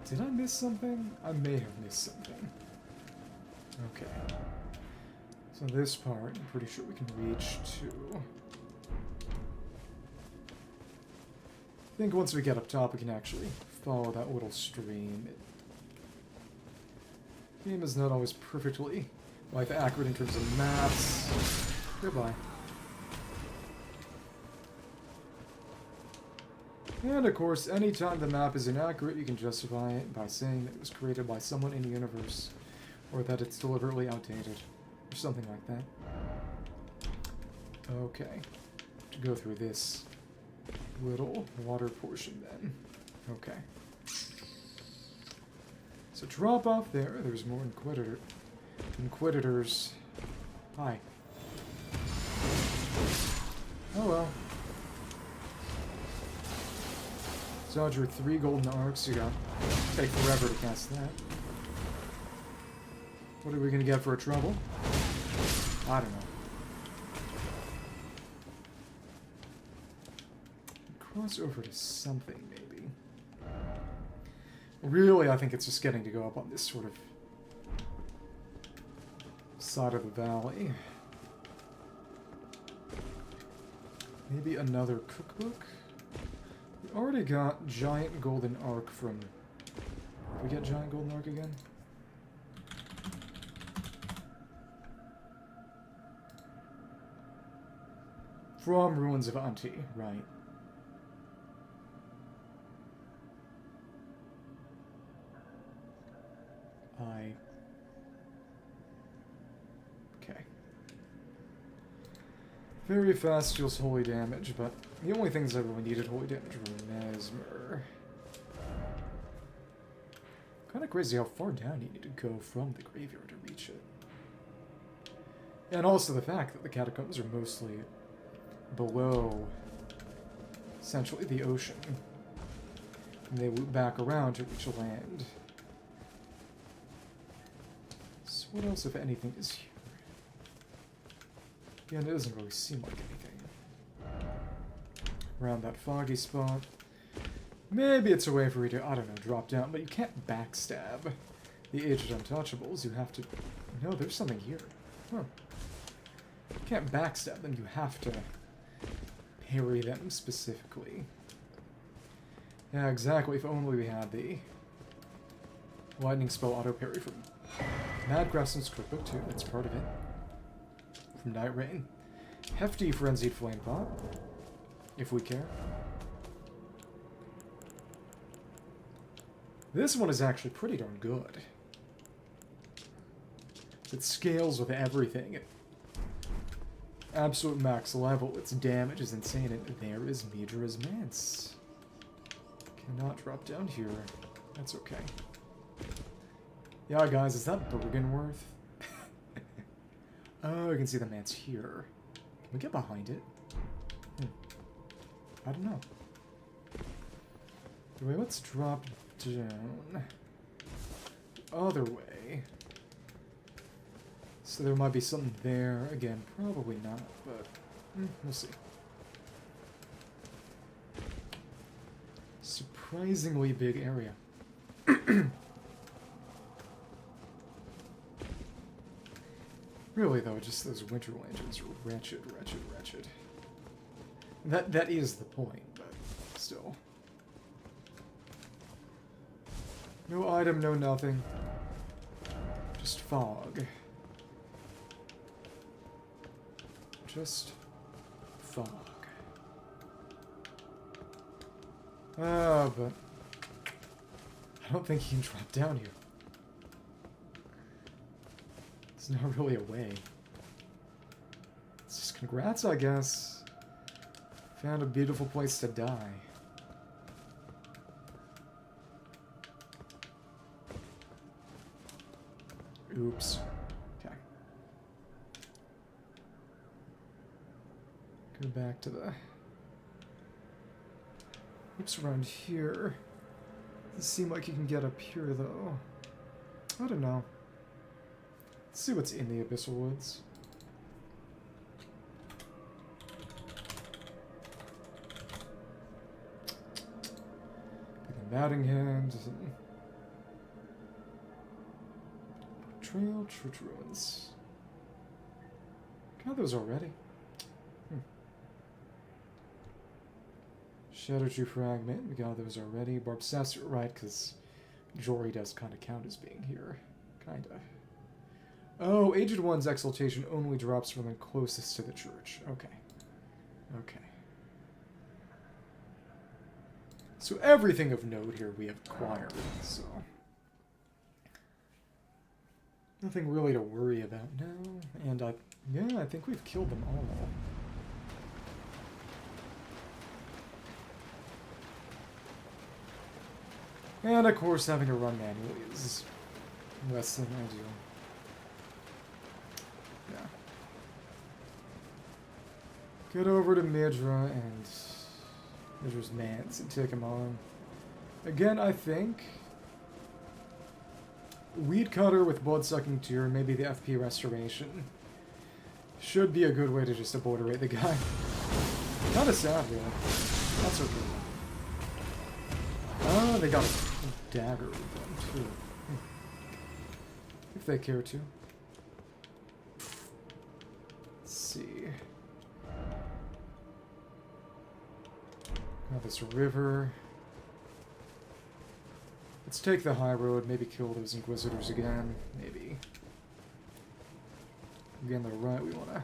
Speaker 1: Did I miss something? I may have missed something. Okay. So this part, I'm pretty sure we can reach to... I think once we get up top, we can actually follow that little stream. The game is not always perfectly Life accurate in terms of maps. Goodbye. And of course, anytime the map is inaccurate, you can justify it by saying that it was created by someone in the universe, or that it's deliberately outdated, or something like that. Okay. To go through this little water portion then. Okay. So drop off there. There's more Inquisitors. Hi. Oh well. Dodge your 3 golden arcs. You got. Take forever to cast that. What are we gonna get for a trouble? I don't know. Cross over to something, maybe. Really, I think it's just getting to go up on this sort of side of the valley. Maybe another cookbook? We already got Giant Golden Arc from... Did we get Giant Golden Arc again? From Ruins of Anti, right. Okay. Very fast deals holy damage, but the only things I really needed holy damage were Mesmer. Kind of crazy how far down you need to go from the graveyard to reach it. And also the fact that the catacombs are mostly below, essentially, the ocean. And they loop back around to reach land. So what else, if anything, is here? Again, it doesn't really seem like anything. Around that foggy spot. Maybe it's a way for you to, I don't know, drop down, but you can't backstab the aged untouchables. You have to... No, there's something here. Huh. You can't backstab them, you have to parry them specifically. Yeah, exactly. If only we had the lightning spell auto parry from Mad Grafson's cookbook too. That's part of it. From Night Rain. Hefty Frenzied Flame pot, if we care. This one is actually pretty darn good. It scales with everything. At absolute max level, its damage is insane, and there is Midra's Mance. Cannot drop down here. That's okay. Yeah, guys, is that Bergenworth? Oh, you can see the Mance here. Can we get behind it? I don't know. Anyway, let's drop down the other way. So there might be something there. Again, probably not, but we'll see. Surprisingly big area. Really, though, just those winter lanterns are wretched, wretched, wretched. That is the point, but still. No item, no nothing. Just fog. Just fog. Ah, but I don't think he can drop down here. There's not really a way. It's just congrats, I guess. Found a beautiful place to die. Oops. Okay. Go back to the... Oops, around here. Doesn't seem like you can get up here, though. I don't know. Let's see what's in the Abyssal Woods. The Matting Hand. Trail, Church Ruins. Got those already. Shadow Tree Fragment. We got those already. Barb Sasser, right, because Jory does kind of count as being here. Kind of. Oh, Aged One's exaltation only drops from the closest to the church. Okay. Okay. So everything of note here we have acquired, so... Nothing really to worry about now. And yeah, I think we've killed them all. And of course, having to run manually is less than ideal. Yeah. Get over to Midra and Midra's Mance and take him on. Again, I think Weed Cutter with Blood-Sucking Tear, maybe the FP Restoration, should be a good way to just obliterate the guy. Kinda sad, really. That's okay. Oh, they got a dagger with them, too. If they care to. Let's see. Got this river. Let's take the high road, maybe kill those Inquisitors again, maybe. Again, they're right, we want to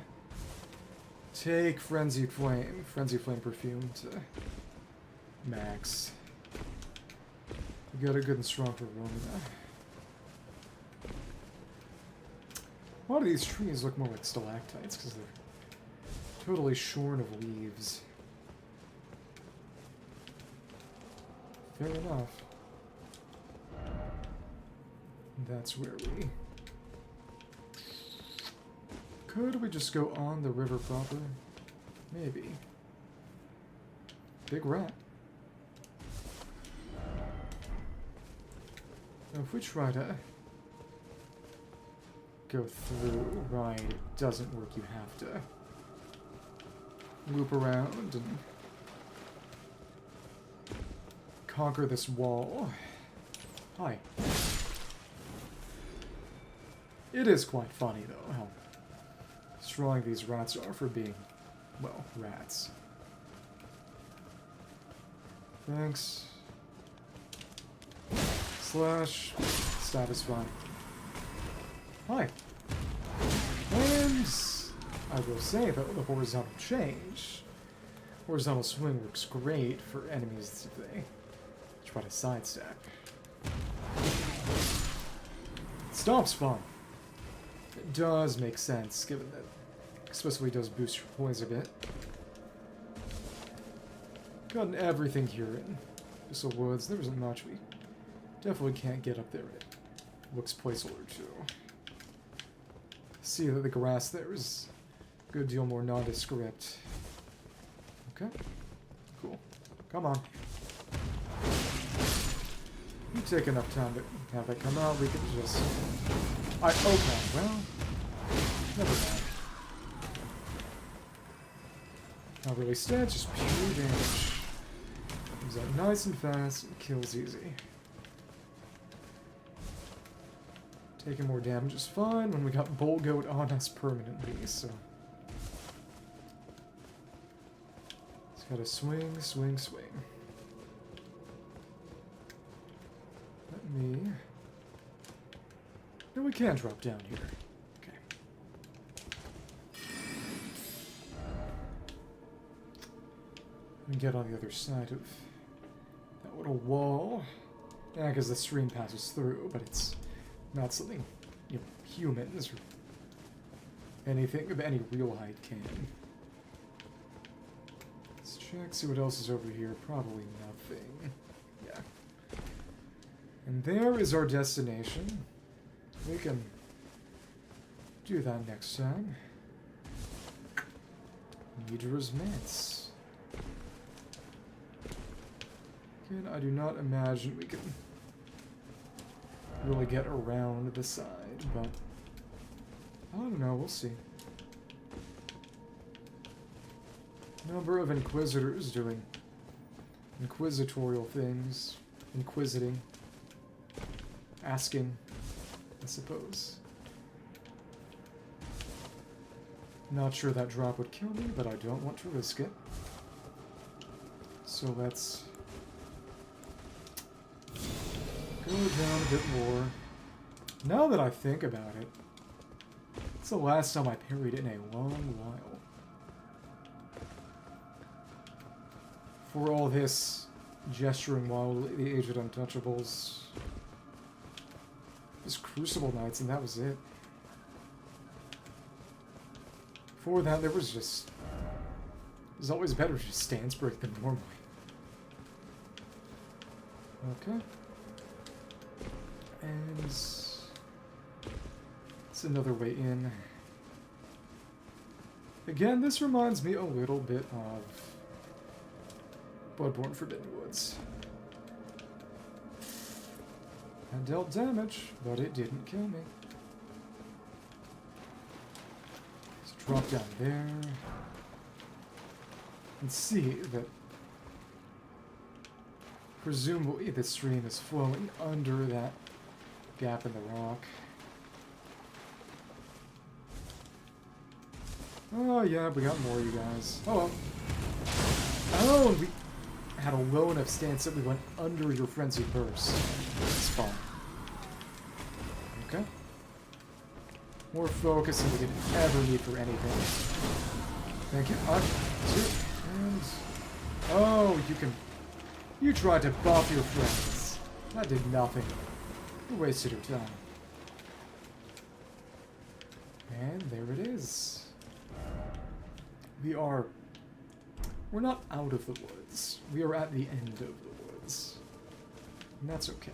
Speaker 1: take Frenzied Flame perfume to max. We got a good and strong for Romina. A lot of these trees look more like stalactites because they're totally shorn of leaves. Fair enough. That's where we... Could we just go on the river proper? Maybe. Big rat. Now if we try to go through, right, it doesn't work, you have to loop around and conquer this wall. Hi. It is quite funny, though, how strong these rats are for being, well, rats. Thanks. Slash. Satisfy. Hi. And I will say, though, the horizontal change. Horizontal swing works great for enemies if they try to sidestep. Stomp's fun. It does make sense, given that especially does boost your poise a bit. Gotten everything here in Abyssal Woods. There isn't much. We definitely can't get up there. It looks placeholder too. See that the grass there is a good deal more nondescript. Okay. Cool. Come on. You take enough time to have it come out, we can just... okay, well... Never mind. Not really stats, just pure damage. Comes out nice and fast, and kills easy. Taking more damage is fine when we got Bolt Goat on us permanently, so... It's gotta swing, swing, swing. Let me... No, we can drop down here. Okay. Let me get on the other side of that little wall. Yeah, because the stream passes through, but it's not something, you know, humans or anything of any real height can. Let's check, see what else is over here. Probably nothing. Yeah. And there is our destination. We can do that next time. Midra's Mance. Again, I do not imagine we can really get around the side, but I don't know, we'll see. Number of Inquisitors doing inquisitorial things, inquisiting, asking, I suppose. Not sure that drop would kill me, but I don't want to risk it. So let's go down a bit more. Now that I think about it, It's the last time I parried in a long while. For all this gesturing wildly, the aged untouchables. Just Crucible Knights, and that was it. Before that, there was just... It was always better to just stance break than normally. Okay. And... It's another way in. Again, this reminds me a little bit of Bloodborne Forbidden Woods. I dealt damage, but it didn't kill me. Let's drop down there. And see that presumably the stream is flowing under that gap in the rock. Oh yeah, we got more, you guys. Oh well. Oh, we had a low enough stance that we went under your Frenzied Burst. It's fine. Okay. More focus than we could ever need for anything. Thank you. Up, two, and... Oh, you can... You tried to buff your friends. That did nothing. You wasted your time. And there it is. We're not out of the woods. We are at the end of the woods. And that's okay.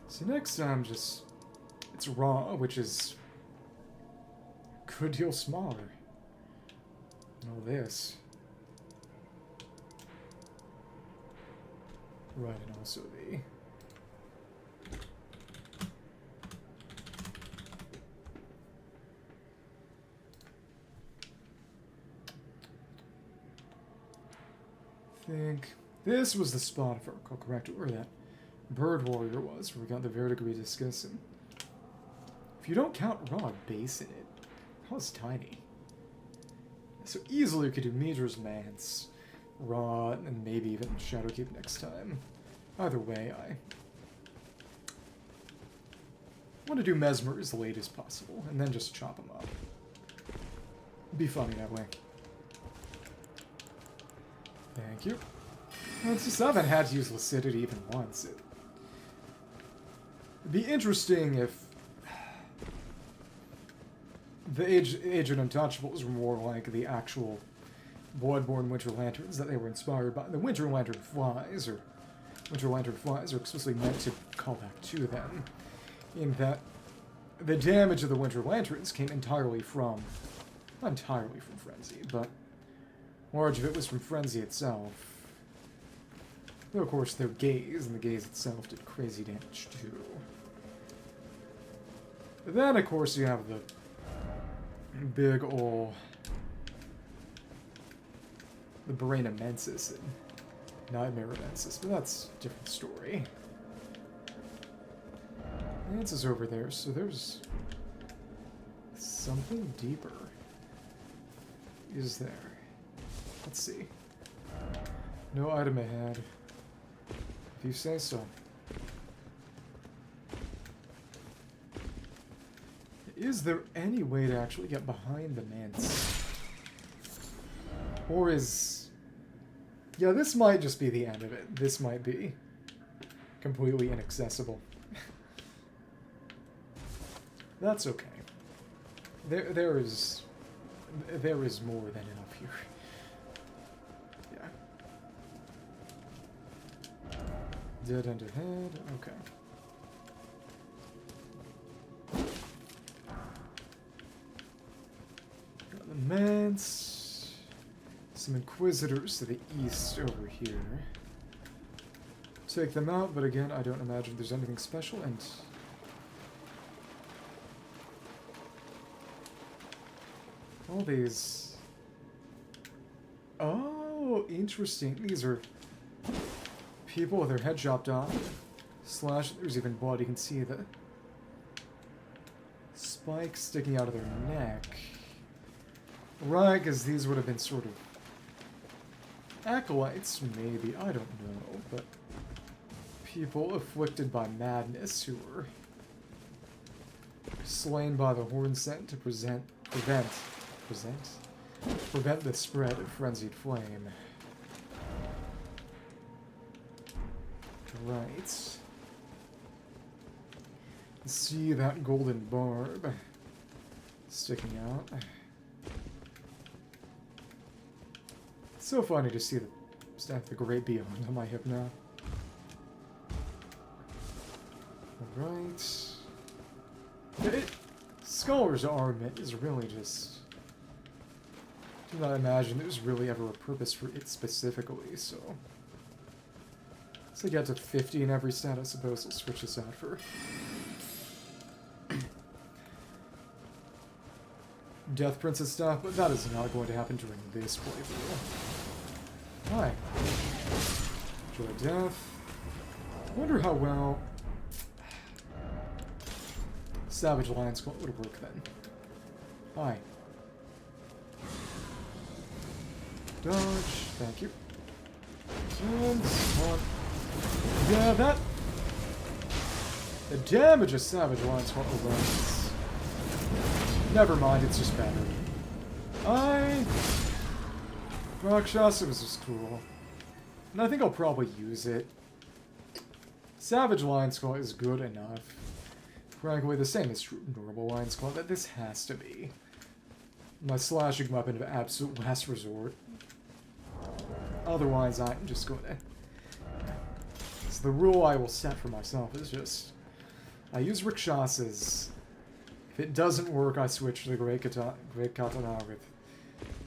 Speaker 1: So next time, it's raw, which is a good deal smaller. And all this. Right, and also the... I think this was the spot, if I recall correctly, where that bird warrior was, where we got the verdigris discussing. If you don't count raw base in it, that was tiny. So easily you could do Midra's Mance, raw, and maybe even Shadowkeep next time. Either way, I want to do Mesmer as late as possible, and then just chop them up. It'd be funny that way. Thank you. Well, it's just I haven't had to use Lucidity even once. It'd be interesting if the Aged Untouchables were more like the actual Bloodborne Winter Lanterns that they were inspired by. The Winter Lantern Flies, or Winter Lantern Flies, are explicitly meant to call back to them, in that the damage of the Winter Lanterns came entirely from, not entirely from Frenzy, but large of it was from Frenzy itself. Though, of course, their gaze, and the gaze itself did crazy damage, too. But then, of course, you have the big ol' the Brain of Mensis and Nightmare of Mensis, but that's a different story. Mensis over there, so there's something deeper. Is there? Let's see. No item ahead. If you say so. Is there any way to actually get behind the manse? Or is... Yeah, this might just be the end of it. This might be completely inaccessible. That's okay. There is more than enough here. Yeah. Dead end ahead. Okay. Got the manse. Some Inquisitors to the east over here. Take them out, but again, I don't imagine there's anything special, and... all these... Oh, interesting. These are people with their head chopped off. Slash, there's even blood. You can see the spikes sticking out of their neck. Right, because these would have been sort of acolytes, maybe. I don't know, but people afflicted by madness who were Slain by the horn scent to prevent the spread of Frenzied Flame. Right. Let's see that golden barb sticking out. It's so funny to see the staff the great beyond on my hip now. Alright. Scholar's Armament is really just... do not imagine there's really ever a purpose for it specifically, so... once I get to 50 in every stat, I suppose I'll switch this out for... Death Princess stuff, but that is not going to happen during this playthrough. Hi. Joy Death. I wonder how well... Savage Lion Squat would work then. Hi. Dodge. Thank you. And... spawn. Yeah, that... the damage of Savage Lion Squat alone is... never mind, it's just better. Rakshasa was just cool. And I think I'll probably use it. Savage Lion Skull is good enough. Frankly, the same as true normal Lion Skull, that this has to be my slashing weapon of absolute last resort. Otherwise, I'm just going to... so the rule I will set for myself is just... I use Rakshasas. If it doesn't work, I switch to the Great Katana with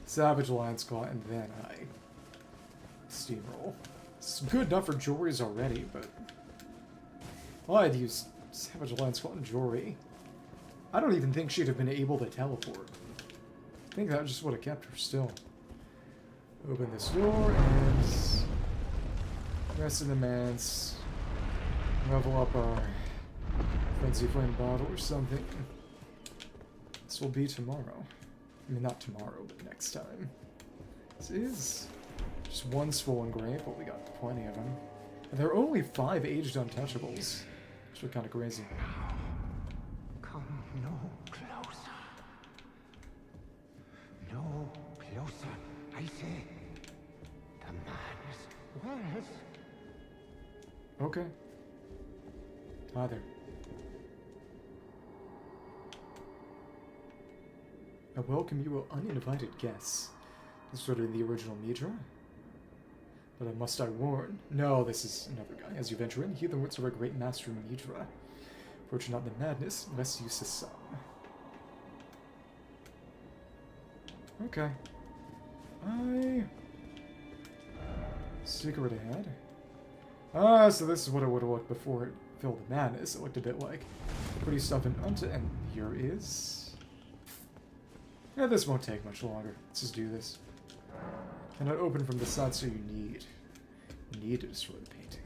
Speaker 1: Savage Lion Skull, and then I steamroll. It's good enough for Jory's already, but... well, I'd use Savage Lion Skull and Jory. I don't even think she'd have been able to teleport. I think that just would have kept her still. Open this door, and... rest of the mans. Level up our Frenzied Flame bottle or something. This will be tomorrow. I mean, not tomorrow, but next time. This is just one swollen grave, but we got plenty of them. And there are only 5 aged untouchables. Which are kind of crazy.
Speaker 3: Come no closer. No closer, I say. The man is worse.
Speaker 1: Okay. Hi there. I welcome you, uninvited guests. This sort of in the original Midra. But must I warn? No, this is another guy. As you venture in, hear the words of our great master Midra. Approach not the madness, lest you succumb. Okay. Secret ahead. Ah, so this is what it would have looked before it filled the madness. It looked a bit like pretty stuff in Unta, and here is... yeah, this won't take much longer. Let's just do this. Cannot open from the side, so you need to destroy the painting.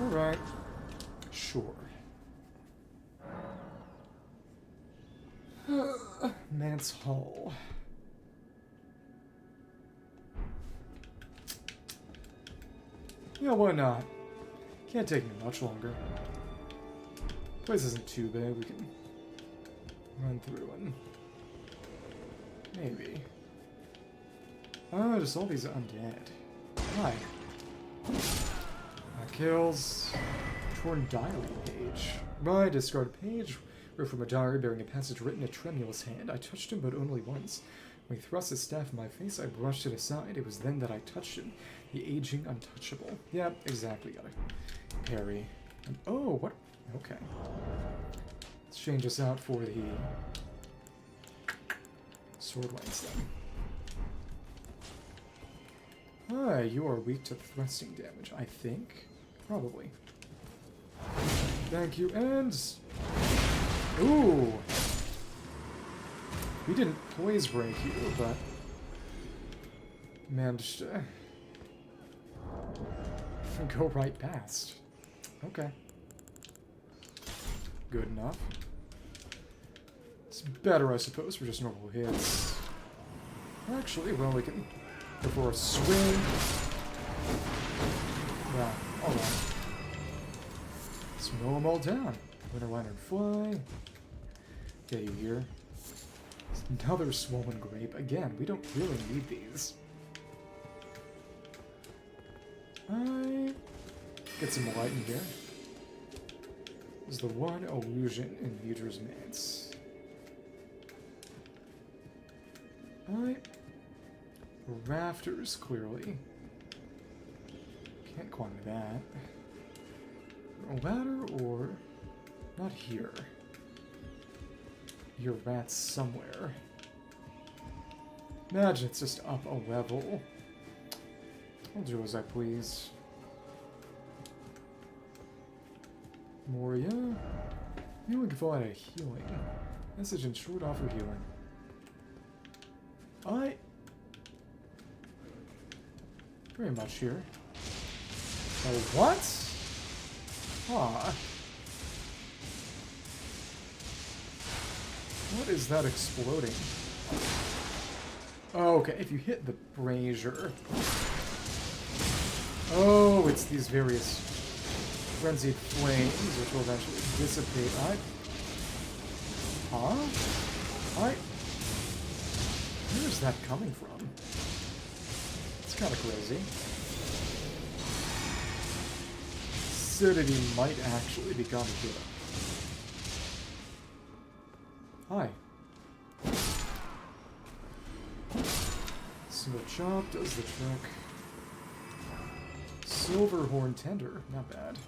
Speaker 1: Alright. Sure. Mance Hall. Yeah, why not? Can't take me much longer. Place isn't too big, we can run through and... maybe. Oh, just all these undead. Hi. Kills. Torn diary page. Right, discard page. Wrote from a diary bearing a passage written in a tremulous hand. I touched him, but only once. When he thrust his staff in my face, I brushed it aside. It was then that I touched him. The aging untouchable. Yeah, exactly. Got a parry. And, oh, what? Okay. Let's change this out for the sword lines then. Ah, you are weak to thrusting damage, I think. Probably. Thank you, and... ooh! We didn't poise break you, but... managed to... go right past. Okay. Good enough. It's better, I suppose, for just normal hits. Actually, well, we can go for a swing. Yeah, alright. Let's mow them all down. Winter Lantern Fly. Get you here. Another Swollen Grape. Again, we don't really need these. I get some light in here. Is the one illusion in Midra's Manse. Alright. Rafters, clearly. Can't climb that. A ladder or... not here. Your rat's somewhere. Imagine it's just up a level. I'll do as I please. Moria. You can find a healing. Message and short offer healing. Very much here. Oh, what? Ah. What is that exploding? Oh, okay, if you hit the brazier. Oh, it's these various Frenzied Flames, which will eventually dissipate. Where is that coming from? It's kind of crazy. Acidity might actually be coming to them. Hi. Single chop does the trick. Silverhorn Tender, not bad.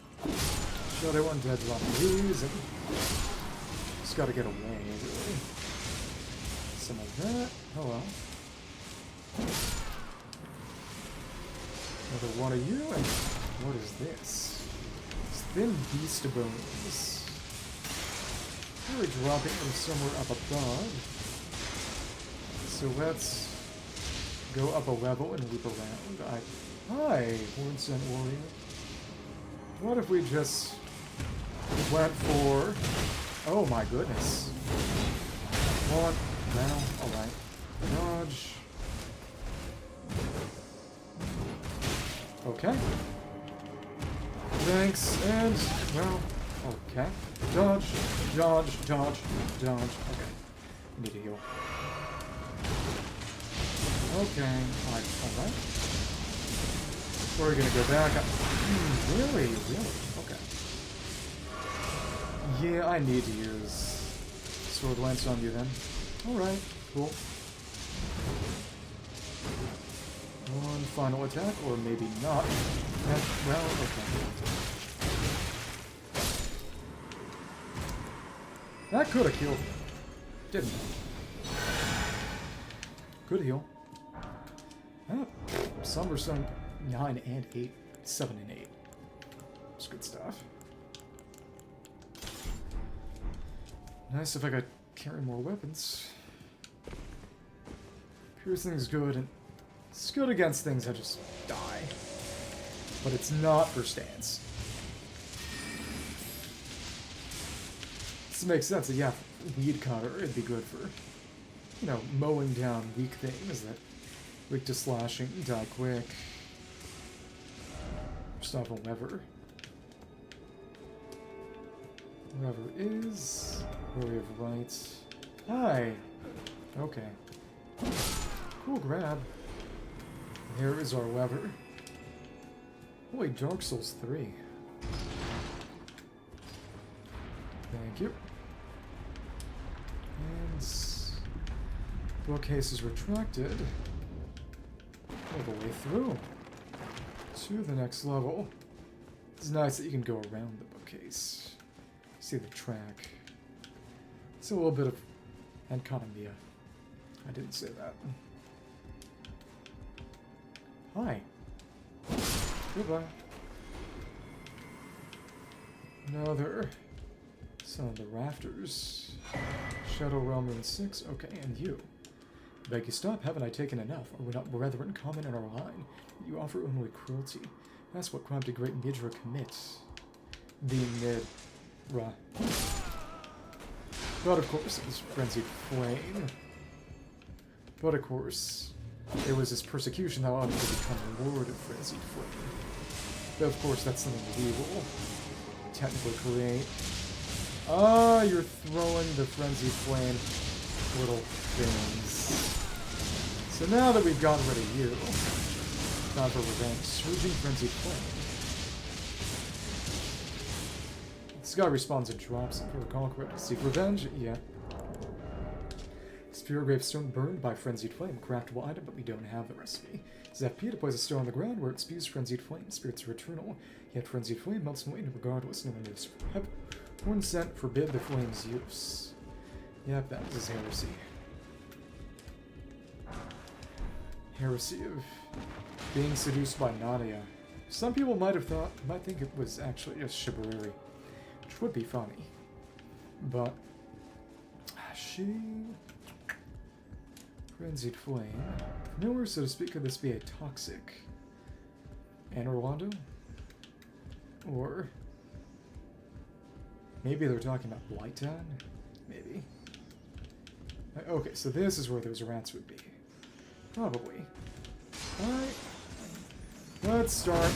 Speaker 1: Shadow Undead Rockies, and just gotta get away, really. Some of that. Hello. Another one of you, and what is this? It's Thin Beast Bones. Really dropping them somewhere up above. So let's go up a level and loop around. Hi, Hornsent Warrior. What if we just went for... oh my goodness. One, now, alright. Dodge. Okay. Thanks, and, well, okay. Dodge, dodge, dodge, dodge. Okay. I need to heal. Okay, alright. We're gonna go back. Really? Really? Okay. Yeah, I need to use Sword Lance on you then. Alright, cool. One final attack, or maybe not. And, well, okay. That could have killed him. Didn't it? Good heal. Oh, some are some 9 and 8. 7 and 8. It's good stuff. Nice if I could carry more weapons. Piercing's good, and it's good against things that just die. But it's not for stance. This makes sense. Yeah, Weed Cutter, it'd be good for, you know, mowing down weak things that weak to slashing, die quick. Stop a lever. Lever is Warrior of Light. Hi. Okay. Cool grab. Here is our lever. Holy, Dark Souls 3. Thank you. And bookcase is retracted all the way through to the next level. It's nice that you can go around the bookcase. See the track. It's a little bit of economia. I didn't say that. Hi. Goodbye. Another. Some of the rafters. Shadow Realm Rune 6. Okay, and you. Beg you stop, haven't I taken enough? Are we not brethren common in our line? You offer only cruelty. That's what crime did great Midra commit. The Midra. But of course it was Frenzied Flame. But of course, it was his persecution that allowed him to become Lord of Frenzied Flame. But of course that's something we will technically create. Ah, you're throwing the Frenzied Flame little things. So now that we've gotten rid of you, time for revenge. Surging Frenzied Flame. This guy responds and drops, if I recall correctly. Seek revenge? Yeah. Spear Gravestone burned by Frenzied Flame. Craftable item, but we don't have the recipe. Zapia deploys a stone on the ground where it spews Frenzied Flame. Spirits are eternal, yet Frenzied Flame melts away regardless. No one knows. Horn scent forbid the flame's use. Yep, that is heresy. Heresy of being seduced by Nadia. Some people might think it was actually just Shibariri, which would be funny. But she... Frenzied Flame. Nowhere, so to speak, could this be a toxic Anne Orlando? Or maybe they're talking about Blighttown? Maybe. Okay, so this is where those rats would be. Probably. Alright. Let's start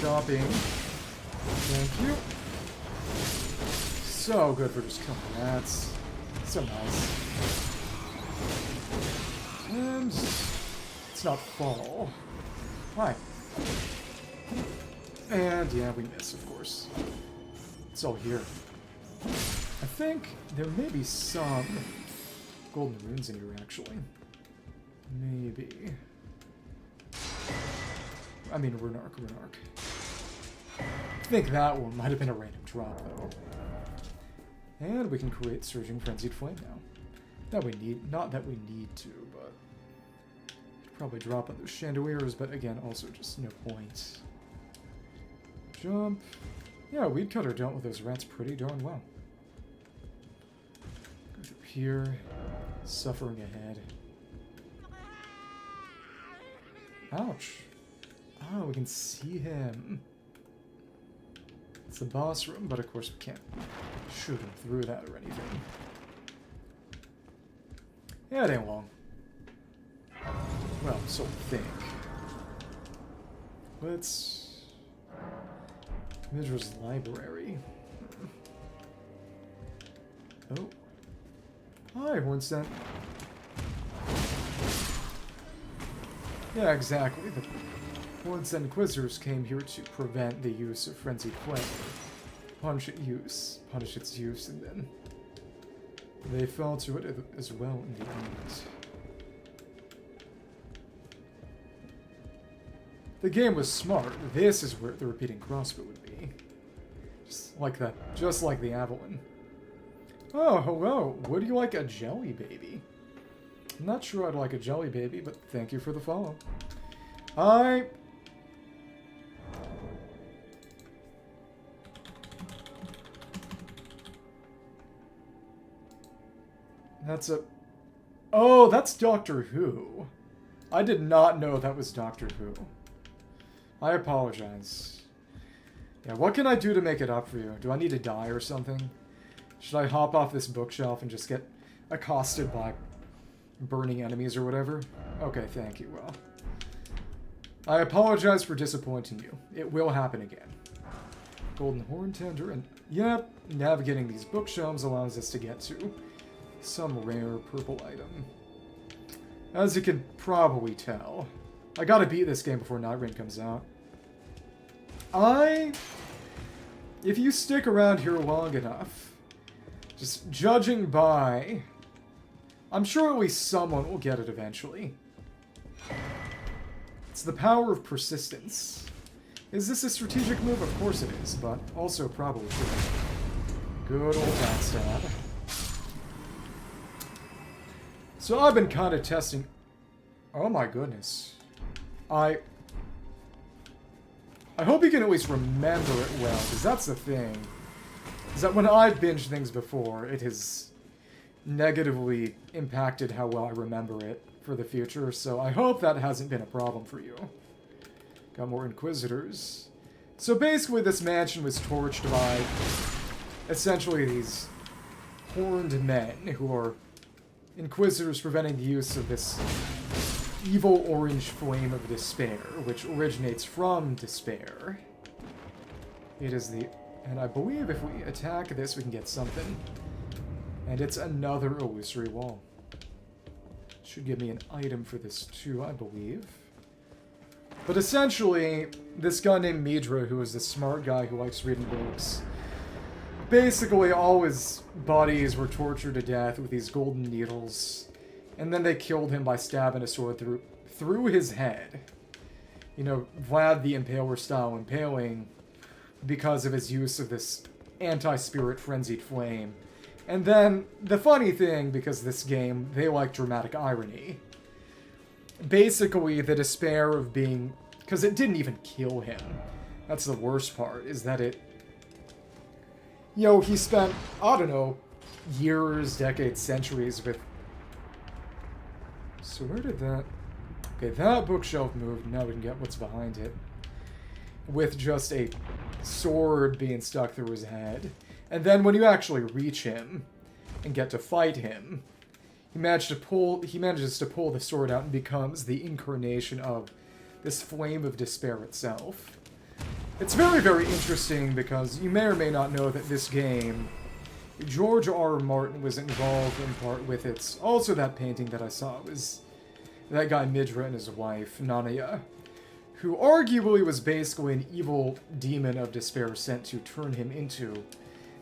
Speaker 1: shopping. Thank you. So good for just killing rats. So nice. And it's not fall. Hi. And yeah, we miss, of course. It's all here. I think there may be some golden runes in here, actually. Maybe. I mean, Runark. I think that one might have been a random drop, though. And we can create Surging Frenzied Flame now. That we need. Not that we need to, but... probably drop on those chandeliers, but again, also just no point. Jump. Yeah, Weed Cutter dealt with those rats pretty darn well. Go through here. Suffering ahead. Ouch. Oh, we can see him. It's the boss room, but of course we can't shoot him through that or anything. Yeah, it ain't long. Well, so we think. Let's... Midra's library. Oh. Hi, Hornstent. Yeah, exactly. The Hornstent Inquisitors came here to prevent the use of Frenzied Flame. Punish its use, and then they fell to it as well in the end. The game was smart. This is where the repeating crossbow would be. Just like that. Just like the Avalon. Oh, hello. Would you like a jelly baby? I'm not sure I'd like a jelly baby, but thank you for the follow. Hi. That's a... Oh, that's Doctor Who. I did not know that was Doctor Who. I apologize. Yeah, what can I do to make it up for you? Do I need to die or something? Should I hop off this bookshelf and just get accosted by burning enemies or whatever? Okay, thank you, well. I apologize for disappointing you. It will happen again. Golden Horn Tender, and yep, navigating these bookshelves allows us to get to some rare purple item. As you can probably tell, I gotta beat this game before Night Rain comes out. If you stick around here long enough, just judging by... I'm sure at least someone will get it eventually. It's the power of persistence. Is this a strategic move? Of course it is, but also probably good old backstab. So I've been kind of testing... Oh my goodness. I hope you can at least remember it well, because that's the thing. Is that when I've binged things before, it has negatively impacted how well I remember it for the future, so I hope that hasn't been a problem for you. Got more Inquisitors. So basically this mansion was torched by essentially these horned men who are Inquisitors preventing the use of this evil orange flame of despair, which originates from despair. It is the And I believe if we attack this, we can get something. And it's another illusory wall. Should give me an item for this too, I believe. But essentially, this guy named Midra, who is this smart guy who likes reading books, basically all his buddies were tortured to death with these golden needles. And then they killed him by stabbing a sword through his head. You know, Vlad the Impaler style impaling because of his use of this anti-spirit Frenzied Flame. And then, the funny thing, because this game, they like dramatic irony. Basically, the despair of being... Because it didn't even kill him. That's the worst part, is that it... You know, he spent, I don't know, years, decades, centuries with... So where did that... Okay, that bookshelf moved, now we can get what's behind it. With just a sword being stuck through his head. And then when you actually reach him and get to fight him, he manages to pull the sword out and becomes the incarnation of this flame of despair itself. It's very, very interesting because you may or may not know that this game, George R. R. Martin was involved in part with it. Also that painting that I saw was that guy Midra and his wife, Nanaya, who arguably was basically an evil demon of despair sent to turn him into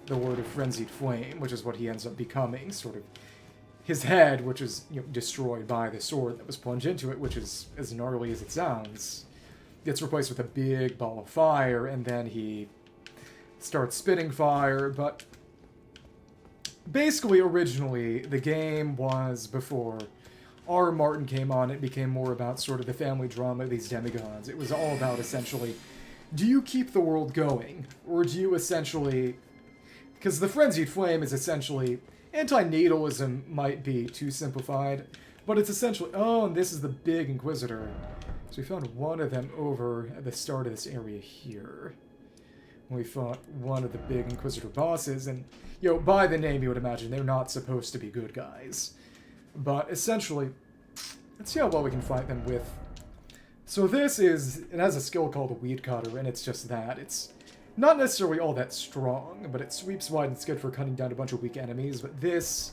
Speaker 1: the Lord of Frenzied Flame, which is what he ends up becoming, sort of. His head, which is destroyed by the sword that was plunged into it, which is as gnarly as it sounds, gets replaced with a big ball of fire, and then he starts spitting fire, but basically, originally, the game was, before R. Martin came on, it became more about sort of the family drama of these demigods. It was all about, essentially, do you keep the world going, or do you essentially... Because the Frenzied Flame is essentially... Antinatalism might be too simplified, but it's essentially... Oh, and this is the big Inquisitor. So we found one of them over at the start of this area here. We fought one of the big Inquisitor bosses, and, by the name you would imagine they're not supposed to be good guys. But essentially, let's see how well we can fight them with... So this is... It has a skill called a Weed Cutter, and it's just that. It's... Not necessarily all that strong, but it sweeps wide and it's good for cutting down a bunch of weak enemies. But this...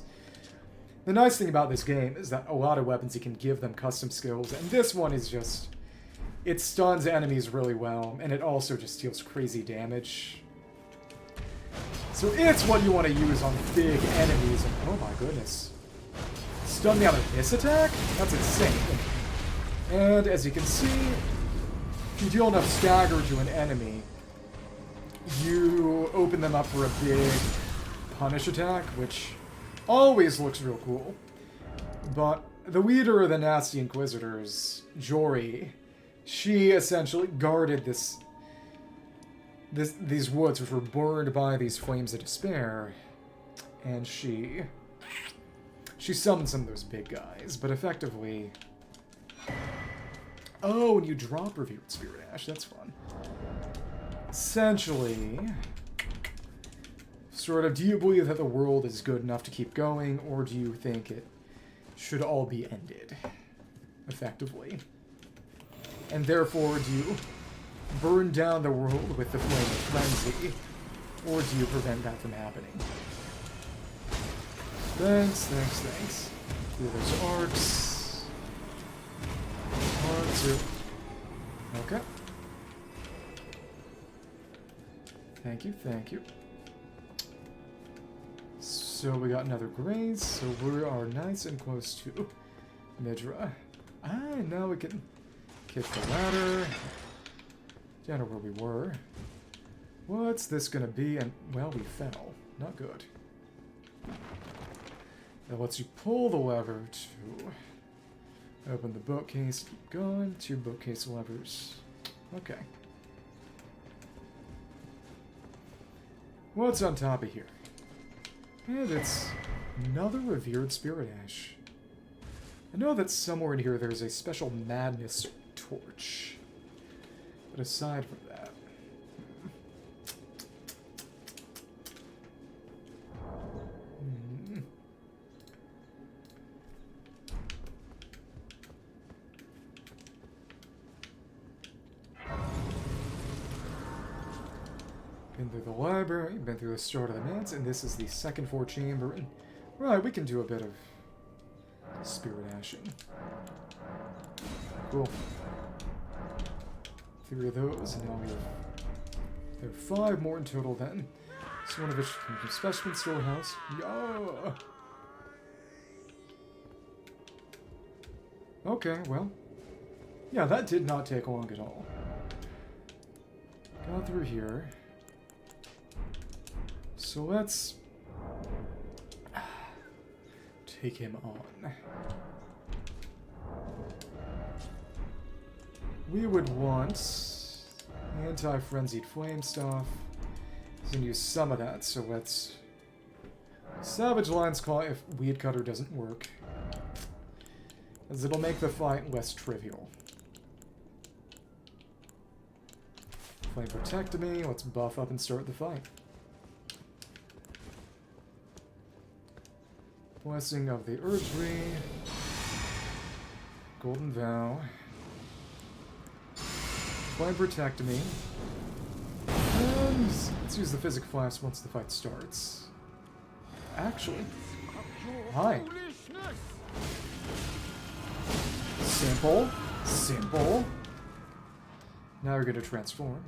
Speaker 1: The nice thing about this game is that a lot of weapons you can give them custom skills, and this one is just... It stuns enemies really well, and it also just deals crazy damage. So it's what you want to use on big enemies, and oh my goodness. Stun me out of this attack? That's insane. And as you can see, if you deal enough stagger to an enemy, you open them up for a big punish attack, which always looks real cool. But the leader of the nasty Inquisitors, Jory, she essentially guarded these woods which were burned by these flames of despair, and she summoned some of those big guys, but effectively... Oh, and you drop Revered Spirit Ash, that's fun. Essentially, sort of, do you believe that the world is good enough to keep going, or do you think it should all be ended, effectively? And therefore, do you burn down the world with the flame of frenzy, or do you prevent that from happening? Thanks. Do those arcs. Okay. Thank you. So we got another grace, so we are nice and close to Midra. Now we can kick the ladder. Down to where we were. What's this gonna be? And, well, we fell. Not good. That lets you pull the lever to open the bookcase. Keep going. 2 bookcase levers. Okay. What's on top of here? And it's another Revered Spirit Ash. I know that somewhere in here there's a special madness torch. But aside from that... Been through the library, been through the start of the manse, and this is the second floor chamber. And, right, we can do a bit of spirit ashing. Cool. 3 of those, and now we have... There are 5 more in total then. So one of which can be specimen storehouse. Yeah. Okay, well. Yeah, that did not take long at all. Got through here. So let's take him on. We would want anti-frenzied flame stuff. He's gonna use some of that, so let's Savage Lion's Claw if Weed Cutter doesn't work, as it'll make the fight less trivial. Flame Protectomy, let's buff up and start the fight. Blessing of the Earth Tree. Golden Vow. Flame Protectomy. And let's use the Physic Flask once the fight starts. Actually. Hi. Simple. Simple. Now we're gonna transform.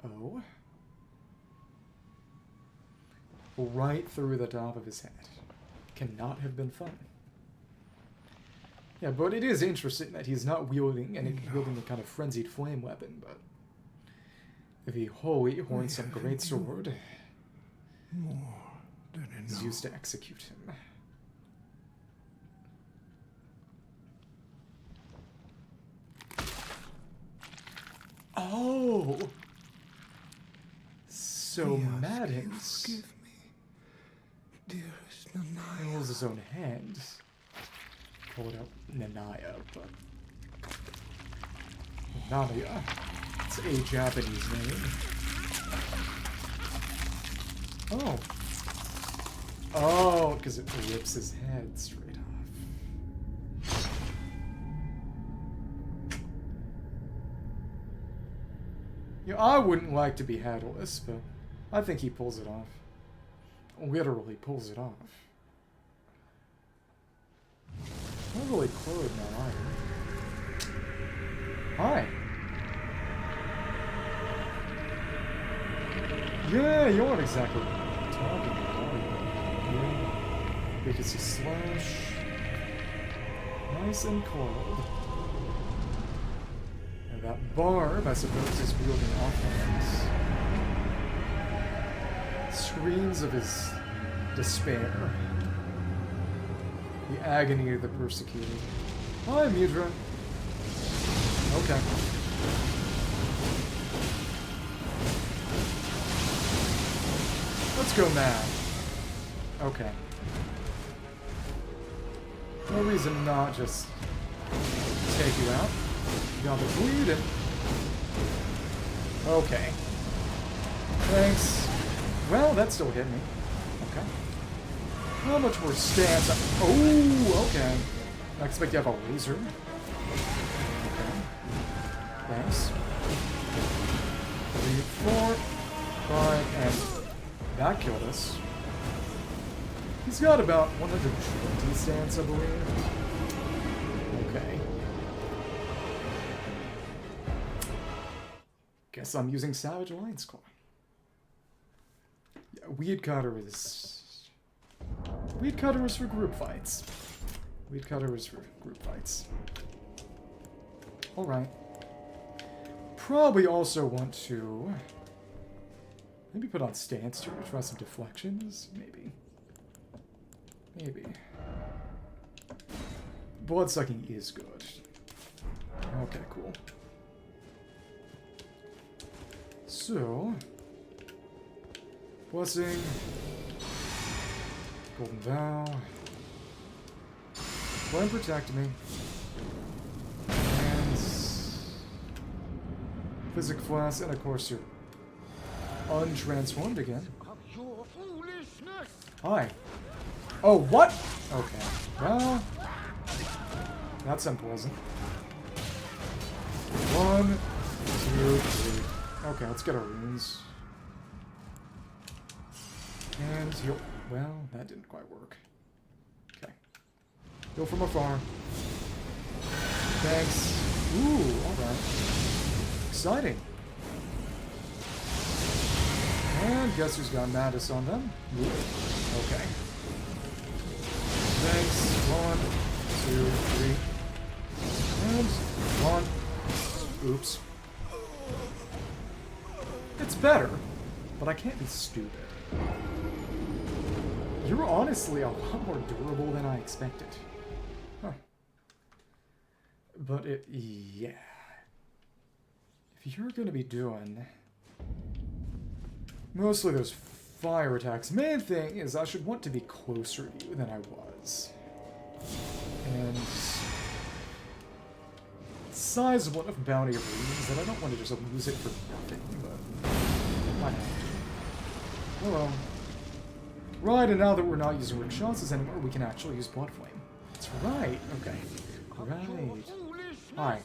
Speaker 1: Oh. Right through the top of his head. Cannot have been fun. Yeah, but it is interesting that he's not wielding a kind of frenzied flame weapon, but the holy Hornsome Greatsword is used to execute him. Oh! So Madden's
Speaker 4: Forgive me, dearest Nanaya.
Speaker 1: holds his own hand. Hold out Nanaya, but Nanaya. It's a Japanese name. Oh. Oh, because it rips his head straight off. Yeah, I wouldn't like to be headless, but I think he pulls it off. Literally pulls it off. Not really clothed now, either. Hi. Yeah, you aren't exactly talking about it. Yeah. Because you slash. Nice and cold. And that barb, I suppose, is wielding offense. Screams of his despair. The agony of the persecuted. Hi, Midra. Okay. Let's go mad. Okay. No reason not just take you out. You got the bleeding. Okay. Thanks. Well, that still hit me. Okay. How much more stance? Oh, okay. I expect you have a laser. Okay. Thanks. 3, 4, 5, and that killed us. He's got about 120 stance, I believe. Okay. Guess I'm using Savage Lion's Claw. Yeah, Weed Cutter is for group fights. Weed Cutter is for group fights. Alright. Probably also want to maybe put on stance to try some deflections. Maybe. Bloodsucking is good. Okay, cool. So, Blessing, Golden Vow, Flame Protect me, and Physic Flask, and of course you're untransformed again. Hi. Oh, what? Okay. Well, that's unpleasant. 1, 2, 3. Okay, let's get our runes. And heal. Well, that didn't quite work. Okay. Heal from afar. Thanks. Ooh, alright. Exciting. And guess who's got Madness on them? Ooh. Okay. Thanks. 1, 2, 3. And 1. Oops. It's better, but I can't be stupid. You're honestly a lot more durable than I expected. Huh. But yeah. If you're gonna be doing mostly those fire attacks, main thing is I should want to be closer to you than I was. And sizable enough bounty of runes that I don't want to just lose it for nothing, but I have to. Oh well. Right, and now that we're not using Recluses anymore, we can actually use Blood Flame. That's right. Okay. Right. Hi.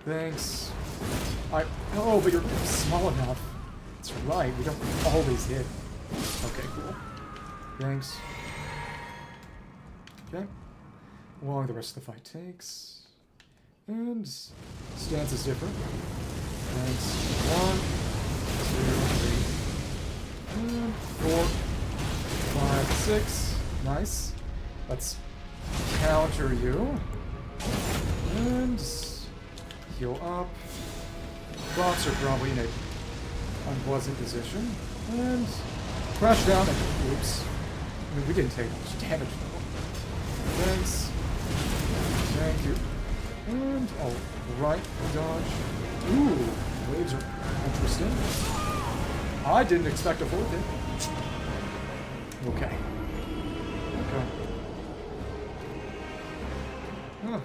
Speaker 1: Thanks. Oh, but you're small enough. That's right. We don't always hit. Okay, cool. Thanks. Okay. How long the rest of the fight takes. And stance is different. Thanks. 1, 2, 3. And 4, 5, 6. Nice. Let's counter you. And heal up. Bots are probably in a unpleasant position. And crash down and oops. I mean, we didn't take much damage though. Thanks. Thank you. And alright, dodge. Ooh, waves are interesting. I didn't expect a fourth hit. Okay. Okay. Huh.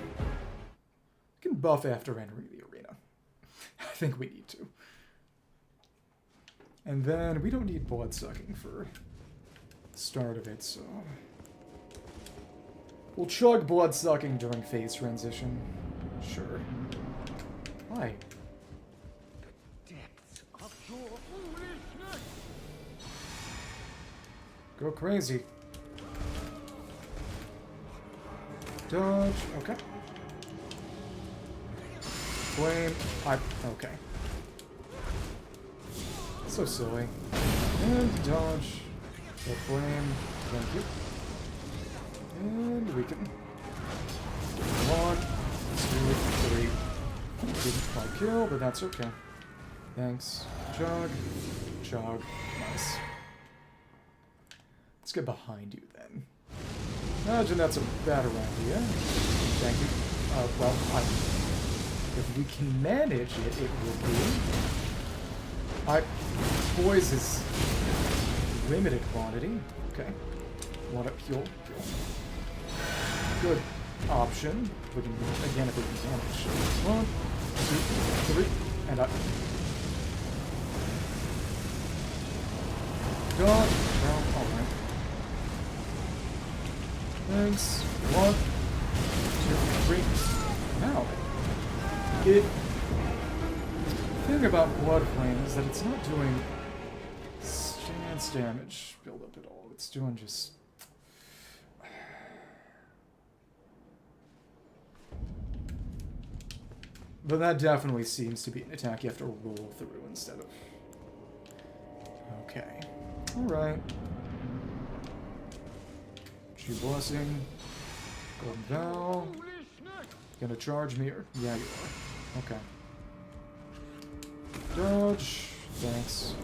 Speaker 1: We can buff after entering the arena. I think we need to. And then we don't need blood sucking for the start of it, so we'll chug blood sucking during phase transition. Sure. Why? Go crazy. Dodge. Okay. Flame. Okay. So silly. And dodge. The flame. Thank you. And weaken. 1, 2, 3. Didn't quite kill, but that's okay. Thanks. Chug. Chug. Nice. Let's get behind you then. Imagine that's a better idea. Thank you. Well, if we can manage it, it will be. Poise is limited quantity. Okay. Want to heal? Heal. Good option. If we can, again, if we can damage. 1, 2, 3, and up. Dodge. No, alright. Thanks. 1, 2, 3. Now, the thing about Blood Flame is that it's not doing stance damage build-up at all. It's doing just... But that definitely seems to be an attack you have to roll through instead of... Okay. Alright. True Blessing. Golden Vow. Gonna charge me? Or... Yeah, you are. Okay. Dodge. Thanks.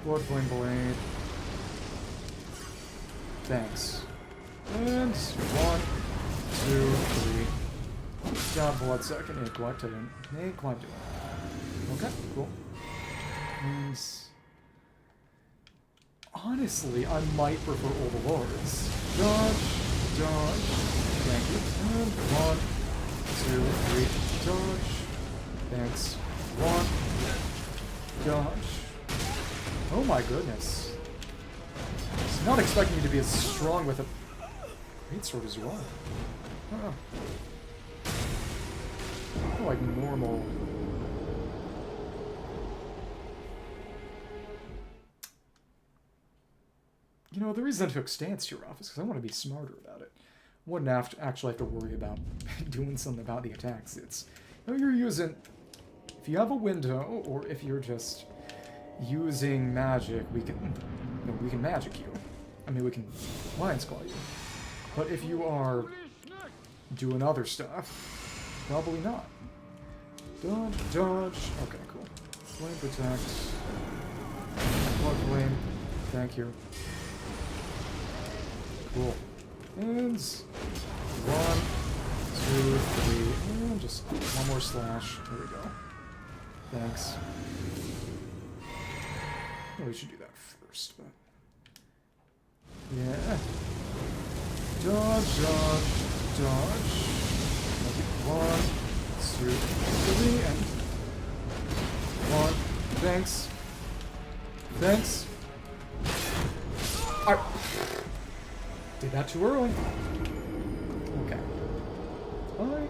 Speaker 1: Blood Flame Blade. Thanks. And 1, 2, 3. Stop blood sucking. Ain't quite doing. Ain't quite doing. Okay, cool. And honestly, I might prefer Overlords. Dodge, dodge. Thank you. And 1, 2, 3. Dodge. Thanks. 1. Dodge. Oh my goodness. I was not expecting you to be as strong with a greatsword as you are. like normal. You know, the reason I took stance here off is because I want to be smarter about it. Wouldn't actually have to worry about doing something about the attacks. It's, you know, you're using, if you have a window, or if you're just using magic, we can magic you. I mean, we can Lion's Claw you. But if you are doing other stuff, probably not. Dodge, dodge. Okay, cool. Flame protect. Blood flame. Thank you. Cool. And 1, 2, 3, and just one more slash. There we go. Thanks. Oh, we should do that first, but yeah. Dodge, dodge, dodge. 1, 2, 3, and 1. Thanks. Thanks. I did that too early. Okay. I'm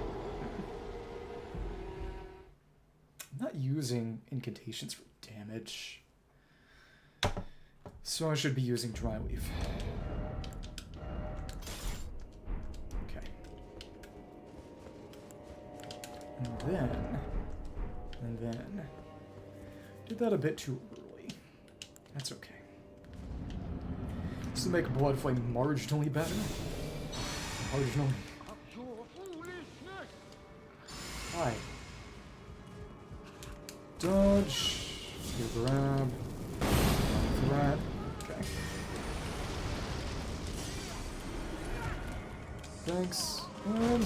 Speaker 1: not using incantations for damage, so I should be using Dry Leaf. Okay. And then, did that a bit too early. That's okay. Just to make Blood Flame marginally better. Marginally. Hi. Dodge. You grab. Threat. Okay. Thanks. And 1,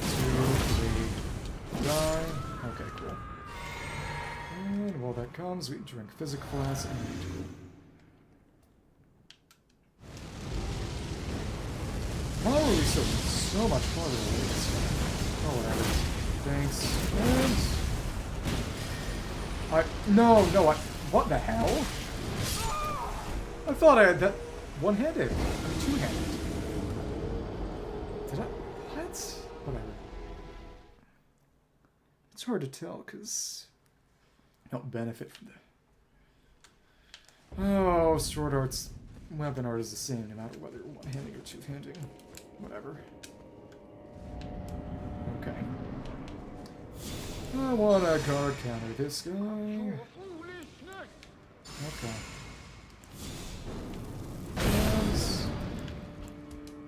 Speaker 1: 2, 3. Die. Okay, cool. And while that comes, we drink Physic Flask and Midra. Probably so much harder than this. Oh, whatever. Thanks. And no, what the hell? I thought I had that one-handed. Two-handed. Did I? What? Whatever. It's hard to tell, because I don't benefit from the... Oh, sword art's... Weapon art is the same, no matter whether you're one-handing or two-handing. Whatever. Okay. I want to guard counter this guy. Okay.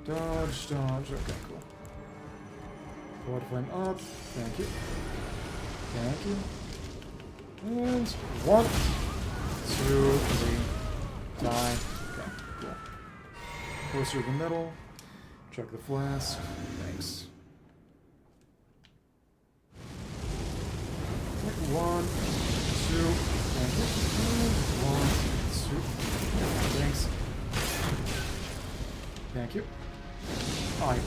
Speaker 1: Dodge, dodge. Okay, cool. Blood flame up. Thank you. Thank you. And 1, 2, 3. Die. Okay, cool. Closer to the middle. Check the flask. Thanks. 1, 2. Thank you. 1, 2. Thanks. Thank you. Alright.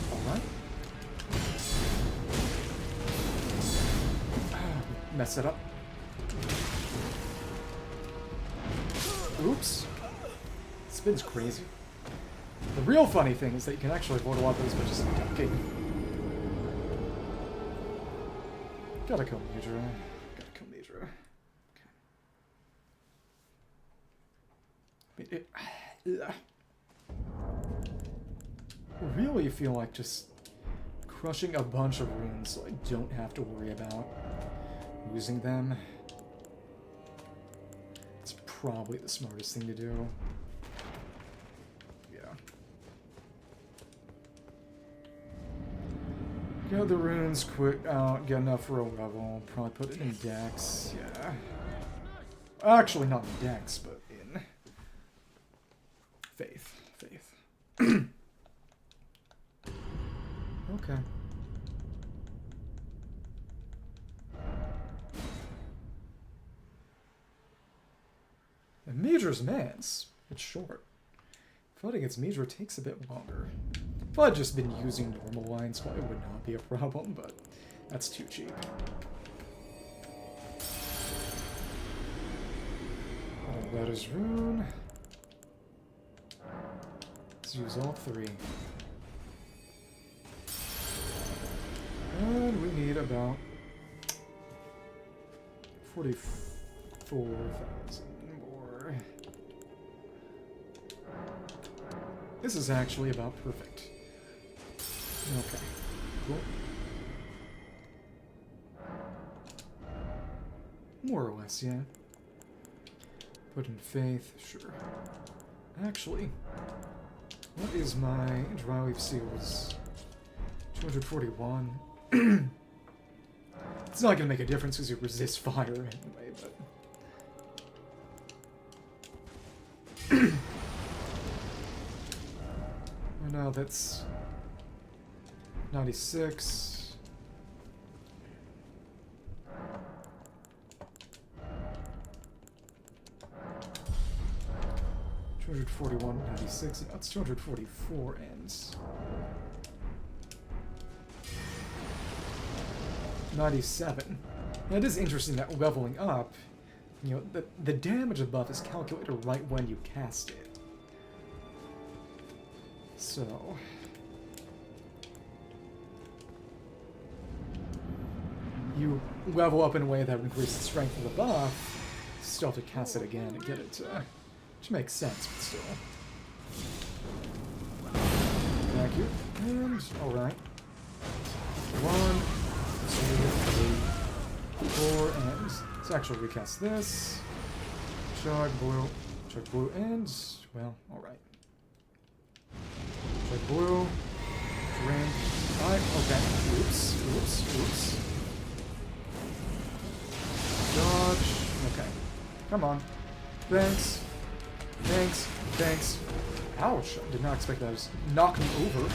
Speaker 1: Mess it up. Oops. Spin's crazy. The real funny thing is that you can actually avoid a lot of those by just ducking. Gotta kill Midra. Gotta kill Midra. Okay. I really feel like just crushing a bunch of runes so I don't have to worry about using them. It's probably the smartest thing to do. Yeah. Get the runes quick out, get enough for a level, probably put it in Dex, yeah. Actually, not in Dex, but in Faith. Okay. And Midra's Mance, it's short. Fighting against Midra takes a bit longer. If I'd just been using normal lines, well, it would not be a problem, but that's too cheap. That is rune. Let's use all 3. And we need about 44,000 more. This is actually about perfect. Okay, cool. More or less, yeah. Put in faith, sure. Actually, what is my dry leaf seals? 241. It's not gonna make a difference because you resist fire anyway, but... Oh no, that's... 96... 241, 96, and that's 244 ends. 97. Now it is interesting that leveling up, you know, the damage buff is calculated right when you cast it. So... you level up in a way that increases the strength of the buff, still have to cast it again and get it to... which makes sense, but still. Thank you. And, alright. 1, 2, 3, 4, and... let's actually recast this. Chug blue, and... well, alright. Chug blue. Drink. Alright, okay. Oops. Dodge. Okay. Come on. Thanks. Ouch. I did not expect that to just knock me over.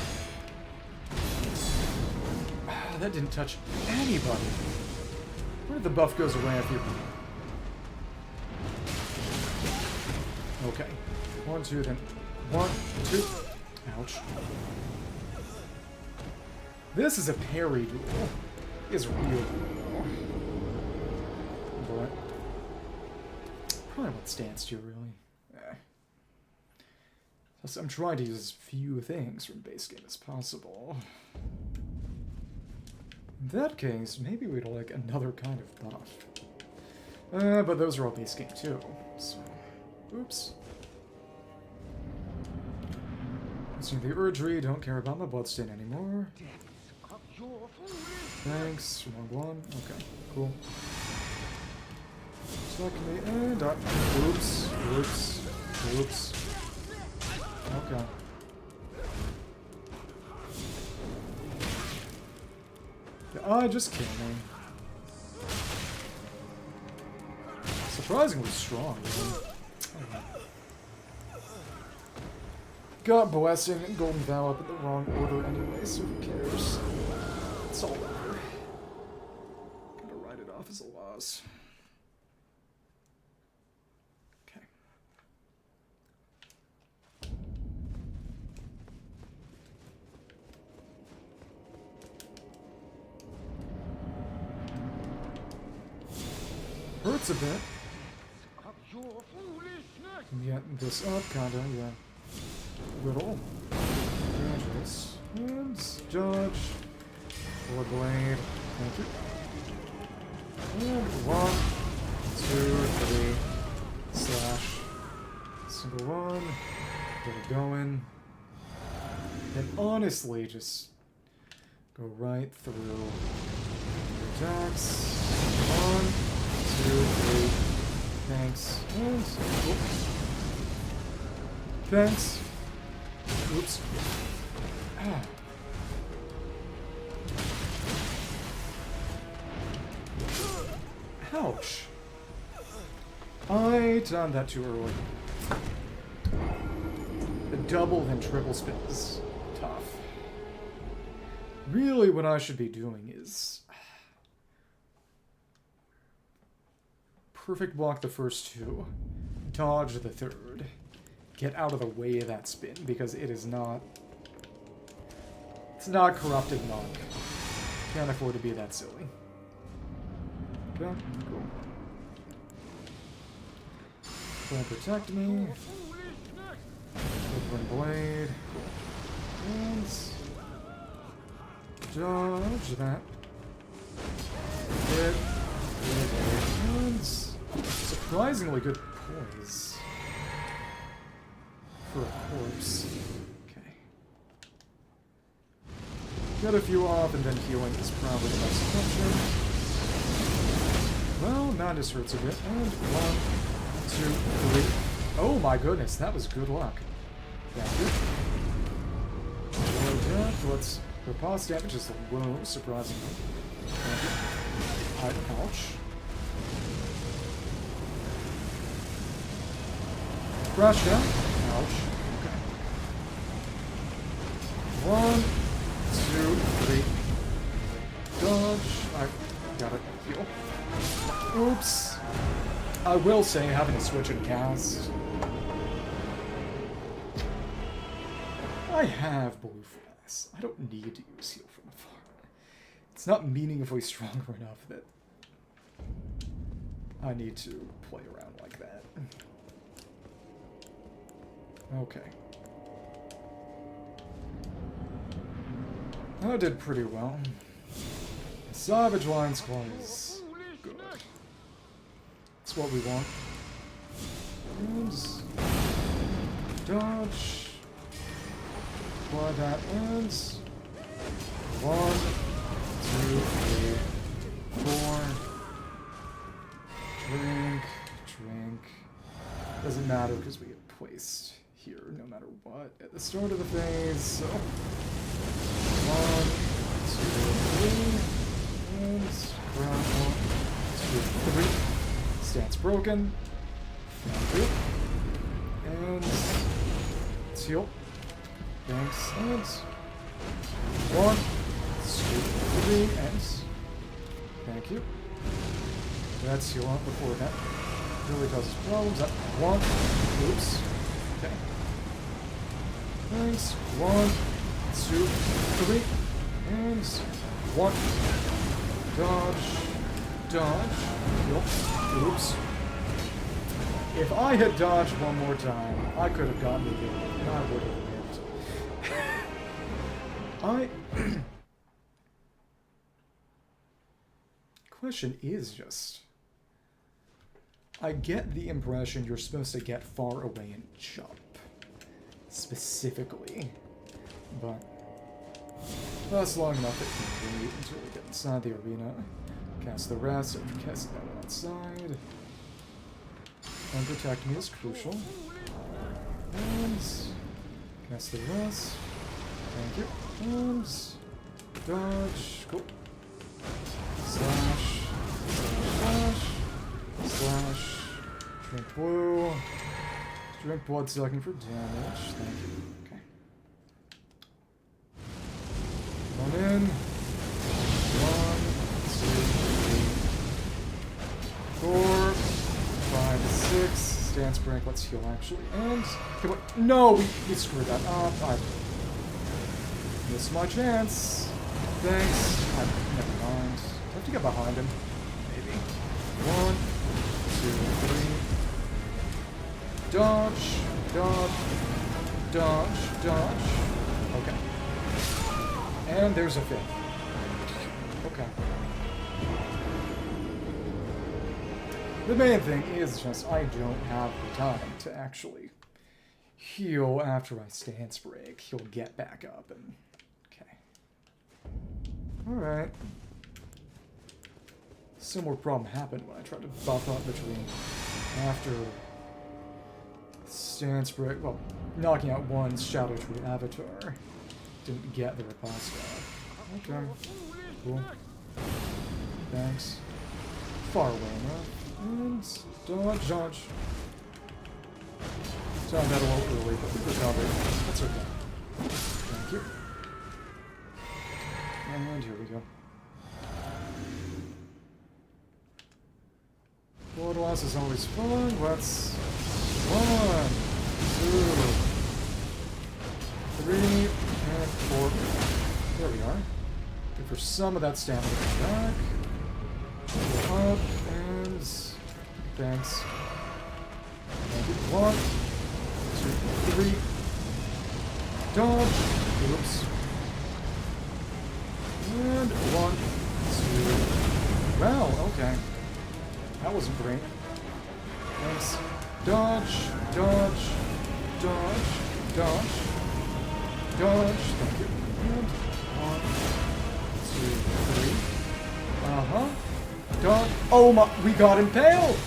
Speaker 1: That didn't touch anybody. Where did the buff goes away after you... okay. 1, 2, then... 1, 2... ouch. This is a parry duel. It's real duel. But... probably what stands to, really. I'm trying to use as few things from base game as possible. In that case, maybe we'd like another kind of buff. But those are all base game too, so... oops. Listening to the urgery, don't care about my bloodstain anymore. Thanks, wrong one. Okay, cool. Secondly, and up. Oops. Okay. Just kill me. Surprisingly strong, really. Okay. Got Blessing and Golden Vow up in the wrong order anyway, so who cares? It's all over. Gotta write it off as a loss. Hurts a bit. Get this up, kinda, yeah. Little. Gadgets. And dodge. Forward blade. Thank you. And 1, 2, 3. Slash. Single one. Get it going. And honestly, just go right through attacks. 1, 2, 3. Thanks. And oops. Thanks. Oops. Ah. Ouch. I done that too early. The double then triple spin is tough. Really, what I should be doing is perfect block the first two, dodge the third, get out of the way of that spin because it is not. It's not corrupted monk. Can't afford to be that silly. Okay, cool. Don't protect me. Open blade. And Dodge that. Hit. And surprisingly good poise. For a corpse. Okay. Get a few off, and then healing is probably the best option. Well, Madness hurts a bit. And 1, 2, 3. Oh my goodness, that was good luck. Thank you. No death. Let's. Riposte damage is low, surprisingly. Thank you. Ouch. Crash down. Ouch. Okay. 1, 2, 3. Dodge. I got it. Heal. Oops. I will say, having a switch and cast. I have blue flask. I don't need to use heal from afar. It's not meaningfully stronger enough that I need to play around like that. Okay. I did pretty well. Savage Lion Squad is good. That's what we want. And dodge. Apply that and 1, 2, 3, 4. Drink. Doesn't matter because we get placed here no matter what at the start of the phase. So 1, 2, 3, and ground 1, 2, 3. Stance broken. Thank you. And let's heal. Thanks, and 1, 2, 3, and thank you. That's heal up before that really causes problems. That 1, oops. Okay. Thanks. 1, 2, 3, and 1. Dodge. Heal. Oops. If I had dodged one more time, I could have gotten the game, and I would have. Question is just... I get the impression you're supposed to get far away and jump. Specifically. But... that's long enough that you can wait until we get inside the arena. Cast the rest, or cast that outside. And protect me is crucial. And... cast the rest. Thank you. And dodge. Cool. Slash. Drink blue. Drink blood sucking for damage. Thank you. Okay. Come in. 1, 2, 3, 4, 5, 6. Stance break. Let's heal actually. And okay, what? No, we screwed that up. I missed my chance. Thanks. Never mind. I have to get behind him. Maybe. 1, 2, 3. Dodge. Okay. And there's a 5th. Okay. The main thing is just I don't have the time to actually heal after my stance break. He'll get back up and... okay. Alright. Similar problem happened when I tried to buff up between after stance break, well, knocking out one Shadow Tree Avatar. Didn't get the riposte off. Okay. Cool. Thanks. Far away enough. And dodge. Sound that a little early, but we recovered. That's okay. Thank you. And here we go. Blood loss is always fun. Let's 1, 2, 3, and 4. There we are. Good for some of that stamina to come back. Go up and thanks. And 1, 2, 3. Dodge. Oops. Okay. That wasn't great. Thanks. Dodge, dodge, dodge, dodge, dodge. Thank you. And 1, 2, 3. Uh-huh. Dodge. Oh my, we got impaled!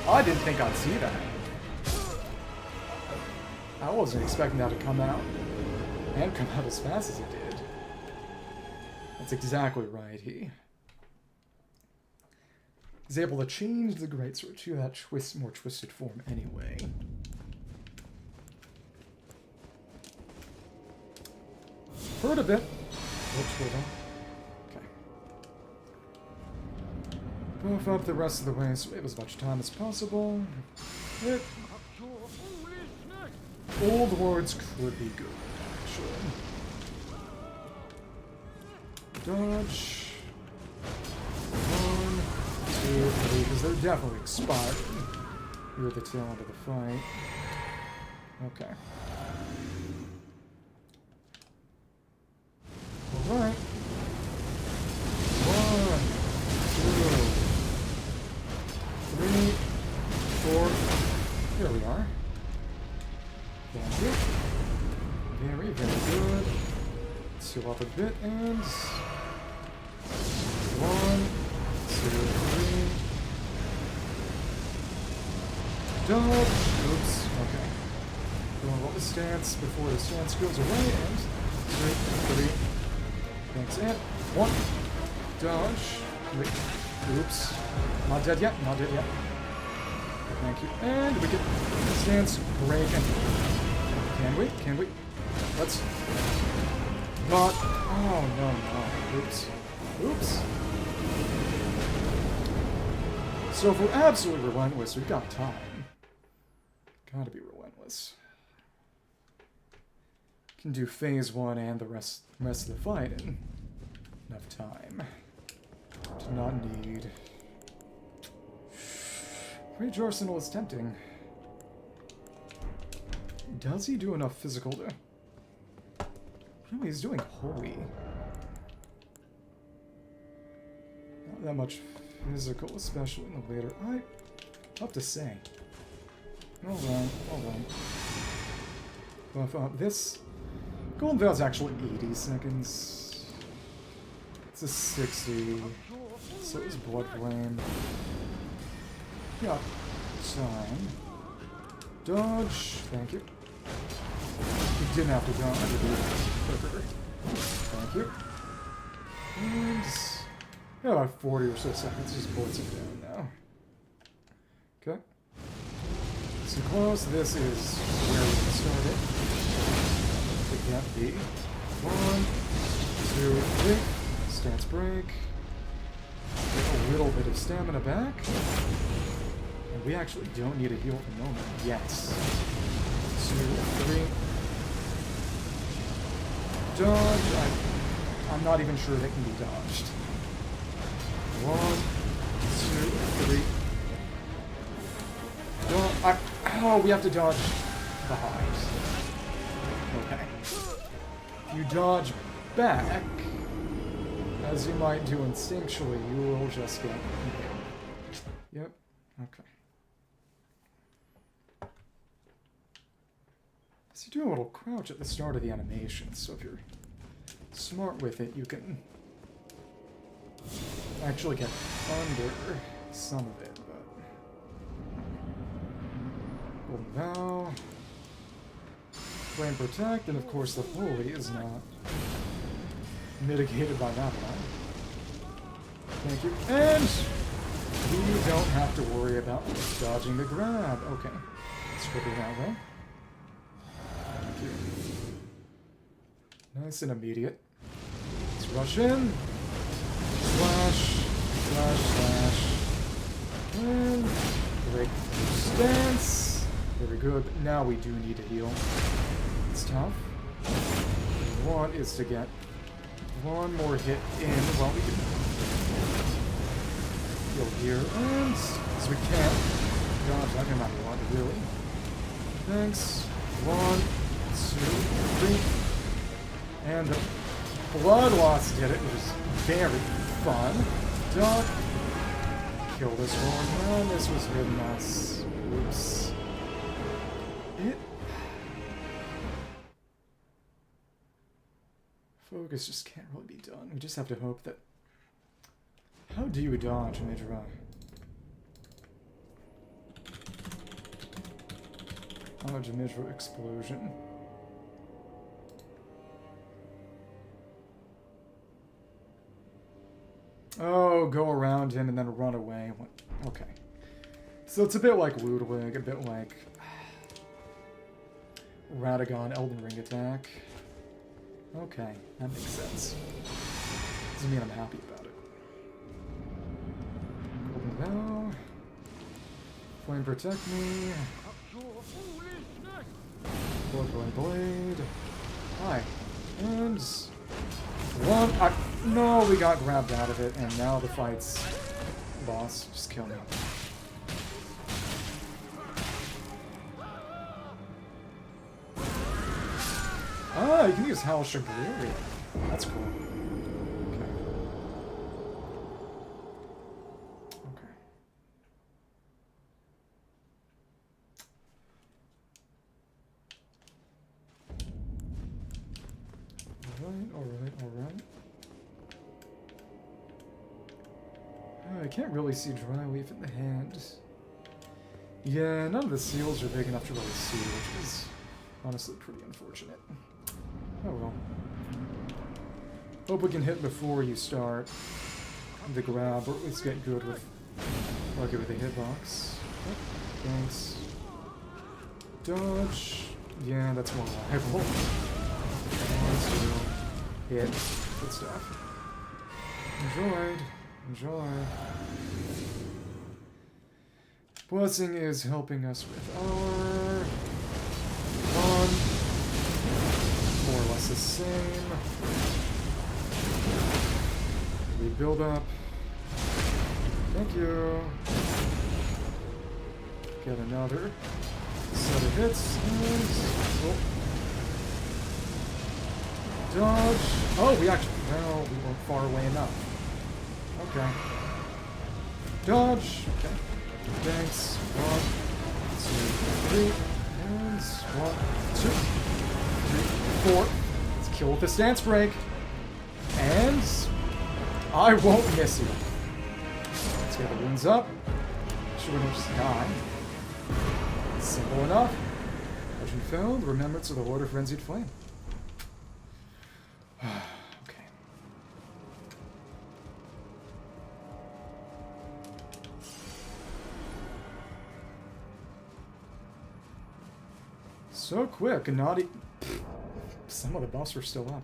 Speaker 1: I didn't think I'd see that. I wasn't expecting that to come out. And come out as fast as it did. That's exactly right, he is able to change the greatsword to that more twisted form anyway. Hurt a bit. Oops, hold on. Okay. Buff up the rest of the way so we have as much time as possible. Hit. Old words could be good, actually. Dodge. 1, 2, 3, because they're definitely expired near the tail end of the fight. Okay. Alright. 1, 2, 3, 4. Here we are. Thank you. Very, very good. Seal up a bit and 1, 2, 3. Dodge. Oops. Okay. Doing what the stance before the stance goes away and 2, 3. Thanks. And 1. Dodge. Wait. Oops. Not dead yet. Not dead yet. Thank you. And we can stance break and can we? Can we? Let's not. Oh no no. Oops. Oops. So if we're absolutely relentless, we've got time. Gotta be relentless. Can do phase 1 and the rest of the fight in enough time. Do not need. Rage Arsenal is tempting. Does he do enough physical to... No, he's doing holy. Not that much physical, especially in the later... Tough to say. Hold on, hold on. This... Golden Veil's actually 80 seconds. It's a 60. So is Blood Flame. Yeah, time. Dodge. Thank you. You didn't have to dodge. Thank you. And yeah, about 40 or so seconds. Just bullets it down now. Okay. So close. This is where we can start it. It can't be. 1, 2, 3. Stance break. Get a little bit of stamina back. And we actually don't need a heal at the moment. Yes. 2, 3. Dodge. I'm not even sure they can be dodged. 1, 2, 3. Dodge. Oh, we have to dodge behind. Okay. If you dodge back, as you might do instinctually, you will just get impaled. Yep. Okay. So you do a little crouch at the start of the animation, so if you're smart with it, you can actually get under some of it, but... Golden Vow... Flame Protect, and of course the Holy is not mitigated by that one. Thank you. And we don't have to worry about dodging the grab. Okay. Let's flip it that way. Thank you. Nice and immediate. Let's rush in. Slash. Slash. Slash. And break stance. Very good. But now we do need to heal. It's tough. One is to get one more hit in while we can heal here. And as we can. Gosh, that can matter a lot, really. Thanks. 1, 2, 3. And the blood loss did it, which is very fun. Duck. kill this one. And this was hidden us. Oops. Focus just can't really be done. We just have to hope that... How do you dodge, Midra? Dodge a Midra explosion. Oh, go around him and then run away. Okay. So it's a bit like Ludwig, a bit like Radagon Elden Ring attack. Okay, that makes sense. Doesn't mean I'm happy about it. Golden Vow. Flame protect me. Bloodborne Blade. Hi. And... one... no, we got grabbed out of it, and now the fight's... boss. Just kill me. Ah, you can use Howl Shigiri. That's cool. Okay. Okay. Alright. I can't really see Dry Leaf in the hand. Yeah, none of the seals are big enough to really see, which is honestly pretty unfortunate. Oh well. Hope we can hit before you start the grab, or at least get good with... lucky with the hitbox. Oh, thanks. Dodge. Yeah, that's more reliable. 1, 2, hit. Good stuff. Enjoy. Blessing is helping us with our... one. More or less the same. We build up. Thank you. Get another set of hits. And... oh. Dodge. Oh, we actually... no, we weren't far away enough. Okay. Dodge. Okay. Thanks. 1, 2, 3. And 1, 2, 3, 4. Let's kill with the stance break. And I won't miss you. Let's get the wounds up. Should we just die? Simple enough. Legend found. Remembrance of the Lord of Frenzied Flame. Okay. So quick, and not some of the buffs are still up.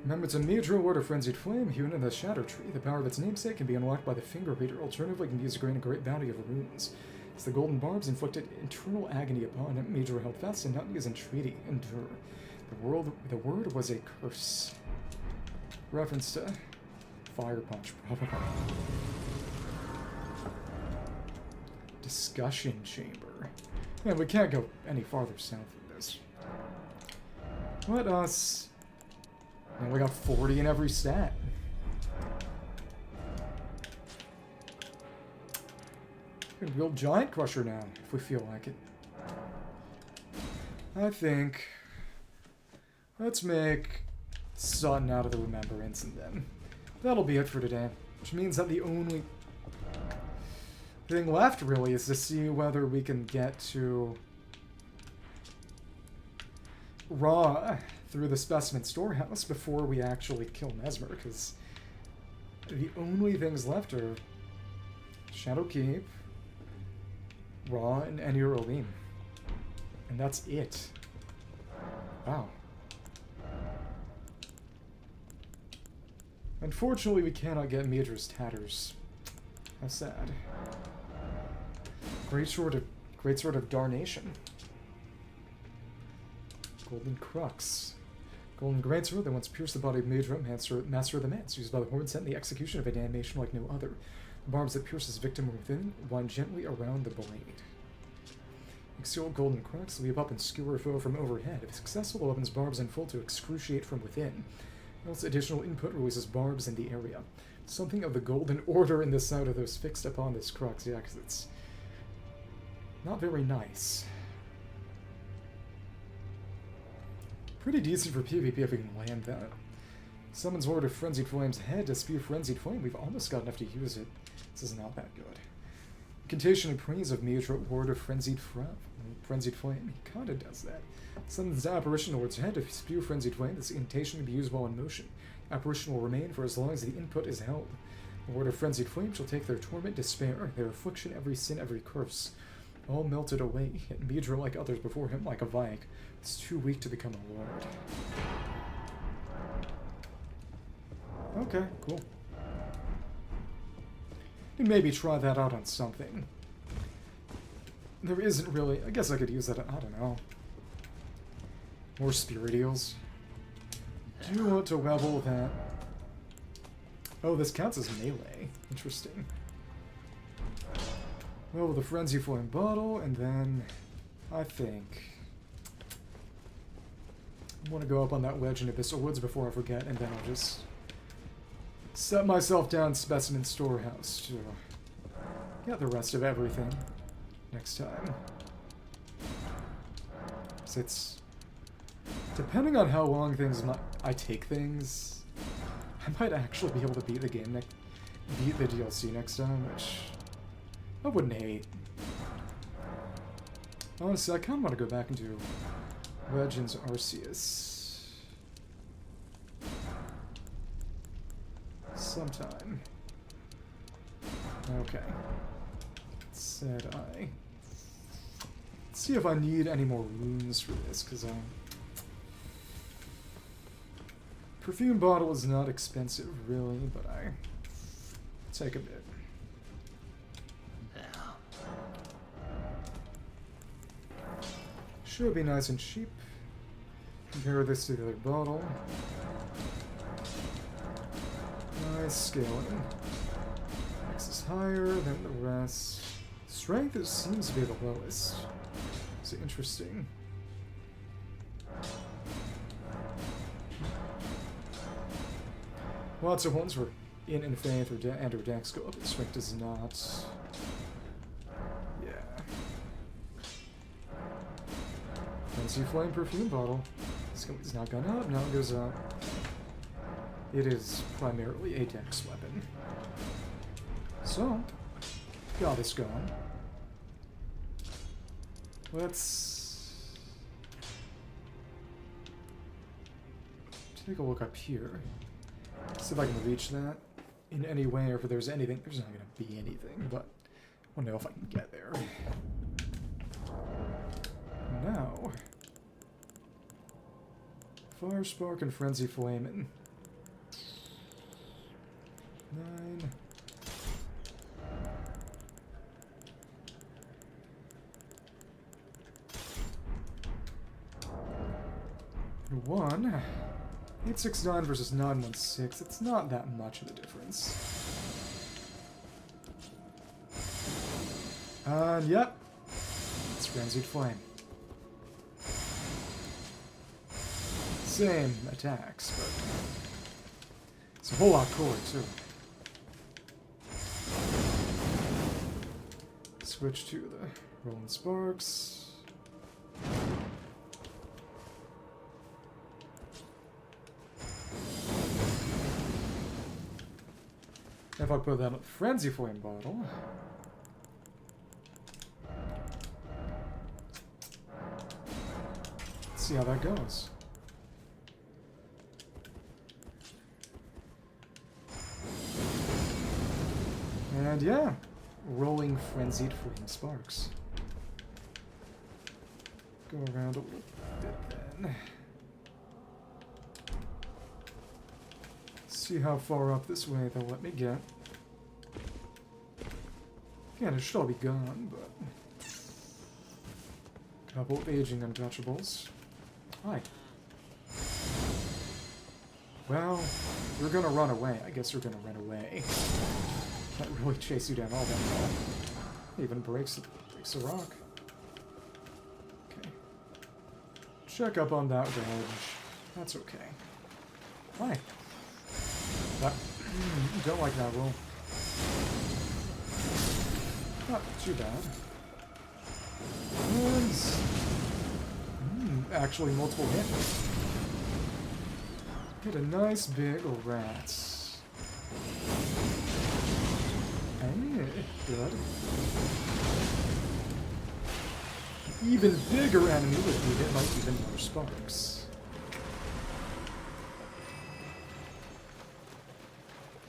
Speaker 1: Remember, it's a Midra, Lord of Frenzied Flame, hewn in the Shadow Tree. The power of its namesake can be unlocked by the Finger Reader. Alternatively, it can be used to gain a great bounty of runes. As the golden barbs inflicted internal agony upon him, Midra held fast and not use entreaty, endure. The word was a curse. Reference to Fire Punch, probably. Discussion Chamber. Yeah, we can't go any farther south than this. Let us... and we got 40 in every stat. We can build Giant Crusher now, if we feel like it. I think... let's make Sutton out of the Remembrance, and then that'll be it for today. Which means that the only thing left, really, is to see whether we can get to Ra through the Specimen Storehouse before we actually kill Mesmer, because the only things left are Shadow Keep, Ra, and Enir Olim. And that's it. Wow. Unfortunately, we cannot get Midra's Tatters. How sad. Greatsword of Darnation. Golden Crux. Golden Greatsword that once pierced the body of Midra, Master of the Mance, used by the Horde, sent in the execution of an animation like no other. The barbs that pierce his victim within wind gently around the blade. Exceal Golden Crux, leap up and skewer a foe from overhead. If successful, the weapon's barbs unfold to excruciate from within. Also, additional input releases barbs in the area. Something of the golden order in the sound of those fixed upon this crux. Yeah, because it's not very nice. Pretty decent for PvP if we can land that. Summons Ward of Frenzied Flame's head to spew Frenzied Flame. We've almost got enough to use it. This is not that good. Incantation and Praise of Midra, Ward of Frenzied Flame. He kinda does that. Summons Apparition Ward's head to spew Frenzied Flame. This incantation can be used while in motion. Apparition will remain for as long as the input is held. The Ward of Frenzied Flame shall take their torment, despair, their affliction, every sin, every curse, all melted away. Yet Midra, like others before him, like a Vike, is too weak to become a Lord. Okay, cool. And maybe try that out on something. There isn't really... I guess I could use that... I don't know. More Spirit Eels. Do you want to level that? Oh, this counts as melee. Interesting. Level the Frenzied Flame bottle, and then... I think... I want to go up on that ledge in Abyssal Woods before I forget, and then I'll just... set myself down Specimen Storehouse to get the rest of everything next time. So it's... depending on how long I take things, I might actually be able to beat the game beat the DLC next time, which I wouldn't hate. Honestly, I kind of want to go back and do Legends Arceus sometime. Okay. Said I. Let's see if I need any more runes for this, because perfume bottle is not expensive, really, but I take a bit. Should be nice and cheap. Compare this to the other bottle. Nice scaling. X is higher than the rest. Strength seems to be the lowest. It's interesting. Lots of ones were in Faith or Dex go up, but Strength does not. Yeah. Frenzied Flame perfume bottle. It's not gone up, now it goes up. It is primarily a Dex weapon. So, got this going. Let's take a look up here. See if I can reach that in any way, or if there's anything. There's not going to be anything, but I don't know if I can get there. Now, Fire Spark and Frenzy Flame. 9. One. 869 versus 916. It's not that much of a difference. And yep, it's Frenzied Flame. Same attacks, but it's a whole lot cooler too. Switch to the Rolling Sparks. If I put that in a Frenzy Flame bottle. Let's see how that goes. And yeah, rolling Frenzied Flame Sparks. Go around a little bit then. See how far up this way they'll let me get. Again, it should all be gone, but... couple of aging untouchables. Hi. Well, you're gonna run away. I guess you're gonna run away. Can't really chase you down all that well. Even breaks a rock. Okay. Check up on that ledge. That's okay. Hi. Don't like that roll. Not too bad. And... actually multiple hits. Get a nice big rat. Hey, good. Even bigger enemy with me hit like even more sparks.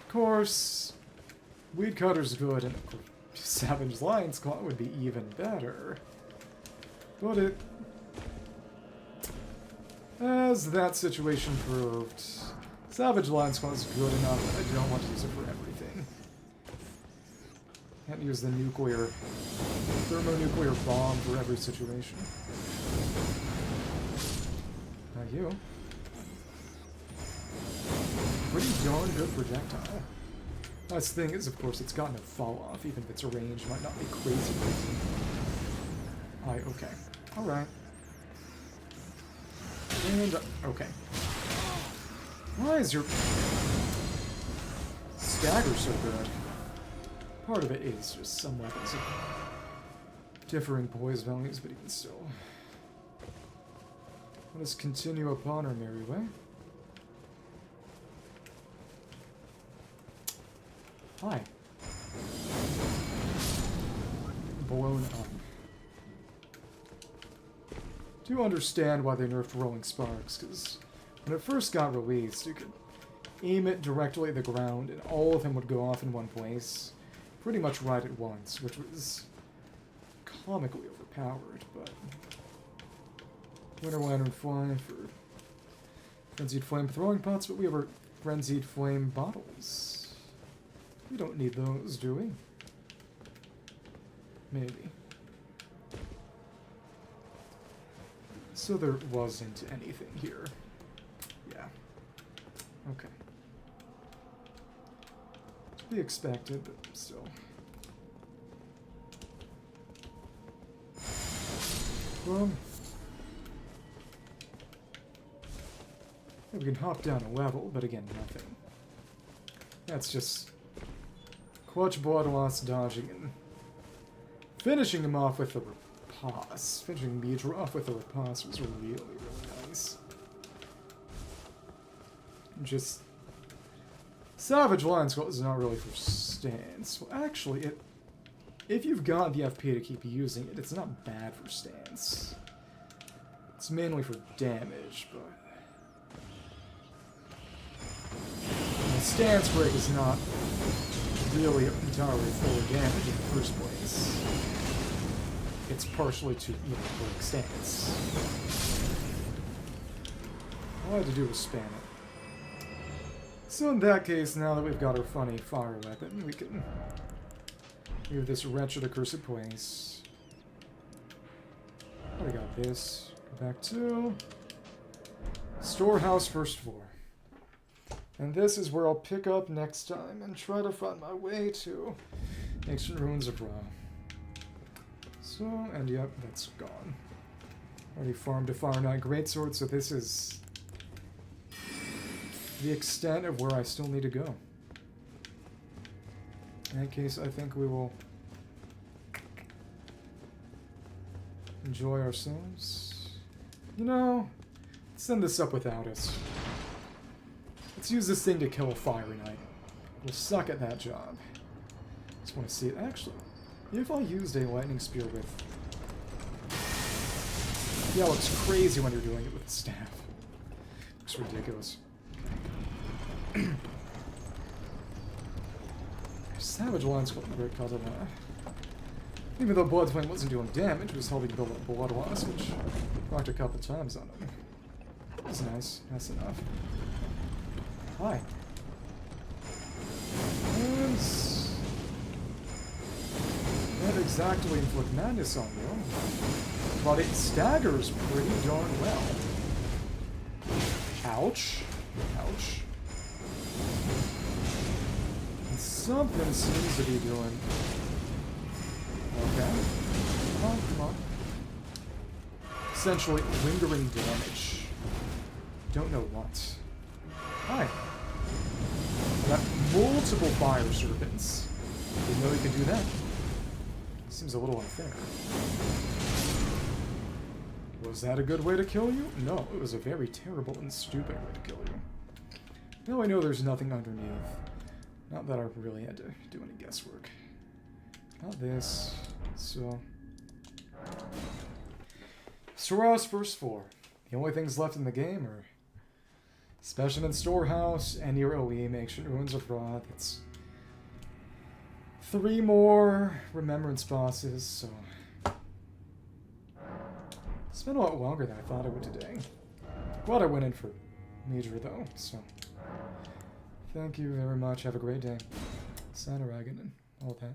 Speaker 1: Of course, Weed Cutter's good, and of course, Savage Lion's Claw would be even better. But it... as that situation proved, Savage Lion's Claw is good enough that I don't want to use it for everything. Can't use the nuclear, thermonuclear bomb for every situation. Not you. Pretty darn good projectile. Nice thing is, of course, it's got no fall off, even if its range might not be crazy. Aye, okay. Alright. And, okay. Why is your stagger so good? Part of it is just some weapons of differing poise values, but even still. Let us continue upon our merry way. Hi. Blown up. Do understand why they nerfed Rolling Sparks, because when it first got released, you could aim it directly at the ground, and all of them would go off in one place, pretty much right at once, which was comically overpowered, but... Winter Lantern Fly for Frenzied Flame throwing pots, but we have our Frenzied Flame bottles. We don't need those, do we? Maybe. So there wasn't anything here. Yeah. Okay. To be expected, but still. Well... we can hop down a level, but again, nothing. That's just... Clutch Blood Loss dodging and finishing him off with the riposte. Finishing Midra off with the riposte was really, really nice. Just... Savage Lion's Claw is not really for stance. Well, actually, if you've got the FP to keep using it, it's not bad for stance. It's mainly for damage, but... the stance break is not really entirely full damage in the first place. It's partially to break stance. All I had to do was spam it. So in that case, now that we've got our funny fire weapon, we can leave this wretched accursed place. I got this. Go back to Storehouse first floor. And this is where I'll pick up next time and try to find my way to Ancient Ruins of Ra. So, and yep, that's gone. Already farmed a Fire Knight Greatsword, so this is the extent of where I still need to go. In that case, I think we will enjoy ourselves. You know, let's send this up without us. Let's use this thing to kill a Fire Knight. We'll suck at that job. Just want to see it. Actually, if I used a Lightning Spear with... yeah, it looks crazy when you're doing it with a staff. Looks ridiculous. Savage Lion's Claw, great cause of that. Even though Blood Flame wasn't doing damage, it was helping build up blood loss, which rocked a couple times on him. That's nice. That's enough. Hi. And... not exactly inflict madness on you, but it staggers pretty darn well. Ouch. Ouch. And something seems to be doing... okay. Come on, come on. Essentially, lingering damage. Don't know what. Hi. That multiple fire serpents. Didn't know you could do that. Seems a little unfair. Was that a good way to kill you? No, it was a very terrible and stupid way to kill you. Now I know there's nothing underneath. Not that I really had to do any guesswork. Not this. So... Storehouse first floor. The only things left in the game are Specimen Storehouse and your OE Ancient Ruins of Wrath. It's 3 more Remembrance bosses, so... It's been a lot longer than I thought it would today. Glad I went in for Midra though, so... Thank you very much, have a great day. Saturagan and all that.